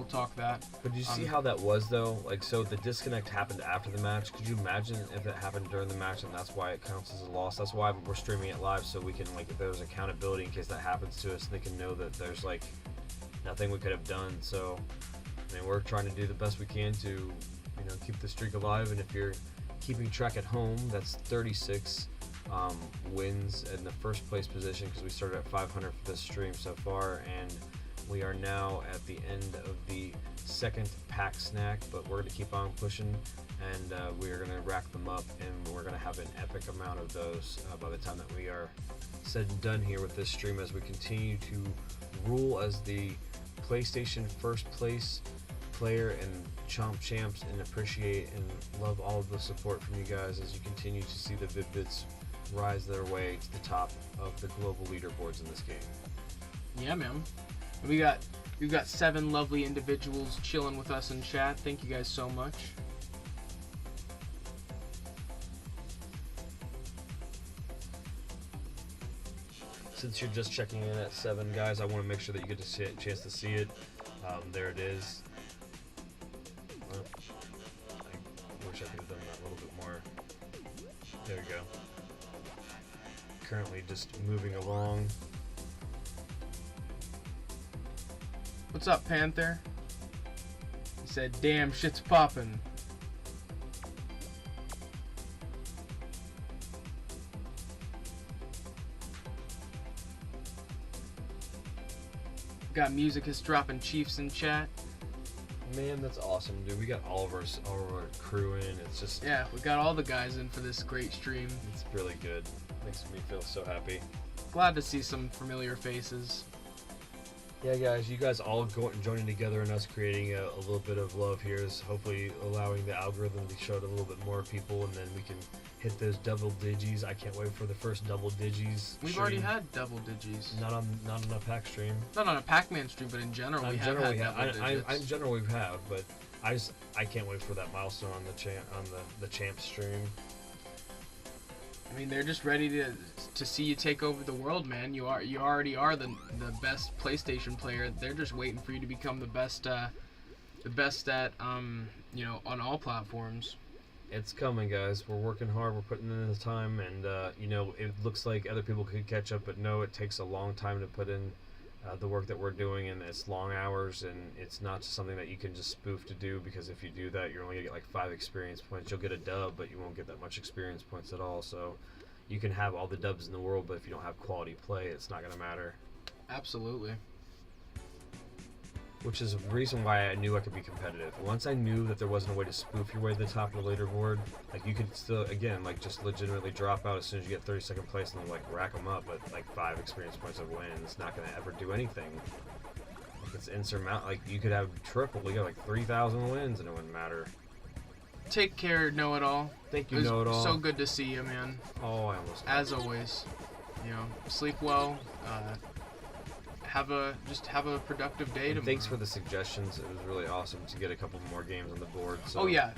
S2: talk that.
S1: But did you see how that was though? Like, so the disconnect happened after the match. Could you imagine if it happened during the match, and that's why it counts as a loss? That's why we're streaming it live, so we can, like, if there's accountability in case that happens to us, they can know that there's like nothing we could have done. So, I mean, we're trying to do the best we can to, keep the streak alive. And if you're keeping track at home, that's 36 wins in the first place position, because we started at 500 for this stream so far, and we are now at the end of the second pack snack, but we're going to keep on pushing, and we are going to rack them up, and we're going to have an epic amount of those by the time that we are said and done here with this stream, as we continue to rule as the PlayStation first place player and Chomp Champs, and appreciate and love all of the support from you guys as you continue to see the Vid-Bits rise their way to the top of the global leaderboards in this game.
S2: Yeah, man. We've got 7 lovely individuals chilling with us in chat. Thank you guys so much.
S1: Since you're just checking in at 7, guys, I want to make sure that you get a chance to see it. There it is. Well, I wish I could have done that a little bit more. There we go. Currently just moving along.
S2: What's up, Panther? He said, "Damn, shit's poppin'." Got Musicus dropping Chiefs in chat.
S1: Man, that's awesome, dude. We got all of our crew in. It's just,
S2: Yeah, we got all the guys in for this great stream.
S1: it's really good. Makes me feel so happy.
S2: Glad to see some familiar faces.
S1: Yeah, guys, you guys all joining together and us creating a little bit of love here is hopefully allowing the algorithm to show it a little bit more people, and then we can hit those double digis. I can't wait for the first double digis.
S2: We've already had double digis.
S1: Not on a pack stream.
S2: Not on a PACMAN stream, but in general, we have had double digits.
S1: In general we have, but I can't wait for that milestone on the champ stream.
S2: I mean, they're just ready to see you take over the world, man. You already are the best PlayStation player. They're just waiting for you to become the best at on all platforms.
S1: It's coming, guys. We're working hard. We're putting in the time, and it looks like other people could catch up, but no, it takes a long time to put in the work that we're doing, and it's long hours, and it's not just something that you can just spoof to do, because if you do that, you're only gonna get like 5 experience points. You'll get a dub, but you won't get that much experience points at all. So you can have all the dubs in the world, but if you don't have quality play, it's not gonna matter.
S2: Absolutely.
S1: Which is the reason why I knew I could be competitive. Once I knew that there wasn't a way to spoof your way to the top of the leaderboard, like you could still, again, like just legitimately drop out as soon as you get 32nd place and then like rack them up at like 5 experience points of win. It's not gonna ever do anything. Like it's insurmountable. Like you could have triple, you got like 3,000 wins and it wouldn't matter.
S2: Take care, Know-It-All.
S1: Thank you,
S2: It was
S1: Know-It-All.
S2: so good to see you, man.
S1: Oh, I almost.
S2: As always, sleep well. Have a productive day tomorrow.
S1: Thanks for the suggestions. It was really awesome to get a couple more games on the board. So.
S2: Oh yeah,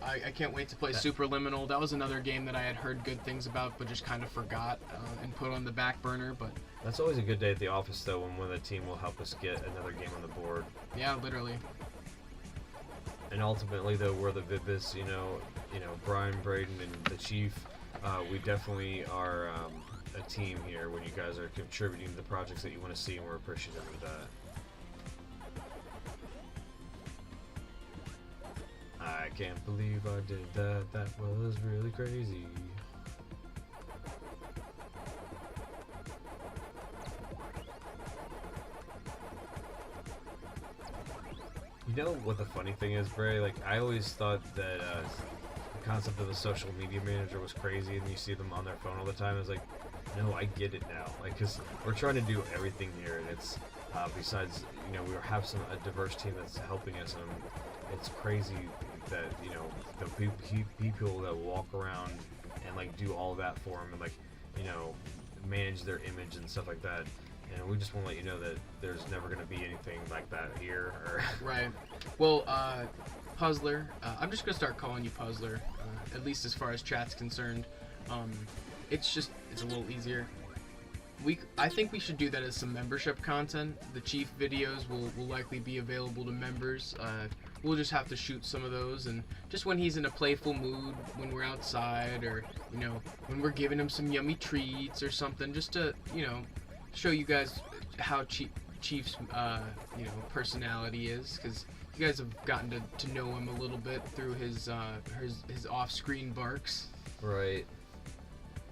S2: I can't wait to play Superliminal. That was another game that I had heard good things about, but just kind of forgot and put on the back burner. But
S1: That's always a good day at the office, though, when one of the team will help us get another game on the board.
S2: yeah, literally.
S1: And ultimately, though, we're the Vid-Bits, Brian, Braden, and the Chief. We definitely are a team here when you guys are contributing to the projects that you want to see, and we're appreciative of that. I can't believe I did that. That was really crazy. know what the funny thing is, Bray? Like, I always thought that the concept of a social media manager was crazy, and you see them on their phone all the time. It's like, no, I get it now. Like, because we're trying to do everything here, and it's besides, you know, we have a diverse team that's helping us, and it's crazy that, you know, the people that walk around and like do all that for them, and like, you know, manage their image and stuff like that. And we just want to let you know that there's never going to be anything like that here. Or
S2: Right. Well, Puzzler, I'm just going to start calling you Puzzler, at least as far as chat's concerned. It's a little easier. I think we should do that as some membership content. The Chief videos will likely be available to members. We'll just have to shoot some of those, and just when he's in a playful mood, when we're outside, or, you know, when we're giving him some yummy treats or something, just to, you know, show you guys how Chief's you know, personality is, because you guys have gotten to know him a little bit through his off-screen barks.
S1: right,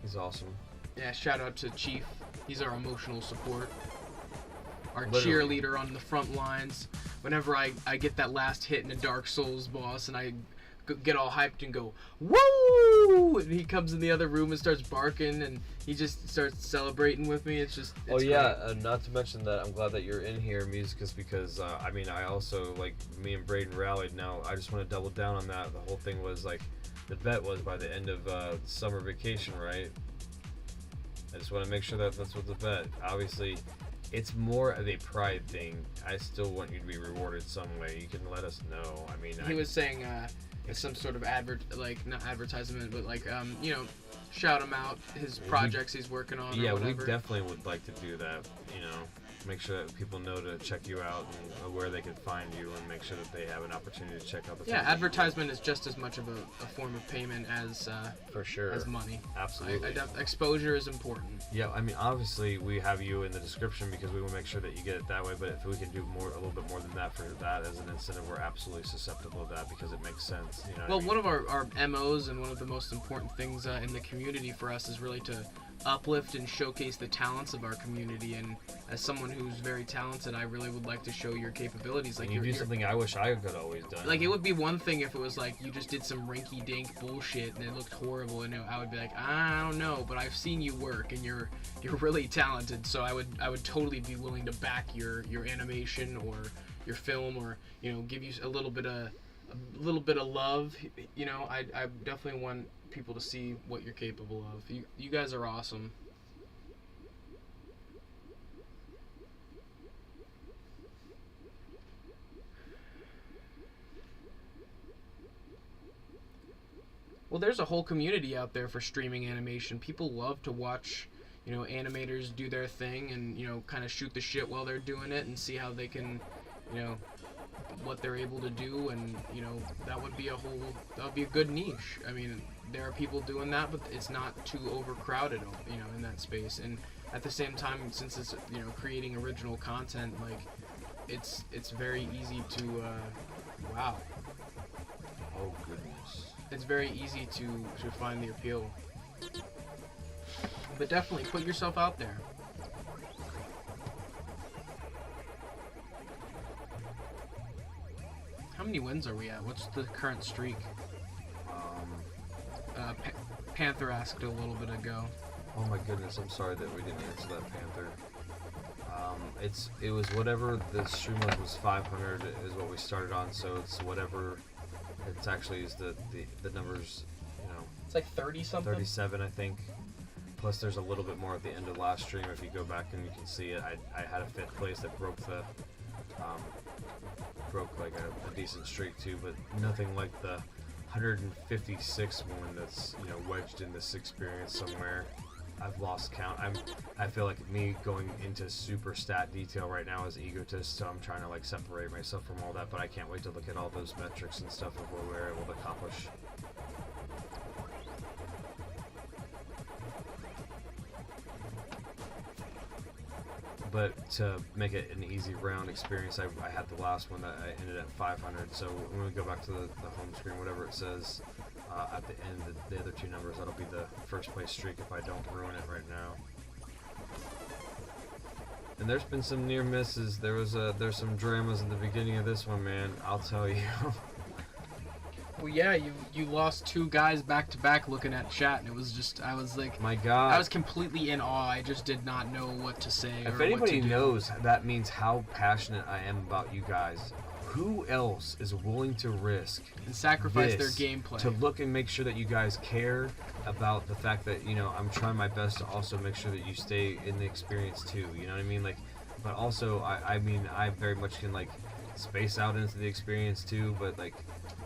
S1: he's awesome.
S2: Yeah, shout out to Chief. He's our emotional support, our
S1: Literally.
S2: cheerleader on the front lines. Whenever I get that last hit in a Dark Souls boss, and I get all hyped and go, woo! And he comes in the other room and starts barking, and he just starts celebrating with me. It's
S1: Oh
S2: great.
S1: yeah, not to mention that I'm glad that you're in here, Musicus, because I mean, I also, like, me and Braden rallied. Now I just want to double down on that. The whole thing was like, the bet was by the end of summer vacation, right? I just want to make sure that that's what the bet. Obviously, it's more of a pride thing. I still want you to be rewarded some way. You can let us know. I mean,
S2: He was saying some sort of not advertisement, but like, you know, shout him out, his projects he's working on.
S1: Yeah,
S2: or
S1: we
S2: whatever.
S1: definitely would like to do that. You know, make sure that people know to check you out and where they can find you, and make sure that they have an opportunity to check out the.
S2: Yeah,
S1: things that you do.
S2: advertisement is just as much of a form of payment as
S1: For sure.
S2: as money.
S1: Absolutely.
S2: Exposure is important.
S1: Yeah, I mean, obviously we have you in the description because we will make sure that you get it that way. But if we can do a little bit more than that for that as an incentive, we're absolutely susceptible to that because it makes sense. You know.
S2: Well, one of our MOs and one of the most important things in the community for us is really to uplift and showcase the talents of our community. And as someone who's very talented, I really would like to show your capabilities. Like
S1: you do something I wish I could always done.
S2: Like, it would be one thing if it was like you just did some rinky-dink bullshit and it looked horrible, and I would be like, I don't know, but I've seen you work and you're really talented, so I would totally be willing to back your animation or your film, or, you know, give you a little bit of love. You know, I definitely want people to see what you're capable of. You guys are awesome. Well, there's a whole community out there for streaming animation. People love to watch, you know, animators do their thing and, you know, kind of shoot the shit while they're doing it and see how they can, you know, what they're able to do. And, you know, that would be a good niche. I mean, there are people doing that, but it's not too overcrowded, you know, in that space. And at the same time, since it's, you know, creating original content, like, it's very easy to, wow.
S1: Oh goodness.
S2: It's very easy to find the appeal. But definitely put yourself out there. How many wins are we at? What's the current streak? Panther asked a little bit ago.
S1: Oh my goodness, I'm sorry that we didn't answer that, Panther. It was whatever the stream was 500 is what we started on, so it's whatever. It's actually is the numbers, you know.
S2: It's like 30 something.
S1: 37, I think. Plus, there's a little bit more at the end of last stream. If you go back and you can see it, I had a 5th place that broke like a decent streak too, but nothing like the 156 one that's, you know, wedged in this experience somewhere. I've lost count. I feel like me going into super stat detail right now is egotist, so I'm trying to like separate myself from all that, but I can't wait to look at all those metrics and stuff of what we're able to accomplish. But to make it an easy round experience, I had the last one that I ended at 500, so when we go back to the home screen, whatever it says at the end, the other two numbers, that'll be the first place streak if I don't ruin it right now. And there's been some near misses. There's some dramas in the beginning of this one, man. I'll tell you.
S2: Well, yeah, you lost 2 guys back to back looking at chat, and it was just, I was like,
S1: My God.
S2: I was completely in awe. I just did not know what to say.
S1: If
S2: or
S1: anybody
S2: what to do.
S1: knows, that means how passionate I am about you guys. Who else is willing to risk
S2: and sacrifice their
S1: this
S2: gameplay
S1: to look and make sure that you guys care about the fact that, you know, I'm trying my best to also make sure that you stay in the experience too, you know what I mean? Like, but also I mean I very much can like space out into the experience too, but like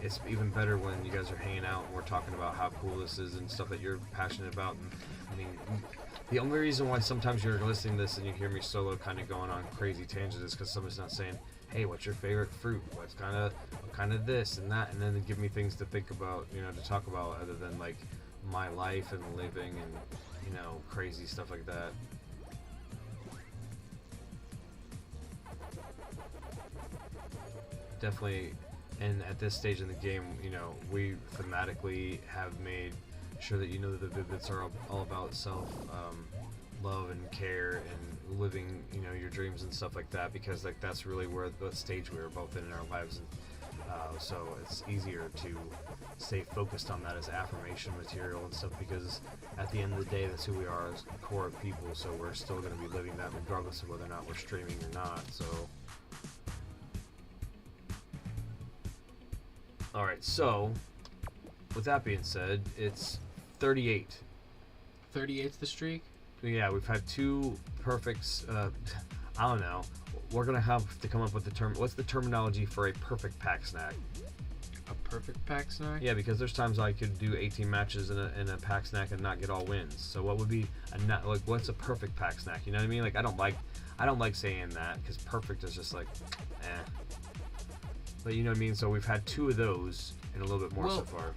S1: it's even better when you guys are hanging out and we're talking about how cool this is and stuff that you're passionate about. And I mean, the only reason why sometimes you're listening to this and you hear me solo kind of going on crazy tangents is because somebody's not saying, hey, what's your favorite fruit? What kind of this and that, and then they give me things to think about, you know, to talk about other than like my life and living and, you know, crazy stuff like that. Definitely, and at this stage in the game, you know, we thematically have made sure that you know that the Vid-Bits are all about self love and care and living, you know, your dreams and stuff like that, because like that's really where the stage we were both in our lives, and so it's easier to stay focused on that as affirmation material and stuff, because at the end of the day that's who we are as core people, so we're still going to be living that regardless of whether or not we're streaming or not. So alright, so with that being said, it's 38.
S2: 38's the streak.
S1: Yeah, we've had 2 perfects. I don't know. We're gonna have to come up with the term. What's the terminology for a perfect pack snack?
S2: A perfect pack snack.
S1: Yeah, because there's times I could do 18 matches in a pack snack and not get all wins. So what would be like? What's a perfect pack snack? You know what I mean? Like I don't like saying that because perfect is just like, eh. But you know what I mean. So we've had 2 of those and a little bit more so far.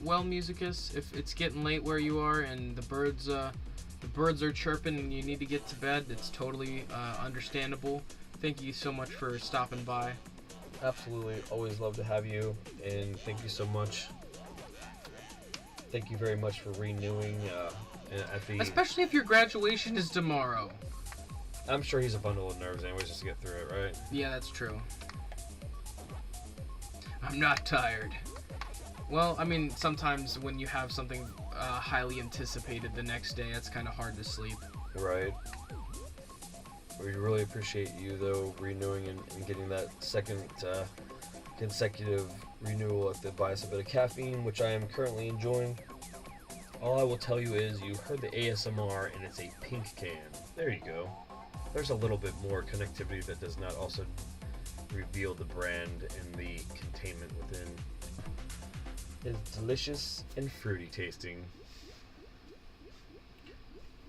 S2: Well, Musicus, if it's getting late where you are and the birds are chirping and you need to get to bed, it's totally understandable. Thank you so much for stopping by.
S4: Absolutely, always love to have you, and thank you so much. Thank you very much for renewing at the.
S2: Especially if your graduation is tomorrow.
S4: I'm sure he's a bundle of nerves anyways, just to get through it, right?
S2: Yeah, that's true. I'm not tired. Well, I mean, sometimes when you have something highly anticipated the next day, it's kind of hard to sleep.
S4: Right. We really appreciate you, though, renewing and getting that second consecutive renewal at the Buy Us a Bit of Caffeine, which I am currently enjoying. All I will tell you is you heard the ASMR, and it's a pink can. There you go. There's a little bit more connectivity that does not also reveal the brand and the containment within. It's delicious and fruity tasting.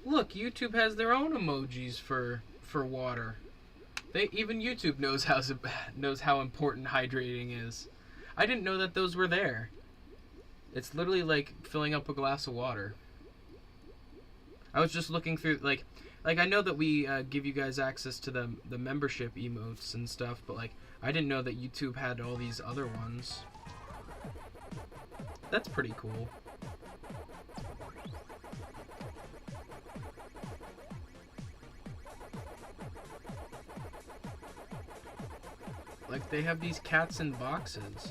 S2: Look, YouTube has their own emojis for water. Even YouTube knows how important hydrating is. I didn't know that those were there. It's literally like filling up a glass of water. I was just looking through like I know that we give you guys access to the membership emotes and stuff, but like I didn't know that YouTube had all these other ones. That's pretty cool. Like they have these cats in boxes.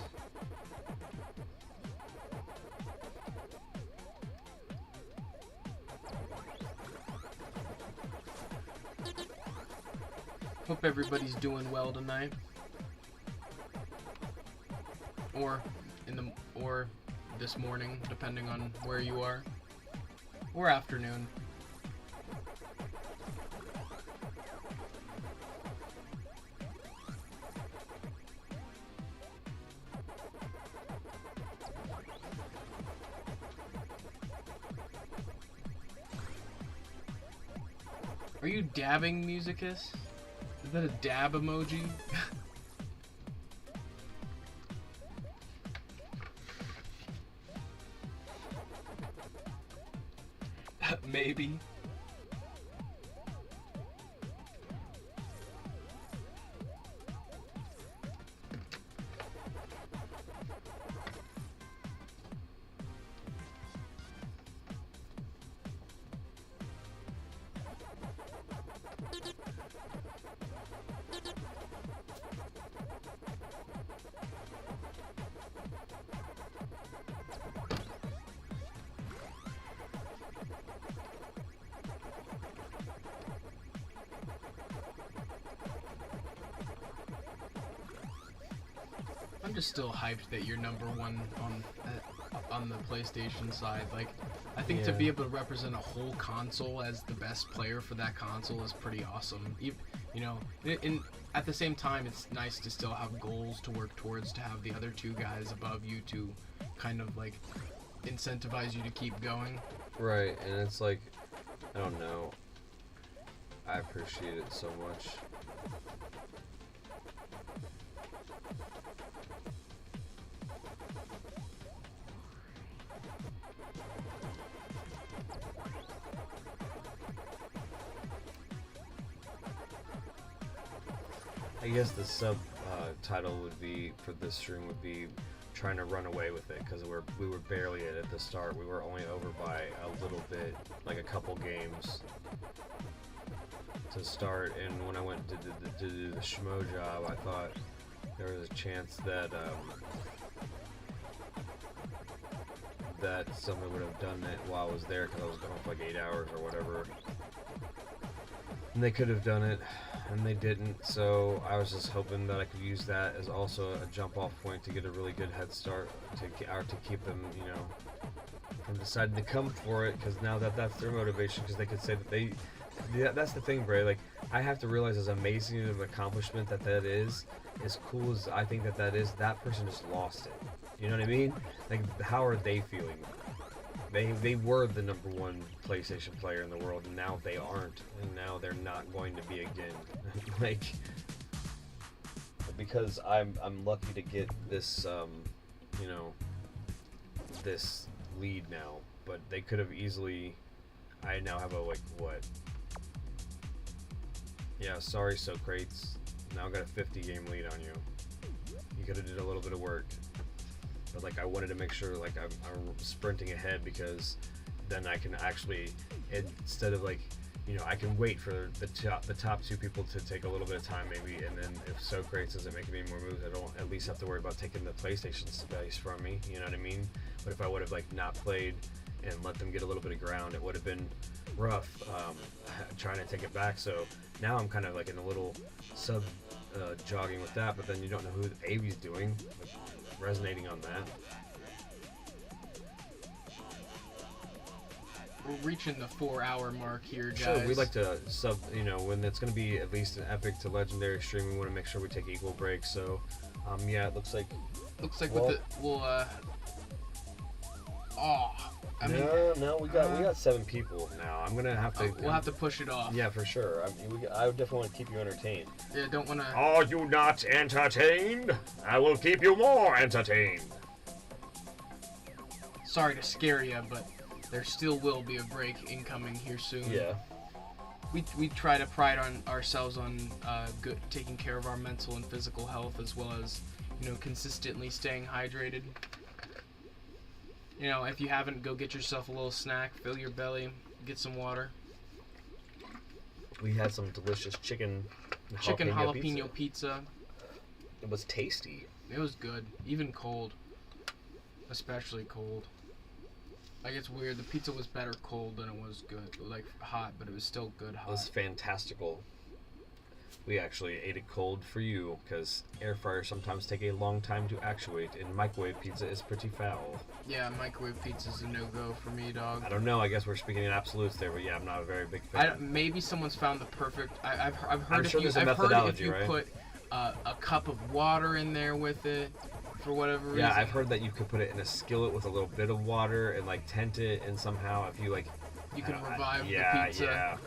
S2: Hope everybody's doing well tonight. Or this morning, depending on where you are. Or afternoon. Are you dabbing, Musicus? Is that a dab emoji?
S4: Maybe.
S2: I'm just still hyped that you're number one on the PlayStation side. Like, I think to
S4: Yeah.
S2: be able to represent a whole console as the best player for that console is pretty awesome. You know, at the same time, it's nice to still have goals to work towards, to have the other two guys above you to kind of like incentivize you to keep going.
S4: Right, and it's like, I don't know. I appreciate it so much. I guess the title would be for this stream would be trying to run away with it, because we were barely at the start. We were only over by a little bit, like a couple games to start. And when I went to do the schmo job, I thought there was a chance that that someone would have done it while I was there, because I was gone for like 8 hours or whatever. And they could have done it, and they didn't, so I was just hoping that I could use that as also a jump-off point to get a really good head start, to keep them, you know, from deciding to come for it, because now that's their motivation, because they could say that that's the thing, Bray, like, I have to realize as amazing of an accomplishment that is, as cool as I think that is, that person just lost it. You know what I mean? Like, how are they feeling? They were the number one PlayStation player in the world, and now they aren't, and now they're not going to be again. Like, because I'm lucky to get this, you know, this lead now, but they could have easily. I now have a like what? Yeah, sorry, Socrates. Now I got a 50 game lead on you. You could have did a little bit of work. But like, I wanted to make sure like I'm sprinting ahead, because then I can actually, instead of like, you know, I can wait for the top two people to take a little bit of time maybe, and then if Socrates doesn't make any more moves, I don't at least have to worry about taking the PlayStation space from me. You know what I mean? But if I would have like not played and let them get a little bit of ground, it would have been rough trying to take it back. So now I'm kind of like in a little jogging with that, but then you don't know who Avi's doing. Resonating on that.
S2: We're reaching the 4-hour mark here, guys.
S4: Sure, we'd like to you know, when it's going to be at least an epic to legendary stream, we want to make sure we take equal breaks. So, yeah, it looks like.
S2: Well, we'll I mean,
S4: no, we got 7 people now. I'm gonna have to.
S2: We'll have to push it off.
S4: Yeah, for sure. I would definitely want to keep you entertained.
S2: Yeah, don't want to.
S1: Are you not entertained? I will keep you more entertained.
S2: Sorry to scare you, but there still will be a break incoming here soon.
S4: Yeah.
S2: We try to pride on ourselves on taking care of our mental and physical health, as well as, you know, consistently staying hydrated. You know, if you haven't, go get yourself a little snack, fill your belly, get some water.
S4: We had some delicious chicken
S2: jalapeno pizza.
S4: It was tasty.
S2: It was good, even cold. Especially cold. Like, it's weird. The pizza was better cold than it was good. Like, hot, but it was still good hot.
S4: It was fantastical. We actually ate it cold for you, because air fryers sometimes take a long time to actuate, and microwave pizza is pretty foul.
S2: Yeah, microwave pizza's a no-go for me, dog.
S4: I don't know, I guess we're speaking in absolutes there, but yeah, I'm not a very big fan.
S2: Maybe someone's found the perfect... I've heard
S4: I'm sure there's a methodology, right?
S2: Put a cup of water in there with it, for whatever reason.
S4: Yeah, I've heard that you could put it in a skillet with a little bit of water and like tent it, and somehow if you like...
S2: You can revive the pizza.
S4: Yeah.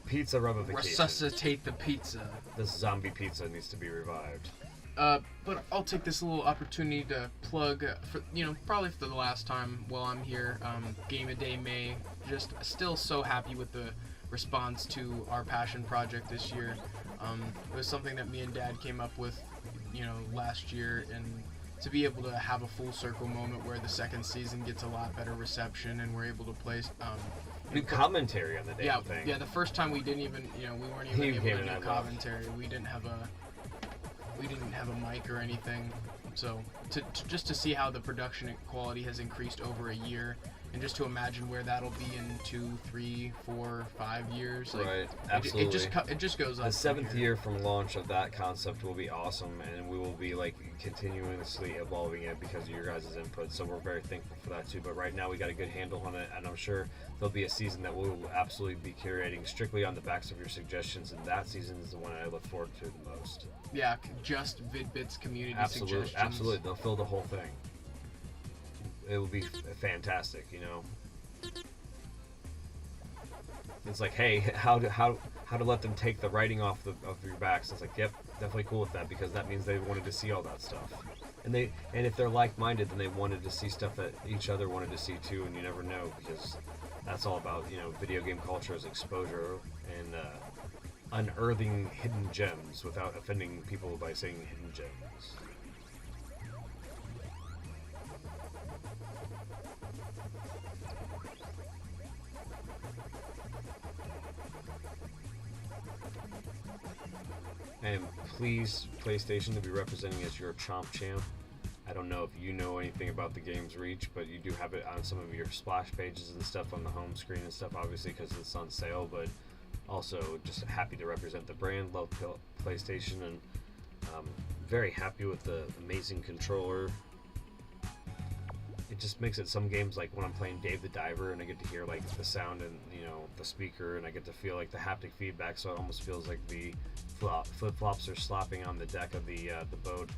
S4: Pizza revivification.
S2: Resuscitate the pizza.
S4: This zombie pizza needs to be revived.
S2: But I'll take this little opportunity to plug, for, you know, probably for the last time while I'm here, Game a Day May. Just still so happy with the response to our passion project this year. It was something that me and Dad came up with, you know, last year, and to be able to have a full circle moment where the second season gets a lot better reception and we're able to play
S4: New commentary on the damn thing.
S2: Yeah, the first time we didn't even, you know, we weren't even able to do commentary. We didn't have a mic or anything. So just to see how the production quality has increased over a year, and just to imagine where that'll be in 2, 3, 4, 5 years. Like,
S4: Right, absolutely.
S2: It just goes up.
S4: The
S2: from
S4: 7th
S2: here.
S4: year from launch of that concept will be awesome, and we will be like continuously evolving it because of your guys' input. So we're very thankful for that too. But right now we got a good handle on it, and I'm sure there'll be a season that we will absolutely be curating strictly on the backs of your suggestions, and that season is the one I look forward to the most.
S2: Yeah, just Vid-Bits community
S4: Absolutely,
S2: suggestions.
S4: absolutely. They'll fill the whole thing. It will be fantastic, you know. It's like, hey, how to let them take the writing off of your backs. It's like, yep, definitely cool with that because that means they wanted to see all that stuff. And if they're like-minded, then they wanted to see stuff that each other wanted to see too. And you never know because that's all about, you know, video game culture is exposure and unearthing hidden gems without offending people by saying hidden gems. And please, PlayStation, to be representing as your Chomp Champ. I don't know if you know anything about the game's reach, but you do have it on some of your splash pages and stuff on the home screen and stuff, obviously, because it's on sale. But also, just happy to represent the brand. Love PlayStation, and very happy with the amazing controller. It just makes it some games like when I'm playing Dave the Diver and I get to hear like the sound and, you know, the speaker, and I get to feel like the haptic feedback, so it almost feels like the flip-flops are slapping on the deck of the boat.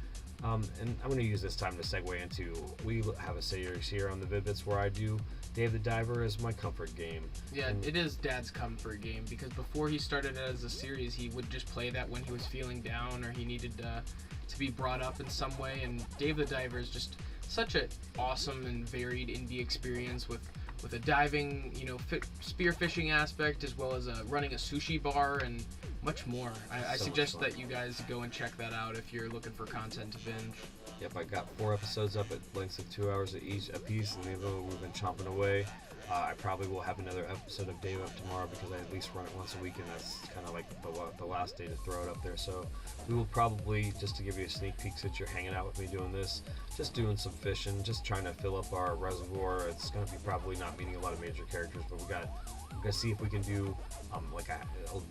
S4: And I'm going to use this time to segue into, we have a series here on the Vid-Bits where I do Dave the Diver as my comfort game.
S2: Yeah,
S4: And
S2: it is Dad's comfort game because before he started it as a series, he would just play that when he was feeling down or he needed to be brought up in some way. And Dave the Diver is just such an awesome and varied indie experience with a diving, you know, spearfishing aspect, as well as running a sushi bar and much more. I
S4: So
S2: suggest
S4: much fun.
S2: that you guys go and check that out if you're looking for content to binge.
S4: Yep, I got 4 episodes up at lengths of 2 hours each a piece, and we've been chomping away. I probably will have another episode of Dave up tomorrow because I at least run it once a week, and that's kind of like the last day to throw it up there. So we will probably, just to give you a sneak peek since you're hanging out with me doing this, just doing some fishing, just trying to fill up our reservoir. It's going to be probably not meeting a lot of major characters, but we're gonna see if we can do like a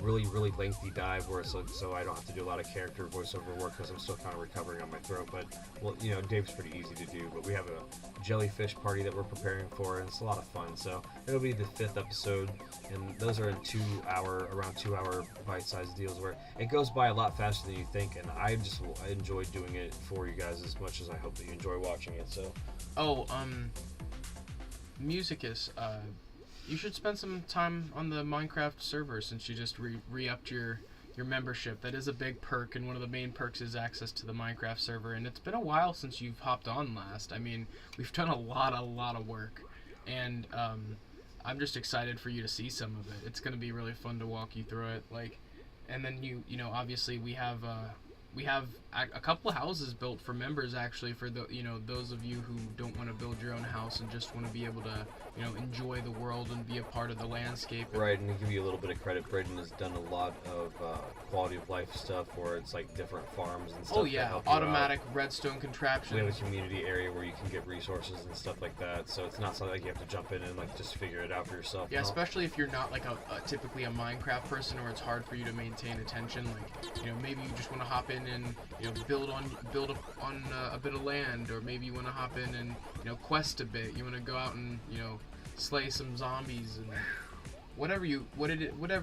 S4: really lengthy dive where so I don't have to do a lot of character voiceover work because I'm still kind of recovering on my throat. But well, you know, Dave's pretty easy to do. But we have a jellyfish party that we're preparing for, and it's a lot of fun. So it'll be the 5th episode, and those are in around 2 hour bite-sized deals where it goes by a lot faster than you think. And I enjoy doing it for you guys as much as I hope that you enjoy watching it. So
S2: Musicus, you should spend some time on the Minecraft server since you just re-upped your membership. That is a big perk, and one of the main perks is access to the Minecraft server. And it's been a while since you've hopped on last. I mean, we've done a lot of work, and I'm just excited for you to see some of it. It's gonna be really fun to walk you through it. Like, and then you know, obviously we have a couple of houses built for members, actually, for the, you know, those of you who don't want to build your own house and just want to be able to, you know, enjoy the world and be a part of the landscape.
S4: right, and to give you a little bit of credit, Braden has done a lot of quality of life stuff where it's like different farms and stuff.
S2: Oh
S4: that
S2: yeah,
S4: help you out.
S2: automatic redstone contraptions.
S4: We have a community area where you can get resources and stuff like that, so it's not something like you have to jump in and like just figure it out for yourself.
S2: Yeah,
S4: No.
S2: especially if you're not like typically a Minecraft person, or it's hard for you to maintain attention. Like, you know, maybe you just want to hop in and, you know, build up on a bit of land, or maybe you want to hop in and, you know, quest a bit. You want to go out and, you know, slay some zombies and whatever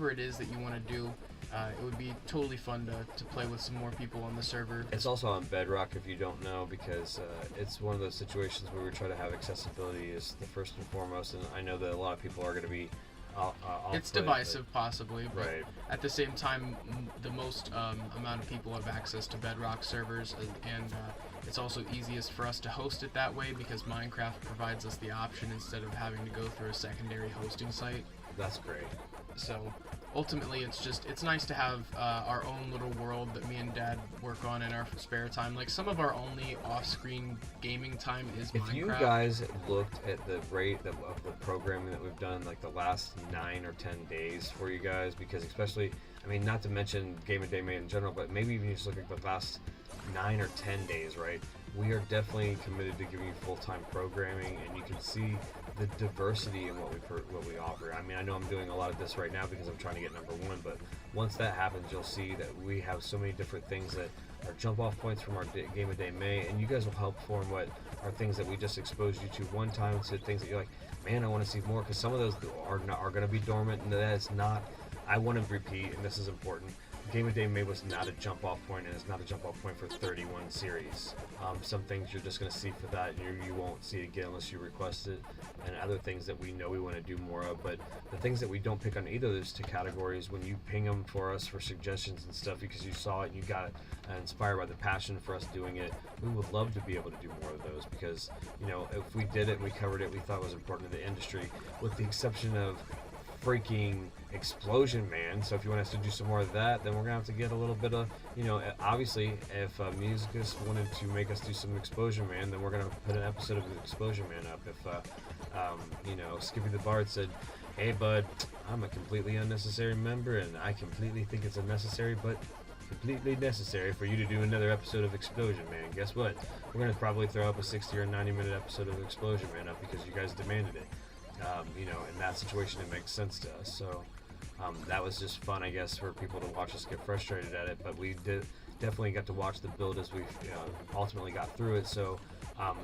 S2: it is that you want to do. It would be totally fun to play with some more people on the server.
S4: It's also on Bedrock if you don't know, because it's one of those situations where we try to have accessibility is the first and foremost, and I know that a lot of people are going to be
S2: It's divisive, possibly, but
S4: right.
S2: at the same time, the most amount of people have access to Bedrock servers, and it's also easiest for us to host it that way because Minecraft provides us the option instead of having to go through a secondary hosting site.
S4: That's great.
S2: So ultimately, it's nice to have our own little world that me and Dad work on in our spare time. Like, some of our only off-screen gaming time is Minecraft.
S4: If you guys looked at the rate of the programming that we've done like the last 9 or 10 days for you guys, because especially, I mean, not to mention Game of Day Made in general, but maybe even just look at the last 9 or 10 days, right? We are definitely committed to giving you full-time programming, and you can see
S1: the diversity in what we offer. I mean, I know I'm doing a lot of this right now because I'm trying to get number one, but once that happens, you'll see that we have so many different things that are jump off points from our Game of Day May, and you guys will help form what are things that we just exposed you to one time to things that you're like, man, I want to see more, because some of those are going to be dormant, and that is not. I want to repeat, and this is important. Game of Day May was not a jump off point, and it's not a jump off point for 31 series. Some things you're just going to see for that, and you won't see it again unless you request it, and other things that we know we want to do more of. But the things that we don't pick on either of those two categories, when you ping them for us for suggestions and stuff because you saw it and you got inspired by the passion for us doing it, we would love to be able to do more of those, because, you know, if we did it and we covered it, we thought it was important to the industry, with the exception of freaking Explosion Man. So if you want us to do some more of that, then we're gonna have to get a little bit of, you know, obviously if Musicus wanted to make us do some Explosion Man, then we're gonna put an episode of Explosion Man up. If you know, Skippy the Bard said, hey bud, I'm a completely unnecessary member and I completely think it's unnecessary but completely necessary for you to do another episode of Explosion Man, guess what, we're gonna probably throw up a 60 or 90 minute episode of Explosion Man up because you guys demanded it. You know, in that situation, it makes sense to us. So that was just fun, I guess, for people to watch us get frustrated at it. But we definitely got to watch the build as we ultimately got through it. So,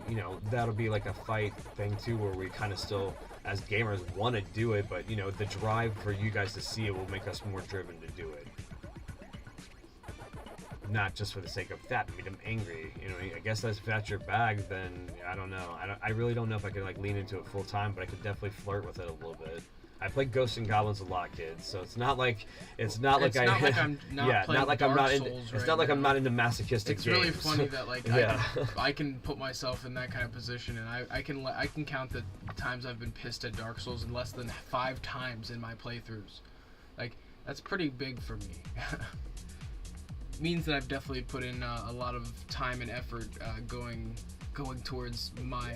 S1: you know, that'll be like a fight thing too, where we kind of still, as gamers, want to do it. But, you know, the drive for you guys to see it will make us more driven to do it. Not just for the sake of that, made them angry. You know, I guess if that's your bag, then I don't know. I really don't know if I could like lean into it full time, but I could definitely flirt with it a little bit. I play Ghosts and Goblins a lot, kids. So it's not like I'm not
S2: yeah,
S1: not like I'm not into. It's
S2: right
S1: not like
S2: now.
S1: I'm not into masochistic
S2: It's
S1: games.
S2: really funny that like
S1: Yeah.
S2: I can put myself in that kind of position, and I can count the times I've been pissed at Dark Souls in less than 5 times in my playthroughs. Like, that's pretty big for me. Means that I've definitely put in a lot of time and effort going towards my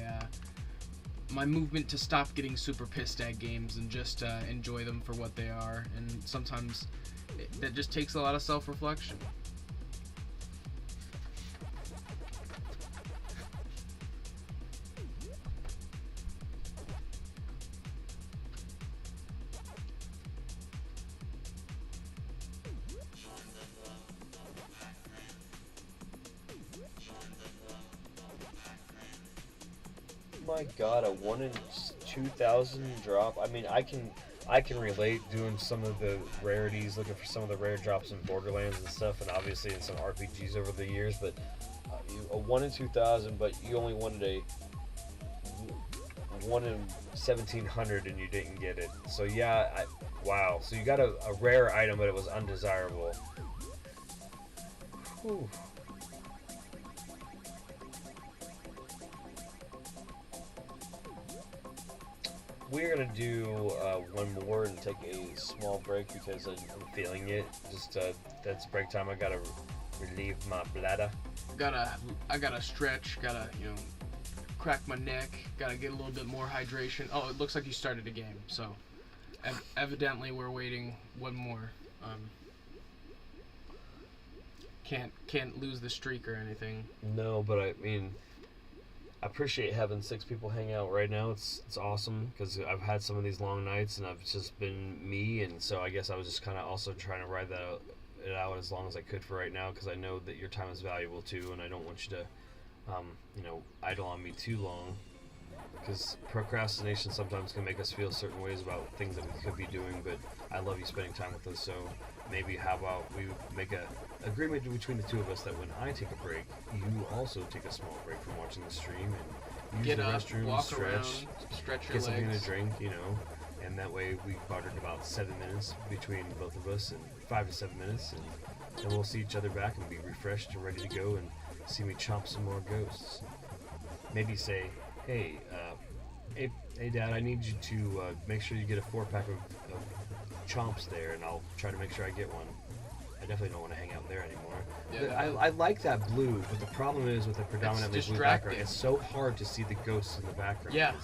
S2: my movement to stop getting super pissed at games and just enjoy them for what they are. And sometimes that just takes a lot of self-reflection.
S4: My God, a 1 in 2,000 drop. I mean, I can relate doing some of the rarities, looking for some of the rare drops in Borderlands and stuff, and obviously in some RPGs over the years. But a 1 in 2,000, but you only wanted a 1 in 1,700, and you didn't get it. So yeah, wow. So you got a rare item, but it was undesirable. Whew. We're gonna do one more and take a small break because I'm feeling it. Just that's break time. I gotta relieve my bladder.
S2: I gotta stretch. Gotta crack my neck. Gotta get a little bit more hydration. Oh, it looks like you started a game. So evidently we're waiting one more. Can't lose the streak or anything.
S1: No, but I mean, I appreciate having 6 people hang out right now. It's awesome because I've had some of these long nights and I've just been me, and so I guess I was just kind of also trying to ride it out as long as I could for right now, because I know that your time is valuable too, and I don't want you to idle on me too long, because procrastination sometimes can make us feel certain ways about things that we could be doing. But I love you spending time with us, so maybe how about we make a agreement between the two of us that when I take a break, you also take a small break from watching the stream and use
S2: Get
S1: the
S2: up,
S1: restroom,
S2: walk
S1: stretch,
S2: around, stretch your
S1: get something
S2: legs.
S1: to drink, and that way we bartered about 7 minutes between both of us, and 5 to 7 minutes, and then we'll see each other back and be refreshed and ready to go and see me chomp some more ghosts. Maybe say, hey Dad, I need you to make sure you get a 4-pack of chomps there, and I'll try to make sure I get one. I definitely don't want to hang out there anymore.
S2: Yeah,
S1: I like that blue, but the problem is with the predominantly blue background,
S2: distracting.
S1: it's so hard to see the ghosts in the background.
S2: Yeah.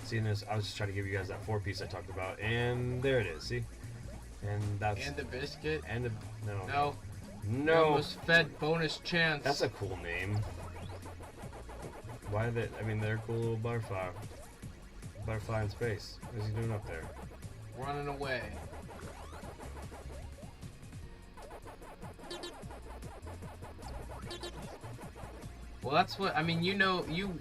S1: Seeing this, I was just trying to give you guys that 4-piece I talked about, and there it is. See, and that's
S2: And the biscuit.
S1: and the
S2: No.
S1: no.
S2: Almost fed bonus chance.
S1: That's a cool name. Why they? I mean, they're a cool little butterfly. Butterfly in space. What's he doing up there?
S3: Running away. Well, that's what I mean. You know, you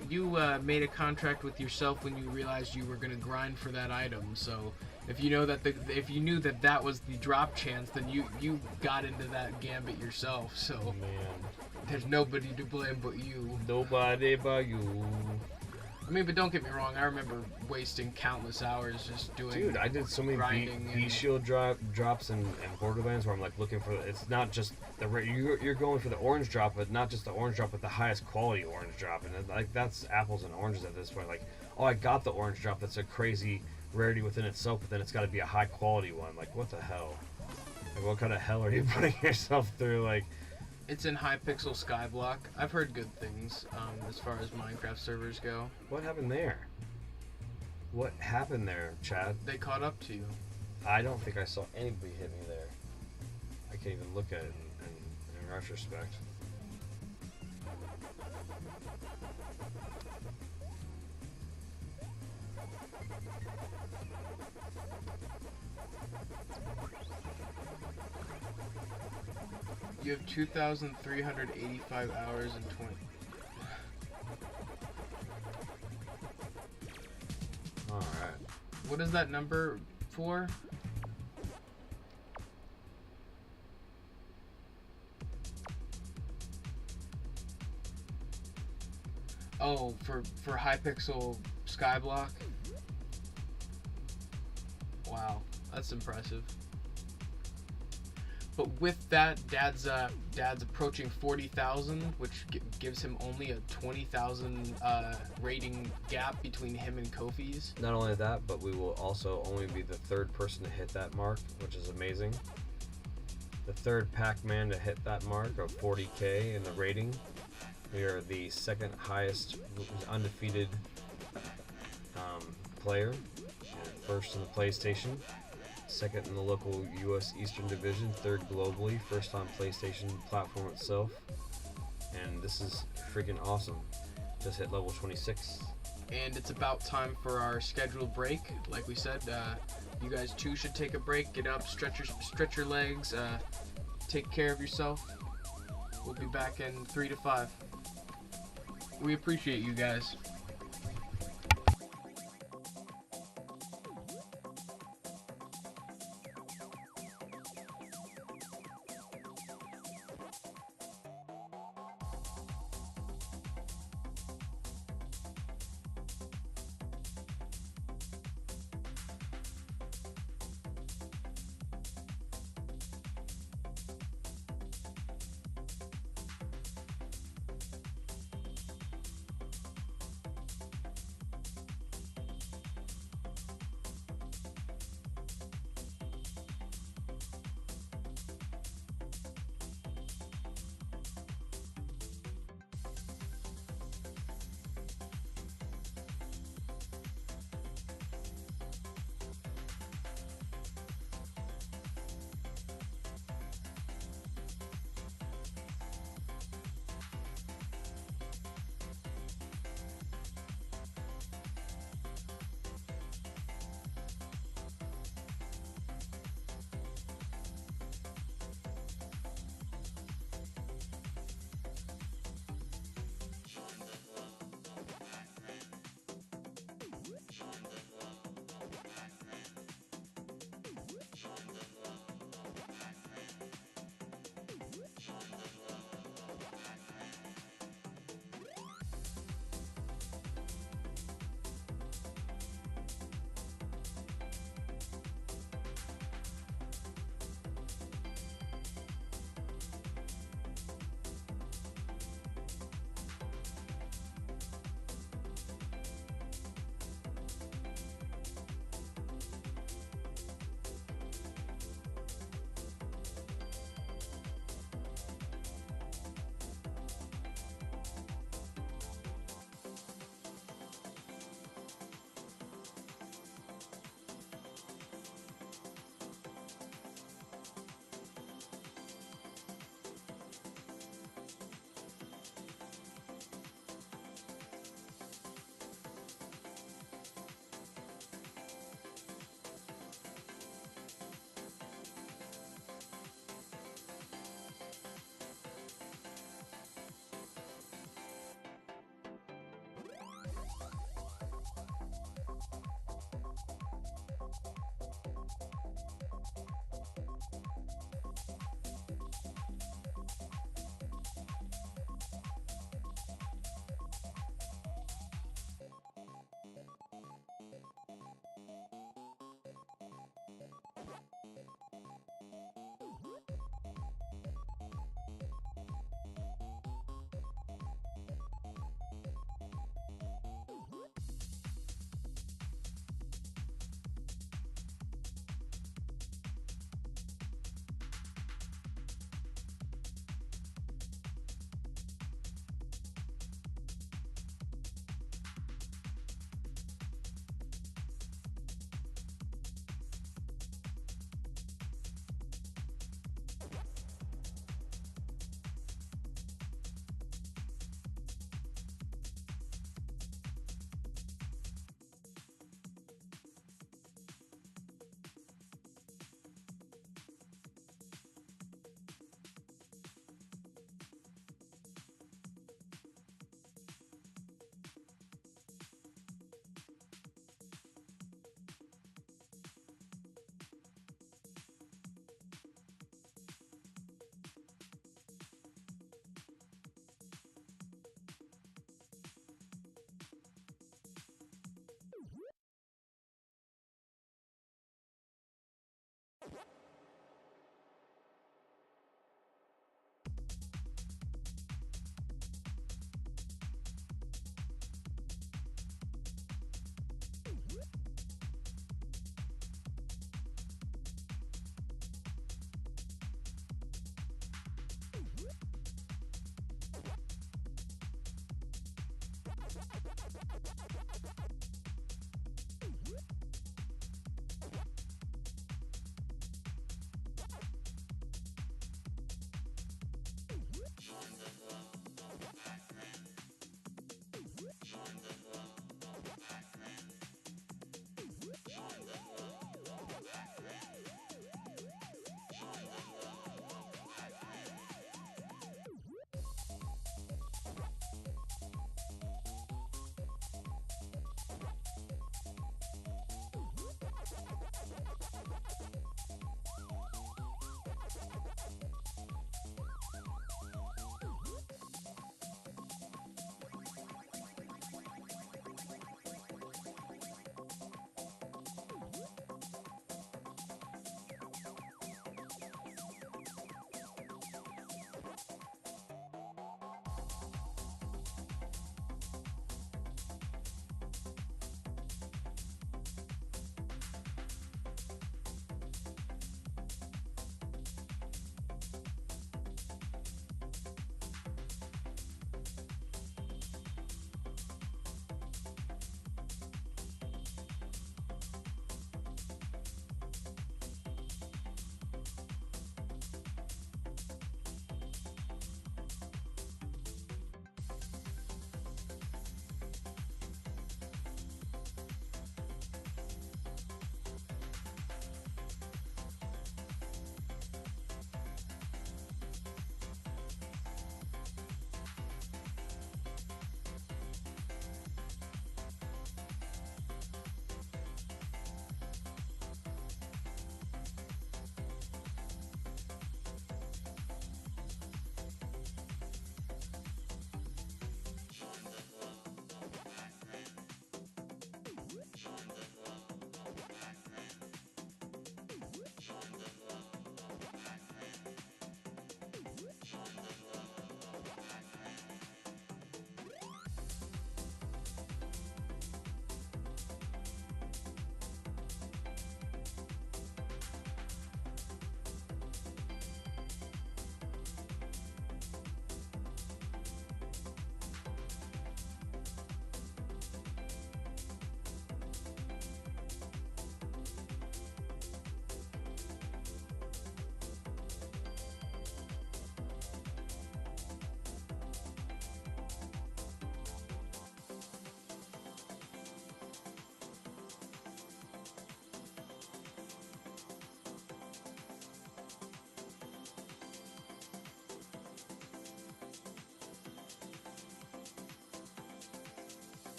S3: made a contract with yourself when you realized you were gonna grind for that item. So if you know that if you knew that that was the drop chance, then you got into that gambit yourself. So
S1: Oh, man.
S3: there's nobody to blame but you.
S1: Nobody but you.
S3: I mean, but don't get me wrong. I remember wasting countless hours just doing.
S1: Dude, I did so many
S3: grinding
S1: B
S3: and-
S1: shield drops in Borderlands where I'm like looking for. It's not just the you're going for the orange drop, but not just the orange drop, but the highest quality orange drop, and like that's apples and oranges at this point. Like, oh, I got the orange drop. That's a crazy rarity within itself, but then it's got to be a high quality one. Like, what the hell? Like, what kind of hell are you putting yourself through? Like,
S3: It's in Hypixel Skyblock. I've heard good things as far as Minecraft servers go.
S1: what happened there? What happened there, Chad?
S3: They caught up to you.
S1: I don't think I saw anybody hit me there. I can't even look at it in retrospect.
S3: You have 2,385 hours and 20.
S1: Alright.
S3: What is that number for? Oh, for Hypixel Skyblock? Wow, that's impressive. But with that, Dad's approaching 40,000, which gives him only a 20,000 rating gap between him and Kofi's.
S1: Not only that, but we will also only be the third person to hit that mark, which is amazing. The third PACMAN to hit that mark of 40K in the rating. We are the second highest undefeated player, and first in the PlayStation, second in the local US Eastern Division, third globally, first on PlayStation platform itself. And this is freaking awesome. Just hit level 26.
S3: And it's about time for our scheduled break. Like we said, you guys too should take a break, get up, stretch your legs, take care of yourself. We'll be back in 3 to 5. We appreciate you guys.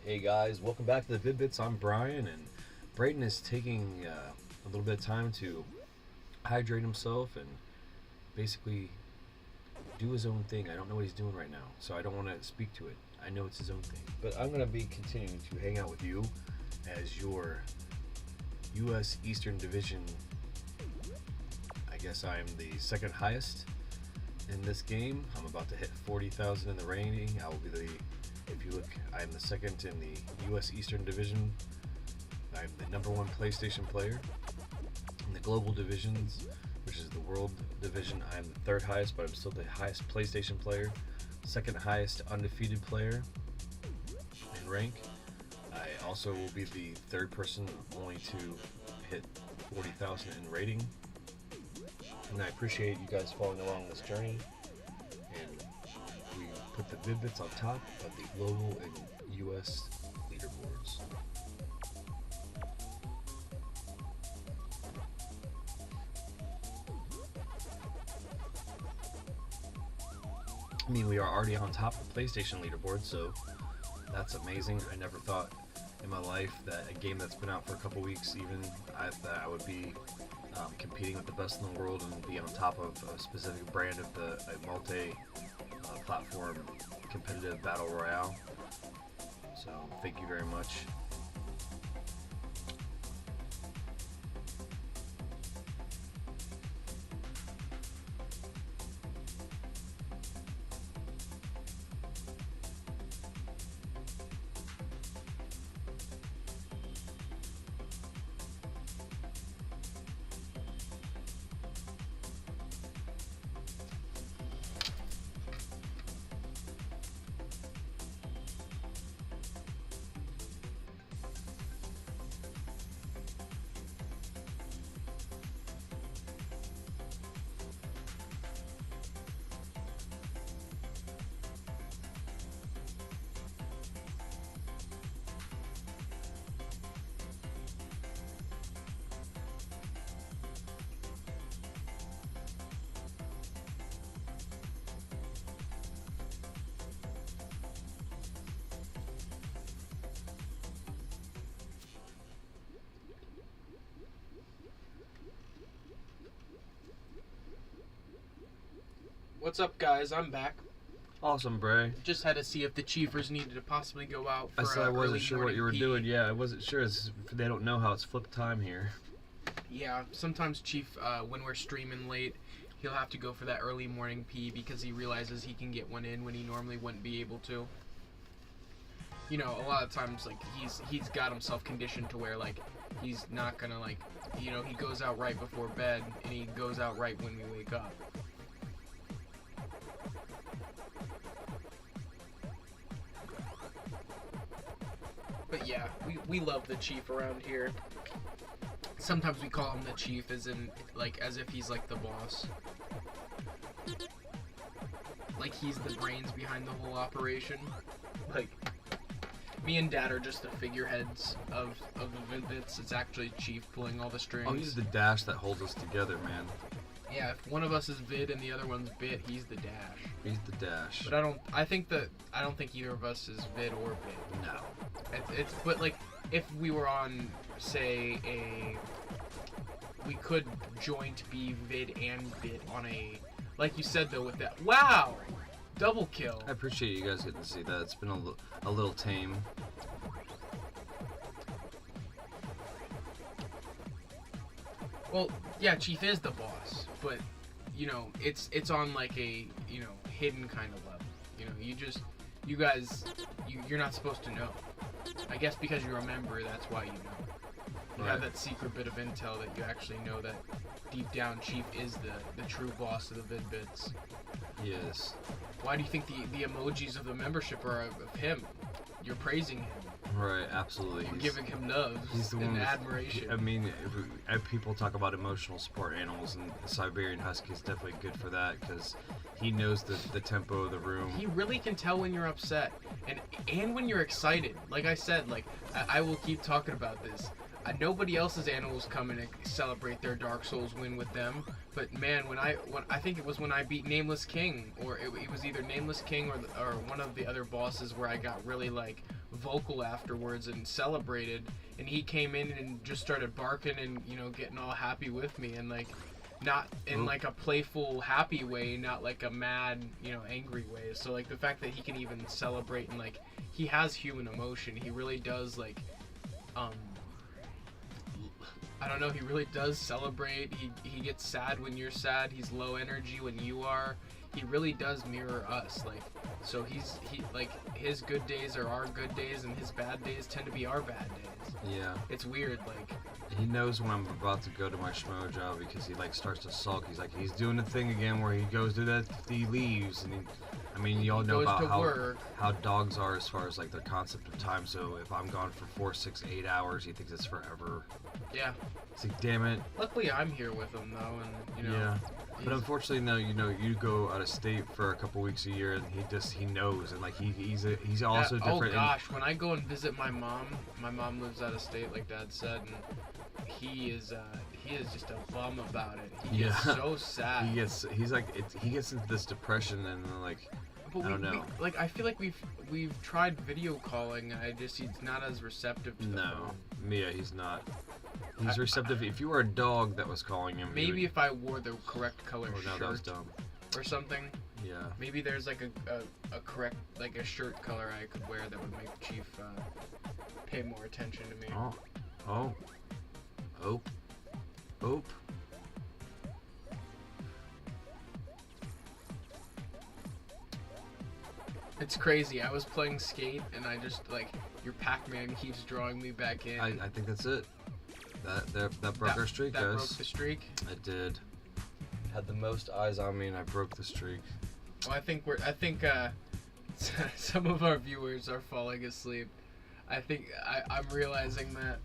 S1: Hey guys, welcome back to the Vid-Bits. I'm Brian, and Braden is taking a little bit of time to hydrate himself and basically do his own thing. I don't know what he's doing right now, so I don't want to speak to it. I know it's his own thing. But I'm going to be continuing to hang out with you as your U.S. Eastern Division. I guess I'm the second highest in this game. I'm about to hit 40,000 in the rating. I will be the, if you look, I'm the second in the U.S. Eastern Division. I'm the #1 PlayStation player. In the global divisions, which is the world division, I'm the third highest, but I'm still the highest PlayStation player. Second highest undefeated player in rank. I also will be the third person only to hit 40,000 in rating. And I appreciate you guys following along this journey. And we put the Vid-Bits on top of the global and US leaderboards. I mean, we are already on top of the PlayStation leaderboard, so that's amazing. I never thought in my life that a game that's been out for a couple weeks even, that I would be competing with the best in the world and be on top of a specific brand of the multi-platform competitive battle royale. So thank you very much.
S3: What's up, guys? I'm back.
S1: Awesome, Bray.
S3: Just had to see if the Chiefers needed to possibly go out for
S1: I said I wasn't
S3: early
S1: sure what
S3: morning
S1: you were
S3: pee.
S1: doing. Yeah, I wasn't sure. They don't know how it's flip time here.
S3: Yeah, sometimes Chief, when we're streaming late, he'll have to go for that early morning pee because he realizes he can get one in when he normally wouldn't be able to. You know, a lot of times, like, he's got himself conditioned to where, like, he's not gonna, like, you know, he goes out right before bed and he goes out right when we wake up. But yeah, we love the Chief around here. Sometimes we call him the Chief as in, like, as if he's like the boss. Like he's the brains behind the whole operation. Like, me and Dad are just the figureheads of the Vid-Bits. It's actually Chief pulling all the strings.
S1: Oh, he's the dash that holds us together, man.
S3: Yeah, if one of us is Vid and the other one's Bit, he's the dash.
S1: He's the dash.
S3: But I don't think either of us is Vid or Bit.
S1: No.
S3: But like, if we were on, say, we could joint be Vid and Bit on a, like you said though with that, wow! Double kill.
S1: I appreciate you guys getting to see that. It's been a little tame.
S3: Well, yeah, Chief is the boss, but, you know, it's on like a, you know, hidden kind of level. You know, you guys, you're not supposed to know. I guess because you're a member, that's why you know. You have that secret bit of intel that you actually know that deep down Chief is the true boss of the Vid-Bits.
S1: Yes.
S3: Why do you think the emojis of the membership are of him? You're praising him.
S1: Right, absolutely.
S3: You're giving him loves and admiration.
S1: I mean, if people talk about emotional support animals, and the Siberian Husky is definitely good for that because he knows the tempo of the room.
S3: He really can tell when you're upset and when you're excited. Like I said, like I will keep talking about this.
S2: nobody else's animals come and celebrate their Dark Souls win with them. But man, when I think it was when I beat Nameless King, or it was either Nameless King or one of the other bosses where I got really like vocal afterwards and celebrated, and he came in and just started barking and getting all happy with me, and like not in like a playful happy way, not like a mad angry way. So like the fact that he can even celebrate and like he has human emotion, he really does like I don't know, he really does celebrate. He gets sad when you're sad. He's low energy when you are. He really does mirror us. Like, so he like his good days are our good days, and his bad days tend to be our bad days.
S1: Yeah.
S2: It's weird. Like,
S1: he knows when I'm about to go to my schmo job because he like starts to sulk. He's doing the thing again where he goes to that, he leaves, and you all know about how dogs are as far as like their concept of time. So if I'm gone for 4, 6, 8 hours, he thinks it's forever.
S2: Yeah.
S1: It's like, damn it.
S2: Luckily, I'm here with him though, and
S1: Yeah. But unfortunately, no. You go out of state for a couple weeks a year, and he knows, and like he's also different.
S2: Oh gosh, when I go and visit my mom lives out of state, like Dad said, and he is just a bum about it. He gets so sad.
S1: He gets into this depression, and like.
S2: But
S1: I don't know.
S2: I feel like we've tried video calling. He's not as receptive to the phone.
S1: Yeah, he's not. He's receptive. If you were a dog that was calling him,
S2: maybe if I wore the correct color shirt
S1: that was dumb.
S2: or something.
S1: Yeah.
S2: Maybe there's like a correct like a shirt color I could wear that would make Chief pay more attention to me.
S1: Oop.
S2: It's crazy. I was playing Skate, and I just like your Pac-Man keeps drawing me back in.
S1: I think that's it. That broke our streak, guys.
S2: That broke the streak.
S1: It did. Had the most eyes on me, and I broke the streak.
S2: Well, I think some of our viewers are falling asleep. I think I'm realizing that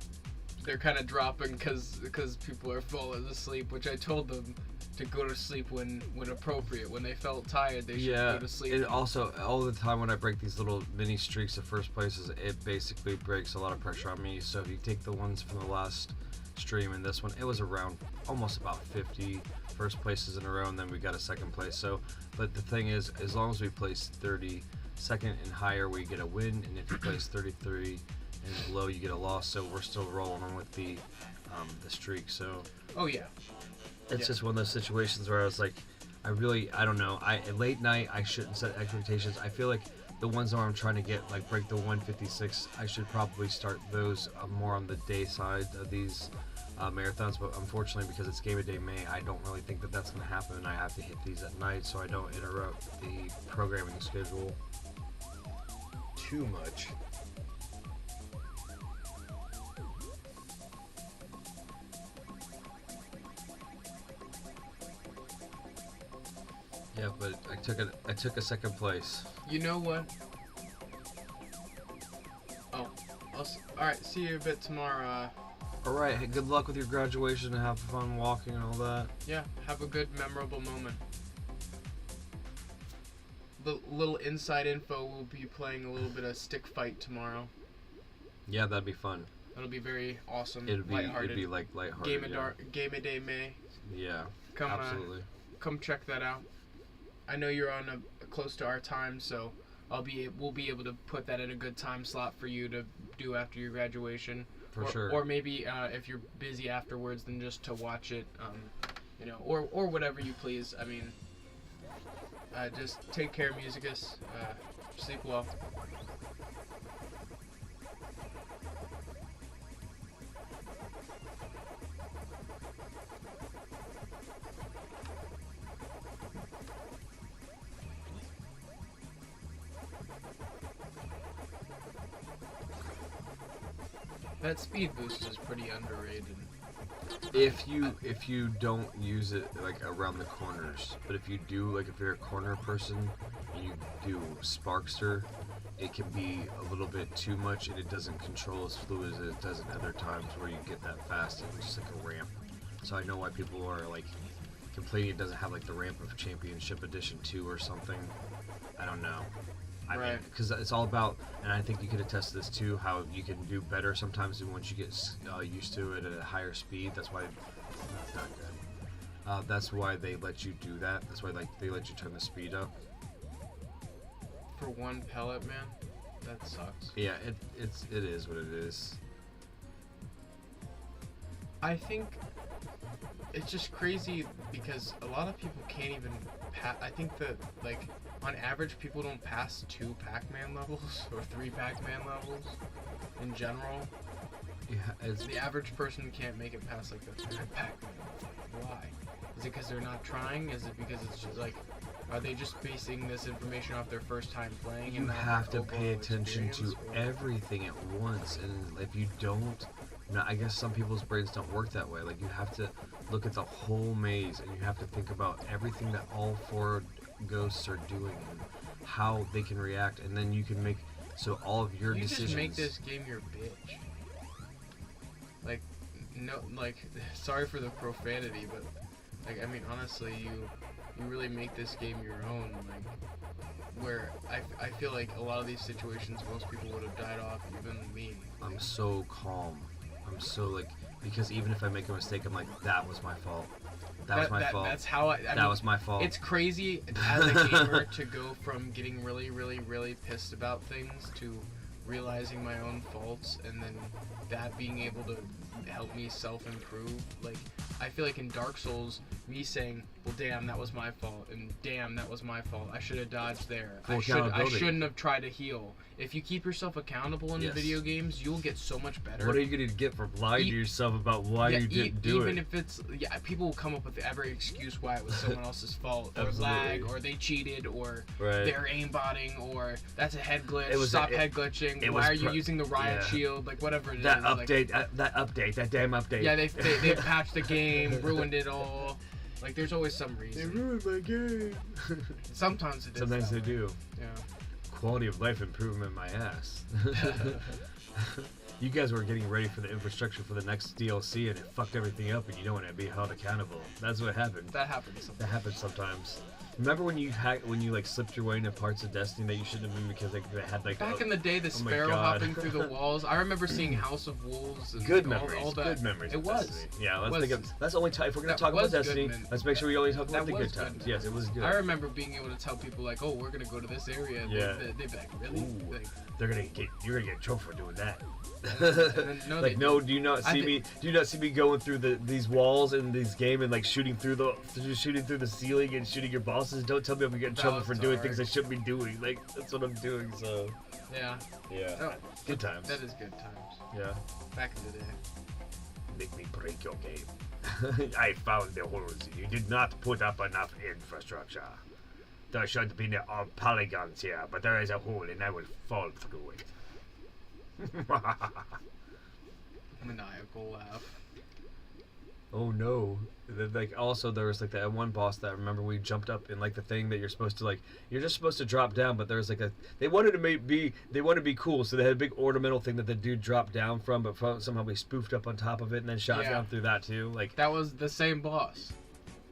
S2: they're kind of dropping because people are falling asleep, which I told them to go to sleep when appropriate. When they felt tired, they should go to sleep.
S1: And also, all the time when I break these little mini streaks of first places, it basically breaks a lot of pressure on me. So if you take the ones from the last stream and this one, it was around almost about 50 first places in a row, and then we got a second place. So, but the thing is, as long as we place 30 second and higher, we get a win, and if you place 33 and below, you get a loss. So we're still rolling on with the streak. So.
S2: Oh yeah.
S1: It's just one of those situations where I was like, I don't know. Late night, I shouldn't set expectations. I feel like the ones where I'm trying to get, like, break the 156, I should probably start those more on the day side of these marathons. But unfortunately, because it's Game of Day May, I don't really think that that's going to happen. I have to hit these at night so I don't interrupt the programming schedule too much. Yeah, but I took a second place.
S2: You know what? Oh, alright, see you a bit tomorrow.
S1: Alright, hey, good luck with your graduation and have fun walking and all that.
S2: Yeah, have a good, memorable moment. Little inside info, we'll be playing a little bit of stick fight tomorrow.
S1: Yeah, that'd be fun.
S2: It'll be very awesome,
S1: It'd
S2: lighthearted.
S1: be like lighthearted.
S2: Game of Day May.
S1: Yeah,
S2: Absolutely. Come check that out. I know you're on close to our time, so we'll be able to put that in a good time slot for you to do after your graduation.
S1: For sure.
S2: Or maybe if you're busy afterwards, then just to watch it, or whatever you please. I mean, just take care, Musicus. Sleep well. That speed boost is pretty underrated.
S1: If you don't use it like around the corners, but if you do, like if you're a corner person and you do Sparkster, it can be a little bit too much and it doesn't control as fluid as it does in other times where you get that fast and it's just like a ramp. So I know why people are like complaining it doesn't have like the ramp of Championship Edition 2 or something. I don't know. I mean,
S2: Right.
S1: because it's all about, and I think you could attest to this too, how you can do better sometimes once you get used to it at a higher speed. That's why that's not good. That's why they let you do that. That's why they let you turn the speed up.
S2: For one pellet, man, that sucks.
S1: Yeah, it is what it is.
S2: I think it's just crazy because a lot of people can't even I think that, like, on average, people don't pass 2 Pac-Man levels or 3 Pac-Man levels in general.
S1: Yeah, it's
S2: The average person can't make it past, like, the 3rd Pac-Man level. Why? Is it because they're not trying? Is it because it's just, like, are they just basing this information off their first time playing?
S1: you
S2: and not
S1: have to
S2: their
S1: pay
S2: overall
S1: attention to
S2: experience, or-
S1: everything at once, and if you don't, I guess some people's brains don't work that way. Like, you have to look at the whole maze, and you have to think about everything that all 4 ghosts are doing and how they can react, and then you can make so all of your
S2: You
S1: decisions.
S2: just make this game your bitch. Like, no, like, sorry for the profanity, but, like, I mean, honestly, you really make this game your own. Like, where I feel like a lot of these situations, most people would have died off, even me.
S1: I'm so calm. I'm so, like, because even if I make a mistake, I'm like, that was my fault. That was my fault.
S2: That's how I
S1: That
S2: mean,
S1: was my fault.
S2: It's crazy as a gamer to go from getting really, really, really pissed about things to realizing my own faults, and then that being able to help me self-improve. Like, I feel like in Dark Souls, me saying, well, damn, that was my fault, and damn, that was my fault, I should have dodged there,
S1: Full
S2: I
S1: accountability.
S2: shouldn't have tried to heal. If you keep yourself accountable in
S1: Yes.
S2: video games, you'll get so much better.
S1: What are you gonna get for lying to
S2: E-
S1: yourself about why you didn't do
S2: even
S1: it?
S2: if it's people will come up with every excuse why it was someone else's fault, or
S1: Absolutely.
S2: lag, or they cheated, or
S1: Right.
S2: they're aimbotting, or that's a head glitch.
S1: It was
S2: Stop
S1: a-
S2: head glitching.
S1: it
S2: Why
S1: was
S2: are you
S1: pro-
S2: using the riot
S1: yeah.
S2: shield? Like whatever it is.
S1: That
S2: like,
S1: update, that damn update.
S2: yeah, they patched the game, ruined it all. Like there's always some
S1: They
S2: reason.
S1: ruined my game.
S2: Sometimes it is.
S1: Sometimes
S2: that
S1: they
S2: way.
S1: do.
S2: Yeah.
S1: Quality of life improvement, my ass. You guys were getting ready for the infrastructure for the next DLC, and it fucked everything up, and you don't want to be held accountable. That's what happened.
S2: That happens sometimes.
S1: That happens sometimes. Remember when you like slipped your way into parts of Destiny that you shouldn't have been because they had like
S2: Back in the day, the
S1: oh my
S2: sparrow
S1: God.
S2: hopping through the walls. I remember seeing House of Wolves. And
S1: good
S2: like,
S1: memories.
S2: all that.
S1: Good memories.
S2: It
S1: of
S2: was.
S1: Destiny. Yeah, let's
S2: was.
S1: think of that's the only time if we're gonna
S2: That
S1: talk about
S2: was good,
S1: Destiny.
S2: man.
S1: Let's make sure we only talk about
S2: That
S1: the
S2: was
S1: good times.
S2: good.
S1: Yes, it was good.
S2: I remember being able to tell people like, "Oh, we're gonna go to this area." And
S1: Yeah.
S2: They'd be like, "Really?"
S1: Ooh.
S2: Like,
S1: You're gonna get in trouble for doing that.
S2: and then, no,
S1: Like
S2: they
S1: no,
S2: didn't.
S1: do you not
S2: I
S1: see
S2: thi-
S1: me? Do you not see me going through these walls in this game and like shooting through the ceiling and shooting your bosses? Don't tell me I'm gonna get in trouble for doing things I shouldn't be doing. Like that's what I'm doing. So
S2: Yeah.
S1: yeah,
S2: Oh,
S1: good times.
S2: that is good times.
S1: Yeah,
S2: Back in the day.
S1: make me break your game. I found the holes. You did not put up enough infrastructure. There should be no polygons here, but there is a hole, and I will fall through it.
S2: Maniacal laugh.
S1: Oh no! Like also there was like that one boss that I remember we jumped up in like the thing that you're supposed to like you're just supposed to drop down, but there's like they wanted to be cool, so they had a big ornamental thing that the dude dropped down from, but somehow we spoofed up on top of it and then shot
S2: Yeah.
S1: down through that too. Like
S2: That was the same boss.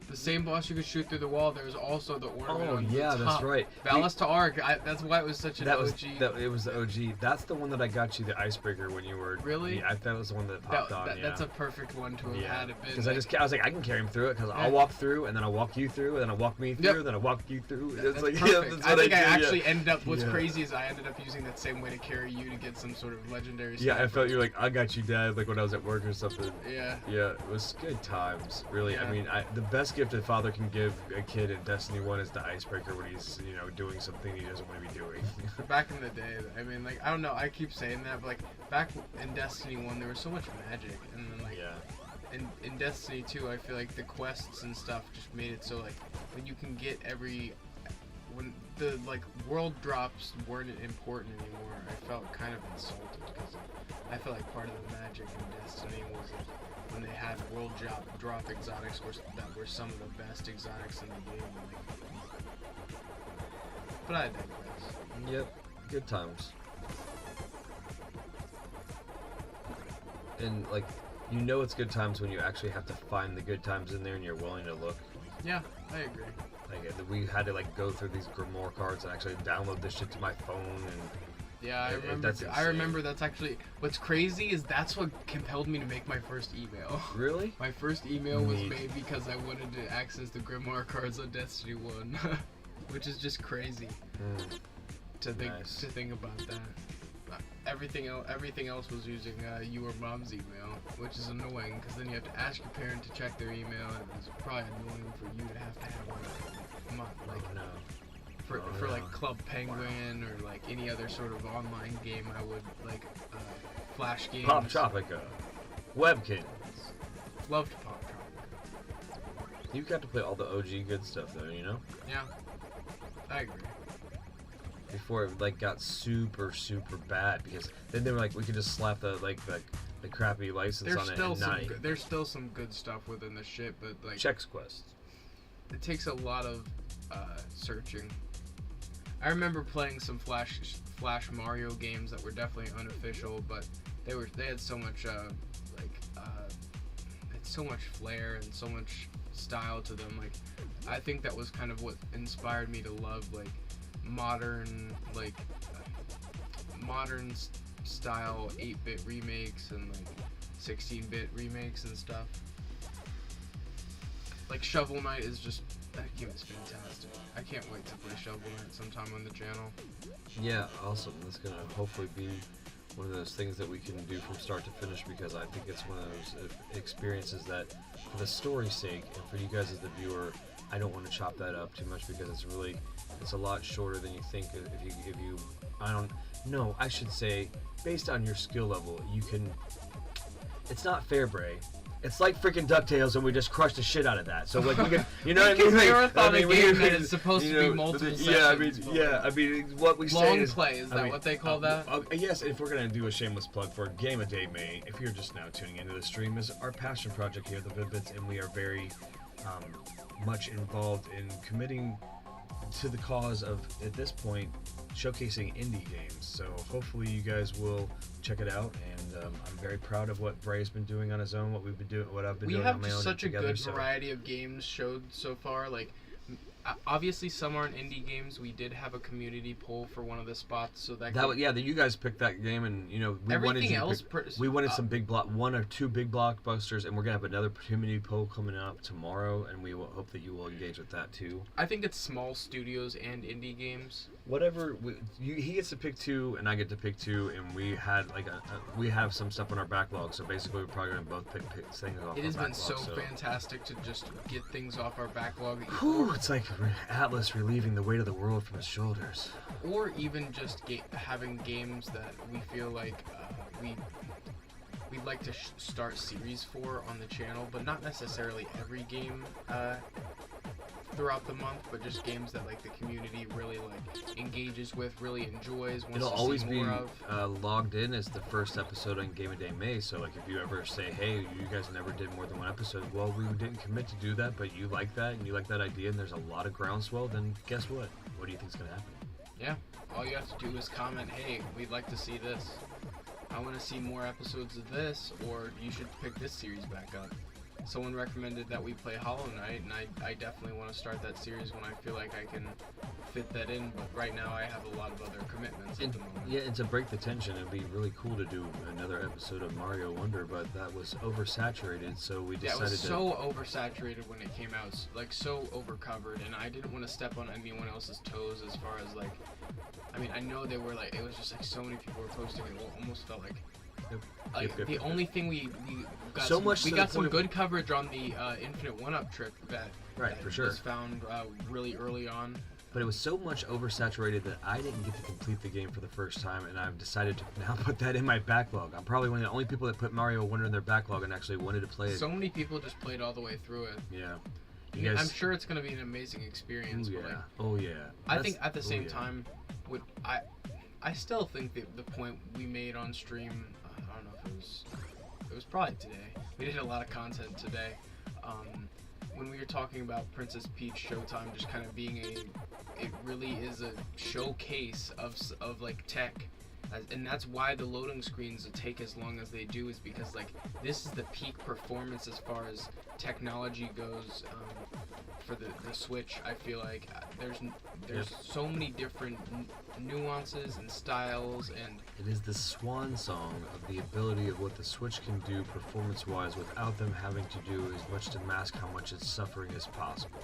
S2: The same boss you could shoot through the wall. There was also the ornament
S1: oh
S2: on
S1: yeah,
S2: the
S1: that's
S2: top.
S1: right.
S2: Valis to Arc. That's why it was such an
S1: That
S2: OG.
S1: was it was the OG. That's the one that I got you the icebreaker when you were
S2: Really?
S1: Yeah, that was the one that popped on. Yeah.
S2: That's a perfect one to have had it been.
S1: Because I was like, I can carry him through it because I'll walk through and then I'll walk you through and then I'll walk me through
S2: Yep.
S1: and then I'll walk you through.
S2: That's
S1: It's like
S2: perfect.
S1: yeah, that's
S2: I
S1: what
S2: think I
S1: did,
S2: actually ended up. What's
S1: Yeah.
S2: crazy is I ended up using that same way to carry you to get some sort of legendary.
S1: Yeah, I
S2: sniper.
S1: felt you're like, I got you, Dad. Like when I was at work or something.
S2: Yeah.
S1: Yeah, it was good times. Really,
S2: Yeah.
S1: I mean, the best gift a father can give a kid in Destiny 1 is the icebreaker when he's doing something he doesn't want to be doing.
S2: Back in the day, I mean, like I don't know. I keep saying that, but like back in Destiny 1, there was so much magic, and then like
S1: yeah.
S2: in Destiny 2, I feel like the quests and stuff just made it so like when you can get when the like world drops weren't important anymore, I felt kind of insulted because I feel like part of the magic in Destiny was like, when they had world drop exotics that were some of the best exotics in the game. Like, but I digress.
S1: Yep, good times. And like, it's good times when you actually have to find the good times in there and you're willing to look.
S2: Yeah, I agree.
S1: Like, we had to like go through these Grimoire cards and actually download this shit to my phone and.
S2: Yeah, I remember.
S1: That's
S2: I remember. That's actually what's crazy is that's what compelled me to make my first email.
S1: Really?
S2: My first email was
S1: Neat.
S2: made because I wanted to access the Grimoire cards on Destiny 1, which is just crazy to think about that. Everything else was using you or mom's email, which is annoying because then you have to ask your parent to check their email, and it's probably annoying for you to have one. Like,
S1: no.
S2: For like Club Penguin or like any other sort of online game, I would like Flash games.
S1: Pop Tropica, Webkins.
S2: Loved Pop Tropica.
S1: You got to play all the OG good stuff though, you know.
S2: Yeah, I agree.
S1: Before it like got super bad, because then they were like, we could just slap the crappy license on it and not.
S2: There's still some good stuff within the shit, but like
S1: Chex Quest.
S2: it takes a lot of searching. I remember playing some Flash Mario games that were definitely unofficial, but they had so much so much flair and so much style to them. Like, I think that was kind of what inspired me to love like modern style 8-bit remakes and like 16-bit remakes and stuff. Like Shovel Knight is just, that game is fantastic. I can't wait to play Shovel Knight sometime on the channel.
S1: Yeah, awesome. That's gonna hopefully be one of those things that we can do from start to finish, because I think it's one of those experiences that, for the story's sake and for you guys as the viewer, I don't want to chop that up too much, because it's a lot shorter than you think. If you I don't know, I should say, based on your skill level, you can. It's not fair, Bray. It's like freaking DuckTales, and we just crushed the shit out of that. So like we can, you know what I mean?
S2: Marathon a game that is supposed to be multiple sessions.
S1: I mean, what we say
S2: long
S1: is,
S2: play. Is that what they call that?
S1: Yes. If we're gonna do a shameless plug for Game a Day May, if you're just now tuning into the stream, is our passion project here at the Vid-Bits, and we are very much involved in committing to the cause of, at this point, showcasing indie games. So hopefully you guys will check it out, and I'm very proud of what Bray's been doing on his own, what we've been doing, what I've been doing on my own.
S2: We have such a
S1: together,
S2: good variety of games showed so far. Like, obviously some aren't indie games. We did have a community poll for one of the spots, so
S1: you guys picked that game, and you know we wanted some big one or two big blockbusters, and we're gonna have another community poll coming up tomorrow, and we will hope that you will engage with that too.
S2: I think it's small studios and indie games.
S1: Whatever, he gets to pick two, and I get to pick two, and we had we have some stuff on our backlog, so basically we're probably gonna both pick things off.
S2: It has been so fantastic to just get things off our backlog.
S1: It's like Atlas relieving the weight of the world from his shoulders.
S2: Or even just having games that we feel like we'd like to start series for on the channel, but not necessarily every game throughout the month, but just games that like the community really like engages with, really enjoys, wants
S1: It'll
S2: to
S1: always
S2: see
S1: be
S2: more of.
S1: Logged in as the first episode on Game a Day May, so like if you ever say, hey, you guys never did more than one episode, well, we didn't commit to do that, but you like that and you like that idea, and there's a lot of groundswell, then guess what do you think's gonna happen?
S2: Yeah, all you have to do is comment, hey, we'd like to see this, I want to see more episodes of this, or you should pick this series back up. Someone recommended that we play Hollow Knight, and I definitely want to start that series when I feel like I can fit that in, but right now I have a lot of other commitments at the moment.
S1: Yeah, and to break the tension, it'd be really cool to do another episode of Mario Wonder, but that was oversaturated, so we decided
S2: it was so oversaturated when it came out, like so overcovered, and I didn't want to step on anyone else's toes as far as like, I mean, I know they were like, it was just like so many people were posting, it almost felt like the only thing we got
S1: so
S2: we got some good coverage on the Infinite One-Up trip that
S1: for sure
S2: was found really early on.
S1: But it was so much oversaturated that I didn't get to complete the game for the first time, and I've decided to now put that in my backlog. I'm probably one of the only people that put Mario Wonder in their backlog and actually wanted to play it.
S2: So many people just played all the way through it.
S1: Yeah.
S2: I'm sure it's going to be an amazing experience.
S1: Oh yeah.
S2: I think at the same time, I still think that the point we made on stream, I don't know if it was probably today. We did a lot of content today. When we were talking about Princess Peach Showtime just kind of being it really is a showcase of like tech. And that's why the loading screens take as long as they do, is because like this is the peak performance as far as technology goes for the Switch. I feel like there's so many different nuances and styles, and
S1: It is the swan song of the ability of what the Switch can do performance-wise without them having to do as much to mask how much it's suffering as possible.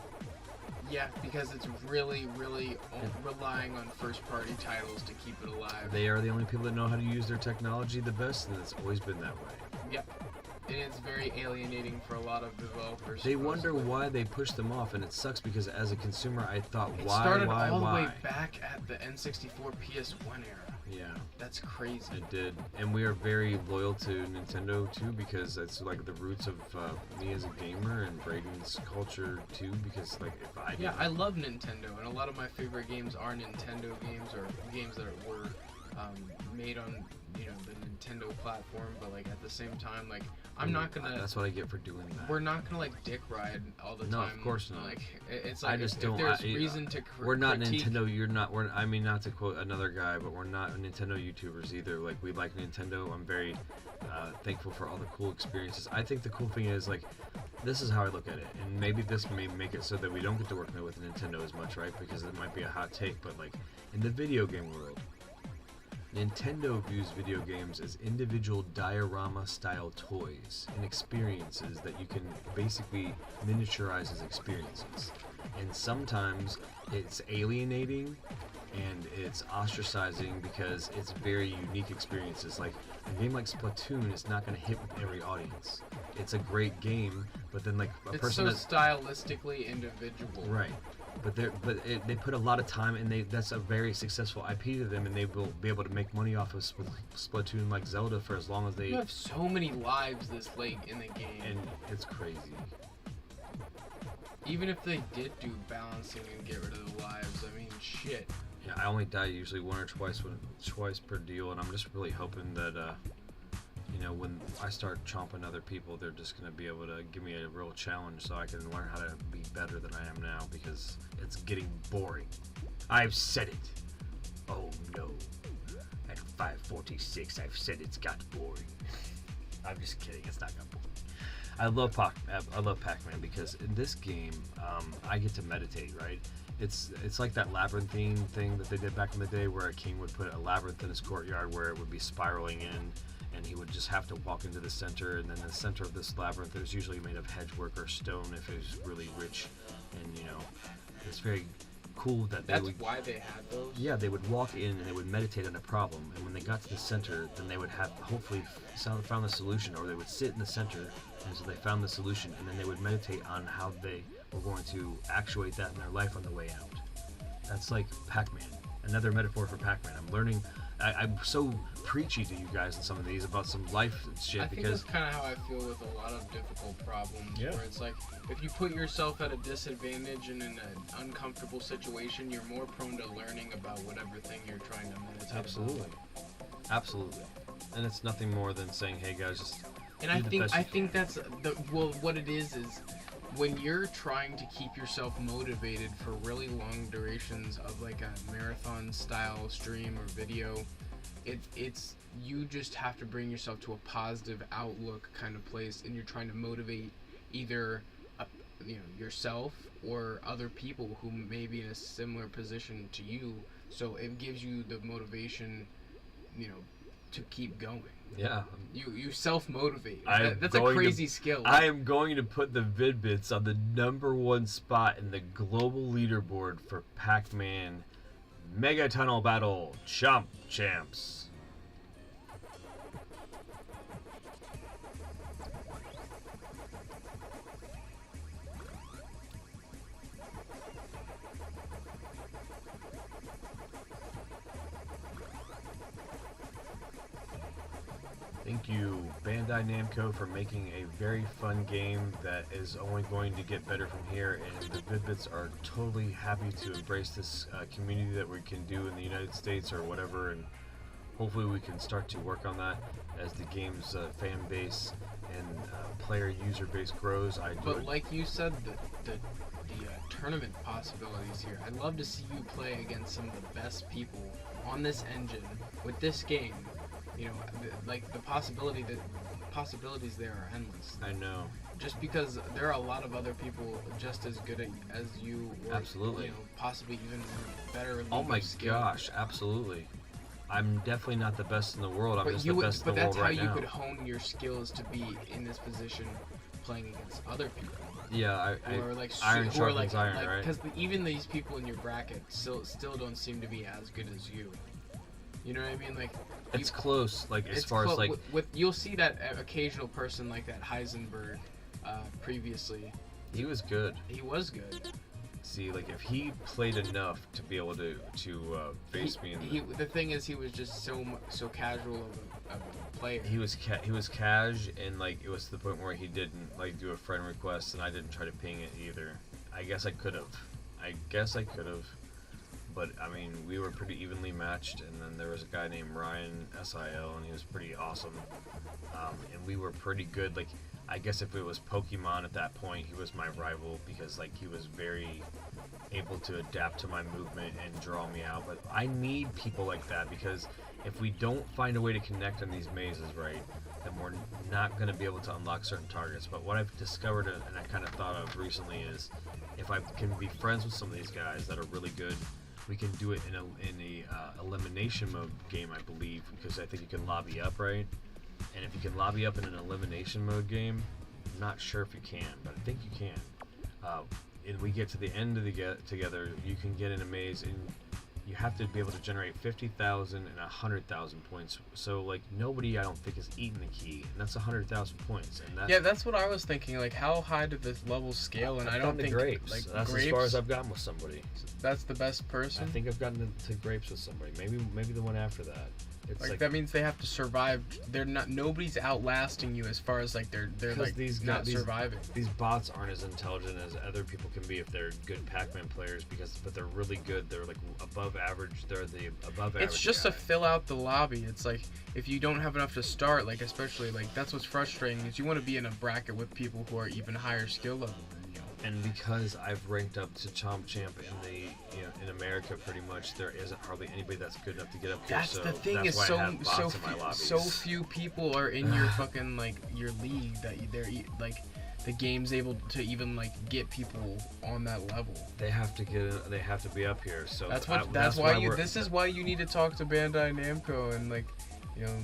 S2: yeah, because it's really relying on first-party titles to keep it alive.
S1: They are the only people that know how to use their technology the best, and it's always been that way.
S2: Yep. And it's very alienating for a lot of developers.
S1: They wonder why they push them off, and it sucks because as a consumer, I thought,
S2: It
S1: why?
S2: started all the way back at the N64 PS1 era.
S1: Yeah,
S2: That's crazy.
S1: it did, and we are very loyal to Nintendo too because it's like the roots of me as a gamer and Braden's culture too. Because like if I
S2: Yeah,
S1: didn't-
S2: I love Nintendo, and a lot of my favorite games are Nintendo games or games that were made on the Nintendo platform. But like at the same time, like I'm not gonna.
S1: That's what I get for doing that.
S2: We're not gonna like dick ride all the
S1: No,
S2: time.
S1: of course not.
S2: Like it's like
S1: I just
S2: if
S1: don't.
S2: there's reason to
S1: We're not
S2: critique,
S1: Nintendo. You're not. We're. I mean, not to quote another guy, but we're not Nintendo YouTubers either. Like we like Nintendo. I'm very thankful for all the cool experiences. I think the cool thing is like, this is how I look at it, and maybe this may make it so that we don't get to work with Nintendo as much, right? Because it might be a hot take, but like in the video game world, Nintendo views video games as individual diorama-style toys and experiences that you can basically miniaturize as experiences. And sometimes it's alienating and it's ostracizing because it's very unique experiences. Like a game like Splatoon is not going to hit with every audience. It's a great game, but then like a
S2: it's
S1: person
S2: so
S1: that's
S2: stylistically individual.
S1: right. But they put a lot of time, and that's a very successful IP to them, and they will be able to make money off of Splatoon like Zelda for as long as they.
S2: You have so many lives this late in the game.
S1: And it's crazy.
S2: Even if they did do balancing and get rid of the lives, I mean, shit.
S1: Yeah, I only die usually once or twice per deal, and I'm just really hoping that when I start chomping other people, they're just gonna be able to give me a real challenge so I can learn how to be better than I am now, because it's getting boring. I've said it. Oh no. At 5:46, I've said it's got boring. I'm just kidding. It's not got boring. I love Pac-Man because in this game, I get to meditate, right? It's like that labyrinthine thing that they did back in the day where a king would put a labyrinth in his courtyard where it would be spiraling in, and he would just have to walk into the center, and then the center of this labyrinth is usually made of hedgework or stone if it was really rich, and it's very cool that
S2: That's why they had those?
S1: yeah, they would walk in and they would meditate on a problem, and when they got to the center, then they would have hopefully found the solution, or they would sit in the center, and so they found the solution, and then they would meditate on how they were going to actuate that in their life on the way out. That's like Pac-Man, another metaphor for Pac-Man. I'm learning. I'm so preachy to you guys in some of these about some life and shit
S2: I think
S1: because
S2: that's kind of how I feel with a lot of difficult problems.
S1: Yeah.
S2: Where it's like, if you put yourself at a disadvantage and in an uncomfortable situation, you're more prone to learning about whatever thing you're trying to meditate
S1: absolutely,
S2: about.
S1: absolutely, and it's nothing more than saying, "Hey guys, just."
S2: And
S1: do
S2: I think that's what it is when you're trying to keep yourself motivated for really long durations of like a marathon style stream or video, it's you just have to bring yourself to a positive outlook kind of place, and you're trying to motivate either yourself or other people who may be in a similar position to you, so it gives you the motivation to keep going.
S1: Yeah.
S2: You self-motivate.
S1: I'm
S2: That's a
S1: going to-
S2: crazy skill.
S1: I am going to put the Vid-Bits on the #1 spot in the global leaderboard for Pac-Man Mega Tunnel Battle Chomp Champs. Thank you, Bandai Namco, for making a very fun game that is only going to get better from here, and the Vid-Bits are totally happy to embrace this community that we can do in the United States or whatever, and hopefully we can start to work on that as the game's fan base and player user base grows.
S2: But like you said, the tournament possibilities here, I'd love to see you play against some of the best people on this engine with this game. Like the possibilities there are endless.
S1: I know.
S2: just because there are a lot of other people just as good as you, or,
S1: Absolutely.
S2: you know, possibly even better.
S1: Oh my
S2: skill.
S1: gosh, absolutely. I'm definitely not the best in the world. I'm
S2: But
S1: just
S2: you
S1: the
S2: would,
S1: best
S2: but
S1: in the
S2: that's
S1: world
S2: how
S1: right
S2: you
S1: now.
S2: could hone your skills to be in this position, playing against other people.
S1: Yeah,
S2: Or like
S1: iron
S2: who are
S1: sharpens iron, right?
S2: Because even these people in your bracket still don't seem to be as good as you. You know what I mean? Like
S1: It's close, like as
S2: it's
S1: far as like
S2: with you'll see that occasional person like that Heisenberg previously.
S1: he was good.
S2: He was good.
S1: See, like if he played enough to be able to face me, in
S2: The thing is, he was just so casual of a player.
S1: he was cash, and like it was to the point where he didn't like do a friend request, and I didn't try to ping it either. I guess I could have. But I mean, we were pretty evenly matched, and then there was a guy named Ryan SIL, and he was pretty awesome. And we were pretty good. Like, I guess if it was Pokemon at that point, he was my rival because like he was very able to adapt to my movement and draw me out. But I need people like that because if we don't find a way to connect on these mazes, right, then we're not going to be able to unlock certain targets. But what I've discovered and I kind of thought of recently is if I can be friends with some of these guys that are really good, we can do it in a elimination mode game, I believe, because I think you can lobby up, right? And if you can lobby up in an elimination mode game, I'm not sure if you can, but I think you can. And we get to the end of the get together, you can get in a maze, and you have to be able to generate 50,000 and 100,000 points. So like nobody, I don't think, has eaten the key, and that's 100,000 points. And
S2: Yeah, that's what I was thinking. Like, how high did this level scale? And I don't think
S1: grapes.
S2: like
S1: That's
S2: grapes,
S1: as far as I've gotten with somebody.
S2: that's the best person.
S1: I think I've gotten to grapes with somebody. Maybe the one after that. It's
S2: Like that means they have to survive. They're not. Nobody's outlasting you as far as like they're
S1: 'Cause
S2: like not surviving.
S1: These bots aren't as intelligent as other people can be if they're good Pac-Man players but they're really good. They're like above average. They're the above average.
S2: It's just
S1: guy.
S2: to fill out the lobby. It's like if you don't have enough to start, like especially like that's what's frustrating is you want to be in a bracket with people who are even higher skill level than you.
S1: And because I've ranked up to Chomp Champ in America, pretty much there isn't hardly anybody that's good enough to get up there.
S2: That's
S1: So
S2: the thing
S1: that's
S2: is
S1: why I have bots in my lobbies.
S2: so few people are in your fucking like your league that like the game's able to even like get people on that level.
S1: They have to be up here. So
S2: That's why this is why you need to talk to Bandai Namco and like, you know,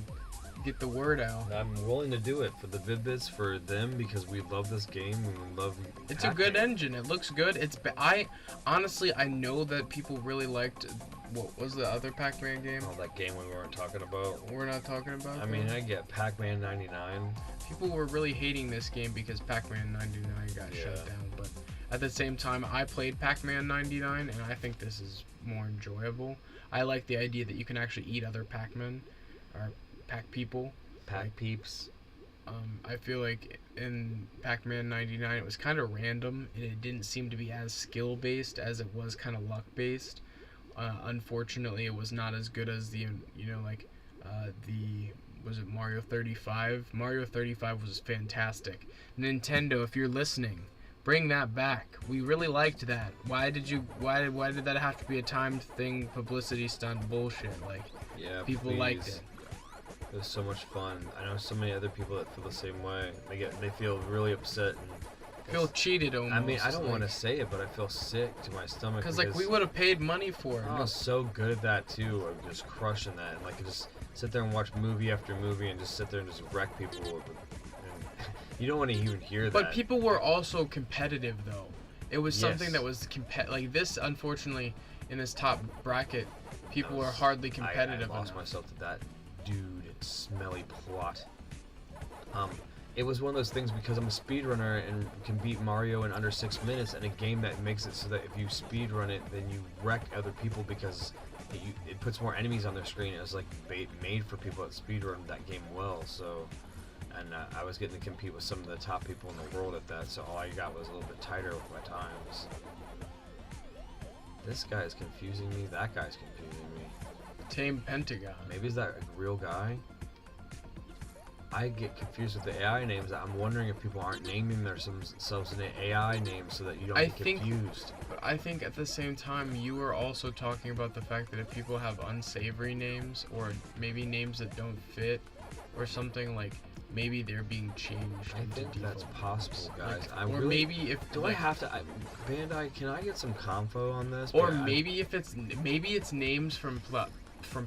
S2: get the word out.
S1: I'm willing to do it for the Vid-Bits, for them, because we love this game and we love
S2: It's a good engine. It looks good. I honestly know that people really liked what was the other Pac-Man game?
S1: Oh, that game we weren't talking about.
S2: We're not talking about.
S1: I mean, I get Pac-Man 99.
S2: People were really hating this game because Pac-Man 99 got
S1: Yeah.
S2: shut down, but at the same time, I played Pac-Man 99, and I think this is more enjoyable. I like the idea that you can actually eat other Pac-Men, or Pac people.
S1: Pac Peeps.
S2: I feel like in Pac-Man 99, it was kind of random, and it didn't seem to be as skill-based as it was kind of luck-based. Unfortunately, it was not as good as the was it Mario 35? Mario 35 was fantastic. Nintendo, if you're listening, bring that back. We really liked that. Why did that have to be a timed thing, publicity stunt bullshit? Like,
S1: Yeah,
S2: people
S1: please.
S2: liked it.
S1: It was so much fun. I know so many other people that feel the same way. They feel really upset. And
S2: Feel cheated almost.
S1: I mean, I don't want to say it, but I feel sick to my stomach
S2: because like we would have paid money for it.
S1: I was so good at that too, of just crushing that, and like just sit there and watch movie after movie, and just sit there and just wreck people. And you don't want to even hear that.
S2: But people were also competitive though. It was something
S1: Yes.
S2: that was like this. Unfortunately, in this top bracket, people were hardly competitive.
S1: I lost
S2: enough.
S1: myself to that dude smelly plot. It was one of those things because I'm a speedrunner and can beat Mario in under 6 minutes, and a game that makes it so that if you speedrun it, then you wreck other people because it puts more enemies on their screen. It was like made for people that speedrun that game well. So, and I was getting to compete with some of the top people in the world at that. So all I got was a little bit tighter with my times. This guy is confusing me. That guy's confusing me.
S2: Tame Pentagon.
S1: Maybe is that a real guy? I get confused with the AI names. I'm wondering if people aren't naming themselves in an AI name so that you don't get confused.
S2: But I think at the same time, you were also talking about the fact that if people have unsavory names or maybe names that don't fit or something like maybe they're being changed.
S1: I
S2: into
S1: think that's
S2: default
S1: possible, guys.
S2: Like,
S1: I
S2: or
S1: really,
S2: maybe if
S1: do I have to? Bandai, can I get some confo on this?
S2: or
S1: Yeah,
S2: maybe if it's names from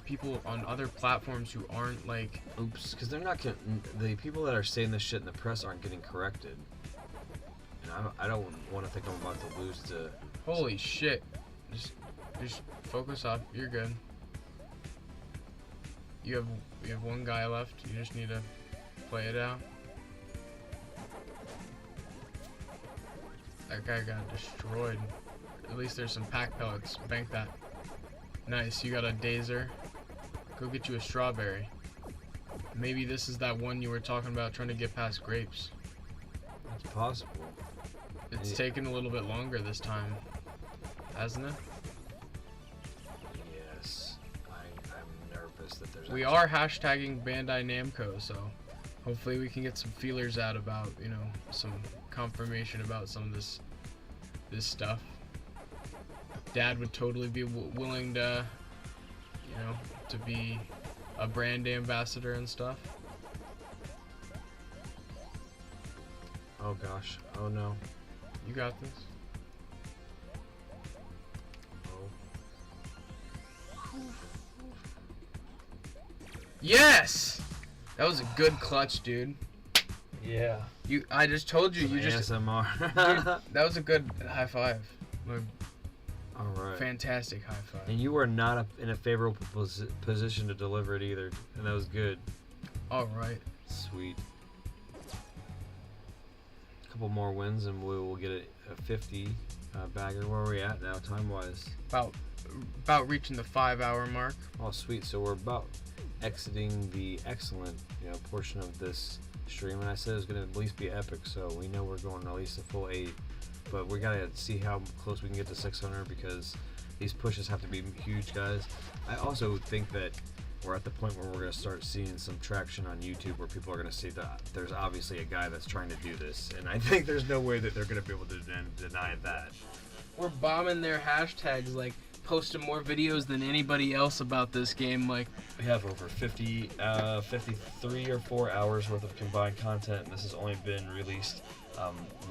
S2: people on other platforms who aren't like.
S1: Oops, because they're not the people that are saying this shit in the press aren't getting corrected. And I don't want to think I'm about to lose to.
S2: Holy shit! Just focus up. You're good. You have one guy left. You just need to play it out. That guy got destroyed. At least there's some pack pellets. Bank that. Nice. You got a dazer. Go get you a strawberry. Maybe this is that one you were talking about trying to get past grapes.
S1: It's possible.
S2: It's taken a little bit longer this time, hasn't it?
S1: Yes. I'm nervous that there's.
S2: We are hashtagging Bandai Namco, so hopefully we can get some feelers out about, you know, some confirmation about some of this stuff. Dad would totally be willing to, you know, to be a brand ambassador and stuff.
S1: Oh gosh. Oh no.
S2: You got this.
S1: Oh.
S2: Yes! That was a good clutch, dude.
S4: Yeah.
S2: I just told you,
S1: Some
S2: you just
S1: ASMR.
S2: that was a good high five.
S1: All right.
S2: Fantastic high five.
S1: And you were not in a favorable position to deliver it either, and that was good.
S2: All right.
S1: Sweet. A couple more wins, and we will get a 50 bagger. Where are we at now, time-wise?
S2: About reaching the 5-hour mark.
S1: Oh, sweet. So we're about exiting the excellent, portion of this stream, and I said it was going to at least be epic. So we know we're going at least a full 8. But we gotta see how close we can get to 600 because these pushes have to be huge, guys. I also think that we're at the point where we're gonna start seeing some traction on YouTube where people are gonna see that there's obviously a guy that's trying to do this, and I think there's no way that they're gonna be able to deny that.
S2: We're bombing their hashtags, like posting more videos than anybody else about this game. Like
S4: We have over 53 or 4 hours worth of combined content, and this has only been released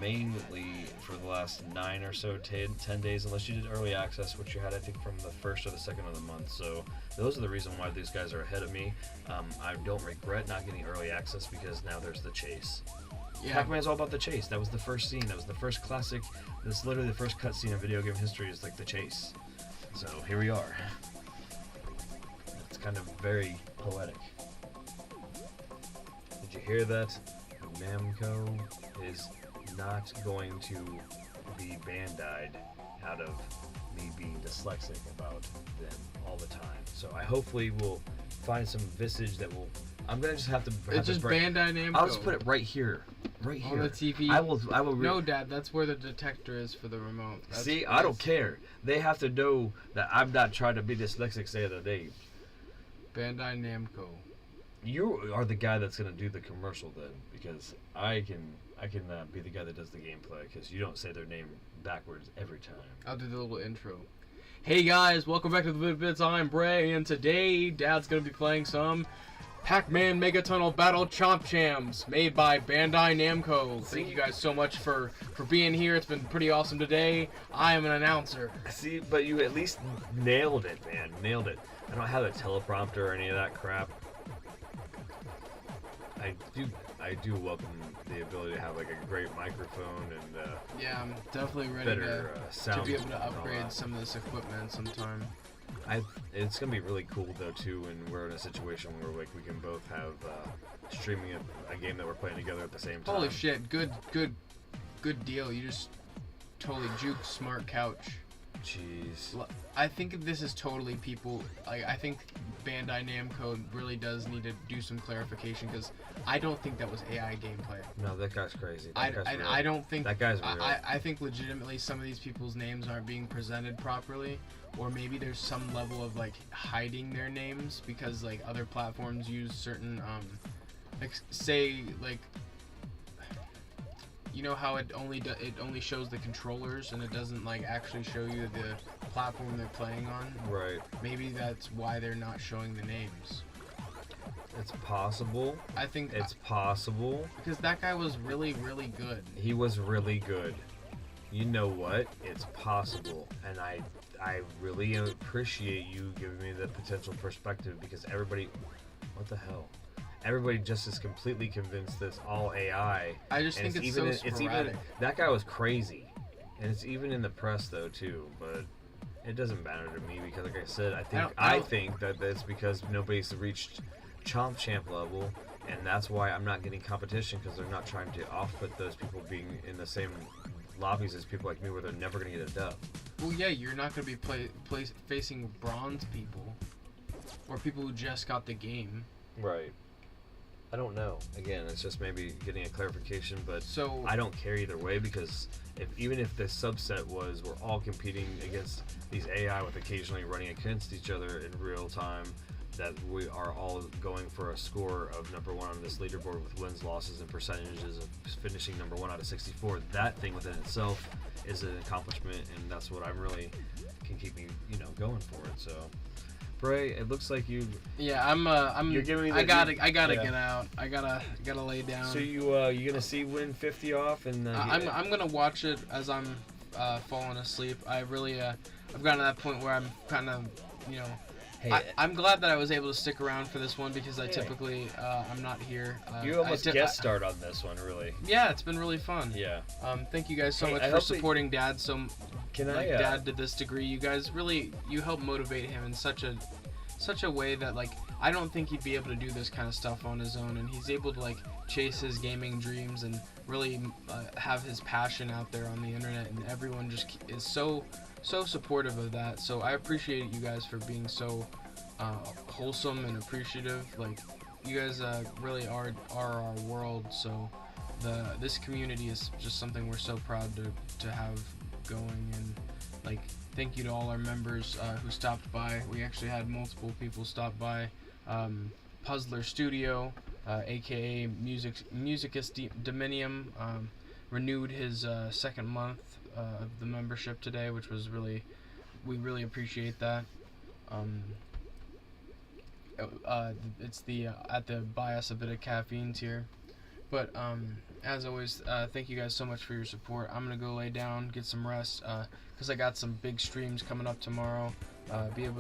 S4: mainly for the last 9 or so 10 days, unless you did early access, which you had I think from the 1st or the 2nd of the month. So those are the reason why these guys are ahead of me. I don't regret not getting early access because now there's the chase.
S2: yeah,
S1: Pac-Man's all about the chase. That was the first scene. That was the first classic. That's literally the first cutscene in video game history is like the chase. So here we are. It's kind of very poetic. Did you hear that? Namco is not going to be Bandai'd out of me being dyslexic about them all the time. So I hopefully will find some visage that will. I'm gonna just have to.
S2: it's just Bandai Namco.
S1: I'll just put it right here, right
S2: on
S1: here.
S2: the TV.
S1: I will.
S2: No, Dad, that's where the detector is for the remote.
S1: See, I don't care. They have to know that I'm not trying to be dyslexic. Say the name.
S2: Bandai Namco.
S1: You are the guy that's gonna do the commercial then, because I can be the guy that does the gameplay because you don't say their name backwards every time.
S2: I'll do the little intro. Hey guys, welcome back to the Vid-Bits. I'm Bray, and today Dad's gonna be playing some Pac-Man Megatunnel Battle Chomp Chams made by Bandai Namco. Thank you guys so much for being here. It's been pretty awesome today. I am an announcer.
S1: See, but you at least nailed it, man. Nailed it. I don't have a teleprompter or any of that crap. I do welcome the ability to have like a great microphone and
S2: Yeah, I'm definitely ready
S1: better
S2: to
S1: sound.
S2: be able to
S1: and all
S2: upgrade
S1: that.
S2: some of this equipment sometime.
S1: It's gonna be really cool though too, when we're in a situation where like we can both have streaming a game that we're playing together at the same time.
S2: Holy shit, good deal. You just totally juked Smart Couch.
S1: Jeez.
S2: I think this is totally people. I think Bandai Namco really does need to do some clarification because I don't think that was AI gameplay.
S1: No, that guy's crazy. That guy's real.
S2: I don't think
S1: that guy's real.
S2: I think legitimately some of these people's names aren't being presented properly, or maybe there's some level of like hiding their names because like other platforms use certain like say like. You know how it only shows the controllers and it doesn't like actually show you the platform they're playing on?
S1: Right.
S2: Maybe that's why they're not showing the names.
S1: It's possible.
S2: I think
S1: It's possible.
S2: because that guy was really, really good.
S1: He was really good. You know what? It's possible, and I really appreciate you giving me the potential perspective because everybody, what the hell? Everybody just is completely convinced that it's all AI.
S2: I just
S1: and
S2: think it's
S1: even
S2: so
S1: it's
S2: sporadic.
S1: even that guy was crazy, and it's even in the press though too. But it doesn't matter to me because, like I said, I think that that's because nobody's reached Chomp Champ level, and that's why I'm not getting competition because they're not trying to off-put those people being in the same lobbies as people like me where they're never going to get a dub.
S2: Well, yeah, you're not going to be facing bronze people or people who just got the game.
S1: Right. I don't know. Again, it's just maybe getting a clarification, but
S2: So
S1: I don't care either way because even if the subset was we're all competing against these AI with occasionally running against each other in real time, that we are all going for a score of number 1 on this leaderboard with wins, losses, and percentages of finishing number 1 out of 64. That thing within itself is an accomplishment, and that's what I'm really can keep me, going for it. So, Bray, it looks like you.
S2: yeah, I'm.
S1: You're giving me
S2: I gotta
S1: yeah.
S2: get out. I gotta lay down.
S1: So you gonna see win 50 off and
S2: I'm gonna watch it as I'm falling asleep. I really I've gotten to that point where I'm kind of
S1: Hey,
S2: I'm glad that I was able to stick around for this one because I typically I'm not here.
S1: you almost guest starred on this one, really.
S2: Yeah, it's been really fun.
S1: Yeah.
S2: Thank you guys so
S1: Hey,
S2: much
S1: I
S2: for
S1: hope
S2: supporting Dad. So,
S1: Can
S2: like,
S1: I?
S2: Dad did this degree. You guys really helped motivate him in such a way that like I don't think he'd be able to do this kind of stuff on his own, and he's able to like chase his gaming dreams and really have his passion out there on the internet, and everyone just is so supportive of that. So I appreciate you guys for being so wholesome and appreciative. Like you guys really are our world. So this community is just something we're so proud to have going, and like thank you to all our members who stopped by. We actually had multiple people stop by. Puzzler Studio, aka Musicus Dominum, renewed his second month of the membership today, which was we really appreciate that. It's the at the buy us a bit of caffeine tier. But as always, thank you guys so much for your support. I'm gonna go lay down, get some rest, because I got some big streams coming up tomorrow. Be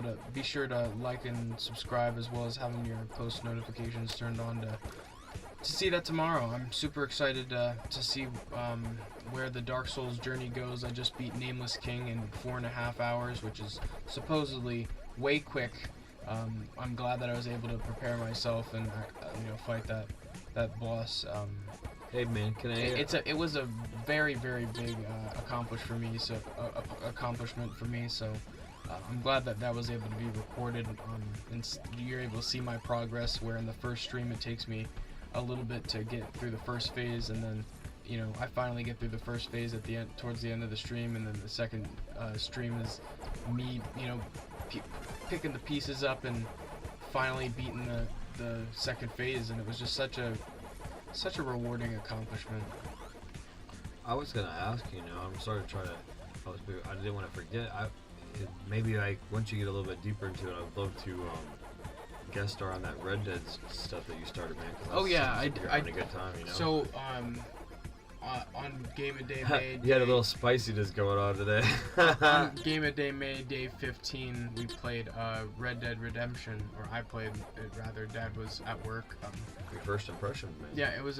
S2: sure to like and subscribe, as well as having your post notifications turned on to see that tomorrow. I'm super excited to see where the Dark Souls journey goes. I just beat Nameless King in 4.5 hours, which is supposedly way quick. I'm glad that I was able to prepare myself and fight that boss.
S1: Hey man, can I?
S2: It was a very, very big accomplishment for me. So I'm glad that was able to be recorded. And you're able to see my progress. Where in the first stream it takes me a little bit to get through the first phase, and then I finally get through the first phase at the end, towards the end of the stream, and then the second stream is me picking the pieces up and finally beating the second phase, and it was just such a rewarding accomplishment.
S1: I was gonna ask, I'm sorry to try to. I didn't want to forget. Maybe once you get a little bit deeper into it, I'd love to guest star on that Red Dead stuff that you started, man.
S2: Oh yeah,
S1: I having a good time,
S2: So on Game of Day May,
S1: you had a little spiciness going on today.
S2: on Game of Day May Day 15, we played Red Dead Redemption, or I played it rather. Dad was at work.
S1: Your first impression, man.
S2: Yeah, it was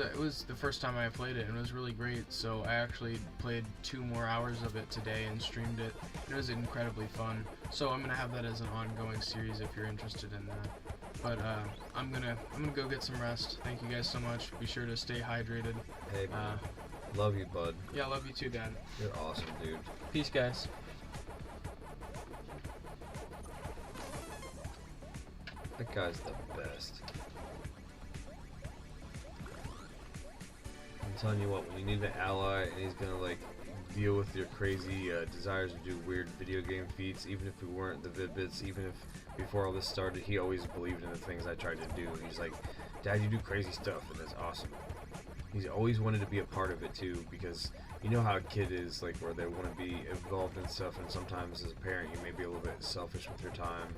S2: the first time I played it, and it was really great. So I actually played 2 more hours of it today and streamed it. It was incredibly fun. So I'm gonna have that as an ongoing series if you're interested in that. But I'm gonna go get some rest. Thank you guys so much. Be sure to stay hydrated.
S1: Hey man, love you, bud.
S2: Yeah, love you too, Dad.
S1: You're awesome, dude.
S2: Peace, guys.
S1: That guy's the best. I'm telling you what, when you need an ally and he's gonna deal with your crazy desires to do weird video game feats, even if we weren't the Vid-Bits, even if before all this started, he always believed in the things I tried to do. He's like, Dad, you do crazy stuff, and that's awesome. He's always wanted to be a part of it too, because you know how a kid is, where they want to be involved in stuff, and sometimes as a parent you may be a little bit selfish with your time,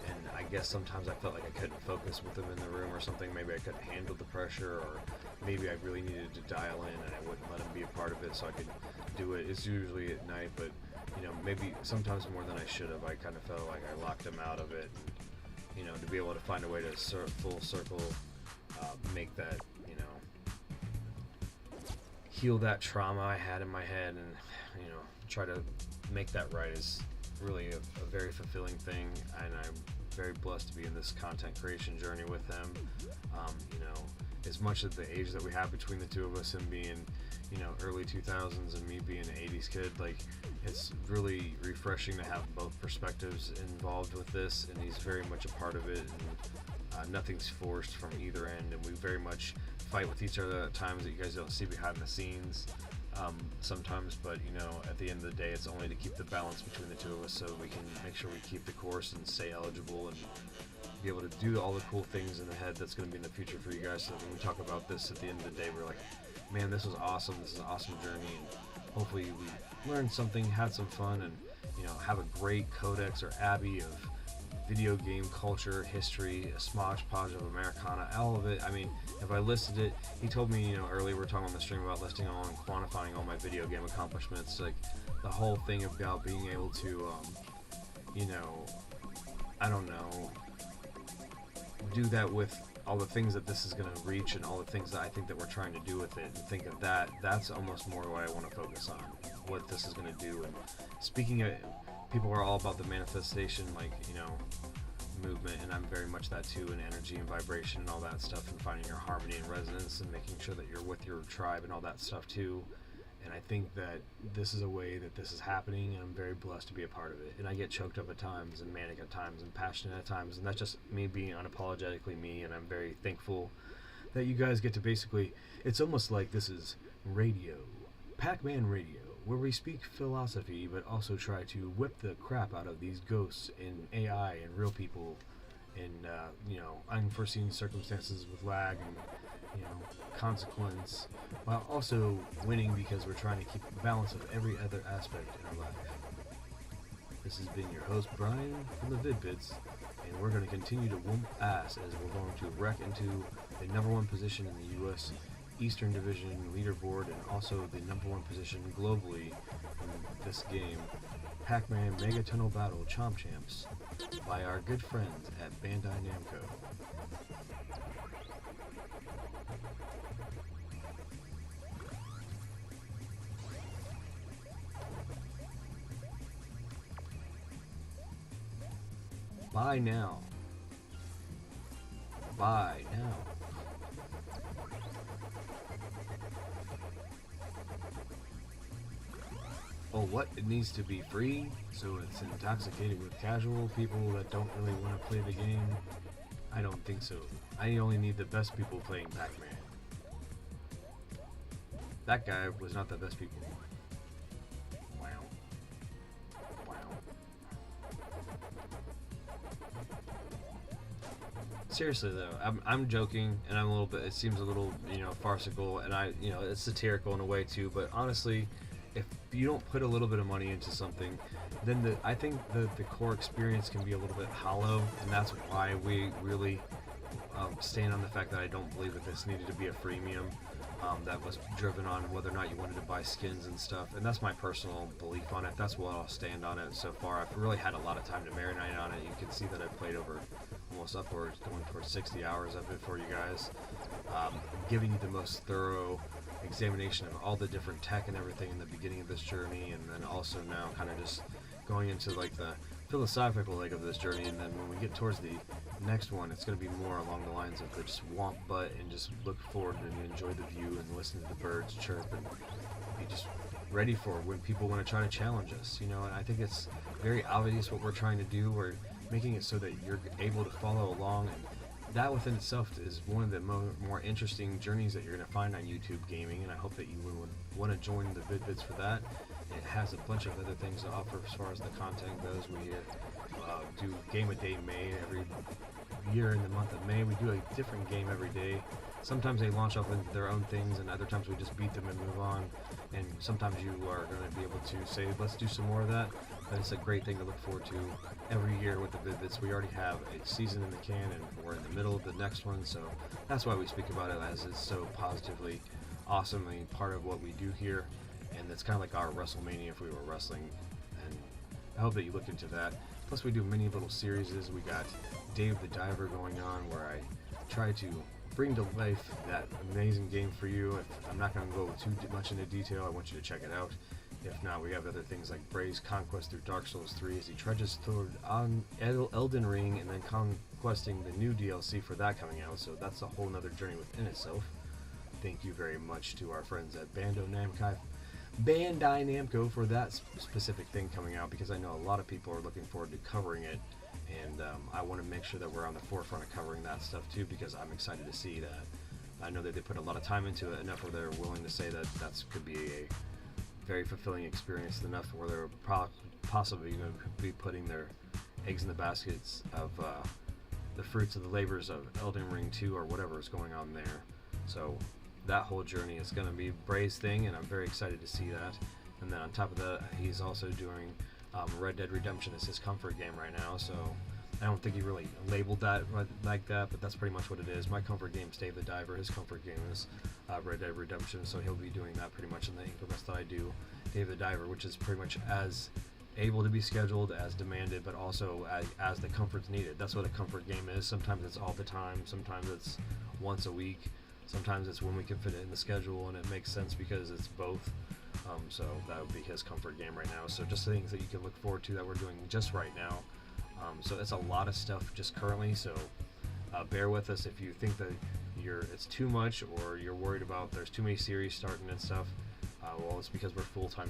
S1: and I guess sometimes I felt like I couldn't focus with them in the room or something. Maybe I couldn't handle the pressure, or maybe I really needed to dial in and I wouldn't let them be a part of it so I could do it. It's usually at night, but you know, maybe sometimes more than I should have. I kind of felt like I locked them out of it. And, you know, to be able to find a way to full circle, make that, you know, heal that trauma I had in my head, and you know, try to make that right is really a very fulfilling thing, and I'm very blessed to be in this content creation journey with him. You know, as much of the age that we have between the two of us, and being, you know, early 2000s and me being an 80s kid, like, it's really refreshing to have both perspectives involved with this, and he's very much a part of it, and nothing's forced from either end, and we very much fight with each other at times that you guys don't see behind the scenes sometimes, but you know, at the end of the day, it's only to keep the balance between the two of us so we can make sure we keep the course and stay eligible and be able to do all the cool things in the head that's going to be in the future for you guys, so that when we talk about this at the end of the day, we're like, man, this was awesome, this is an awesome journey, and hopefully we learned something, had some fun, and you know, have a great codex or abbey of video game culture, history, a smosh podge of Americana, all of it. I mean, if I listed it, he told me, you know, earlier we were talking on the stream about listing all and quantifying all my video game accomplishments, like the whole thing about being able to, you know, I don't know, do that with all the things that this is going to reach and all the things that I think that we're trying to do with it, and think of that, that's almost more what I want to focus on, what this is going to do. And speaking of, people are all about the manifestation, like, you know, movement, and I'm very much that too, and energy and vibration and all that stuff, and finding your harmony and resonance and making sure that you're with your tribe and all that stuff too. And I think that this is a way that this is happening, and I'm very blessed to be a part of it. And I get choked up at times, and manic at times, and passionate at times, and that's just me being unapologetically me, and I'm very thankful that you guys get to basically, it's almost like this is radio, PACMAN radio, where we speak philosophy but also try to whip the crap out of these ghosts and AI and real people in you know, unforeseen circumstances with lag and, you know, consequence, while also winning because we're trying to keep the balance of every other aspect in our life. This has been your host Brian from the Vid-Bits, and we're going to continue to whoop ass as we're going to wreck into the #1 position in the U.S. Eastern Division leaderboard, and also the #1 position globally in this game, Pac-Man Mega Tunnel Battle Chomp Champs, by our good friends at Bandai Namco. Buy now. Buy now. Oh, what? It needs to be free, so it's intoxicated with casual people that don't really want to play the game? I don't think so. I only need the best people playing Pac-Man. That guy was not the best people. Wow. Wow. Seriously though, I'm joking, and I'm a little bit, it seems a little, you know, farcical, and you know, it's satirical in a way too, but honestly, if you don't put a little bit of money into something, then I think the core experience can be a little bit hollow, and that's why we really stand on the fact that I don't believe that this needed to be a freemium that was driven on whether or not you wanted to buy skins and stuff, and that's my personal belief on it. That's what I'll stand on it so far. I've really had a lot of time to marinate on it. You can see that I've played over almost upwards, going towards 60 hours of it for you guys, giving you the most thorough examination of all the different tech and everything in the beginning of this journey, and then also now kind of just going into like the philosophical leg of this journey, and then when we get towards the next one, it's going to be more along the lines of the just womp butt and just look forward and enjoy the view and listen to the birds chirp and be just ready for when people want to try to challenge us, you know. And I think it's very obvious what we're trying to do. We're making it so that you're able to follow along, and that within itself is one of the more interesting journeys that you're going to find on YouTube gaming, and I hope that you would want to join the Vid-Bits for that. It has a bunch of other things to offer as far as the content goes. We do Game a Day May every year in the month of May. We do a different game every day. Sometimes they launch off into their own things, and other times we just beat them and move on. And sometimes you are going to be able to say, let's do some more of that. But it's a great thing to look forward to every year with the Vid-Bits. We already have a season in the can, and we're in the middle of the next one, so that's why we speak about it, as it's so positively awesome. I mean, part of what we do here, and it's kind of like our WrestleMania if we were wrestling, and I hope that you look into that. Plus, we do many little series. We got Dave the Diver going on, where I try to bring to life that amazing game for you. I'm not going to go too much into detail. I want you to check it out. If not, we have other things like Bray's conquest through Dark Souls 3 as he trudges toward Elden Ring, and then conquesting the new DLC for that coming out. So that's a whole nother journey within itself. Thank you very much to our friends at Bandai Namco for that specific thing coming out, because I know a lot of people are looking forward to covering it, and I want to make sure that we're on the forefront of covering that stuff too, because I'm excited to see that. I know that they put a lot of time into it, enough where they're willing to say that that could be a very fulfilling experience, enough where they're possibly going to be putting their eggs in the baskets of the fruits of the labors of Elden Ring 2 or whatever is going on there. So that whole journey is going to be Bray's thing, and I'm very excited to see that. And then on top of that, he's also doing Red Dead Redemption as his comfort game right now, so I don't think he really labeled that like that, but that's pretty much what it is. My comfort game is Dave the Diver, his comfort game is Red Dead Redemption, so he'll be doing that pretty much in the increments that I do Dave the Diver, which is pretty much as able to be scheduled, as demanded, but also as the comfort's needed. That's what a comfort game is. Sometimes it's all the time, sometimes it's once a week, sometimes it's when we can fit it in the schedule, and it makes sense because it's both. So that would be his comfort game right now. So just things that you can look forward to that we're doing just right now. So it's a lot of stuff just currently, so bear with us if you think that it's too much, or you're worried about there's too many series starting and stuff. Well, it's because we're full-time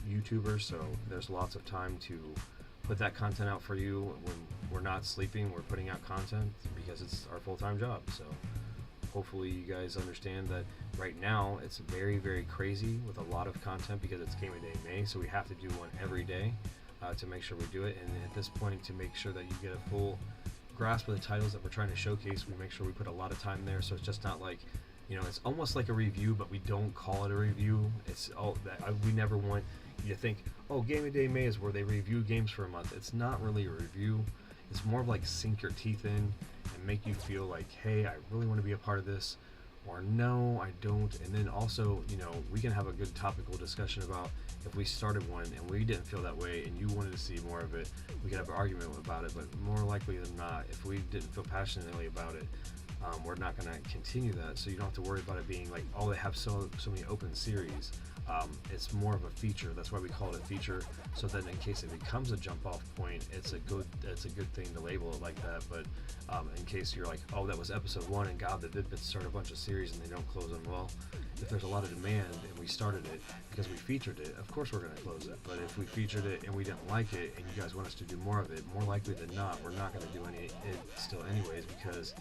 S1: YouTubers, so there's lots of time to put that content out for you. When we're not sleeping, we're putting out content because it's our full-time job. So hopefully you guys understand that right now it's very, very crazy with a lot of content because it's Game of Day May, so we have to do one every day to make sure we do it. And at this point, to make sure that you get a full grasp of the titles that we're trying to showcase, we make sure we put a lot of time there, so it's just not like, you know, it's almost like a review, but we don't call it a review. It's all that we never want you to think, oh, Game of Day May is where they review games for a month. It's not really a review. It's more of like sink your teeth in and make you feel like, hey, I really want to be a part of this, or no, I don't. And then also, you know, we can have a good topical discussion about if we started one and we didn't feel that way and you wanted to see more of it, we could have an argument about it. But more likely than not, if we didn't feel passionately about it, we're not going to continue that. So you don't have to worry about it being like, oh, they have so many open series. It's more of a feature. That's why we call it a feature. So then, in case it becomes a jump-off point, it's a good thing to label it like that. But in case you're like, oh, that was episode 1, and God, the Vid-Bits start a bunch of series and they don't close them. Well, if there's a lot of demand and we started it because we featured it, of course we're going to close it. But if we featured it and we didn't like it, and you guys want us to do more of it, more likely than not, we're not going to do it still anyways, because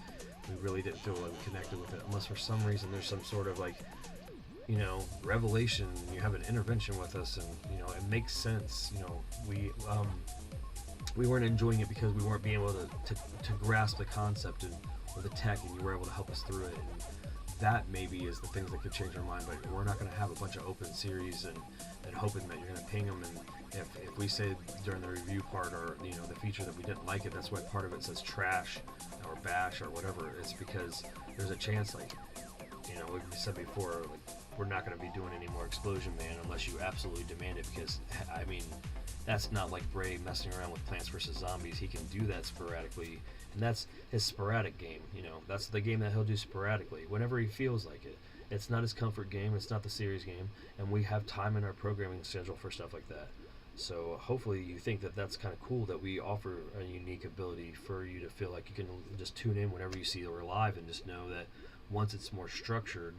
S1: we really didn't feel like we connected with it, unless for some reason there's some sort of like, you know, revelation, you have an intervention with us, and you know, it makes sense. You know, we weren't enjoying it because we weren't being able to grasp the concept or the tech, and you were able to help us through it. And that maybe is the things that could change our mind. But we're not going to have a bunch of open series and hoping that you're going to ping them. And if we say during the review part, or you know, the feature that we didn't like it, that's why part of it says trash or bash or whatever. It's because there's a chance, like, you know, like we said before, like, we're not going to be doing any more Explosion Man unless you absolutely demand it, because I mean, that's not like Bray messing around with Plants vs. Zombies. He can do that sporadically, and that's his sporadic game. You know, that's the game that he'll do sporadically whenever he feels like it. It's not his comfort game, it's not the series game, and we have time in our programming schedule for stuff like that. So hopefully you think that that's kind of cool, that we offer a unique ability for you to feel like you can just tune in whenever you see that we're live, and just know that once it's more structured,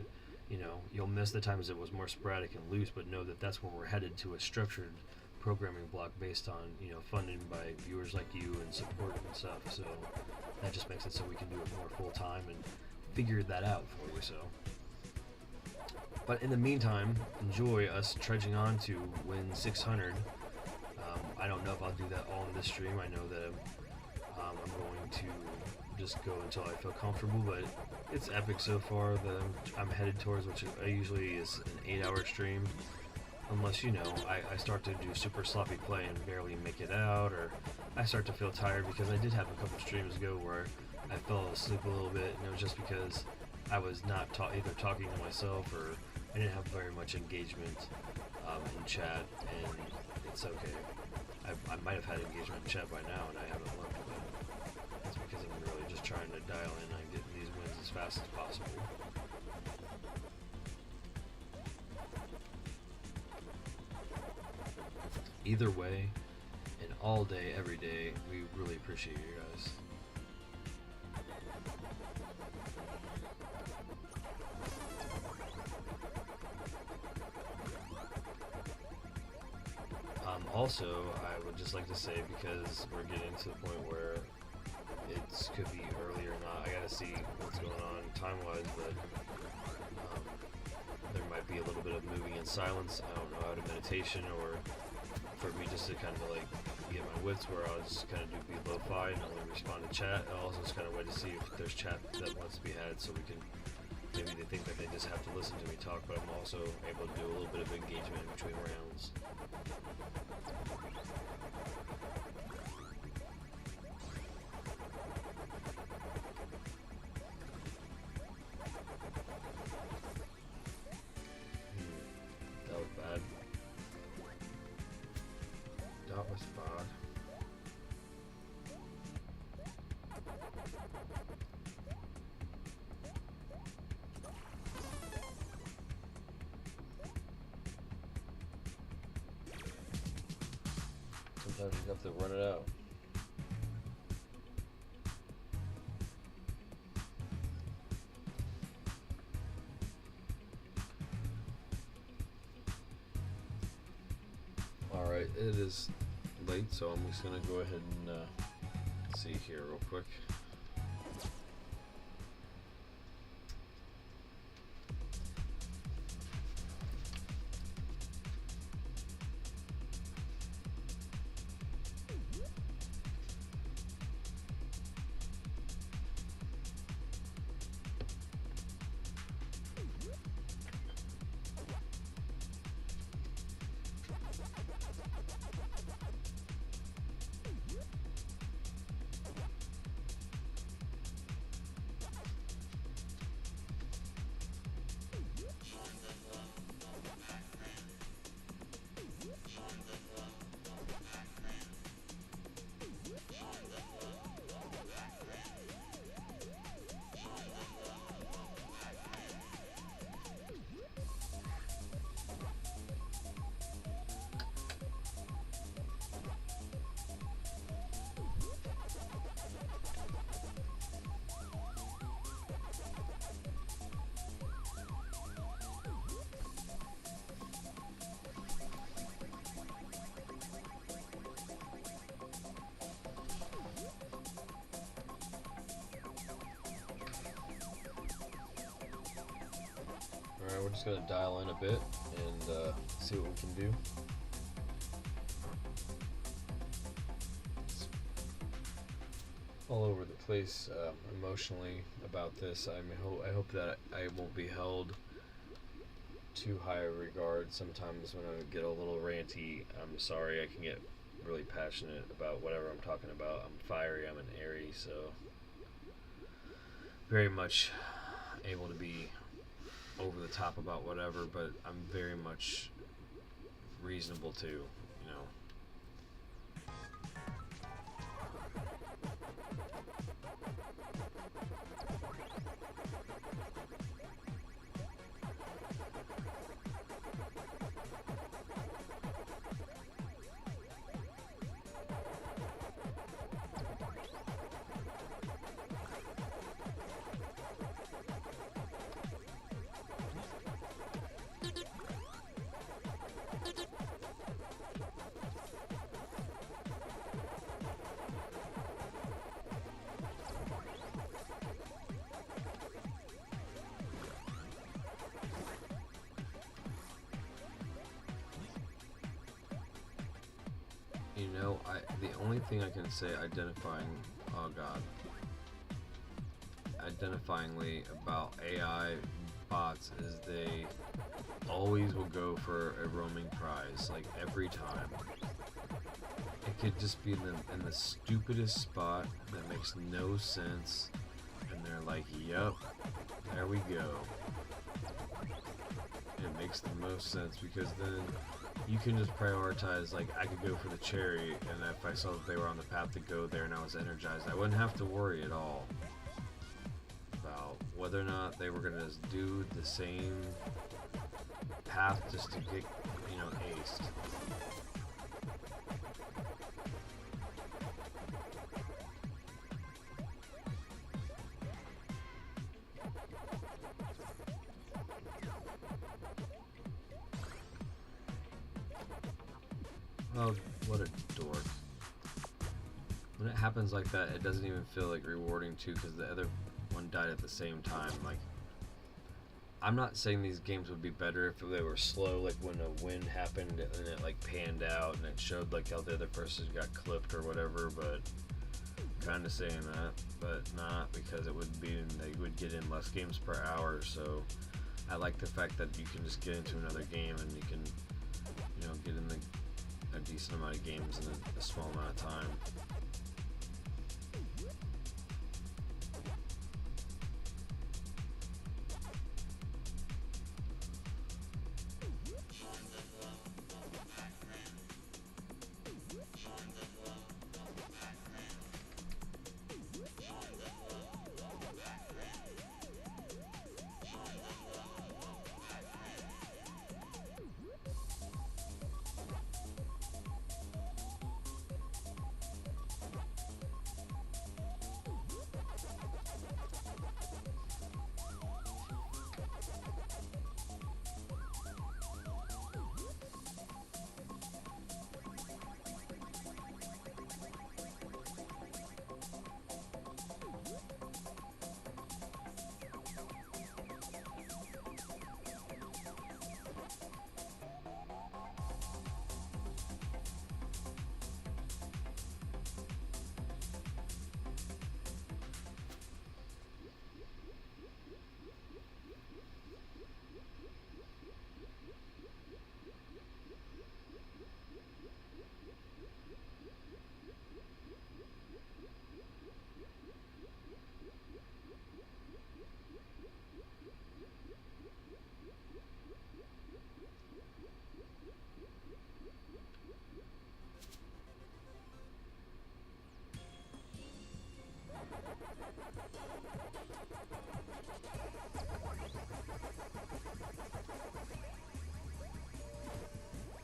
S1: you know, you'll miss the times it was more sporadic and loose, but know that that's when we're headed to a structured programming block based on, you know, funding by viewers like you and support and stuff. So that just makes it so we can do it more full time and figure that out for you. So, but in the meantime, enjoy us trudging on to win 600. I don't know if I'll do that all in this stream. I know that I'm going to just go until I feel comfortable, but it's epic so far that I'm headed towards, which I usually is an 8-hour stream.
S4: unless, you know, I start to do super sloppy play and barely make it out, or I start to feel tired, because I did have a couple streams ago where I fell asleep a little bit, and it was just because I was not either talking to myself, or I didn't have very much engagement in chat, and it's okay. I might have had engagement in chat by now, and I haven't looked, but that's because I'm really just trying to dial in and get these wins as fast as possible. Either way, and all day, every day, we really appreciate you guys. Also, I would just like to say, because we're getting to the point where it could be early or not, I gotta see what's going on time-wise, but there might be a little bit of moving in silence. I don't know, out of meditation, or for me just to kind of like get my wits, where I'll just kind of be lo-fi and only respond to chat. I'll also just kind of wait to see if there's chat that wants to be had, so we can, maybe they think that they just have to listen to me talk, but I'm also able to do a little bit of engagement in between rounds. That was bad. That was bad. Sometimes you have to run it out. Alright, it is late, so I'm just gonna go ahead and see here real quick. Alright, we're just going to dial in a bit and see what we can do. It's all over the place emotionally about this. I hope that I won't be held too high a regard. Sometimes when I get a little ranty, I'm sorry, I can get really passionate about whatever I'm talking about. I'm fiery, I'm an Aries, so very much able to be over the top about whatever, but I'm very much reasonable too, you know. You know, the only thing I can say identifyingly about AI
S1: spots is they always will go for a roaming prize, like every time. It could just be in the stupidest spot that makes no sense, and they're like, "Yup, there we go." It makes the most sense because then you can just prioritize. Like, I could go for the cherry, and if I saw that they were on the path to go there and I was energized, I wouldn't have to worry at all about whether or not they were gonna just do the same path just to get, you know, aced. Oh, what a dork. When it happens like that, it doesn't even feel like rewarding too, because the other one died at the same time. Like, I'm not saying these games would be better if they were slow, like when a win happened and it like panned out and it showed like how the other person got clipped or whatever, but kind of saying that, but not, because it would be, they would get in less games per hour. So I like the fact that you can just get into another game and you can, you know, get in a decent amount of games in a small amount of time.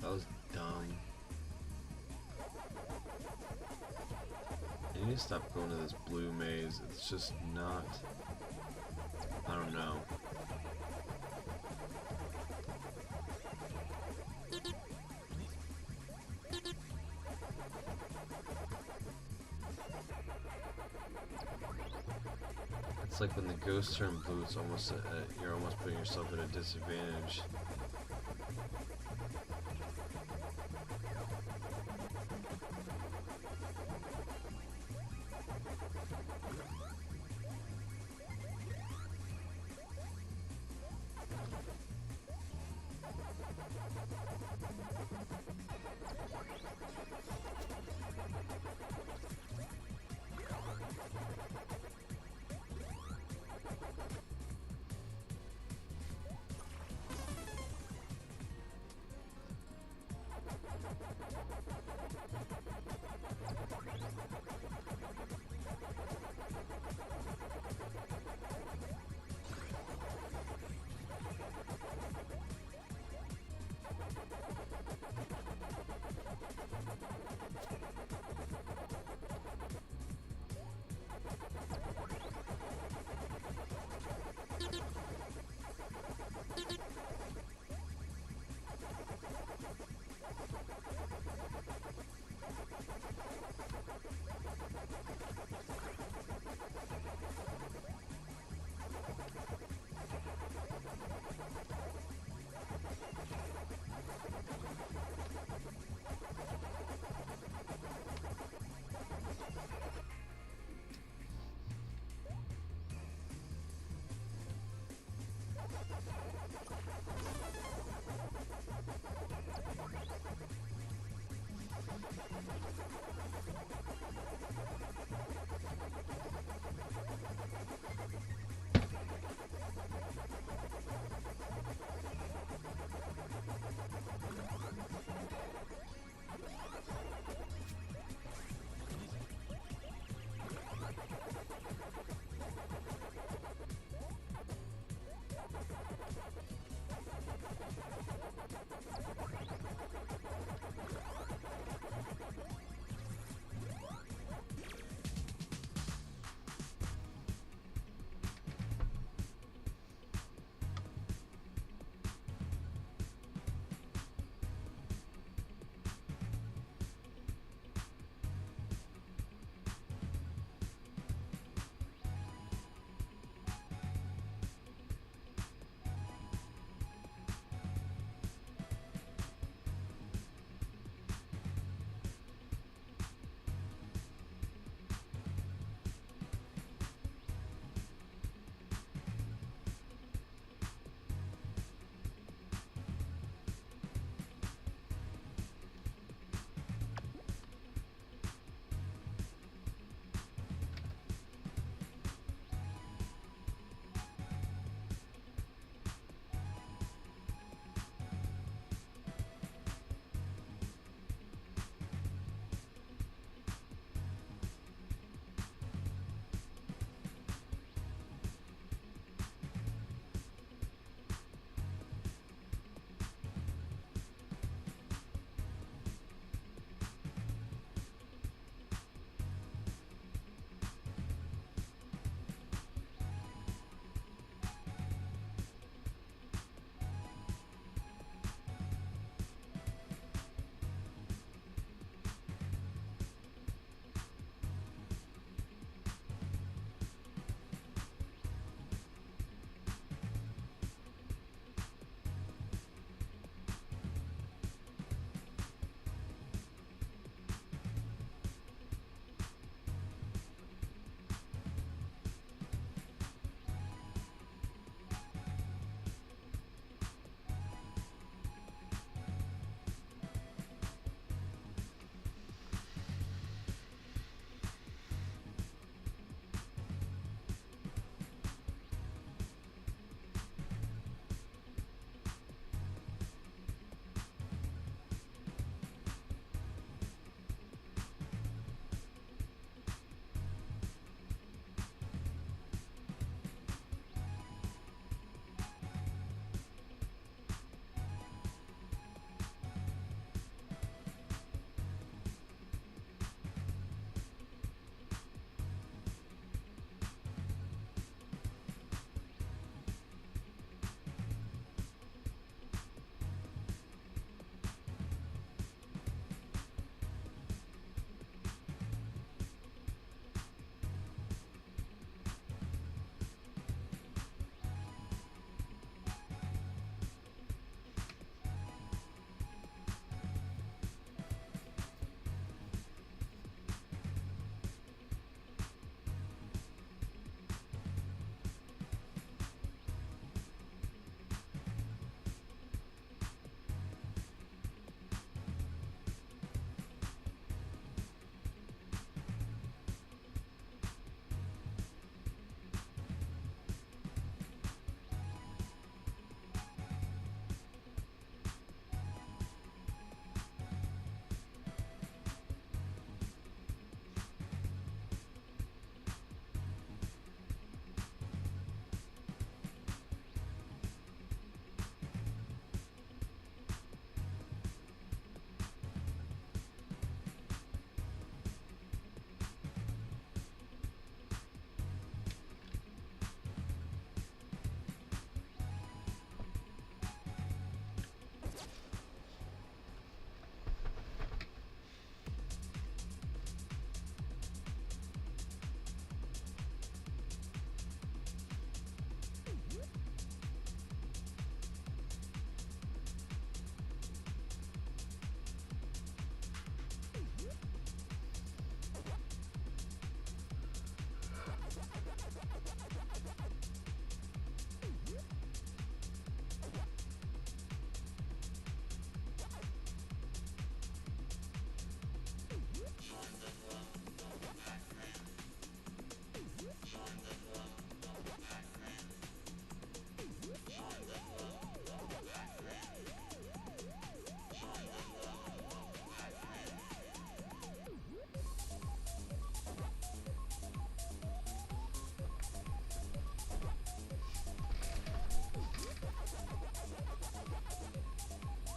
S1: That was dumb. You need to stop going to this blue maze. It's just not... I don't know. It's like when the ghosts turn blue, it's almost you're almost putting yourself at a disadvantage.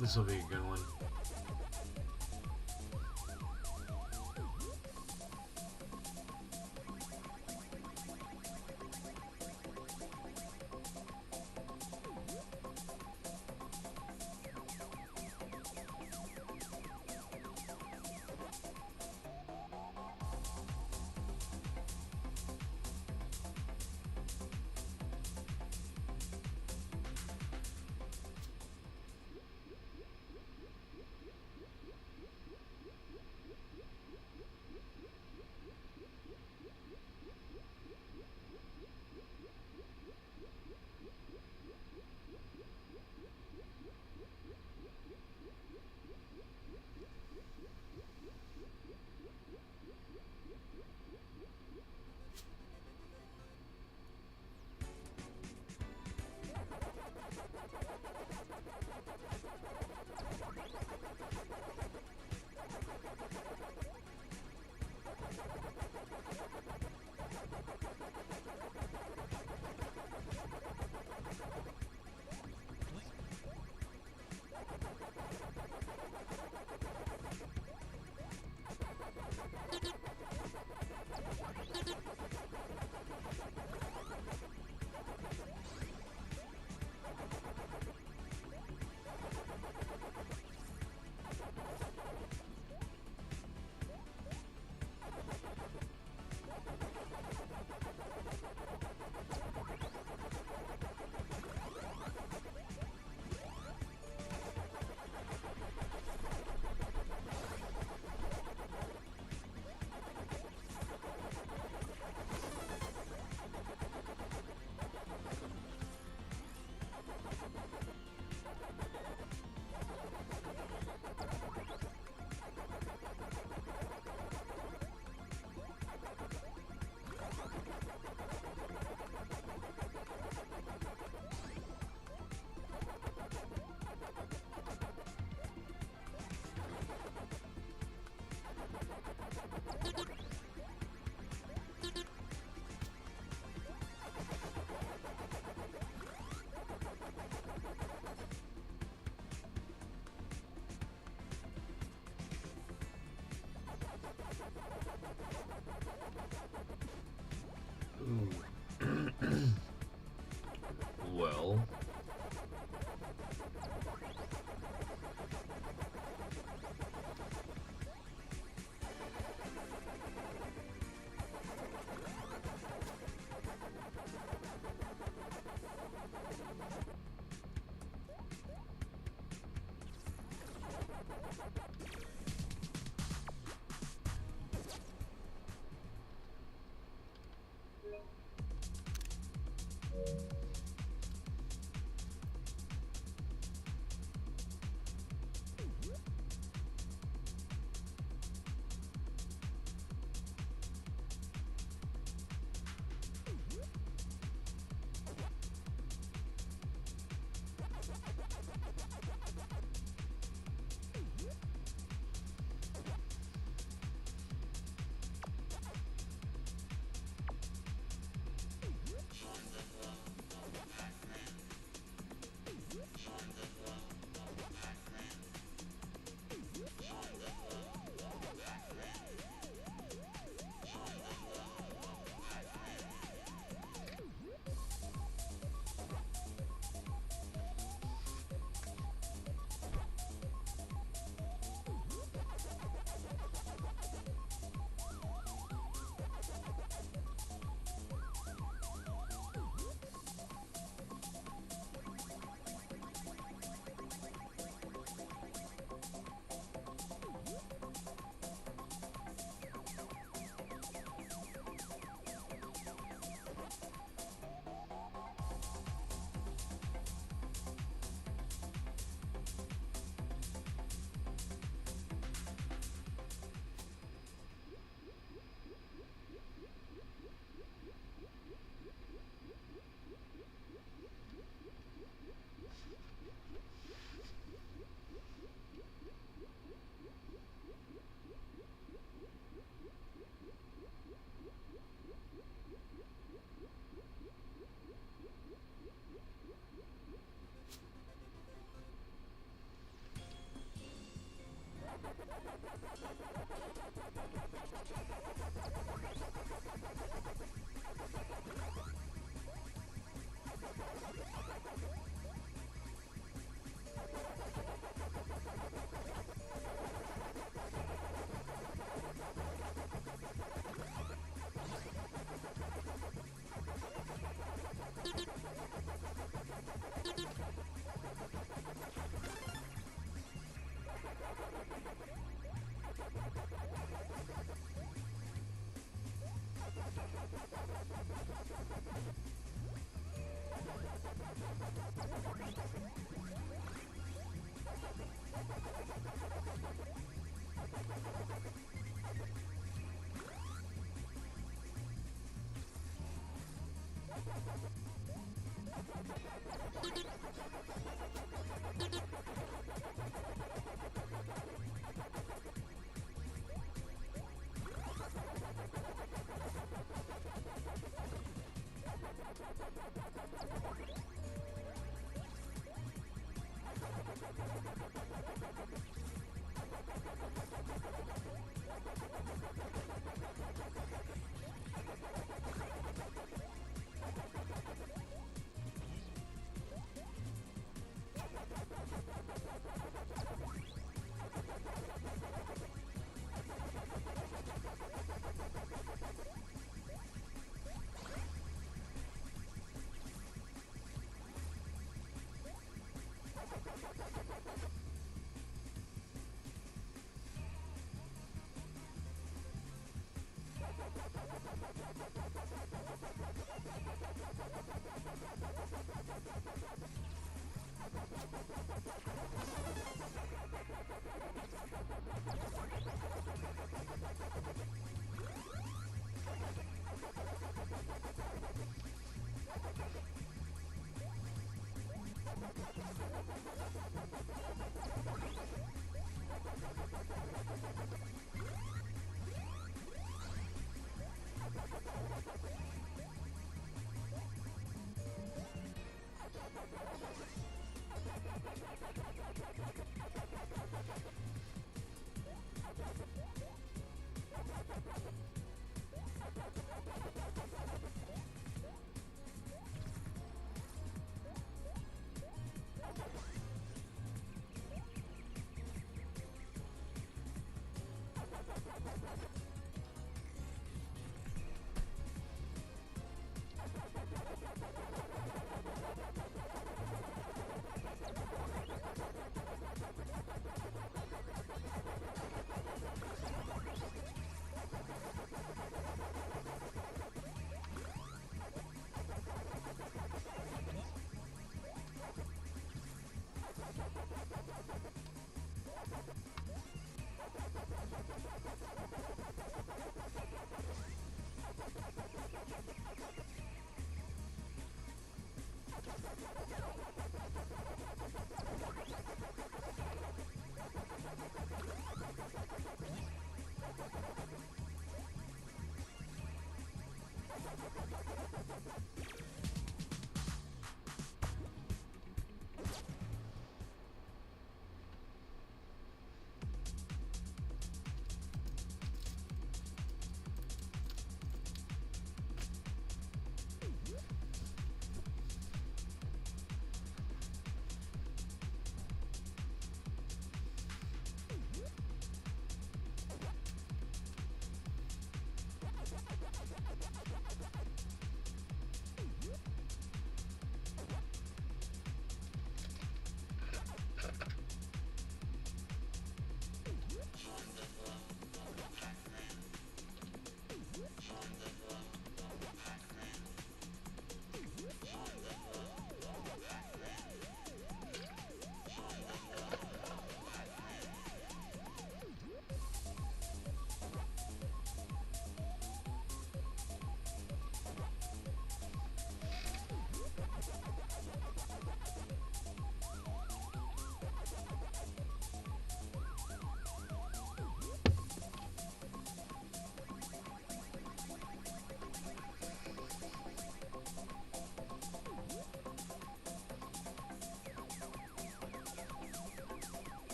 S1: This will be a good one.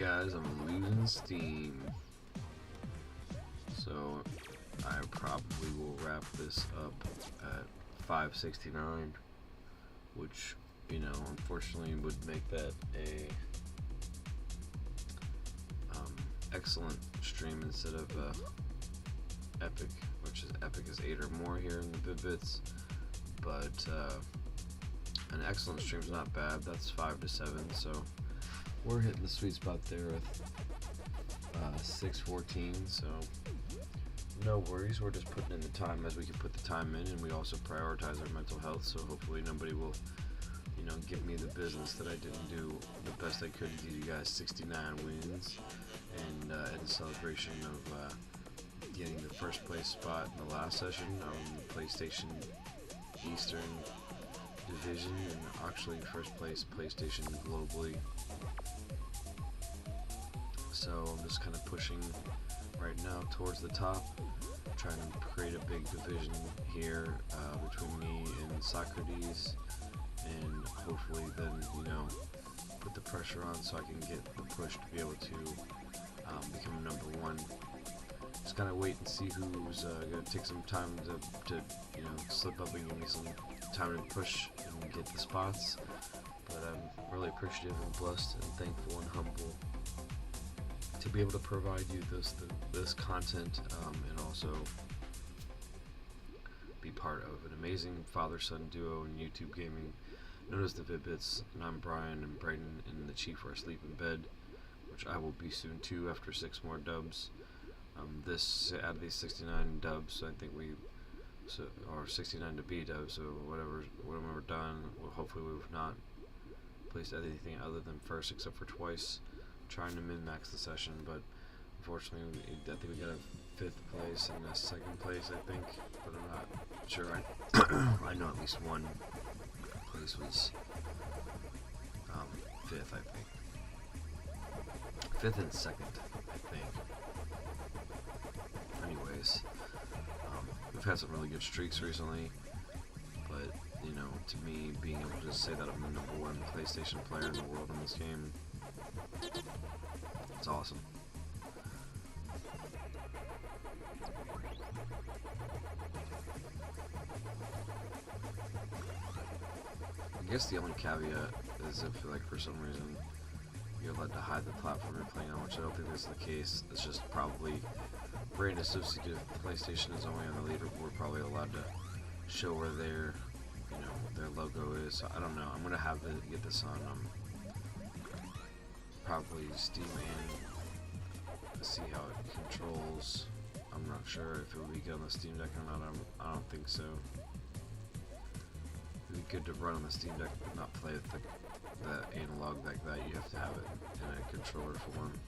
S1: guys, I'm losing steam. So I probably will wrap this up at 569, which, you know, unfortunately would make that a excellent stream instead of epic, which is epic is 8 or more here in the Vid-Bits. But an excellent stream's not bad. That's 5 to 7, so we're hitting the sweet spot there with 6:14. So no worries. We're just putting in the time as we can put the time in, and we also prioritize our mental health. So hopefully nobody will, you know, give me the business that I didn't do the best I could to give you guys 69 wins, and in celebration of getting the first place spot in the last session on the PlayStation Eastern Division, and actually first place PlayStation globally. So I'm just kind of pushing right now towards the top, trying to create a big division here between me and Socrates, and hopefully then, you know, put the pressure on so I can get the push to be able to become number one. Just kind of wait and see who's going to take some time to, you know, slip up and give me some time to push and get the spots. But I'm really appreciative and blessed and thankful and humble to be able to provide you this content, and also be part of an amazing father-son duo in YouTube gaming known as the Vid-Bits. And I'm Brian, and Brayden and the Chief are asleep in bed, which I will be soon too after 6 more dubs. This out of these 69 dubs, I think or 69 to be dubs, so when we're done, hopefully we've not placed anything other than first, except for twice, trying to min-max the session. But unfortunately, I think we got a 5th place and a 2nd place, I think, but I'm not sure. I know at least one place was 5th, I think. 5th and 2nd, I think. Anyways, we've had some really good streaks recently, but, you know, to me, being able to say that I'm the #1 PlayStation player in the world in this game, it's awesome. I guess the only caveat is if, like, for some reason you're allowed to hide the platform you're playing on, which I don't think is the case. It's just probably brand associated PlayStation is only on the leaderboard, probably allowed to show where their, you know, their logo is. So I don't know. I'm gonna have to get this on probably Steam and see how it controls. I'm not sure if it would be good on the Steam Deck or not. I don't think so. It'd be good to run on the Steam Deck, but not play with the analog like that. You have to have it in a controller form.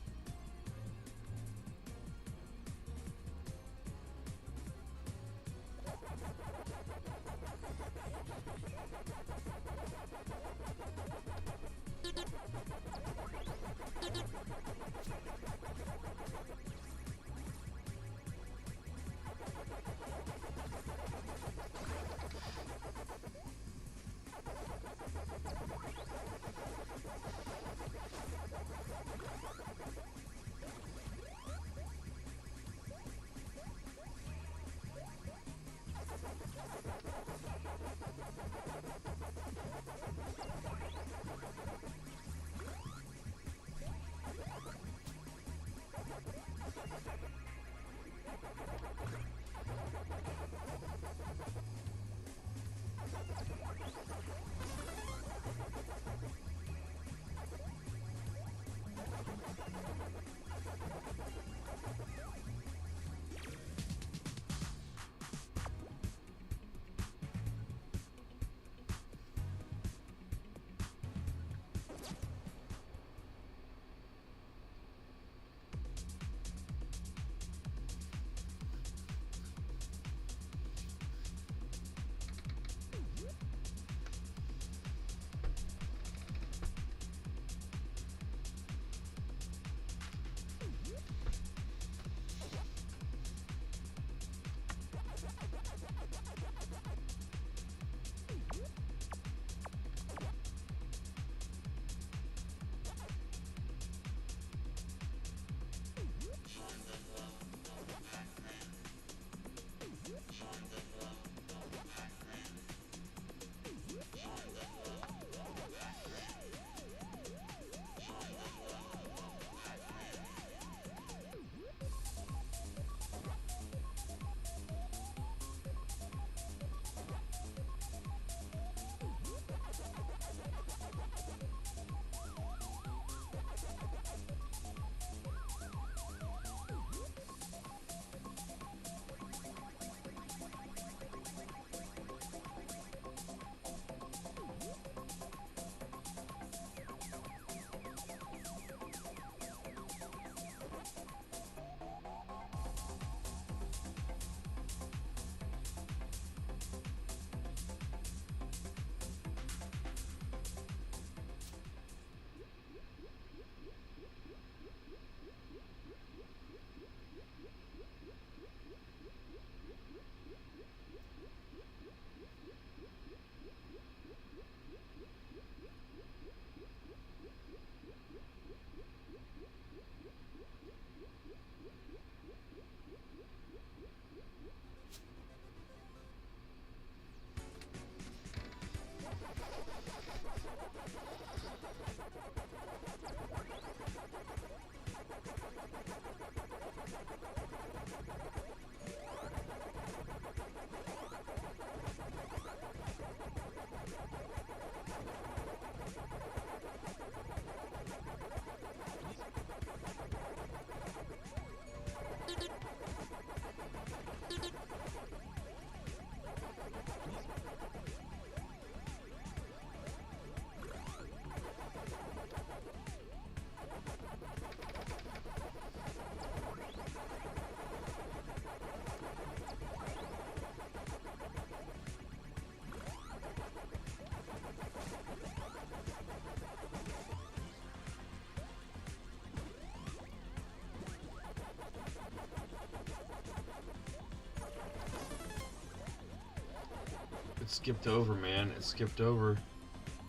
S1: skipped over, man. It skipped over.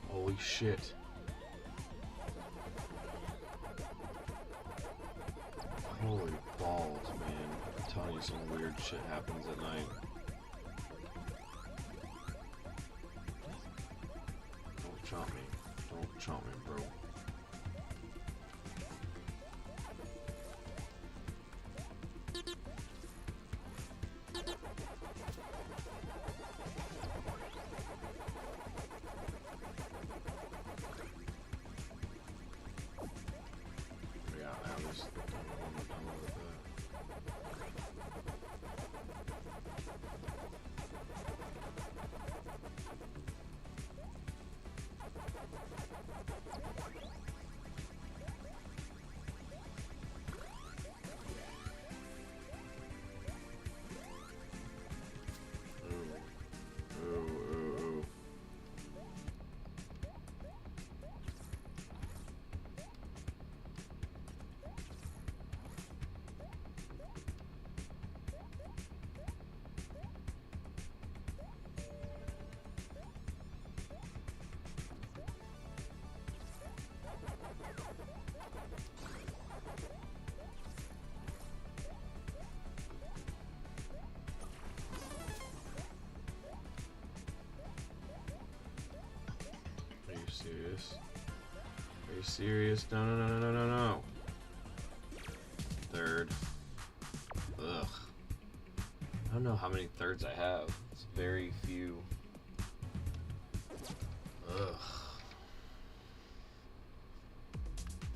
S1: Holy shit. Holy balls, man. I'm telling you, some weird shit happens at night. Don't chomp me. Don't chomp me, bro. Serious? Are you serious? No, no, no, no, no, no, no. Third. Ugh. I don't know how many thirds I have. It's very few. Ugh.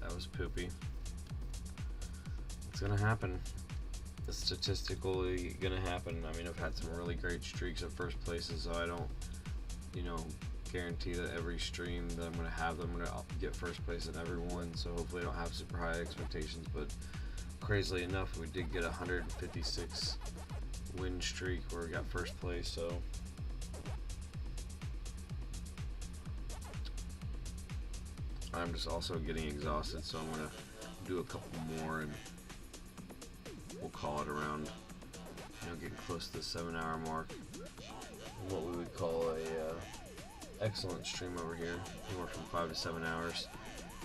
S1: That was poopy. It's gonna happen. It's statistically gonna happen. I mean, I've had some really great streaks at first places, so I don't, you know, guarantee that every stream that I'm going to have, I'm going to get first place in every one, so hopefully I don't have super high expectations, but crazily enough, we did get a 156 win streak where we got first place, so I'm just also getting exhausted, so I'm going to do a couple more and we'll call it around, you know, getting close to the 7-hour mark, what we would call a excellent stream over here, anywhere from 5 to 7 hours.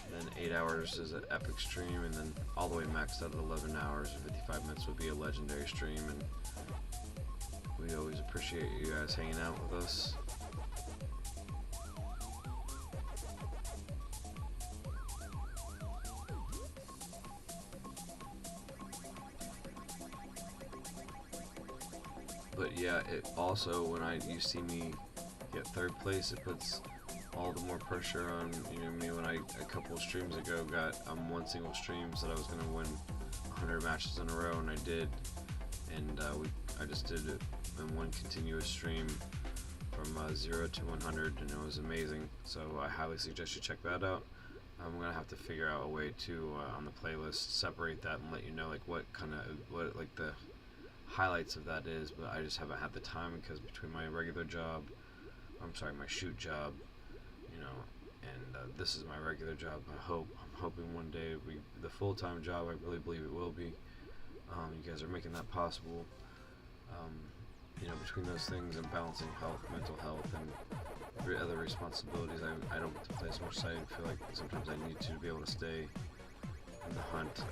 S1: And then 8 hours is an epic stream, and then all the way maxed out at 11 hours and 55 minutes would be a legendary stream. And we always appreciate you guys hanging out with us. But yeah, it also, when you see me get third place, it puts all the more pressure on, you know, me. When I a couple of streams ago got one single stream said I was going to win 100 matches in a row, and I did, and I just did it in one continuous stream from 0 to 100, and it was amazing. So I highly suggest you check that out. I'm gonna have to figure out a way to on the playlist separate that and let you know like what like the highlights of that is, but I just haven't had the time because between my regular job, my shoot job, you know, and this is my regular job. I'm hoping one day the full-time job. I really believe it will be. You guys are making that possible. You know, between those things and balancing health, mental health, and other responsibilities, I don't get to play as much, so I feel like sometimes I need to be able to stay in the hunt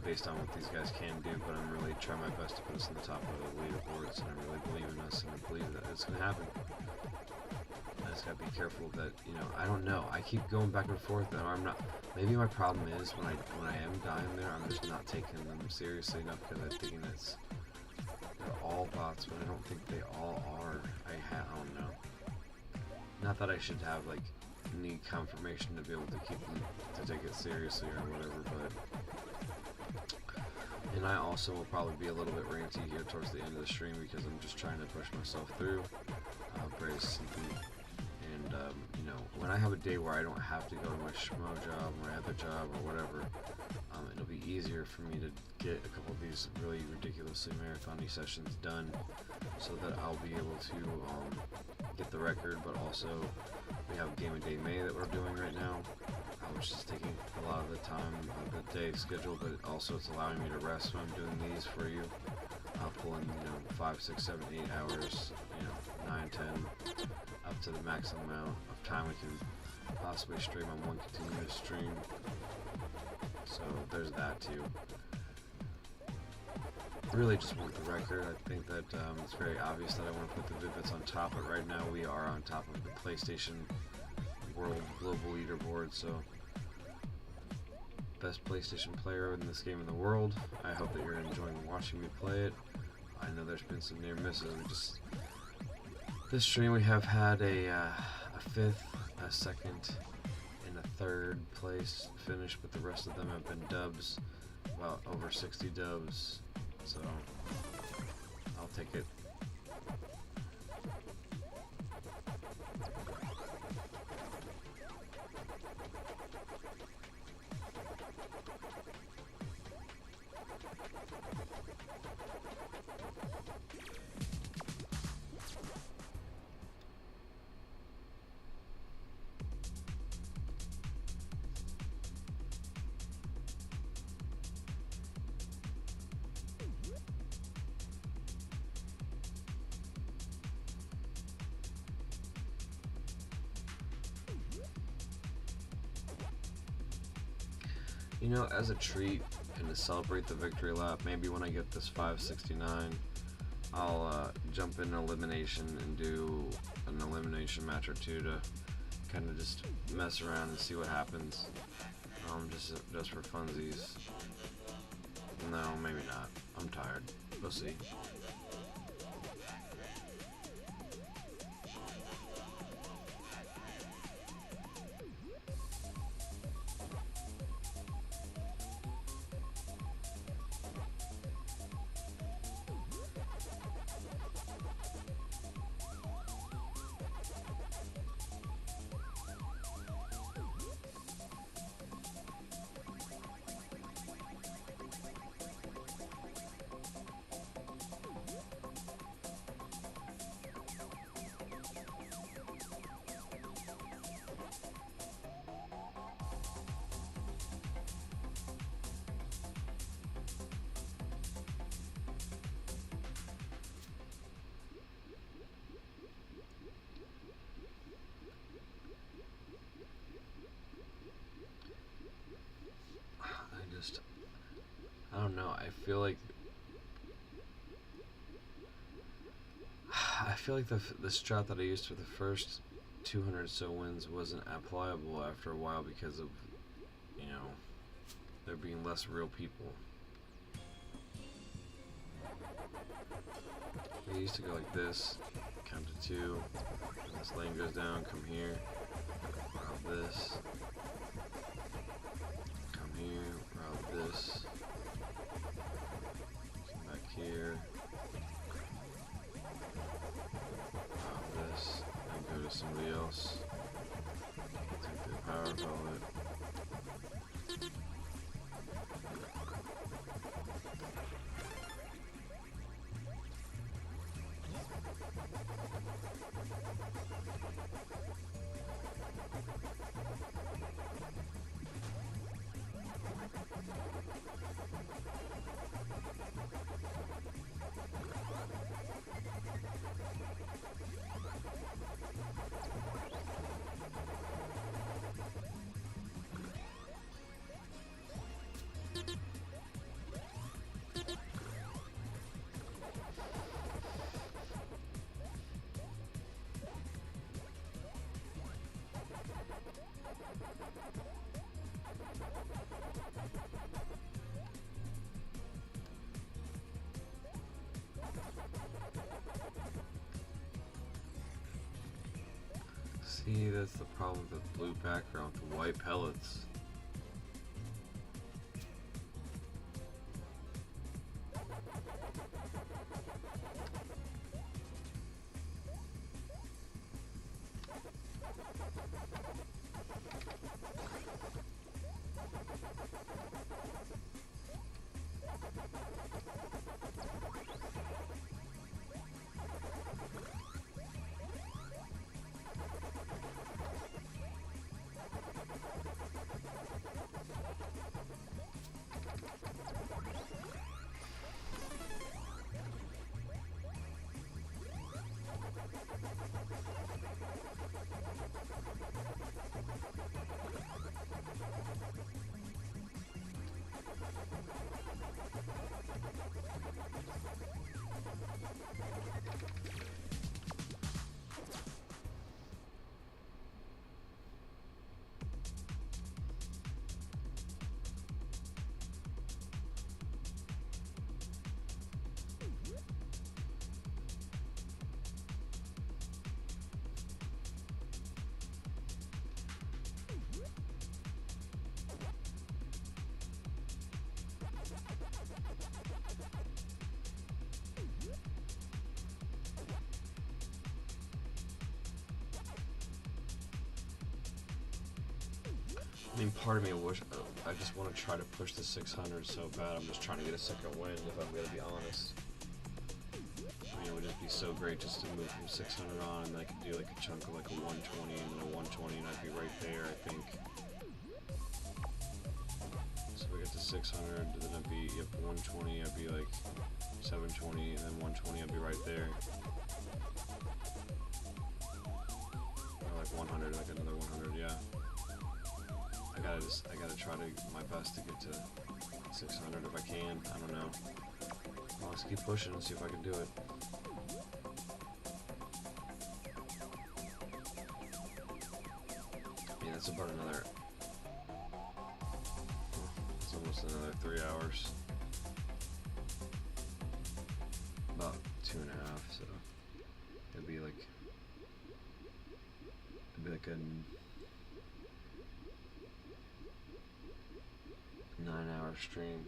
S1: based on what these guys can do, but I'm really trying my best to put us in the top of the leaderboards, and I really believe in us, and I believe that it's going to happen. I just gotta be careful that, you know, I don't know. I keep going back and forth, and I'm not. Maybe my problem is when I am dying there, I'm just not taking them seriously enough because I'm thinking they're all bots, but I don't think they all are. I don't know. Not that I should have like need confirmation to be able to keep them to take it seriously or whatever, but. And I also will probably be a little bit ranty here towards the end of the stream because I'm just trying to push myself through. Very simply. And, you know, when I have a day where I don't have to go to my schmo job, my other job, or whatever, it'll be easier for me to get a couple of these really ridiculously marathon-y sessions done so that I'll be able to get the record, but also we have Game of Day May that we're doing right now, which is taking a lot of the time of the day schedule, but also it's allowing me to rest when I'm doing these for you.
S5: pulling, 5, 6, 7, 8 hours, 9, 10, up to the maximum amount of time we can possibly stream on one continuous stream. So there's that too. Really just want the record. I think that it's very obvious that I want to put the Vid-Bits on top, but right now we are on top of the PlayStation World Global Leaderboard, so best PlayStation player in this game in the world. I hope that you're enjoying watching me play it. I know there's been some near misses. This stream we have had a 5th, a 2nd, and a 3rd place finish, but the rest of them have been dubs, about over 60 dubs, so I'll take it. As a treat and to celebrate the victory lap, maybe when I get this 569, I'll jump in elimination and do an elimination match or two to kind of just mess around and see what happens. Just for funsies. No, maybe not. I'm tired. We'll see. I don't know, I feel like the strat that I used for the first 200 so wins wasn't applicable after a while because of, there being less real people. I used to go like this, count to 2, and this lane goes down, come here, route this, come here, route this, come back here, route this, and go to somebody else, take their power pellet. See, that's the problem with the blue background with the white pellets. I mean, part of me wish I just want to try to push the 600 so bad. I'm just trying to get a second win, if I'm gonna be honest. I mean, it would just be so great just to move from 600 on, and I could do like a chunk of like a 120 and then a 120, and I'd be right there, I think. So if I get to 600, then I'd be, yep, 120, I'd be like 720, and then 120, I'd be right there. Or like 100, like another 100, yeah. I gotta try to my best to get to 600 if I can. I don't know. I'll just keep pushing and see if I can do it. Yeah, that's about another. It's almost another 3 hours. About 2.5. So it'd be like a 9-hour stream.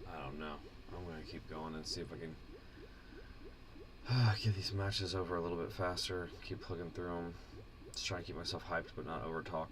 S5: I don't know. I'm gonna keep going and see if I can get these matches over a little bit faster. Keep plugging through them. Just try to keep myself hyped, but not over talk.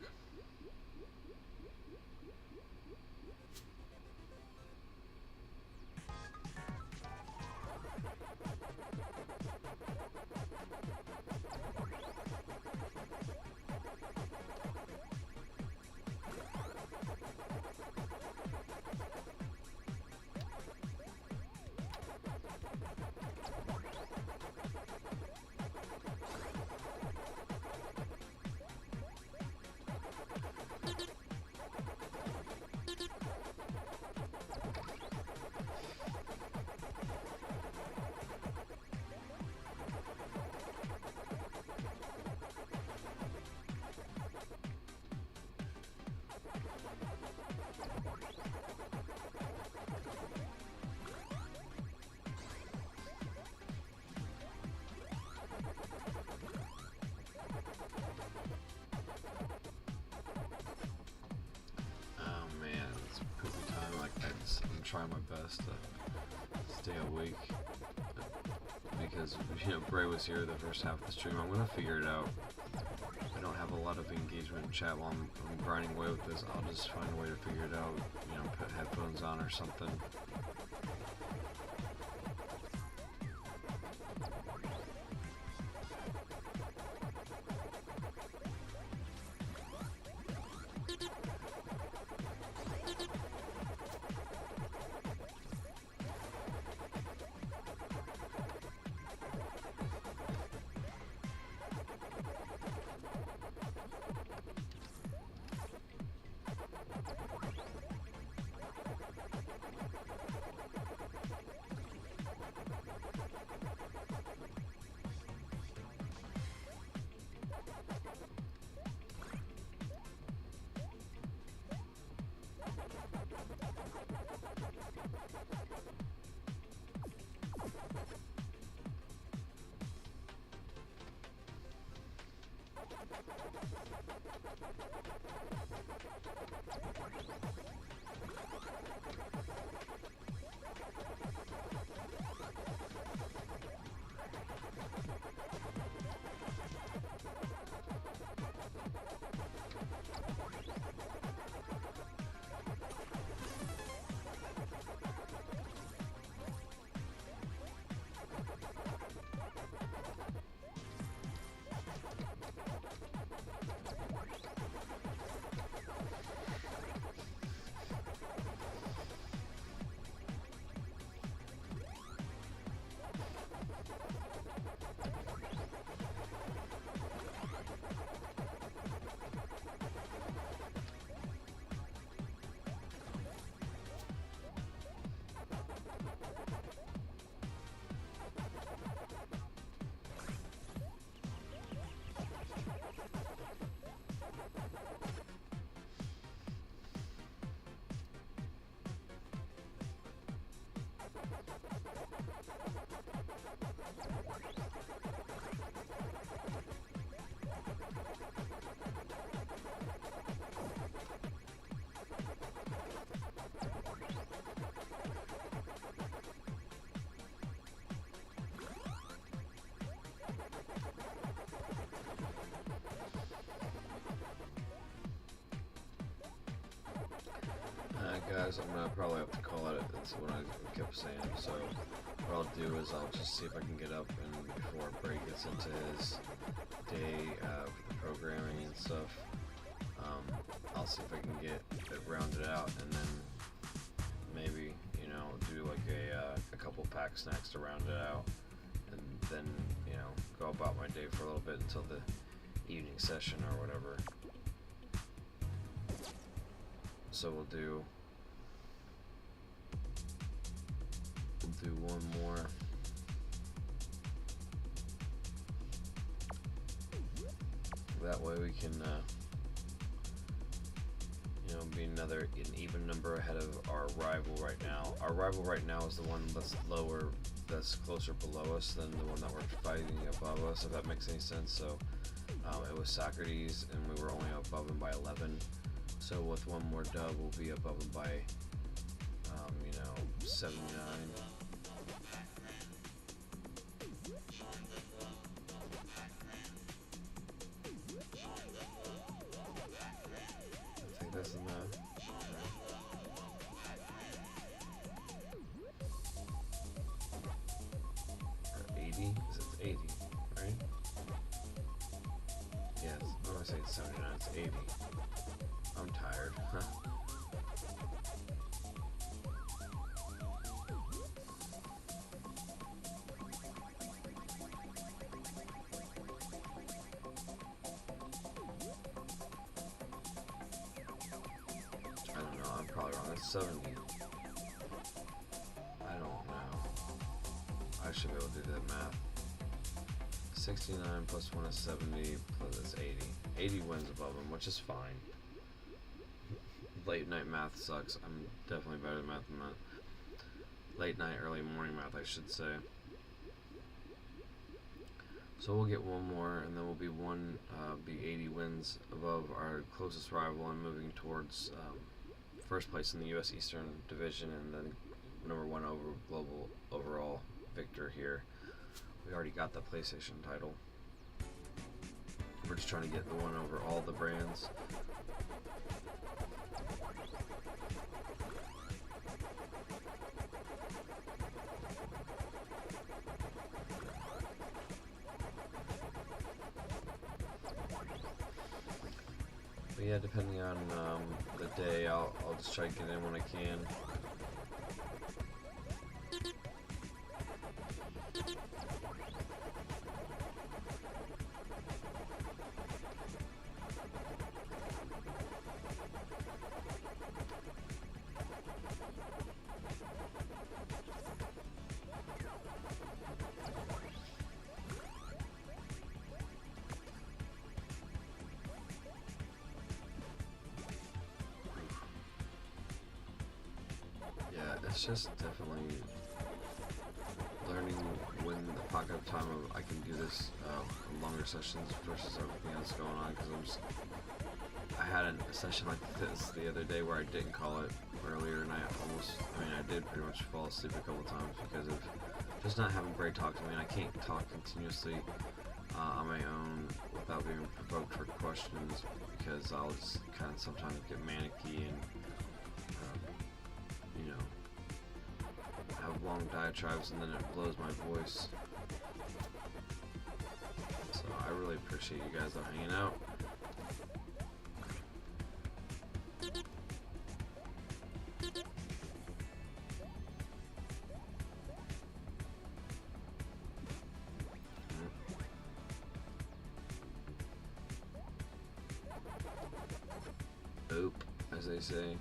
S5: I'm trying my best to stay awake because, you know, Bray was here the first half of the stream. I'm gonna figure it out. I don't have a lot of engagement in chat while I'm grinding away with this. I'll just find a way to figure it out. You know, put headphones on or something. guys, I'm gonna probably have to call it. That's what I kept saying. So what I'll do is I'll just see if I can get up and before Bray gets into his day for the programming and stuff. I'll see if I can get it rounded out, and then maybe, you know, do like a couple pack snacks to round it out, and then, you know, go about my day for a little bit until the evening session or whatever. So we'll do one more. That way we can, you know, be an even number ahead of our rival right now. Our rival right now is the one that's that's closer below us than the one that we're fighting above us, if that makes any sense. So it was Socrates, and we were only above him by 11. So with one more dub, we'll be above him by, you know, 79. I think that's enough. 80? Is it 80, right? Yes, I want to say it's 79, it's 80. I'm tired. Huh. I don't know, I'm probably wrong. It's 70. I don't know. I should be able to do that math. 69 plus 1 is 70, plus it's 80. 80 wins above him, which is fine. Late night math sucks. I'm definitely better at math than that. Late night, early morning math, I should say. So we'll get one more, and then we'll be 80 wins above our closest rival and moving towards first place in the U.S. Eastern Division, and then #1 global overall victor here. We already got the PlayStation title. We're just trying to get the one over all the brands. But yeah, depending on the day, I'll just try to get in when I can. It's just definitely learning when the pocket of time I can do this longer sessions versus everything else going on, because I had a session like this the other day where I didn't call it earlier, and I did pretty much fall asleep a couple times because of just not having Bray talk to me. And I can't talk continuously on my own without being provoked for questions, because I'll just kind of sometimes get manicky and you know, have long diatribes, and then it blows my voice. So I really appreciate you guys hanging out. Oop, as they say.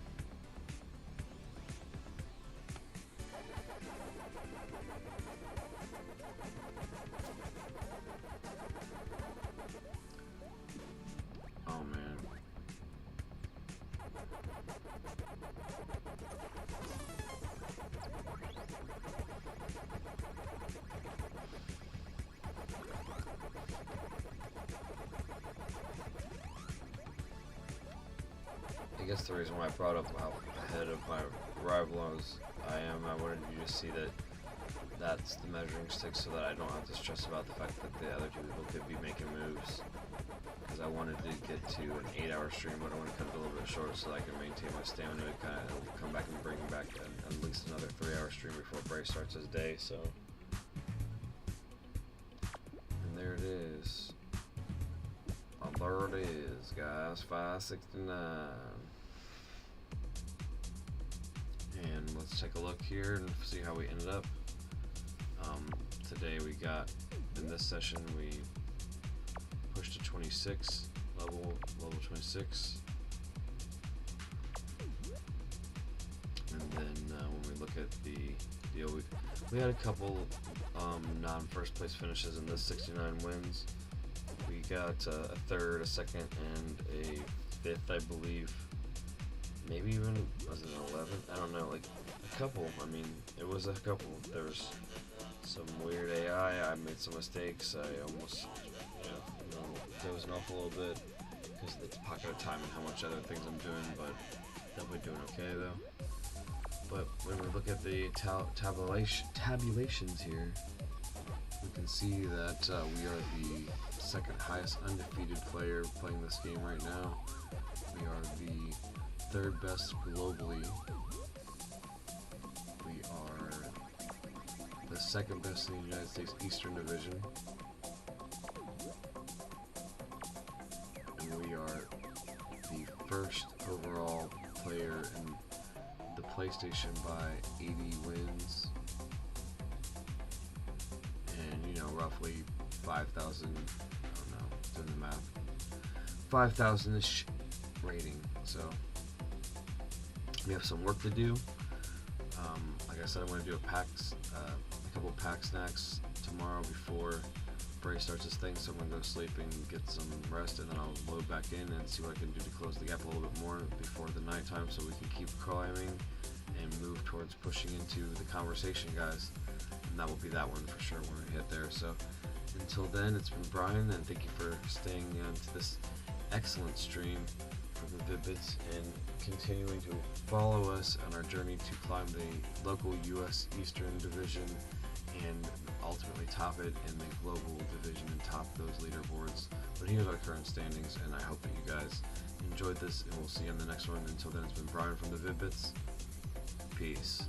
S5: Oh man. I guess the reason why I brought up how ahead of my rival I am, I wanted you to see that that's the measuring stick so that I don't have to stress about the fact that the other two people could be making moves. Because I wanted to get to an 8-hour stream, but I want to cut it a little bit short so that I can maintain my stamina and kind of come back and bring back at least another 3-hour stream before Bray starts his day. So, and there it is. Oh, there it is, guys. 569. And let's take a look here and see how we ended up. Today we got, in this session, we pushed to 26, level 26. And then when we look at the deal, we had a couple non-first place finishes in this 69 wins. We got a third, a second, and a fifth, I believe. Maybe even, was it an 11th? I don't know, like a couple. I mean, it was a couple. There was some weird AI. I made some mistakes. I almost, dozing off a little bit because of the pocket of time and how much other things I'm doing, but definitely doing okay though. But when we look at the tabulations here, we can see that we are the second highest undefeated player playing this game right now. We are the third best globally. We are the second best in the United States Eastern Division. And we are the first overall player in the PlayStation by 80 wins. And, roughly 5,000, I don't know, doing the math, 5,000-ish rating. So, we have some work to do. Like I said, I'm going to do a couple pack snacks tomorrow before Bray starts his thing, so I'm going to go sleep and get some rest, and then I'll load back in and see what I can do to close the gap a little bit more before the nighttime so we can keep climbing and move towards pushing into the conversation, guys. And that will be that one for sure when we hit there. So until then, it's been Brian, and thank you for staying to this excellent stream from the Vid-Bits and continuing to follow us on our journey to climb the local U.S. Eastern Division and ultimately top it in the global division and top those leaderboards. But here's our current standings, and I hope that you guys enjoyed this, and we'll see you on the next one. Until then, it's been Brian from the Vid-Bits. Peace.